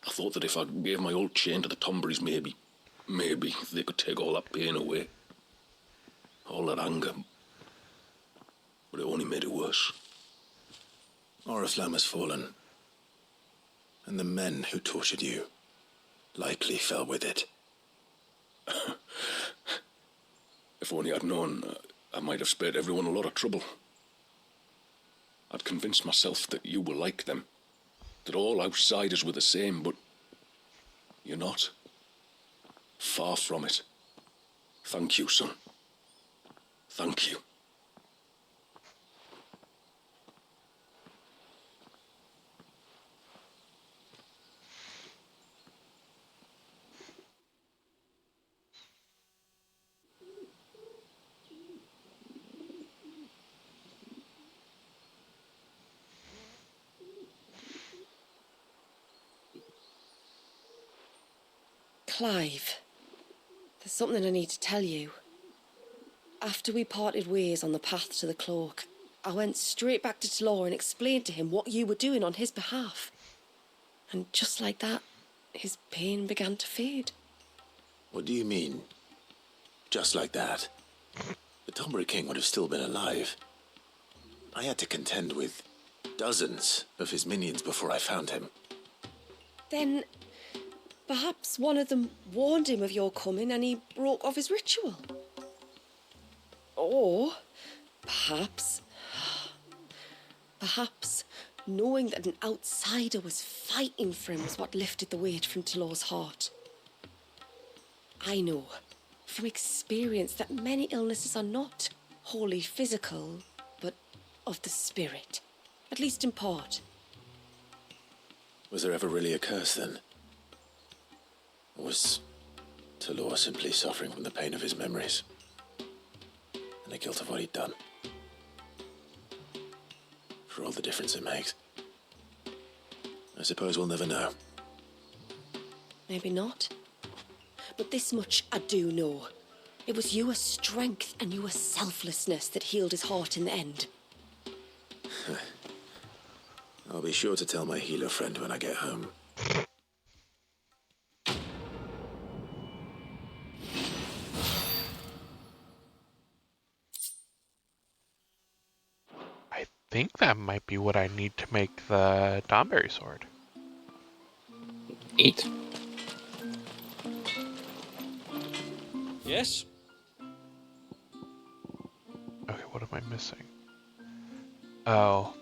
thought that if I gave my old chain to the Tomburys, maybe they could take all that pain away. All that anger. But it only made it worse. Oriflamme has fallen. And the men who tortured you likely fell with it. If only I'd known, I might have spared everyone a lot of trouble. I'd convinced myself that you were like them, that all outsiders were the same, but you're not. Far from it. Thank you, son. Thank you. Clive, there's something I need to tell you. After we parted ways on the path to the cloak, I went straight back to Talor and explained to him what you were doing on his behalf. And just like that, his pain began to fade. What do you mean? Just like that? The Tombury King would have still been alive. I had to contend with dozens of his minions before I found him. Then perhaps one of them warned him of your coming and he broke off his ritual. Or perhaps knowing that an outsider was fighting for him was what lifted the weight from Talor's heart. I know from experience that many illnesses are not wholly physical, but of the spirit, at least in part. Was there ever really a curse then? Or was Talor simply suffering from the pain of his memories? And the guilt of what he'd done? For all the difference it makes. I suppose we'll never know. Maybe not. But this much I do know. It was your strength and your selflessness that healed his heart in the end. I'll be sure to tell my healer friend when I get home. I think that might be what I need to make the Donberry sword. Neat. Yes? Okay, what am I missing? Oh.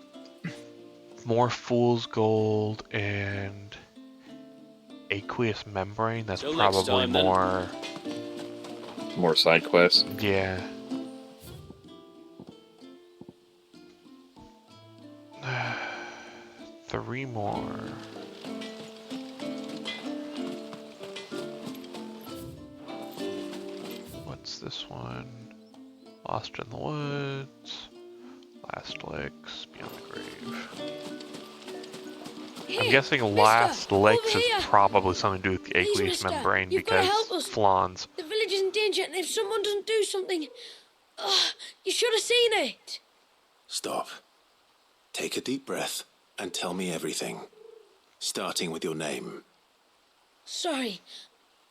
More Fool's Gold and Aqueous Membrane. That's Till next probably time, then. More side quests. Yeah. Three more. What's this one? Lost in the Woods. Last Licks. Beyond the Grave. I'm I'm guessing last licks is probably something to do with the aqueous membrane because flans. The village is in danger, and if someone doesn't do something... you should have seen it. Stop. Take a deep breath and tell me everything. Starting with your name. Sorry.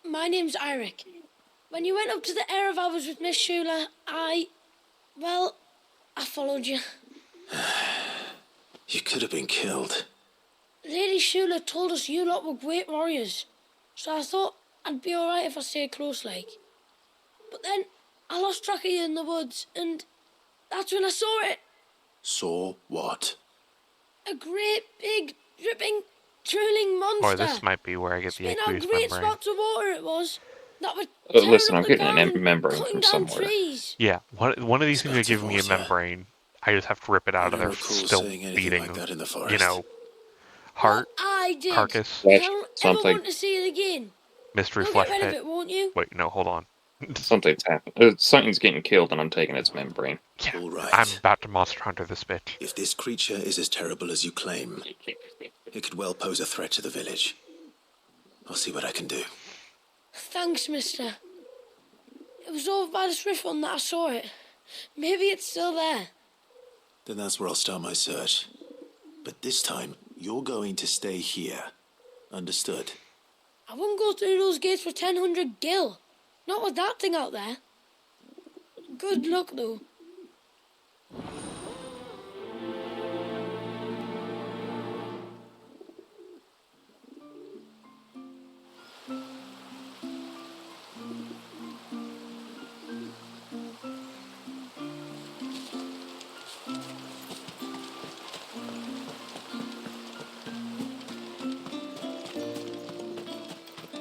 My name's Eirik. When you went up to the Erevalvers with Miss Shula, well, I followed you. You could have been killed. Lady Shula told us you lot were great warriors, so I thought I'd be alright if I stayed close like. But then I lost track of you in the woods, and that's when I saw it. Saw what? A great, big, dripping, drooling monster. Boy, this might be where I get the aqueous great membrane. spots of water it was. That would listen, I'm getting an membrane from somewhere. Trees. Yeah, one of these things are giving me a membrane. I just have to rip it out of there. Still beating, you know, heart, I did. carcass, I don't ever want to see it again. mystery You'll flesh get rid of pit. it, won't you? Wait, no, hold on. Something's happened. Something's getting killed, and I'm taking its membrane. Yeah, all right. I'm about to monster hunter this bitch. If this creature is as terrible as you claim, it could well pose a threat to the village. I'll see what I can do. Thanks, mister. It was over by the Swift one that I saw it. Maybe it's still there. Then that's where I'll start my search. But this time, you're going to stay here. Understood? I wouldn't go through those gates for 1,000 gil. Not with that thing out there. Good luck, though.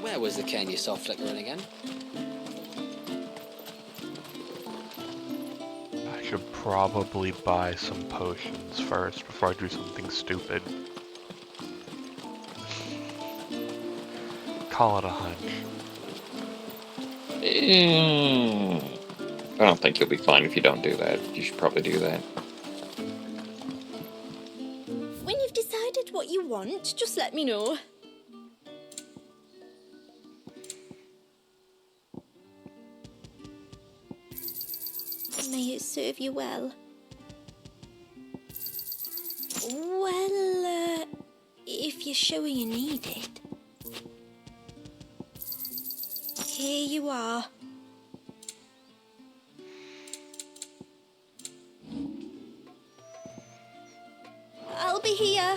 Where was the cane you saw flickering again? I should probably buy some potions first before I do something stupid. Call it a hunch. I don't think you'll be fine if you don't do that. You should probably do that. When you've decided what you want, just let me know. May it serve you well. Well, if you're sure you need it. Here you are. I'll be here.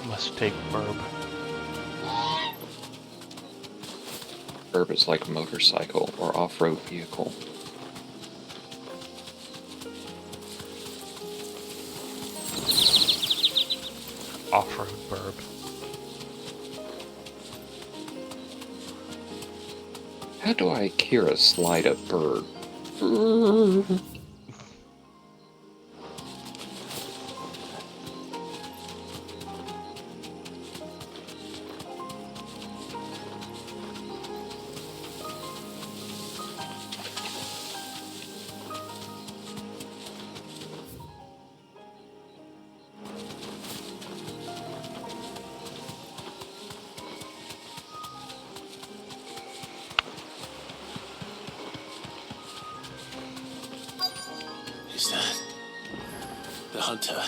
Must take Burb. Burb is like a motorcycle or off-road vehicle. Off-road Burb. How do I Kira slide a bird? Is that the hunter?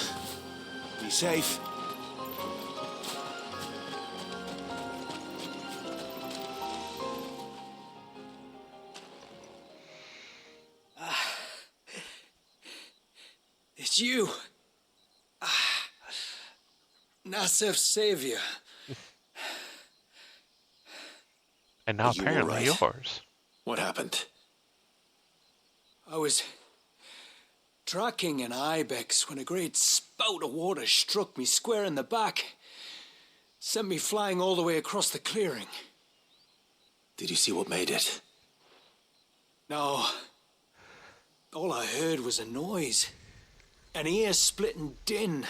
Be safe. It's you. Nasef's savior. And now Are you apparently all right? yours. What happened? I was tracking an ibex when a great spout of water struck me square in the back. Sent me flying all the way across the clearing. Did you see what made it? No. All I heard was a noise. An ear-splitting din.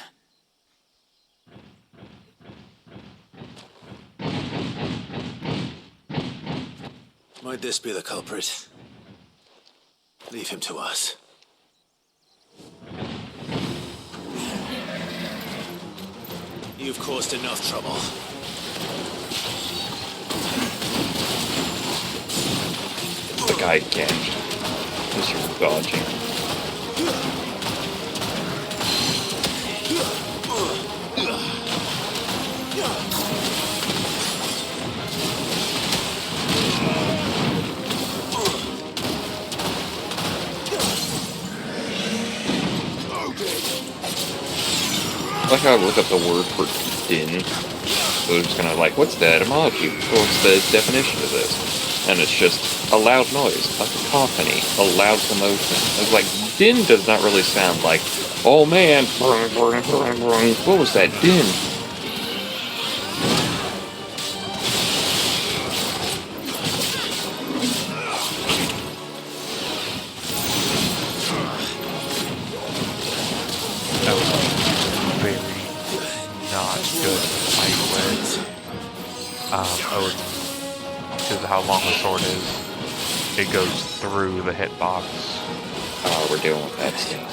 Might this be the culprit? Leave him to us. You've caused enough trouble. The guy gagged. Just dodging. I like how I look up the word for din. So they're just gonna like, what's the etymology? What's the definition of this? And it's just a loud noise, a cacophony, a loud commotion. It's like, din does not really sound like, oh man, what was that din? Odin, because of how long the sword is, it goes through the hitbox. Oh, we're dealing with that still.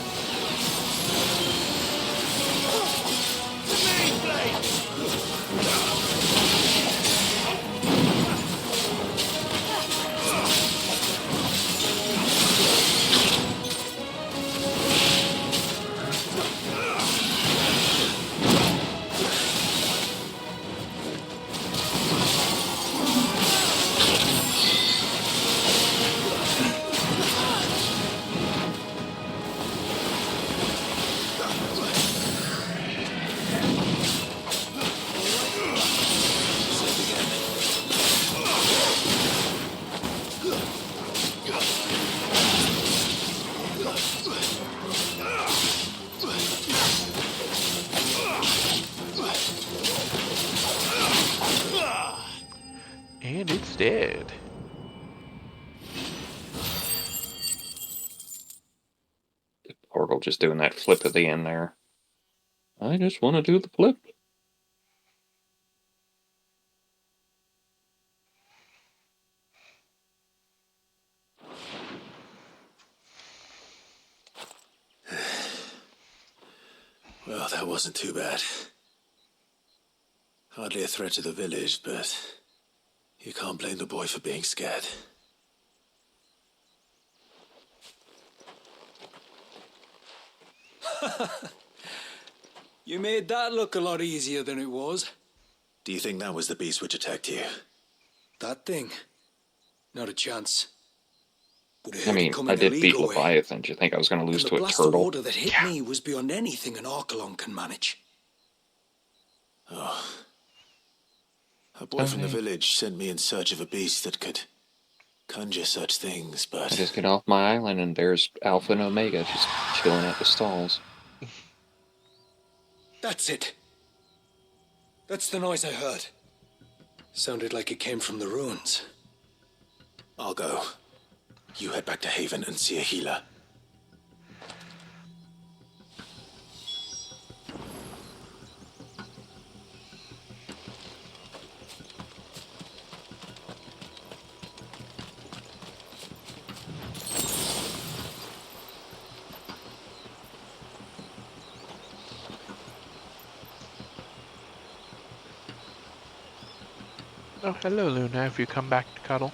And it's dead. Portal just doing that flip at the end there. I just want to do the flip. Well, that wasn't too bad. Hardly a threat to the village, but you can't blame the boy for being scared. You made that look a lot easier than it was. Do you think that was the beast which attacked you? That thing? Not a chance. I mean, I did beat Leviathan. Do you think I was going to lose to a blast of turtle? water that hit me was beyond anything an Archelon can manage. Oh. A boy from the village sent me in search of a beast that could conjure such things, but... I just get off my island and there's Alpha and Omega just chilling at the stalls. That's it. That's the noise I heard. Sounded like it came from the ruins. I'll go. You head back to Haven and see a healer. Oh, hello, Luna. Have you come back to cuddle?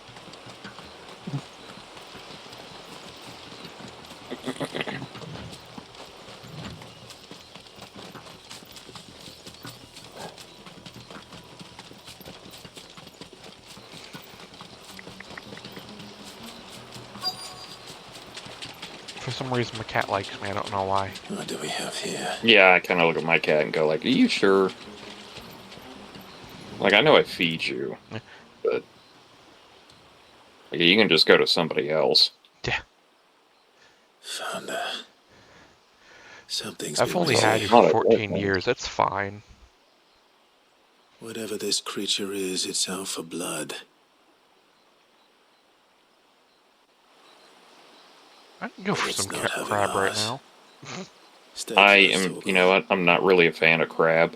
For some reason, my cat likes me. I don't know why. What do we have here? Yeah, I kind of look at my cat and go like, are you sure? Like, I know I feed you, but like, you can just go to somebody else. Yeah. Found Something's I've been only missing. had you for 14 years. That's fine. Whatever this creature is, it's out for blood. I can go for It's some not having crab right ours. now. I am, you know what? I'm not really a fan of crab.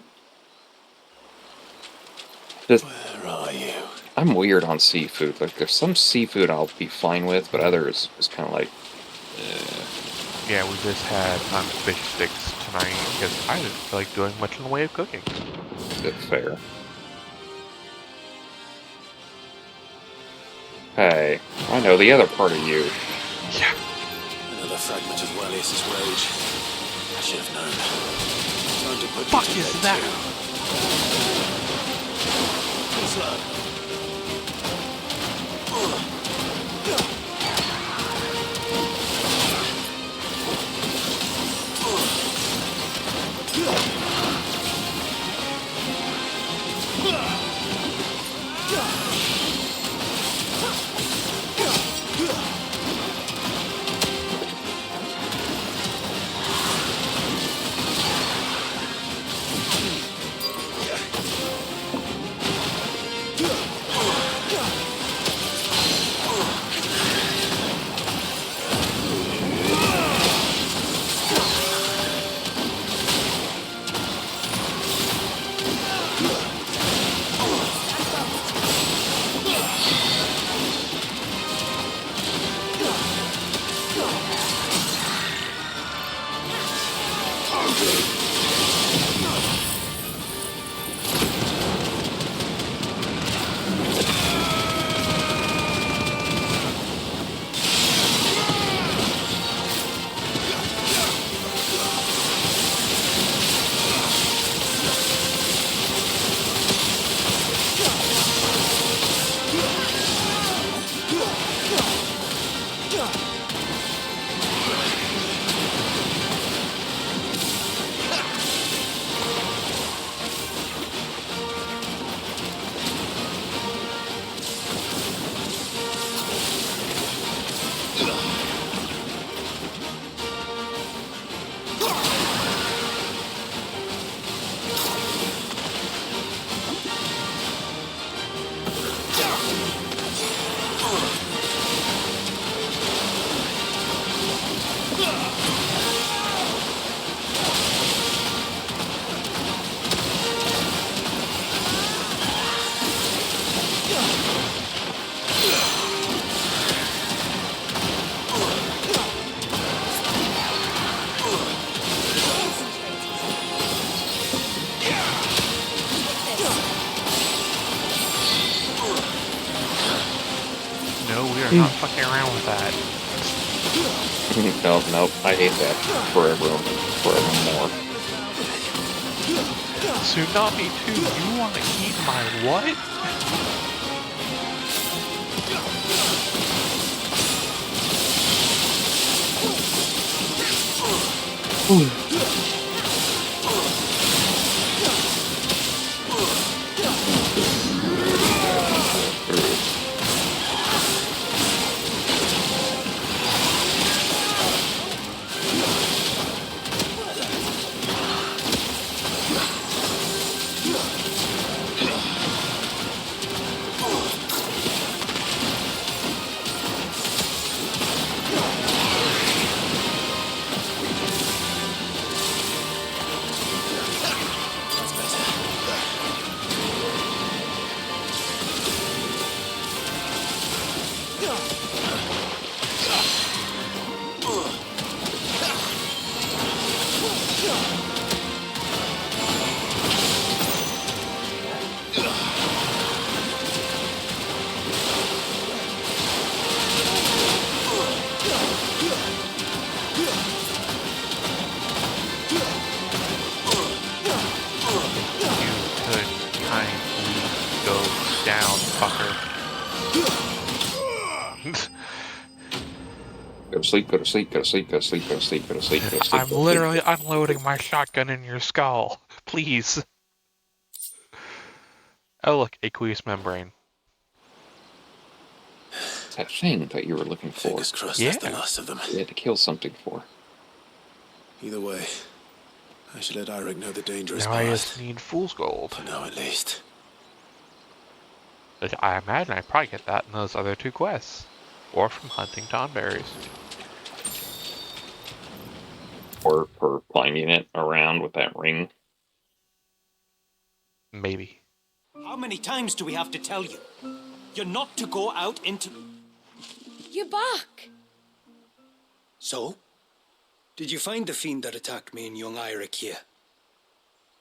Just, Where are you? I'm weird on seafood. Like, there's some seafood I'll be fine with, but others is kind of like, Yeah, we just had fish sticks tonight because I didn't feel like doing much in the way of cooking. That's fair. Hey, I know the other part of you. Yeah. Another fragment of Wellius's rage. I should have known. Time to put Fuck you to is bed, that? too. Slow. No, we are not fucking around with that. Nope, I hate that forevermore. Tsunami 2, you want to eat my what? Go to sleep, go to sleep, go to sleep, go to sleep, go to sleep, go to sleep, go to sleep. I'm literally unloading my shotgun in your skull. Please. Oh look, aqueous membrane. That thing that you were looking for. Fingers crossed Yeah. that's the last of them. You had to kill something for. Either way, I should let Eirik know the danger is Now I past. just need fool's gold. For now, at least. But I imagine I probably get that in those other 2 quests. Or from hunting tonberries. Or for climbing it around with that ring. Maybe. How many times do we have to tell you? You're not to go out into... You're back. So? Did you find the fiend that attacked me and young Eirik here?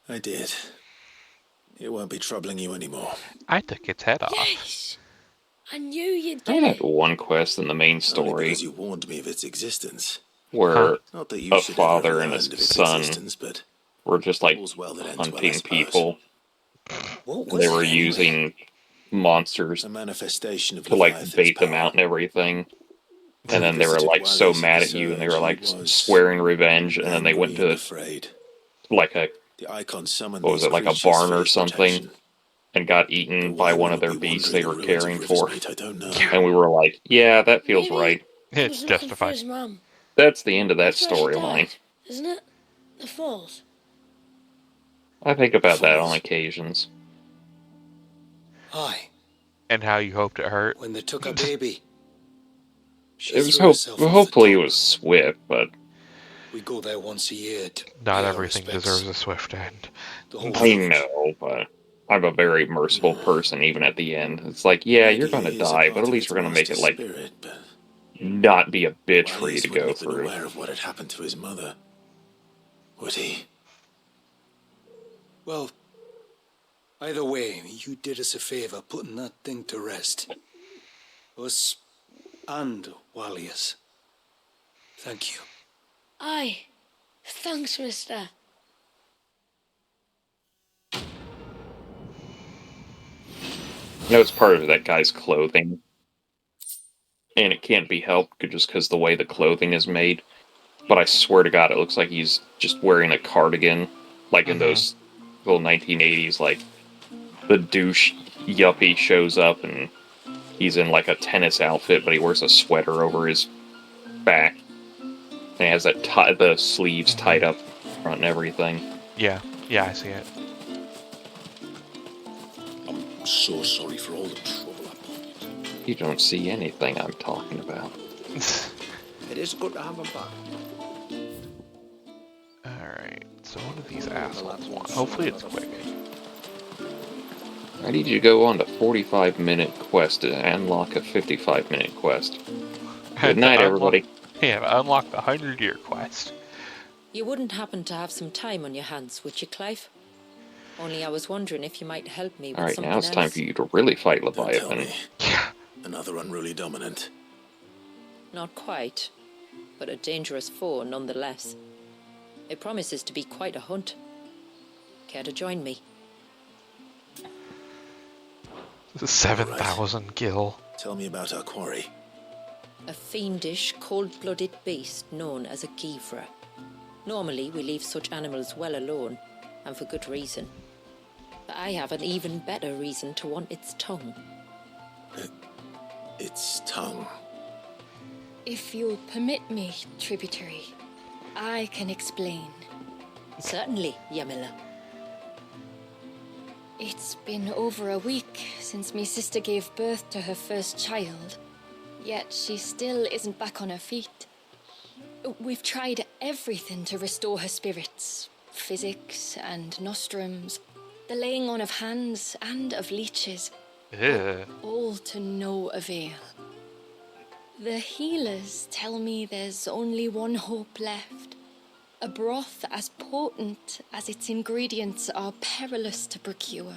I did. It won't be troubling you anymore. I took its head off. Yes. I knew you'd I get had it. one quest in the main Only story because you warned me of its existence. where Not that you a should ever father have and learned of his its son existence, but were just like all's well that ends well, I hunting suppose. people. What And was they it were anyway? using monsters A manifestation of to like Leviathan's bait them power. out and everything. When And I then they were visited like so Wallis in mad the at you, and they were surge, like he was swearing revenge. And then they went angry and to afraid. like a The Icon summoned what was these it, like a creatures barn for or his something, protection. and got eaten But by why one we of their would be beasts wandering they were the ruins of caring for. Riversmeet, I don't know. And we were like, yeah, that feels Maybe right. he It's was looking for justified. his mum. That's the end of that That's where she storyline. died, isn't it? The falls. I think about that on occasions. Aye, And how you hoped it hurt. when they took a baby. She It was threw herself off hopefully the it was swift, but top. We go there once a year to Not pay our everything respects. deserves a swift end. The whole I village. know, but I'm a very merciful person even at the end. It's like, yeah, you're Maybe gonna he is a die, part but at of least its we're gonna make it master like spirit, but not be a bitch for you Wallis to wouldn't go have been through. aware of what had happened to his mother, would he? Well, either way, you did us a favor putting that thing to rest. Us and Wallius. Thank you. Aye. Thanks, mister. I know it's part of that guy's clothing, and it can't be helped just because the way the clothing is made. But I swear to God, it looks like he's just wearing a cardigan, like in those little 1980s, like the douche yuppie shows up and he's in like a tennis outfit, but he wears a sweater over his back, and he has that the sleeves tied up front and everything. Yeah, I see it. I'm so sorry for all the trouble I brought. You don't see anything I'm talking about. It is good to have him back. Alright, so what do these assholes want? Hopefully it's quick. I need you to go on to 45-minute quest to unlock a 55-minute quest. Good night, everybody. Yeah, unlock the 100-year quest. You wouldn't happen to have some time on your hands, would you, Clive? Only I was wondering if you might help me with Alright, something now it's time else. for you to really fight Leviathan. Another unruly dominant. Not quite, but a dangerous foe nonetheless. It promises to be quite a hunt. Care to join me? 7,000 gil. Tell me about our quarry. A fiendish, cold-blooded beast known as a Givra. Normally, we leave such animals well alone, and for good reason. But I have an even better reason to want its tongue. Its tongue. If you'll permit me, tributary, I can explain. Certainly, Yamila. It's been over a week since me sister gave birth to her first child, yet she still isn't back on her feet. We've tried everything to restore her spirits. Physics and nostrums, the laying on of hands and of leeches. Ew. All to no avail. The healers tell me there's only one hope left. A broth as potent as its ingredients are perilous to procure.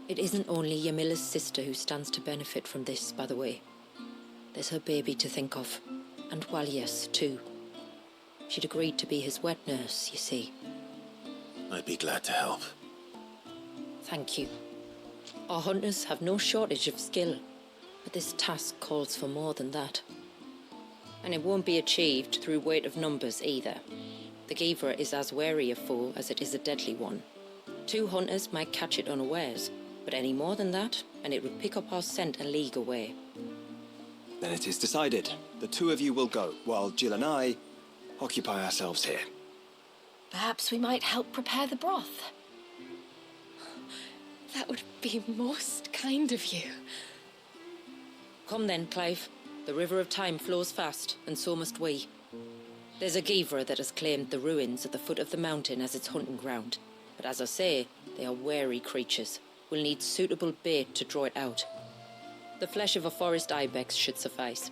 It isn't only Yamila's sister who stands to benefit from this, by the way. There's her baby to think of, and Wallius, too. She'd agreed to be his wet nurse, you see. I'd be glad to help. Thank you. Our hunters have no shortage of skill, but this task calls for more than that. And it won't be achieved through weight of numbers either. The Givra is as wary a foe as it is a deadly one. 2 hunters might catch it unawares, but any more than that, and it would pick up our scent a league away. Then it is decided. The 2 of you will go, while Jill and I occupy ourselves here. Perhaps we might help prepare the broth. That would be most kind of you. Come then, Clive. The river of time flows fast, and so must we. There's a Givra that has claimed the ruins at the foot of the mountain as its hunting ground. But as I say, they are wary creatures. We'll need suitable bait to draw it out. The flesh of a forest ibex should suffice.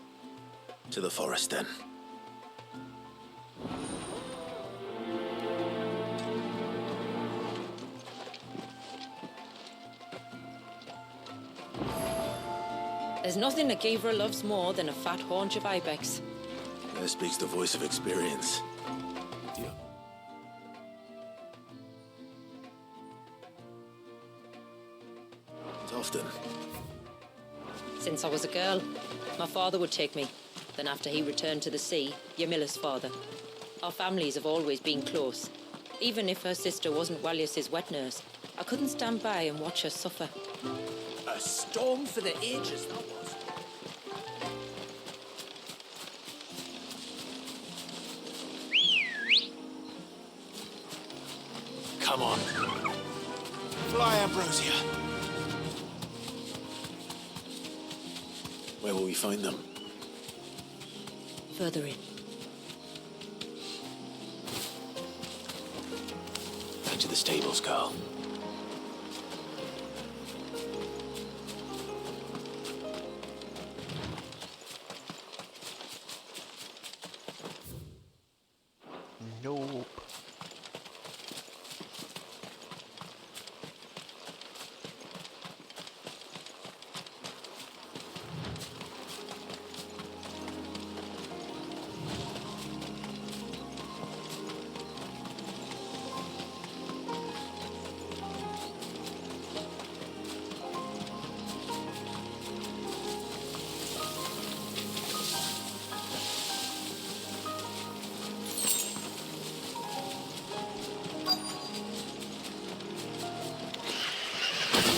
To the forest, then. There's nothing a Givra loves more than a fat haunch of ibex. There speaks the voice of experience. Often. Since I was a girl, my father would take me. Then after he returned to the sea, Yamila's father. Our families have always been close. Even if her sister wasn't Walius's wet nurse, I couldn't stand by and watch her suffer. A storm for the ages, that was. Come on. Fly, Ambrosia. Where will we find them? Further in. Back to the stables, Carl. Nope.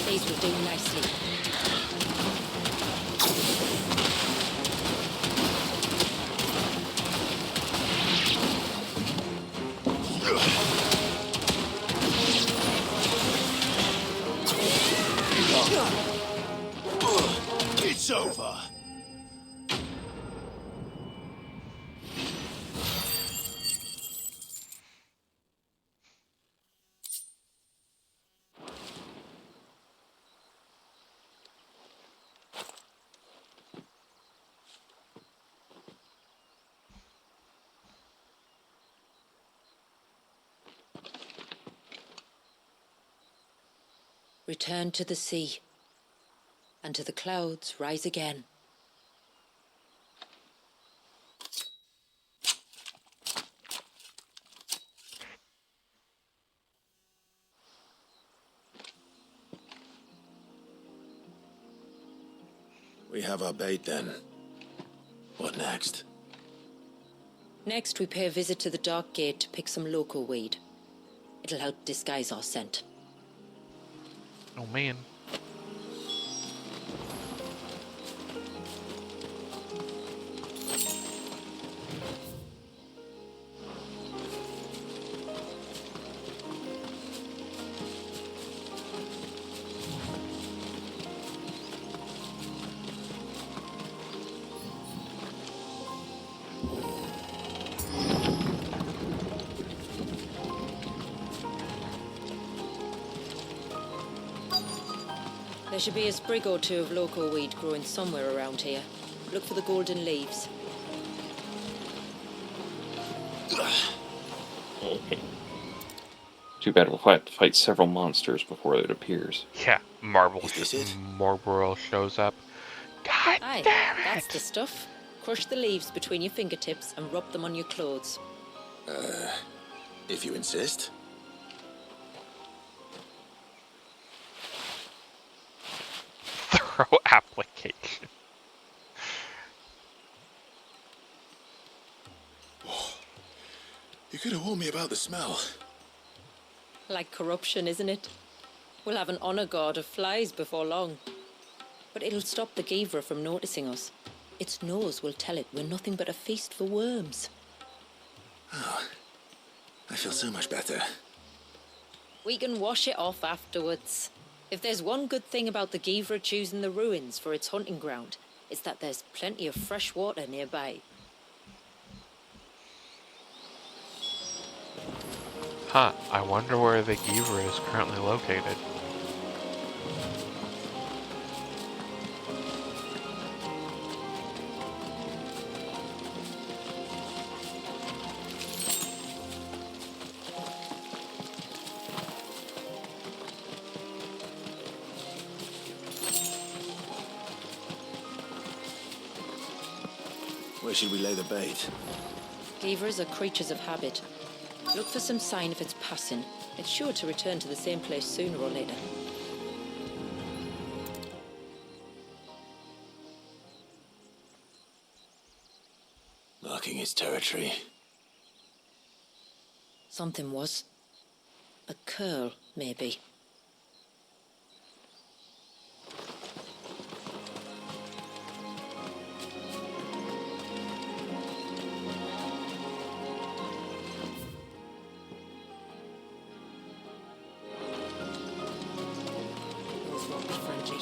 These will do nicely. It's over. Return to the sea, and to the clouds rise again. We have our bait then. What next? Next, we pay a visit to the Dark Gate to pick some local weed. It'll help disguise our scent. Oh man. There should be a sprig or two of local weed growing somewhere around here. Look for the golden leaves. Too bad we'll have to fight several monsters before it appears. Yeah, Marble shows up. God Aye, damn it! that's the stuff. Crush the leaves between your fingertips and rub them on your clothes. If you insist. Thorough application. You could have warned me about the smell. Like corruption, isn't it? We'll have an honor guard of flies before long. But it'll stop the Givra from noticing us. Its nose will tell it we're nothing but a feast for worms. Oh, I feel so much better. We can wash it off afterwards. If there's one good thing about the Givra choosing the ruins for its hunting ground, it's that there's plenty of fresh water nearby. Huh, I wonder where the Givra is currently located. Where should we lay the bait? Givras are creatures of habit. Look for some sign of its passing. It's sure to return to the same place sooner or later. Marking its territory. Something was. A curl, maybe. Those won't be friendly.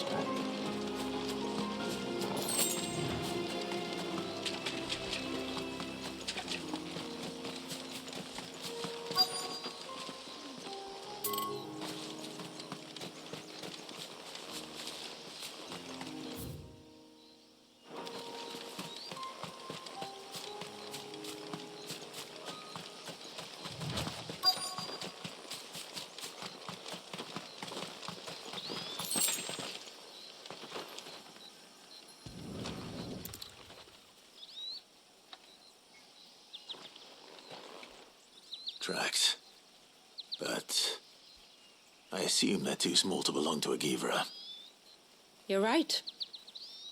Tracks. But I assume they're too small to belong to a Givra. You're right.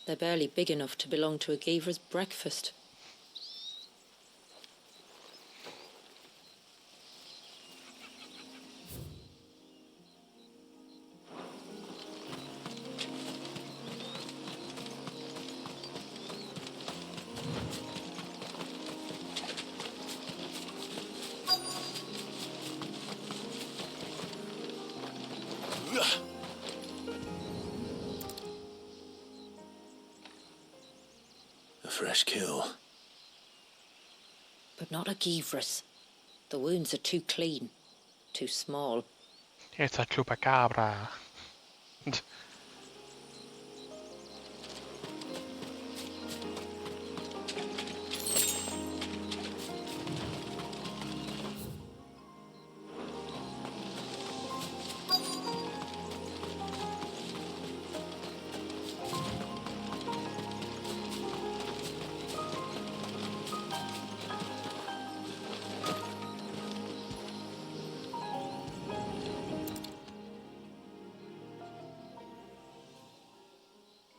They're barely big enough to belong to a Givra's breakfast. A fresh kill. But not a Givra's. The wounds are too clean, too small. It's a chupacabra.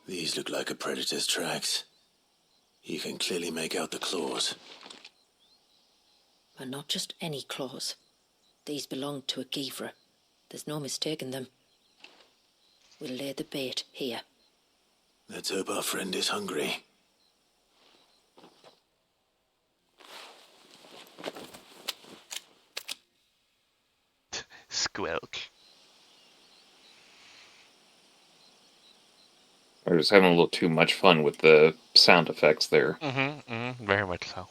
These look like a predator's tracks. You can clearly make out the claws. But not just any claws. These belong to a Givra. There's no mistaking them. We'll lay the bait here. Let's hope our friend is hungry. Squelch. I was having a little too much fun with the sound effects there. Very much so.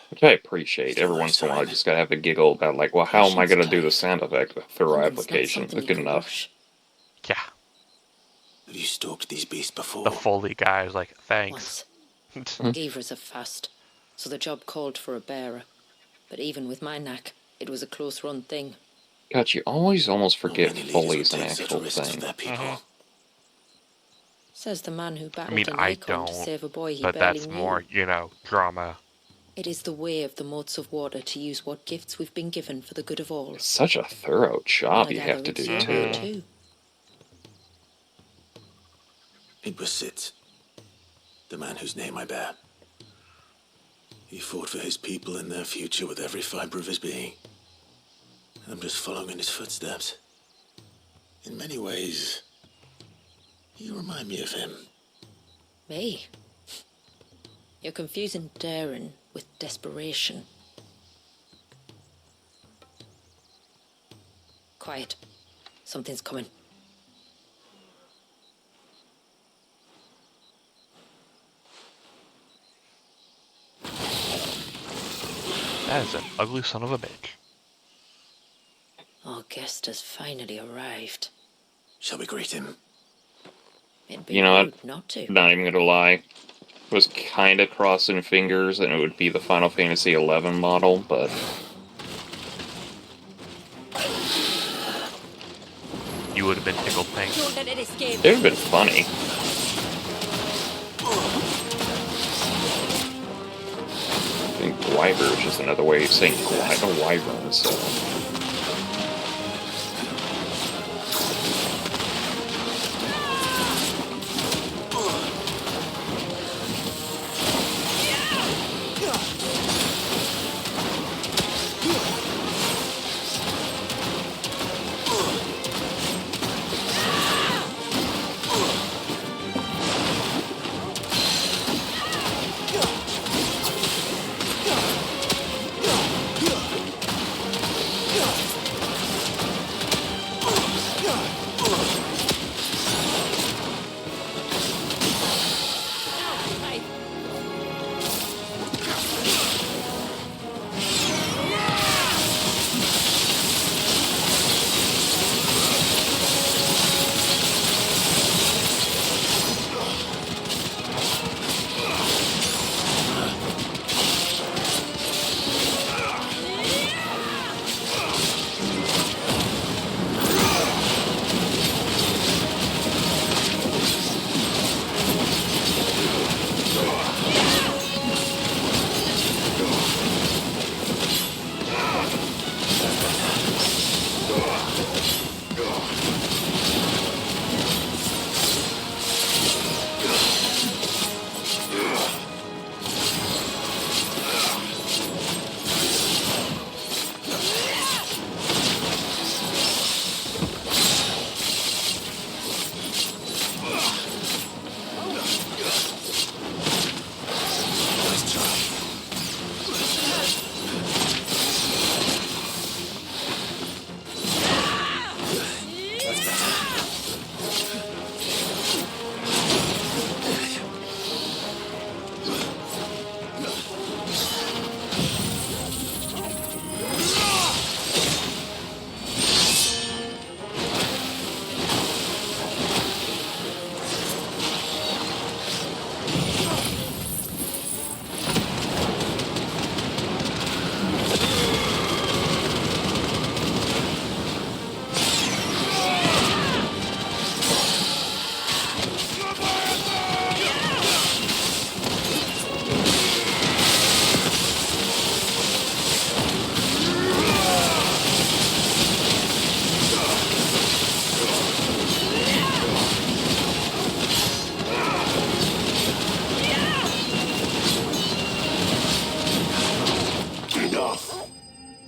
Which I appreciate. Every once in a while I just gotta have a giggle about, like, well, how am I gonna do the sound effect with a thorough application? It's good enough. Yeah. Have you stalked these beasts before? The Foley guy was like, thanks. Givras are fast, so the job called for a bearer. But even with my knack, it was a close-run thing. God, you always almost forget Foley's an actual thing. Says the man who battled I mean, an I icon to don't, save a boy he but barely that's knew. more, drama. It is the way of the moats of water to use what gifts we've been given for the good of all. Such a thorough job I you have to gather do, it's your too. way, It was Sid, the man whose name I bear. He fought for his people and their future with every fiber of his being. And I'm just following in his footsteps. In many ways, you remind me of him. Me? You're confusing daring with desperation. Quiet. Something's coming. That is an ugly son of a bitch. Our guest has finally arrived. Shall we greet him? It'd be You know rude what? not to. Not even gonna lie. Was kind of crossing fingers and it would be the Final Fantasy XI model, but... You would have been tickled pink. Don't let it escape. It would have been funny. I think Wyvern is just another way of saying wyvern, so...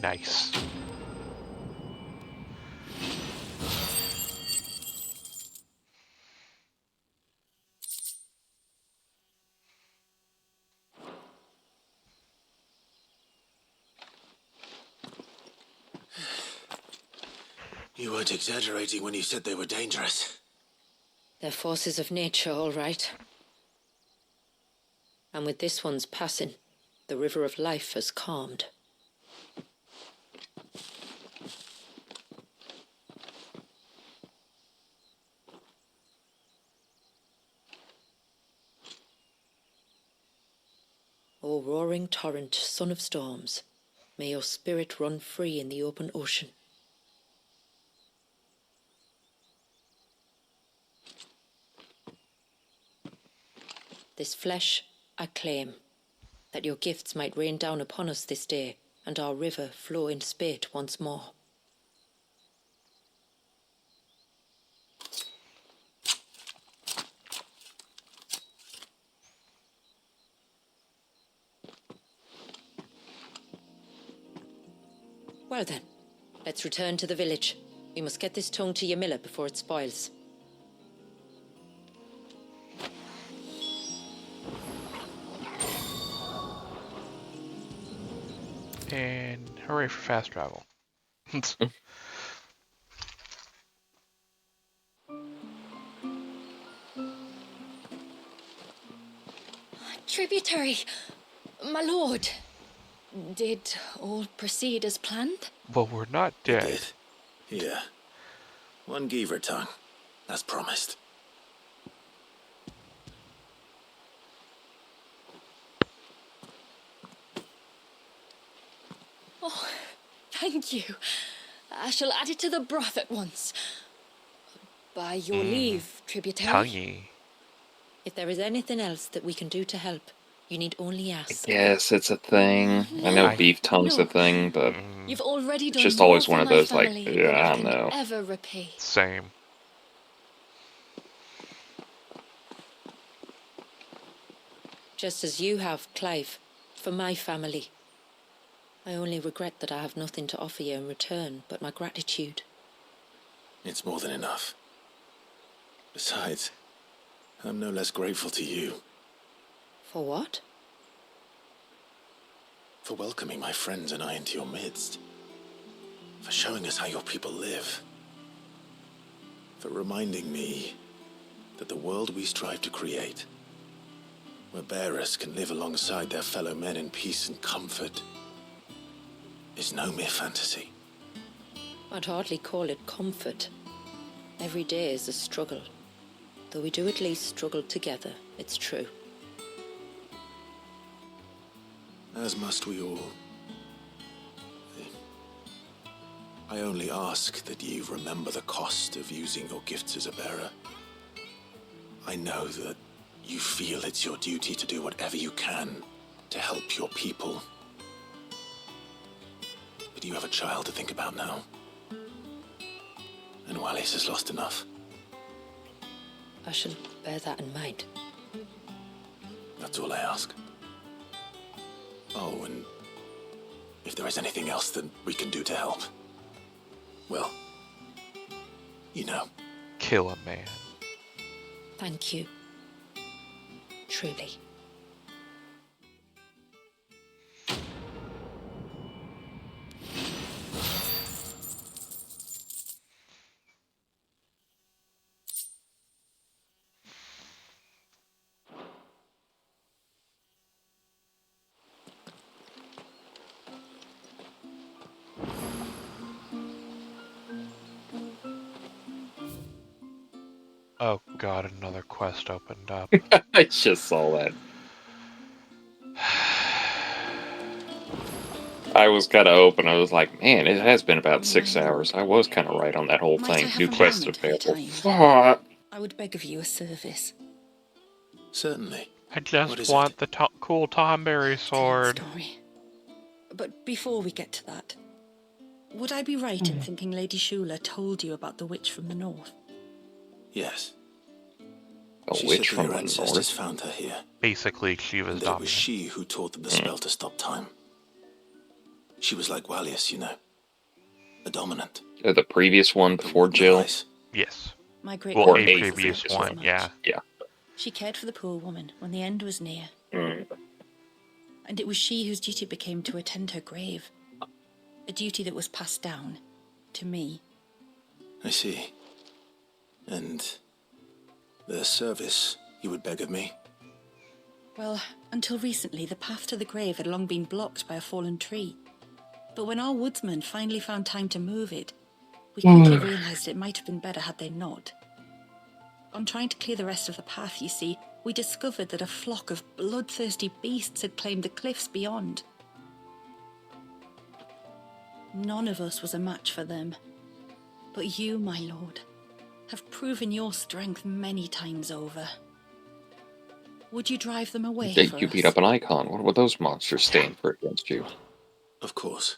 Nice. You weren't exaggerating when you said they were dangerous. They're forces of nature, all right. And with this one's passing, the river of life has calmed. O roaring torrent, son of storms, may your spirit run free in the open ocean. This flesh I claim, that your gifts might rain down upon us this day, and our river flow in spate once more. Well then, let's return to the village. We must get this tongue to Yamila before it spoils. And hooray for fast travel. Tributary, my lord. Did all proceed as planned? Well, we're not dead. Did. Here. One Geaver tongue. As promised. Oh, thank you. I shall add it to the broth at once. By your leave, tributary. Tonguey. If there is anything else that we can do to help, you need only ask. Yes, it's a thing. I know beef tongue's a thing, but You've already it's done just more always for one of my those, like, family yeah, than I I don't can know. ever repay. Same. Just as you have, Clive, for my family. I only regret that I have nothing to offer you in return but my gratitude. It's more than enough. Besides, I'm no less grateful to you. For what? For welcoming my friends and I into your midst. For showing us how your people live. For reminding me that the world we strive to create, where bearers can live alongside their fellow men in peace and comfort, is no mere fantasy. I'd hardly call it comfort. Every day is a struggle. Though we do at least struggle together, it's true. As must we all. I only ask that you remember the cost of using your gifts as a bearer. I know that you feel it's your duty to do whatever you can to help your people. But you have a child to think about now. And Wallis has lost enough. I shall bear that in mind. That's all I ask. Oh, and if there is anything else that we can do to help, well, you know. Kill a man. Thank you. Truly. Oh god, another quest opened up. I just saw that. I was kind of open. I was like, man, it has been about 6 hours. I was kind of right on that whole Might I thing. have New a quest moment of your available. time? Fuck. I would beg of you a service. Certainly. I just want the cool Tomberry sword. Story. But before we get to that, would I be right in thinking Lady Shula told you about the witch from the north? Yes. A She witch said from that the her ancestors north? found her here. Basically, she was And it dominant. was she who taught them the spell to stop time. She was like Wallius, you know. A dominant. The previous one before Jill? Yes. My great Well, a grandmother previous thought one, as much. yeah. Yeah. She cared for the poor woman when the end was near. Mm. And it was she whose duty became to attend her grave. A duty that was passed down to me. I see. And the service you would beg of me? Well, until recently, the path to the grave had long been blocked by a fallen tree. But when our woodsmen finally found time to move it, we quickly realized it might have been better had they not. On trying to clear the rest of the path, you see, we discovered that a flock of bloodthirsty beasts had claimed the cliffs beyond. None of us was a match for them. But you, my lord, have proven your strength many times over. Would you drive them away Yeah, for you us? beat up an icon. What would those monsters stand for against you? Of course.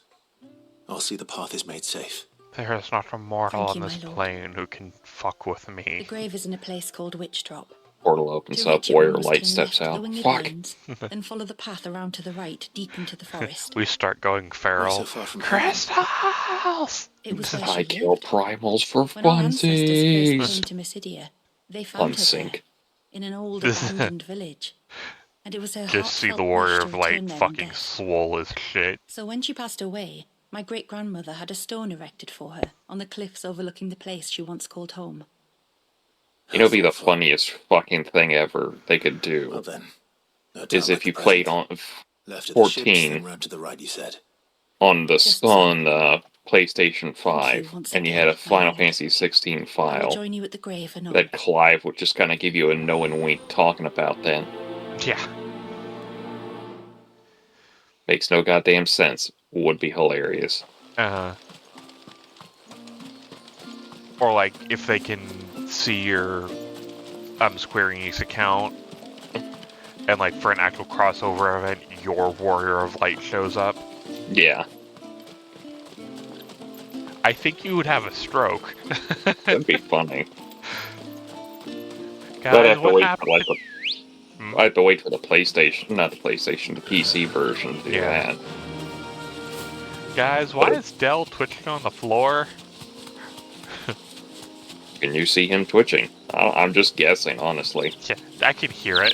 I'll see the path is made safe. There is not a mortal Thank on you, this my lord. plane who can fuck with The me. grave is in a place called Witch Drop. Portal opens To up, reach it, warrior one must light turn steps left to the out. Winged Fuck! Lanes, then follow the path around to the right, deep into the forest. We start going feral. so far from Crystals! It was where I she kill lived. primals for When our ancestors first funsies! came to Mysidia, they found her there, Unsync. in an old abandoned village. and it was her Just see the heartfelt Warrior wish of to Light return there in fucking death. swole as shit. So when she passed away, my great-grandmother had a stone erected for her on the cliffs overlooking the place she once called home. You know, be the funniest fucking thing ever they could do. Well then, no is doubt if like you the played present. on Left of the ships, 14 then round to the right, you said. on the Just so. PlayStation 5, once and you again, had a my Final lord. Fantasy 16 I will file join you at the grave anon. that Clive would just kind of give you a knowing wink talking about then. Yeah. Makes no goddamn sense. Would be hilarious. Or like if they can see your Square Enix account, and like for an actual crossover event, your Warrior of Light shows up. Yeah. I think you would have a stroke. That'd be funny. Guys, what happened? I have to wait for the PlayStation, not the PlayStation, the PC version to do that. Guys, why is Dell twitching on the floor? Can you see him twitching? I'm just guessing, honestly. Yeah, I can hear it.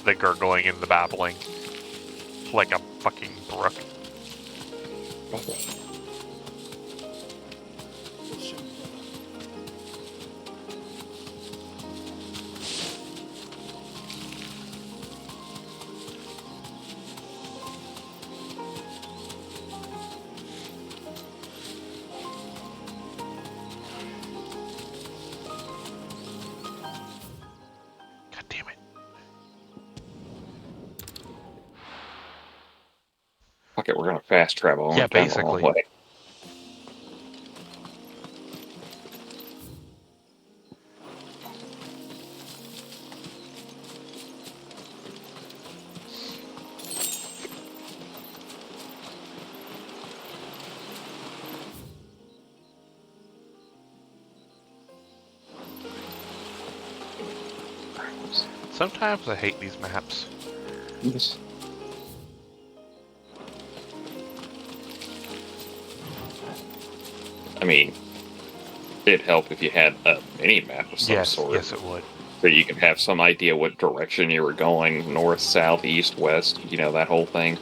The gurgling and the babbling. Like a fucking brook. Fuck it, we're gonna fast travel. Yeah, basically. Sometimes I hate these maps. Yes. I mean, it'd help if you had a mini-map of some sort. Yes, it would. So you could have some idea what direction you were going, north, south, east, west, you know, that whole thing.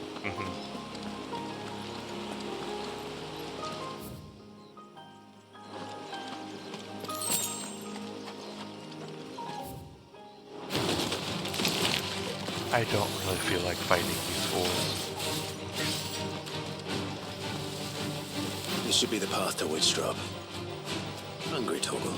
I don't really feel like fighting these fools. This should be the path to Witchdrop. Hungry, Toggle.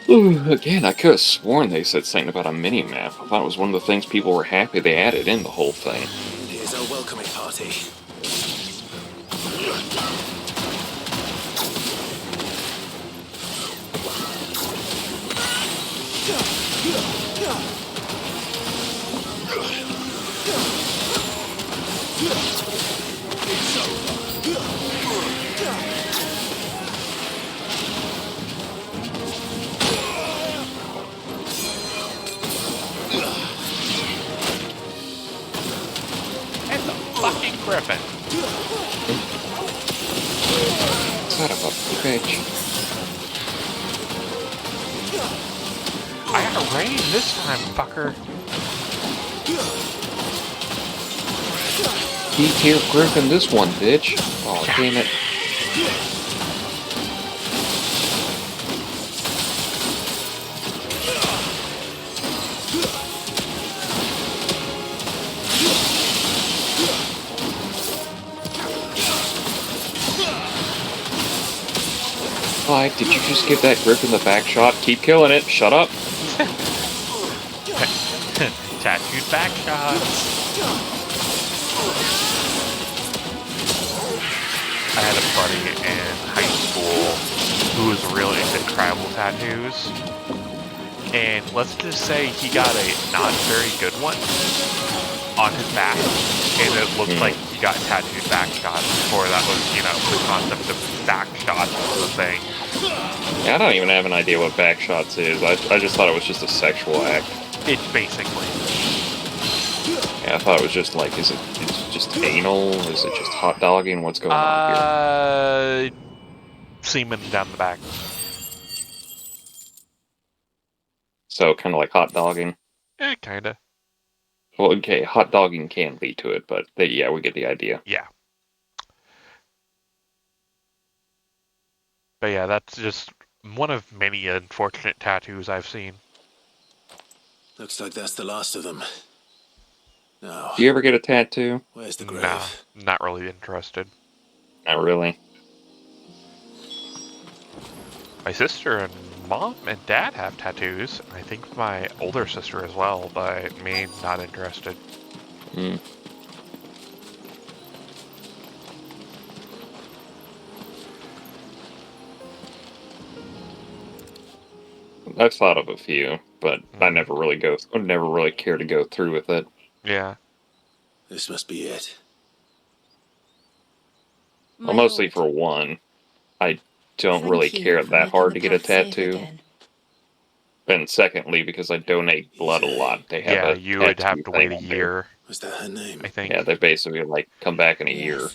Ooh, again, I could have sworn they said something about a mini-map. I thought it was one of the things people were happy they added in the whole thing. Here's our welcoming party. It's a fucking griffin. Son of a bitch. I got rain this time, fucker. D-tier griffin this one, bitch. Oh, damn it. Clive, did you just give that griffin the back shot? Keep killing it. Shut up. Tattooed back shots. I had a buddy in high school who was really into tribal tattoos. And let's just say he got a not very good one on his back. And it looked like he got tattooed back shots before that was, you know, the concept of back shots was a thing. Yeah, I don't even have an idea what backshots is. I just thought it was just a sexual act. It's basically. Yeah, I thought it was just like, is it just anal? Is it just hot dogging? What's going on here? Semen down the back. So, kind of like hot dogging? Kinda. Well, okay, hot dogging can lead to it, but yeah, we get the idea. Yeah. But yeah, that's just one of many unfortunate tattoos I've seen. Looks like that's the last of them. Now, Do you ever get a tattoo? where's the grave? Nah, not really interested. Not really. My sister and mom and dad have tattoos. I think my older sister as well, but me, not interested. Hmm. I've thought of a few, but I never really care to go through with it. Yeah. This must be it. Well, mostly for one, I don't really care that hard to get a tattoo. And secondly, because I donate blood a lot, they have a you would have to wait a thing year. Was that her name? I think. Yeah, they basically like come back in a year.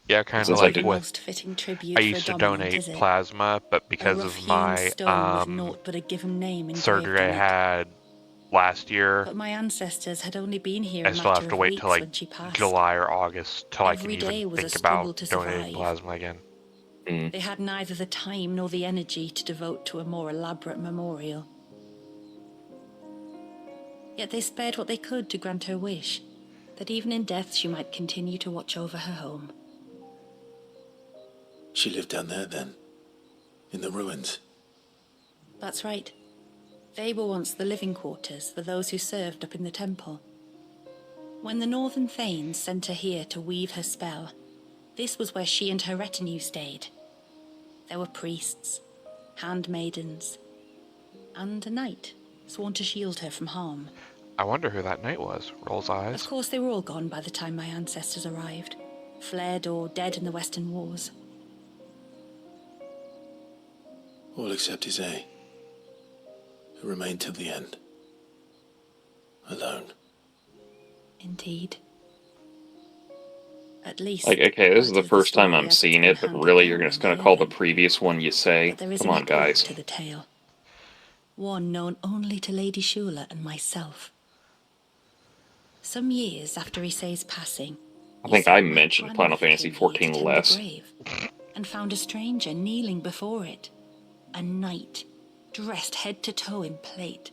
Yeah, kind of Since like I with. Most fitting tribute I for a used to dominant, donate is it? plasma, but A because of rough-hewn my stone with naught but a given name surgery I engraved on it. had last year, But my ancestors had only been here I a still matter have to of wait weeks till like when she passed. July or August till I can Every day even was a think struggle about to donating survive. plasma again. They had neither the time nor the energy to devote to a more elaborate memorial. Yet they spared what they could to grant her wish, that even in death she might continue to watch over her home. She lived down there then? In the ruins? That's right. They were once the living quarters for those who served up in the temple. When the Northern Thanes sent her here to weave her spell, this was where she and her retinue stayed. There were priests, handmaidens, and a knight sworn to shield her from harm. I wonder who that knight was. Rolls eyes. Of course, they were all gone by the time my ancestors arrived, fled or dead in the Western Wars. All except Isay, who remained till the end. Alone. Indeed. At least... Like, okay, this is the first time I'm as it's seeing been it, but handed really you're down just in going the to call the living. previous one you say? But there is Come an on, guys. to the tale. One known only to Lady Shula and myself. Some years after Issei's passing, I think I mentioned Final Fantasy XIV less. grave, and found a stranger kneeling before it. A knight, dressed head to toe in plate.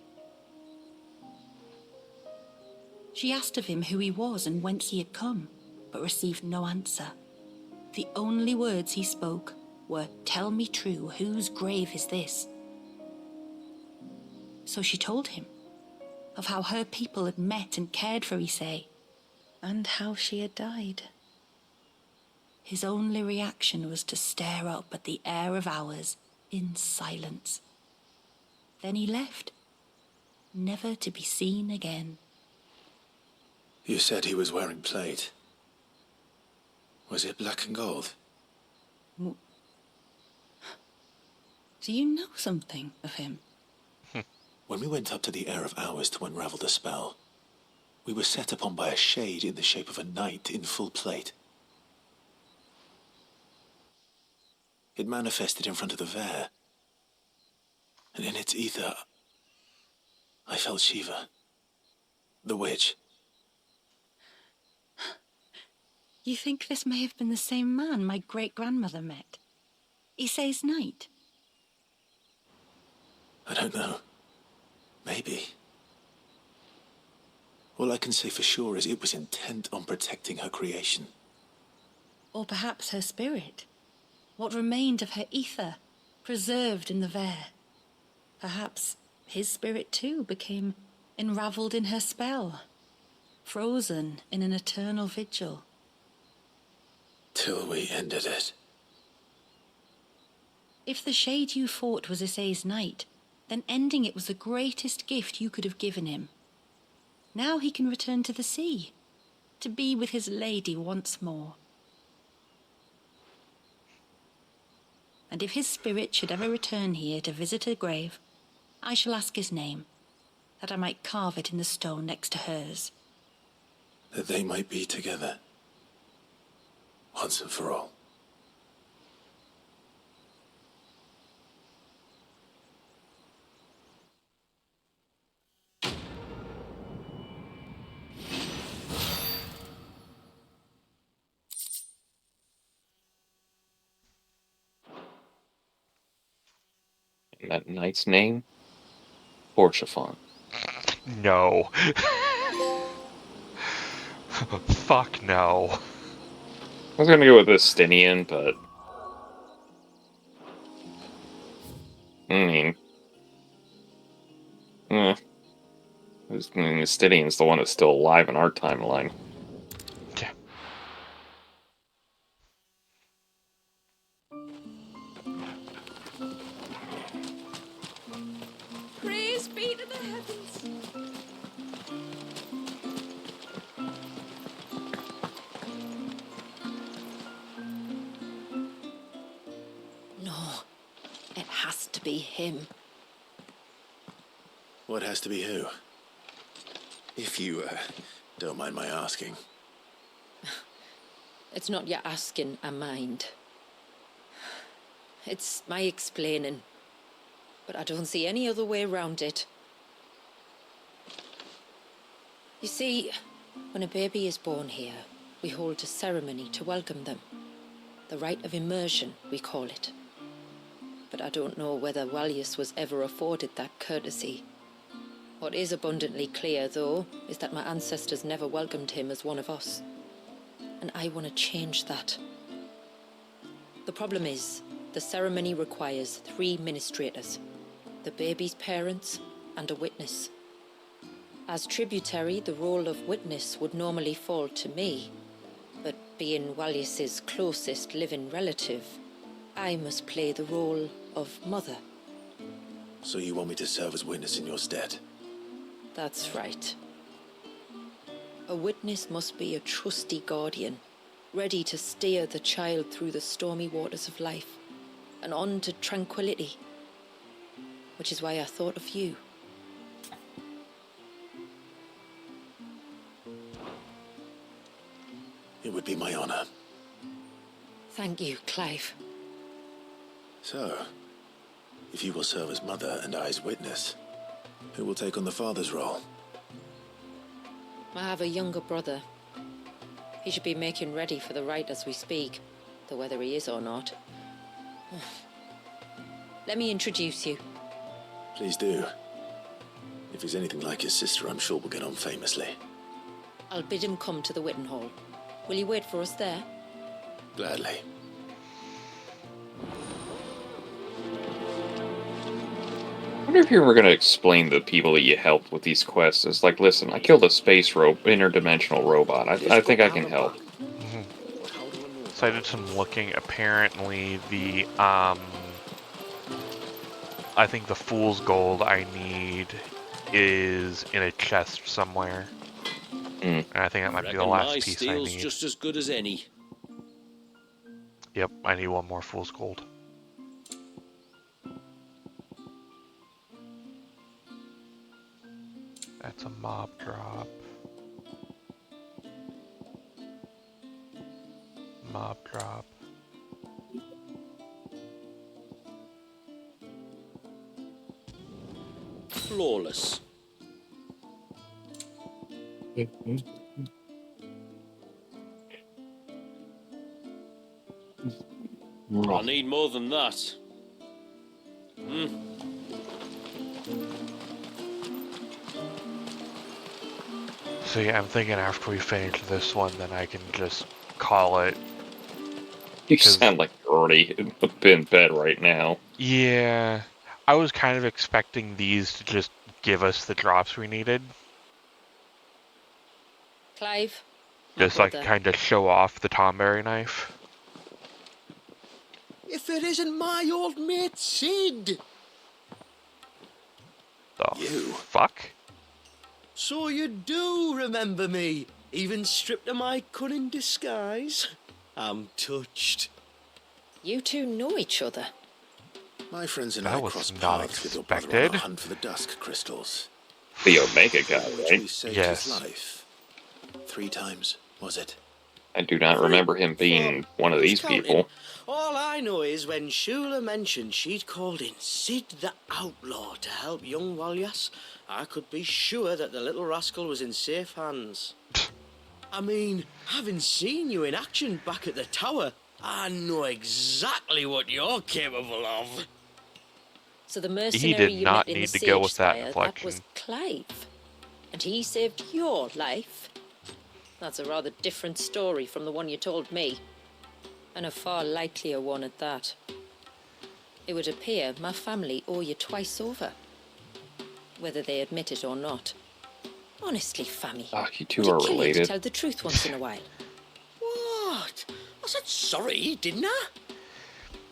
She asked of him who he was and whence he had come, but received no answer. The only words he spoke were, "Tell me true, whose grave is this?" So she told him of how her people had met and cared for Issei, and how she had died. His only reaction was to stare up at the air of hours in silence. Then he left, never to be seen again. You said he was wearing plate. Was it black and gold? Do you know something of him? When we went up to the Air of Hours to unravel the spell, we were set upon by a shade in the shape of a knight in full plate. It manifested in front of the Vare, and in its ether, I felt Shiva, the witch. You think this may have been the same man my great-grandmother met? Issei's knight? I don't know. Maybe. All I can say for sure is it was intent on protecting her creation. Or perhaps her spirit? What remained of her ether, preserved in the Vare? Perhaps his spirit too became enravelled in her spell, frozen in an eternal vigil. Till we ended it. If the shade you fought was Issei's knight, then ending it was the greatest gift you could have given him. Now he can return to the sea, to be with his lady once more. and if his spirit should ever return here to visit her grave, I shall ask his name, that I might carve it in the stone next to hers. That they might be together. Once and for all. And that knight's name? Pettyfan. No. Fuck no. I was gonna go with Estinian, but... I mean... Estinian's the one that's still alive in our timeline. Yeah. Praise be to the heavens. No, it has to be him. What has to be who? If you, don't mind my asking. It's not your asking, I mind. It's my explaining. But I don't see any other way around it. You see, when a baby is born here, we hold a ceremony to welcome them. The rite of immersion, we call it. But I don't know whether Wallace was ever afforded that courtesy. What is abundantly clear, though, is that my ancestors never welcomed him as one of us. And I want to change that. The problem is, the ceremony requires 3 ministrators. The baby's parents, and a witness. As tributary, the role of witness would normally fall to me, but being Wallace's closest living relative, I must play the role of mother. So you want me to serve as witness in your stead? That's right. A witness must be a trusty guardian, ready to steer the child through the stormy waters of life, and on to tranquility. Which is why I thought of you. It would be my honor. Thank you, Clive. So, if you will serve as mother and I as witness, who will take on the father's role? I have a younger brother. He should be making ready for the rite as we speak, though whether he is or not. Let me introduce you. Please do. If he's anything like his sister, I'm sure we'll get on famously. I'll bid him come to the Witten Hall. Will you wait for us there? Gladly. I wonder if you were going to explain to the people that you helped with these quests. It's like, listen, I killed a interdimensional robot. I think I can help. So I did some looking. Apparently, the I think the fool's gold I need is in a chest somewhere. And I think that might be the last piece I need. Just as good as any. Yep, I need one more fool's gold. That's a mob drop. Mob drop. Flawless. I need more than that. So yeah, I'm thinking after we finish this one, then I can just call it. You sound like you're already in bed right now. Yeah, I was kind of expecting these to just give us the drops we needed. Clive? Just like kind of show off the Tomberry knife. If it isn't my old mate Sid! The fuck? So you do remember me, even stripped of my cunning disguise? I'm touched. You two know each other. My friends and That I was crossed not paths with your brother on expected. our hunt for the dusk crystals. The Omega guy, Which we right? saved Yes. his life. 3 times, was it? I do not remember him being one of these people. All I know is when Shula mentioned she'd called in Sid the Outlaw to help young Walyas, I could be sure that the little rascal was in safe hands. I mean, having seen you in action back at the tower, I know exactly what you're capable of. So the He mercenary did you not met in need the to go Sage with that Spire, that inflection. was Clive. And he saved your life. That's a rather different story from the one you told me. And a far likelier one at that. It would appear my family owe you twice over. Whether they admit it or not. Honestly, Fammy, Ah, you two would are it kill you to related. tell the truth once in a while? What? I said sorry, didn't I?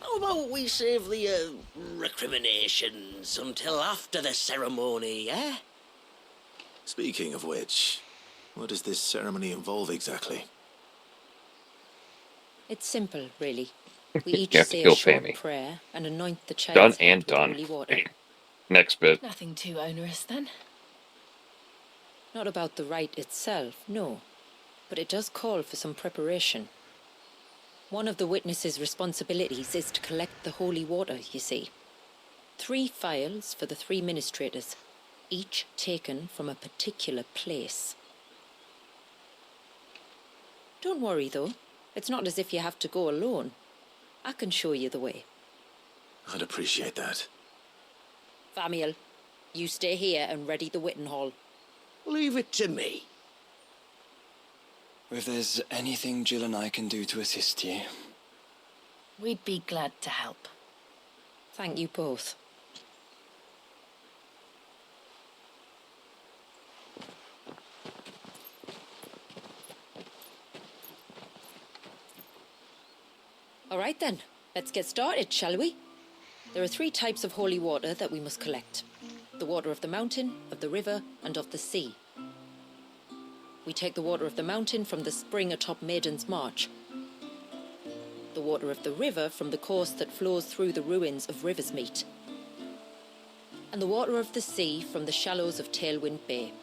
How about we save the recriminations until after the ceremony, eh? Speaking of which, what does this ceremony involve exactly? It's simple, really. We each You have to say a kill short Fammy. prayer and anoint the Done child's and head with done. holy water. Next bit. Nothing too onerous then. Not about the rite itself, no. But it does call for some preparation. One of the witness's responsibilities is to collect the holy water, you see. 3 phials for the 3 ministrators, each taken from a particular place. Don't worry, though. It's not as if you have to go alone. I can show you the way. I'd appreciate that. Famiel, you stay here and ready the Witten Hall. Leave it to me. If there's anything Jill and I can do to assist you. We'd be glad to help. Thank you both. All right then, let's get started, shall we? There are 3 types of holy water that we must collect. The water of the mountain, of the river, and of the sea. We take the water of the mountain from the spring atop Maiden's March. The water of the river from the course that flows through the ruins of Riversmeet. And the water of the sea from the shallows of Tailwind Bay.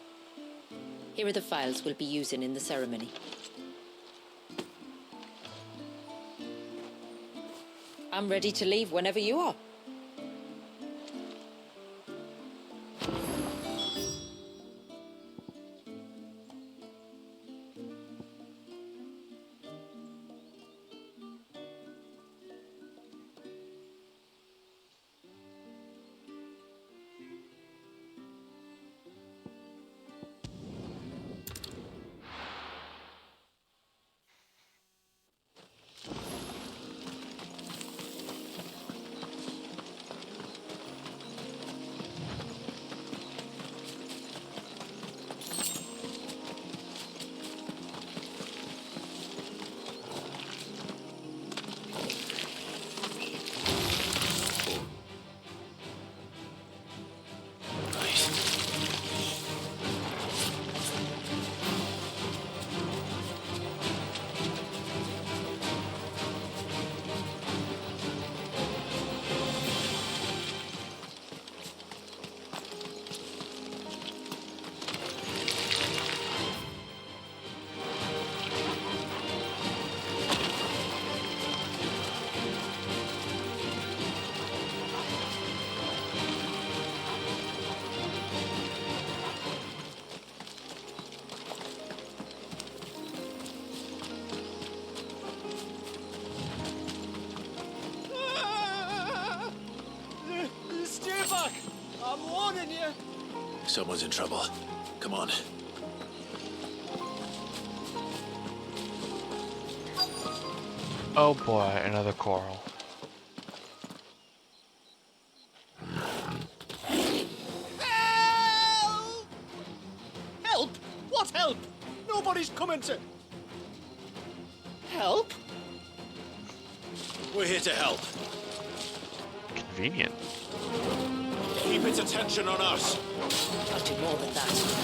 Here are the phials we'll be using in the ceremony. I'm ready to leave whenever you are. Stay back! I'm warning you! Someone's in trouble. Come on. Oh boy, another coral. Help! What help? Nobody's coming to... Help? We're here to help. Convenient. Keep its attention on us. I'll do more than that.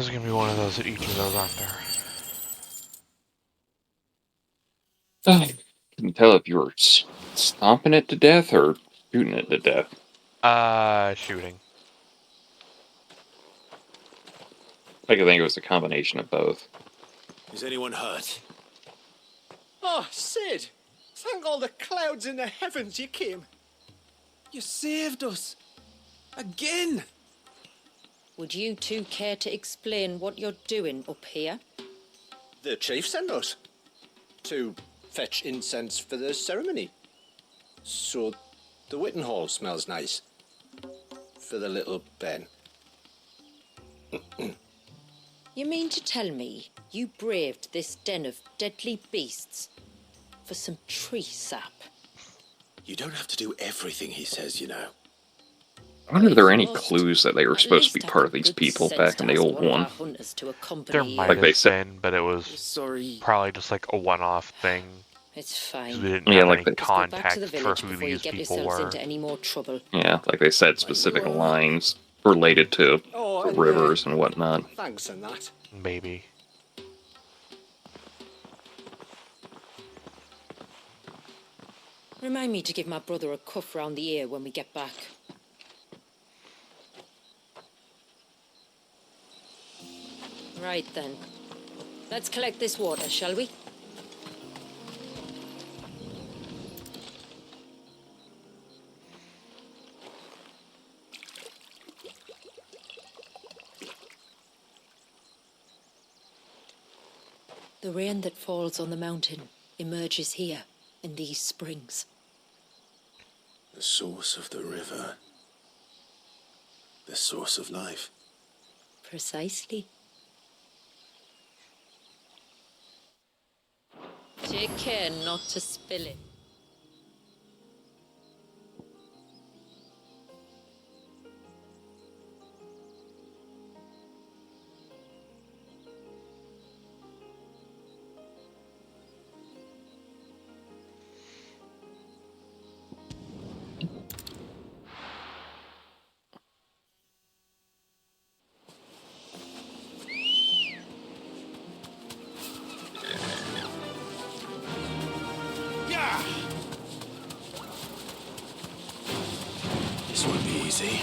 There's gonna be one of those at each of those, aren't there? I couldn't tell if you were stomping it to death or shooting it to death. Shooting. I think it was a combination of both. Is anyone hurt? Oh, Sid! Thank all the clouds in the heavens you came. You saved us. Again! Would you two care to explain what you're doing up here? The chief sent us to fetch incense for the ceremony. So the Witten Hall smells nice. For the little Ben. You mean to tell me you braved this den of deadly beasts for some tree sap? You don't have to do everything he says, you know. I wonder if there are any clues that they were supposed to be part of these people back in the old one. There might Like they have said, been, but it was probably just like a one-off thing. It's fine. 'Cause we didn't have any context for who these people were. Into any more trouble. Yeah, like they said, specific lines related to the rivers and whatnot. Thanks and that. Maybe. Remind me to give my brother a cuff round the ear when we get back. Right then. Let's collect this water, shall we? The rain that falls on the mountain emerges here, in these springs. The source of the river. The source of life. Precisely. Take care not to spill it. This won't be easy.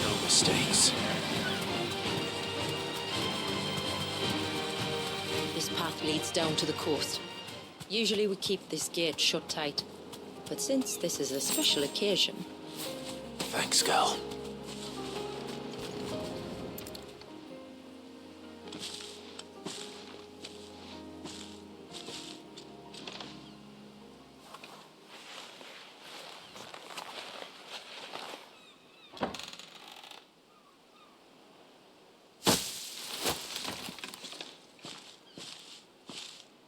No mistakes. This path leads down to the coast. Usually we keep this gate shut tight. But since this is a special occasion... Thanks, girl.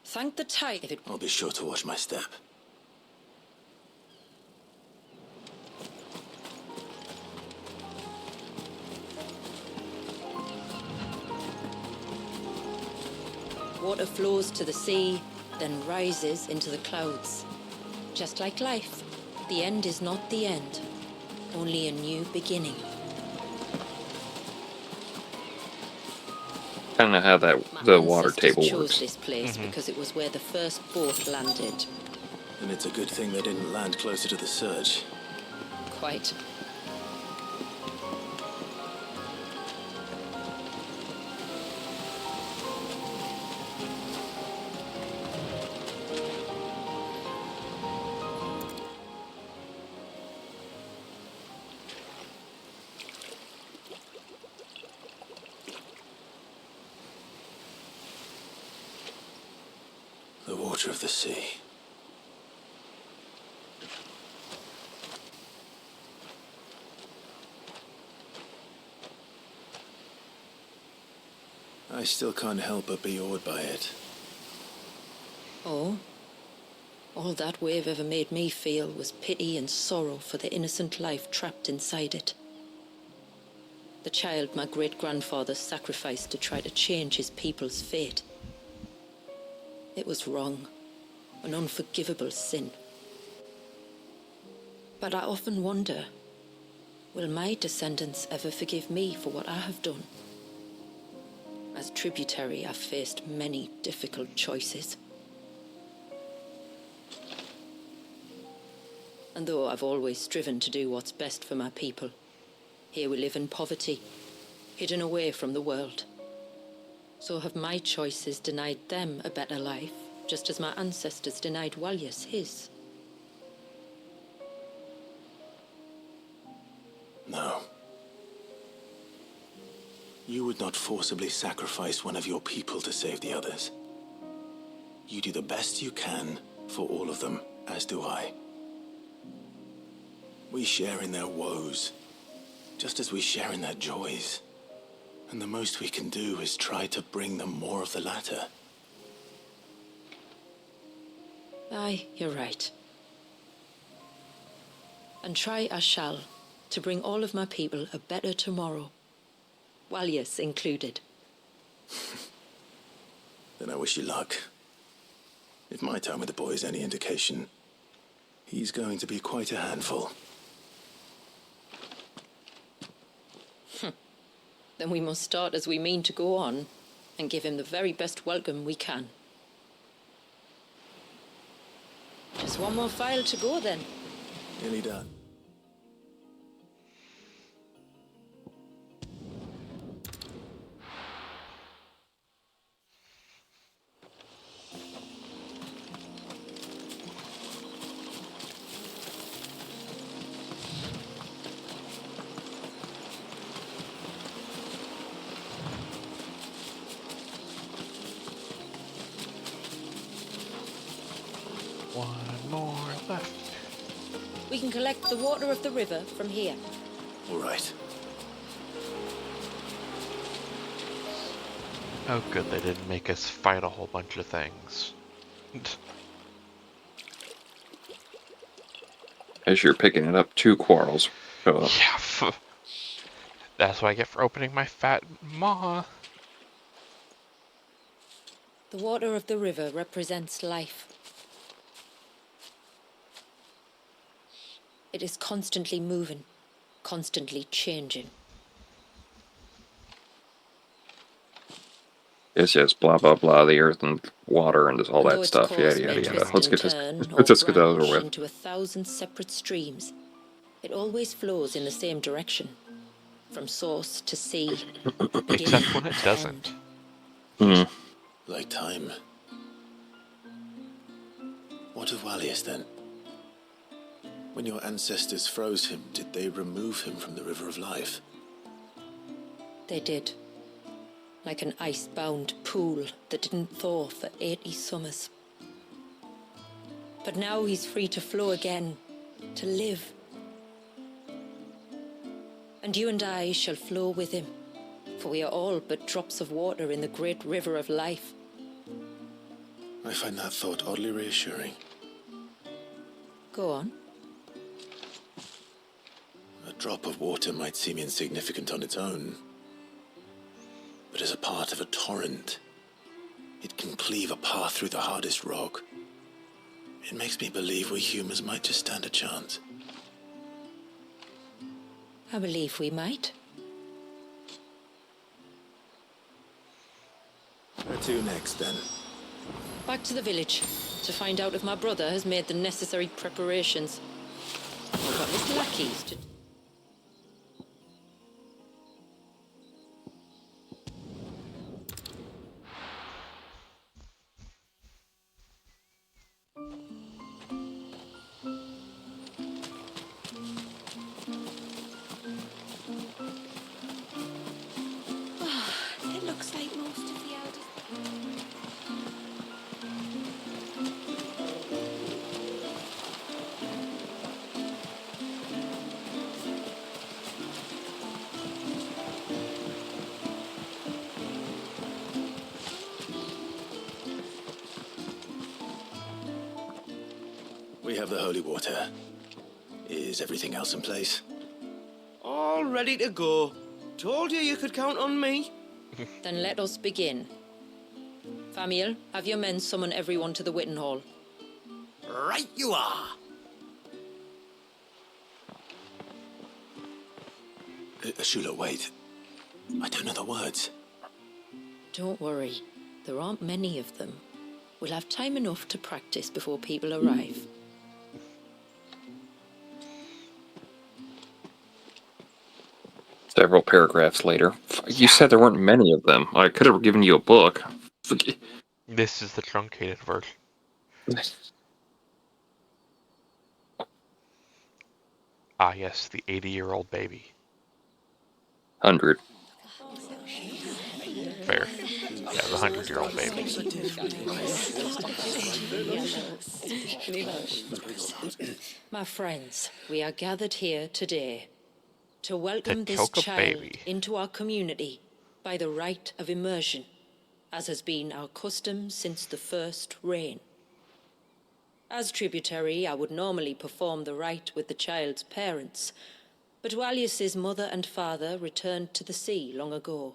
Thank the tide if it... I'll be sure to watch my step. Water flows to the sea, then rises into the clouds. Just like life, the end is not the end, only a new beginning. I don't know how the water table chose works. this place because it was where the first boat landed. And it's a good thing they didn't land closer to the surge. Quite. The water of the sea. I still can't help but be awed by it. Oh? All that wave ever made me feel was pity and sorrow for the innocent life trapped inside it. The child my great-grandfather sacrificed to try to change his people's fate. It was wrong, an unforgivable sin. But I often wonder, will my descendants ever forgive me for what I have done? As tributary, I've faced many difficult choices. And though I've always striven to do what's best for my people, here we live in poverty, hidden away from the world. So have my choices denied them a better life, just as my ancestors denied Walyas his? No. You would not forcibly sacrifice one of your people to save the others. You do the best you can for all of them, as do I. We share in their woes, just as we share in their joys. And the most we can do is try to bring them more of the latter. Aye, you're right. And try I shall, to bring all of my people a better tomorrow. Walyas included. Then I wish you luck. If my time with the boy is any indication, he's going to be quite a handful. Then we must start as we mean to go on, and give him the very best welcome we can. Just one more file to go then. Nearly done. One more left. We can collect the water of the river from here. All right. Oh, good, they didn't make us fight a whole bunch of things. As you're picking it up, 2 quarrels show up. Yeah, that's what I get for opening my fat maw. The water of the river represents life. It is constantly moving, constantly changing. Yes, blah, blah, blah, the earth and water and all Although that its stuff, course yada, may yada, yada. twist Let's and get this, turn let's or get this over branch with. into 1,000 separate streams, it always flows in the same direction, from source to sea. Except when it doesn't. Like time. What of Walyas then? When your ancestors froze him, did they remove him from the River of Life? They did. Like an ice-bound pool that didn't thaw for 80 summers. But now he's free to flow again, to live. And you and I shall flow with him, for we are all but drops of water in the great river of life. I find that thought oddly reassuring. Go on. A drop of water might seem insignificant on its own, but as a part of a torrent, it can cleave a path through the hardest rock. It makes me believe we humans might just stand a chance. I believe we might. Where to next, then? Back to the village, to find out if my brother has made the necessary preparations. I've got his lackeys to... It looks like most of the elders. We have the holy water. Is everything else in place? All ready to go. Told you you could count on me. Then let us begin. Famiel, have your men summon everyone to the Witten Hall. Right you are. Shula, wait. I don't know the words. Don't worry, there aren't many of them. We'll have time enough to practice before people arrive. Several paragraphs later. You said there weren't many of them. I could have given you a book. This is the truncated version. Ah, yes, the 80-year-old baby. 100. Fair. Yeah, the 100-year-old baby. My friends, we are gathered here today to welcome To this choke a child baby. into our community by the rite of immersion, as has been our custom since the first reign. As tributary, I would normally perform the rite with the child's parents, but Walius's mother and father returned to the sea long ago.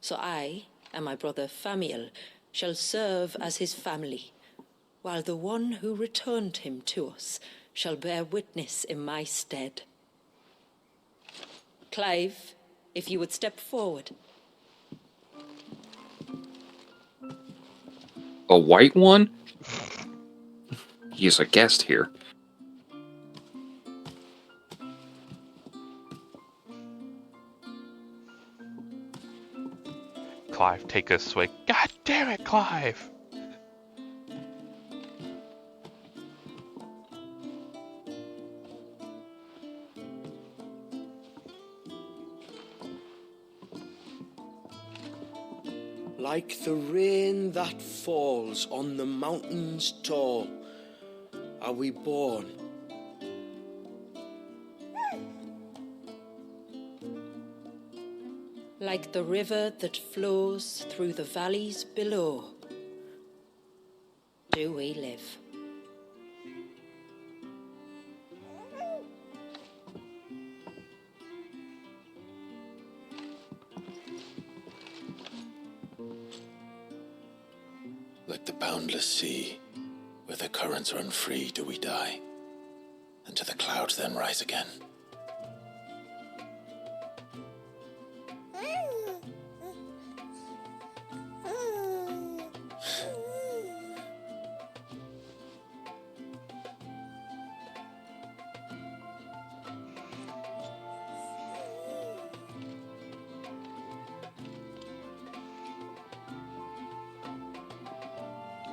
So I and my brother Famiel shall serve as his family, while the one who returned him to us shall bear witness in my stead. Clive, if you would step forward. A white one? He's a guest here. Clive, take a swig. God damn it, Clive! Like the rain that falls on the mountains tall, are we born. Like the river that flows through the valleys below, do we live. Like the boundless sea, where the currents run free, do we die, and to the clouds then rise again.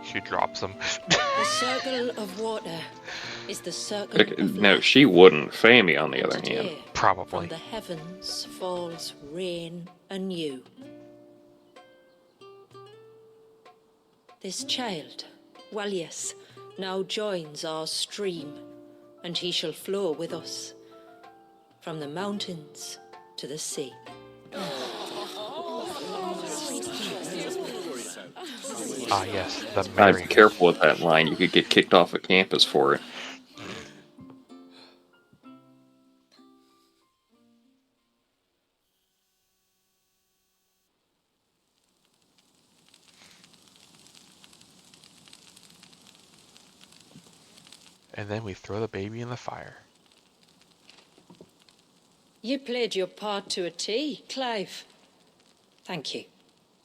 She drops him. The circle of water is the circle of No, life. she wouldn't. Fammy, on the other hand. Today, Probably. from the heavens falls rain anew. This child, Walius, now joins our stream, and he shall flow with us from the mountains to the sea. Ah, yes, the I'd Mary. be careful with that line. You could get kicked off of campus for it. And then we throw the baby in the fire. You played your part to a T, Clive. Thank you.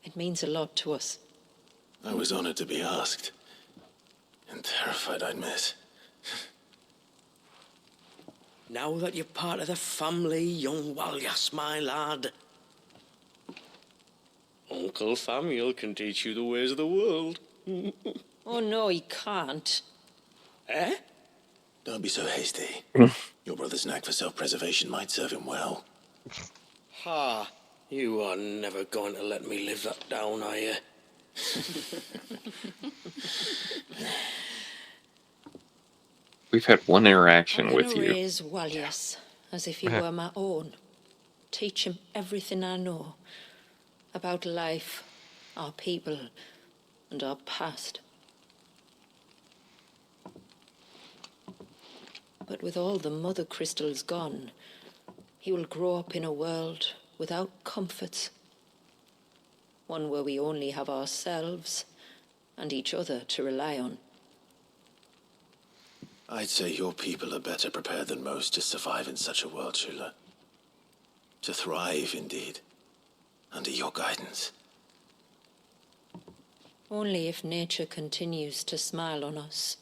It means a lot to us. I was honored to be asked, and terrified I'd miss. Now that you're part of the family, young Walius, my lad. Uncle Famiel can teach you the ways of the world. Oh, no, he can't. Eh? Don't be so hasty. Your brother's knack for self-preservation might serve him well. Ha! You are never going to let me live that down, are you? We've had one interaction I'm with gonna you. raise Walius as if he were my own. Teach him everything I know about life, our people, and our past. But with all the mother crystals gone, He will grow up in a world without comforts. One where we only have ourselves and each other to rely on. I'd say your people are better prepared than most to survive in such a world, Shula. To thrive, indeed, under your guidance. Only if nature continues to smile on us.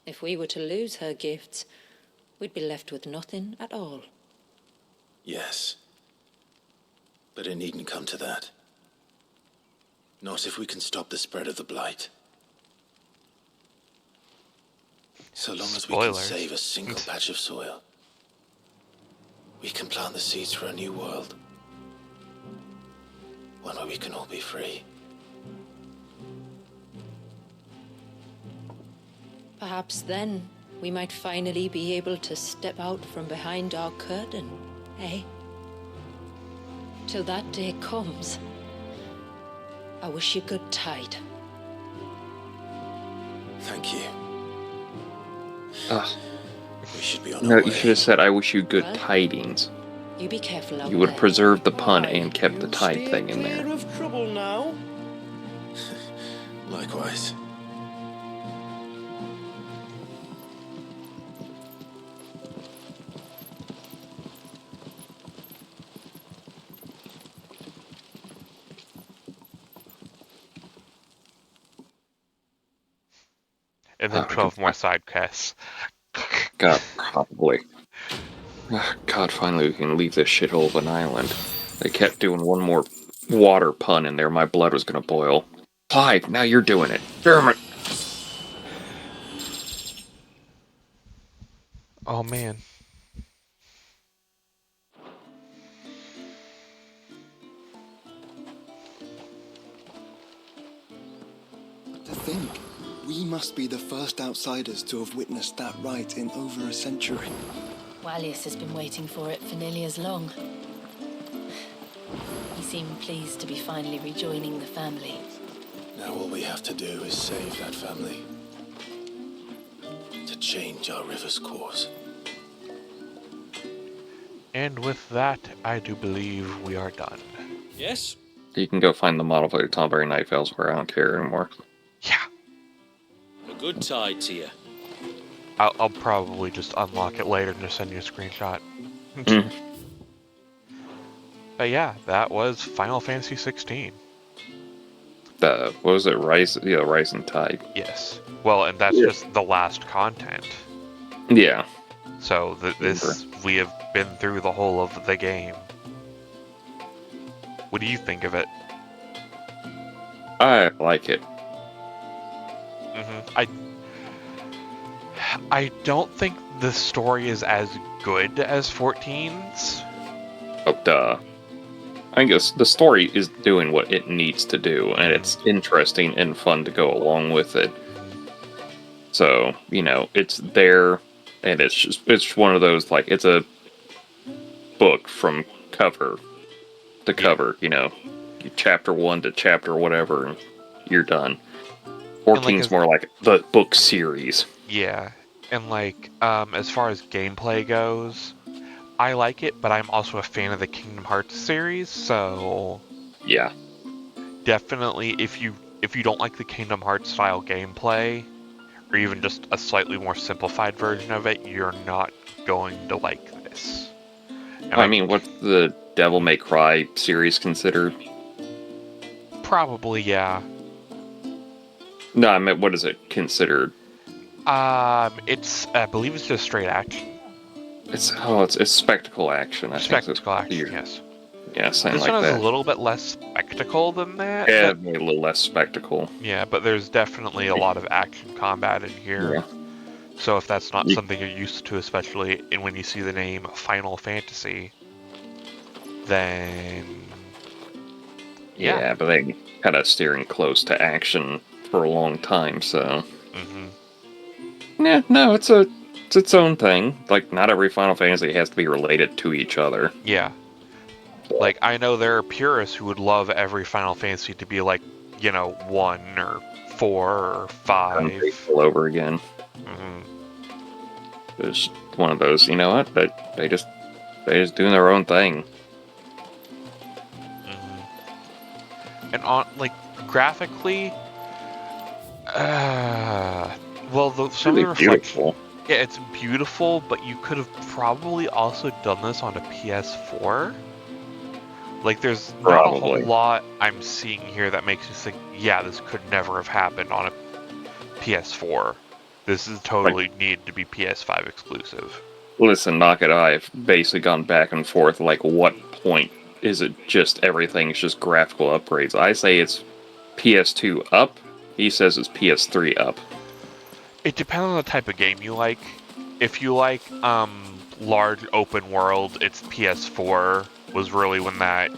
If we were to lose her gifts, we'd be left with nothing at all. Yes. But it needn't come to that. Not if we can stop the spread of the Blight. So long as we can Spoilers. save a single patch of soil, we can plant the seeds for a new world. One where we can all be free. Perhaps then we might finally be able to step out from behind our curtain, eh? Till that day comes, I wish you good tide. Thank you. We should be on No, our you way. should have said, I wish you good tidings. You be careful out You would have there. preserved the pun and kept the tide Stay thing in clear there. of trouble now. Likewise. And then 12 more side quests. God, probably. God, finally we can leave this shithole of an island. They kept doing one more water pun in there, my blood was gonna boil. Clyde, now you're doing it. Damn it! Oh man. To think, we must be the first outsiders to have witnessed that rite in over a century. Wallius has been waiting for it for nearly as long. He seemed pleased to be finally rejoining the family. Now all we have to do is save that family. To change our river's course. And with that, I do believe we are done. Yes? You can go find the model for the Tonberry Night elsewhere, I don't care anymore. A good tide to you. I'll probably just unlock it later and just send you a screenshot. But yeah, that was Final Fantasy 16. What was it? Rise and Tide. Yes. Well, and that's just the last content. Yeah. So we have been through the whole of the game. What do you think of it? I like it. I don't think the story is as good as 14's. Oh, duh. I guess the story is doing what it needs to do, and it's interesting and fun to go along with it. So, it's there, and it's one of those, like, it's a book from cover to cover, chapter 1 to chapter whatever, and you're done. 14's more like the book series. Yeah, and as far as gameplay goes, I like it, but I'm also a fan of the Kingdom Hearts series, so yeah, definitely if you don't like the Kingdom Hearts style gameplay, or even just a slightly more simplified version of it, you're not going to like this. And I mean, what's the Devil May Cry series considered? Probably, yeah. No, I meant, what is it considered? I believe it's just straight action. It's spectacle action. Spectacle action, yes. Yeah, something this like one that. has a little bit less spectacle than that. Yeah, maybe a little less spectacle. Yeah, but there's definitely a lot of action combat in here. Yeah. So if that's not something you're used to, especially when you see the name Final Fantasy, then yeah, but they kind of steering close to action for a long time, so. Yeah, no, it's its own thing. Like, not every Final Fantasy has to be related to each other. Yeah. Like, I know there are purists who would love every Final Fantasy to be like, 1 or 4 or 5. All over again. It's one of those, you know what? They They're just doing their own thing. And on graphically, well, some Really of the reflections. beautiful. Yeah, it's beautiful, but you could have probably also done this on a PS4. Like, there's not a whole lot I'm seeing here that makes you think, yeah, this could never have happened on a PS4. This is totally needed to be PS5 exclusive. Listen, knock it. I've basically gone back and forth. Like, what point is it just everything's just graphical upgrades? I say it's PS2 up. He says it's PS3 up. It depends on the type of game you like. If you like large open world, it's PS4 was really when that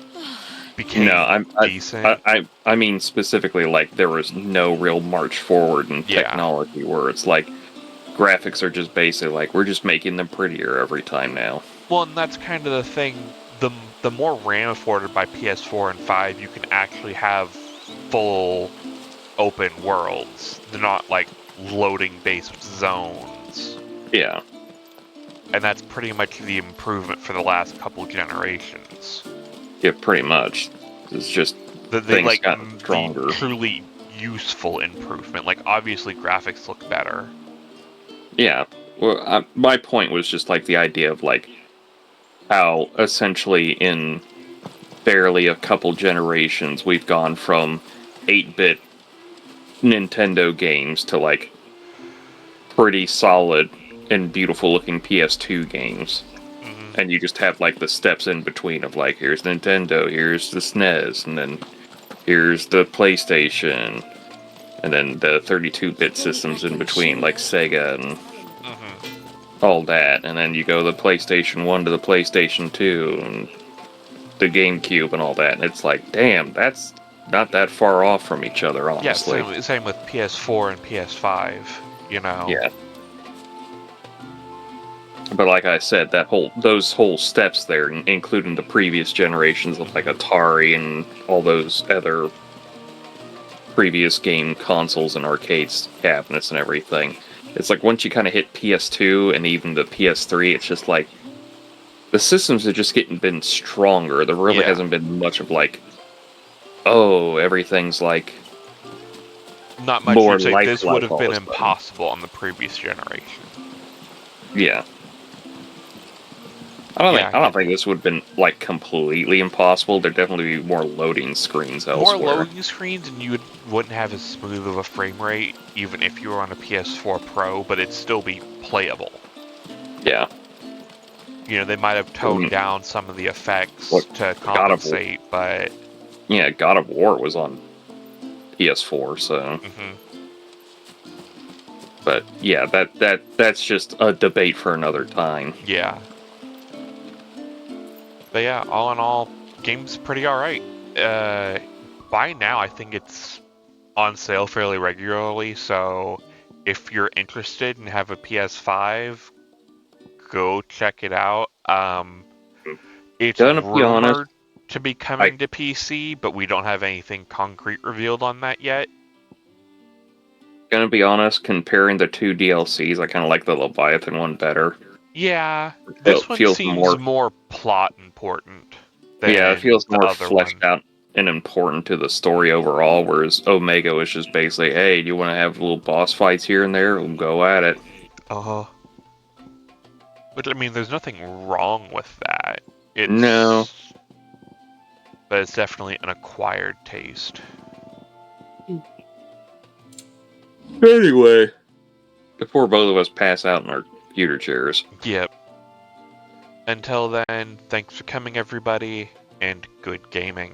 became decent. I mean specifically, like, there was no real march forward in technology where it's like graphics are just basically like, we're just making them prettier every time now. Well, and that's kind of the thing. The more RAM afforded by PS4 and 5, you can actually have full open worlds. They're not like loading based zones. Yeah. And that's pretty much the improvement for the last couple generations. Yeah, pretty much. It's just things gotten stronger. The truly useful improvement. Like, obviously graphics look better. Yeah. Well, my point was just like the idea of like how essentially in barely a couple generations we've gone from 8-bit Nintendo games to like pretty solid and beautiful looking PS2 games. And you just have like the steps in between of like, here's Nintendo, here's the SNES, and then here's the PlayStation, and then the 32-bit systems in between, like Sega and all that. And then you go the PlayStation 1 to the PlayStation 2, and the GameCube and all that. And it's like, damn, that's not that far off from each other, honestly. Yeah, same with PS4 and PS5, you know? Yeah. But like I said, those whole steps there, including the previous generations of like Atari and all those other previous game consoles and arcades cabinets and everything, it's like once you kind of hit PS2 and even the PS3, it's just like the systems have just been stronger. There really hasn't been much of like, oh, everything's like not much. More like this would have been all impossible on the previous generation. Yeah. I don't think this would have been like completely impossible. There'd definitely be more loading screens elsewhere. More loading screens, and you wouldn't have as smooth of a frame rate, even if you were on a PS4 Pro, but it'd still be playable. Yeah. You know, they might have toned down some of the effects to compensate, but yeah, God of War was on PS4, so. But yeah, that's just a debate for another time. Yeah. But yeah, all in all, game's pretty alright. By now, I think it's on sale fairly regularly, so if you're interested and have a PS5, go check it out. It's rumored to be coming to PC, but we don't have anything concrete revealed on that yet. Gonna be honest, comparing the two DLCs, I kind of like the Leviathan one better. Yeah, this one seems more plot important. Yeah, it feels more fleshed out and important to the story overall, whereas Omega was just basically, hey, do you want to have little boss fights here and there? We'll go at it. But I mean, there's nothing wrong with that. No. But it's definitely an acquired taste. Anyway, before both of us pass out in our computer chairs. Yep. Until then, thanks for coming, everybody, and good gaming.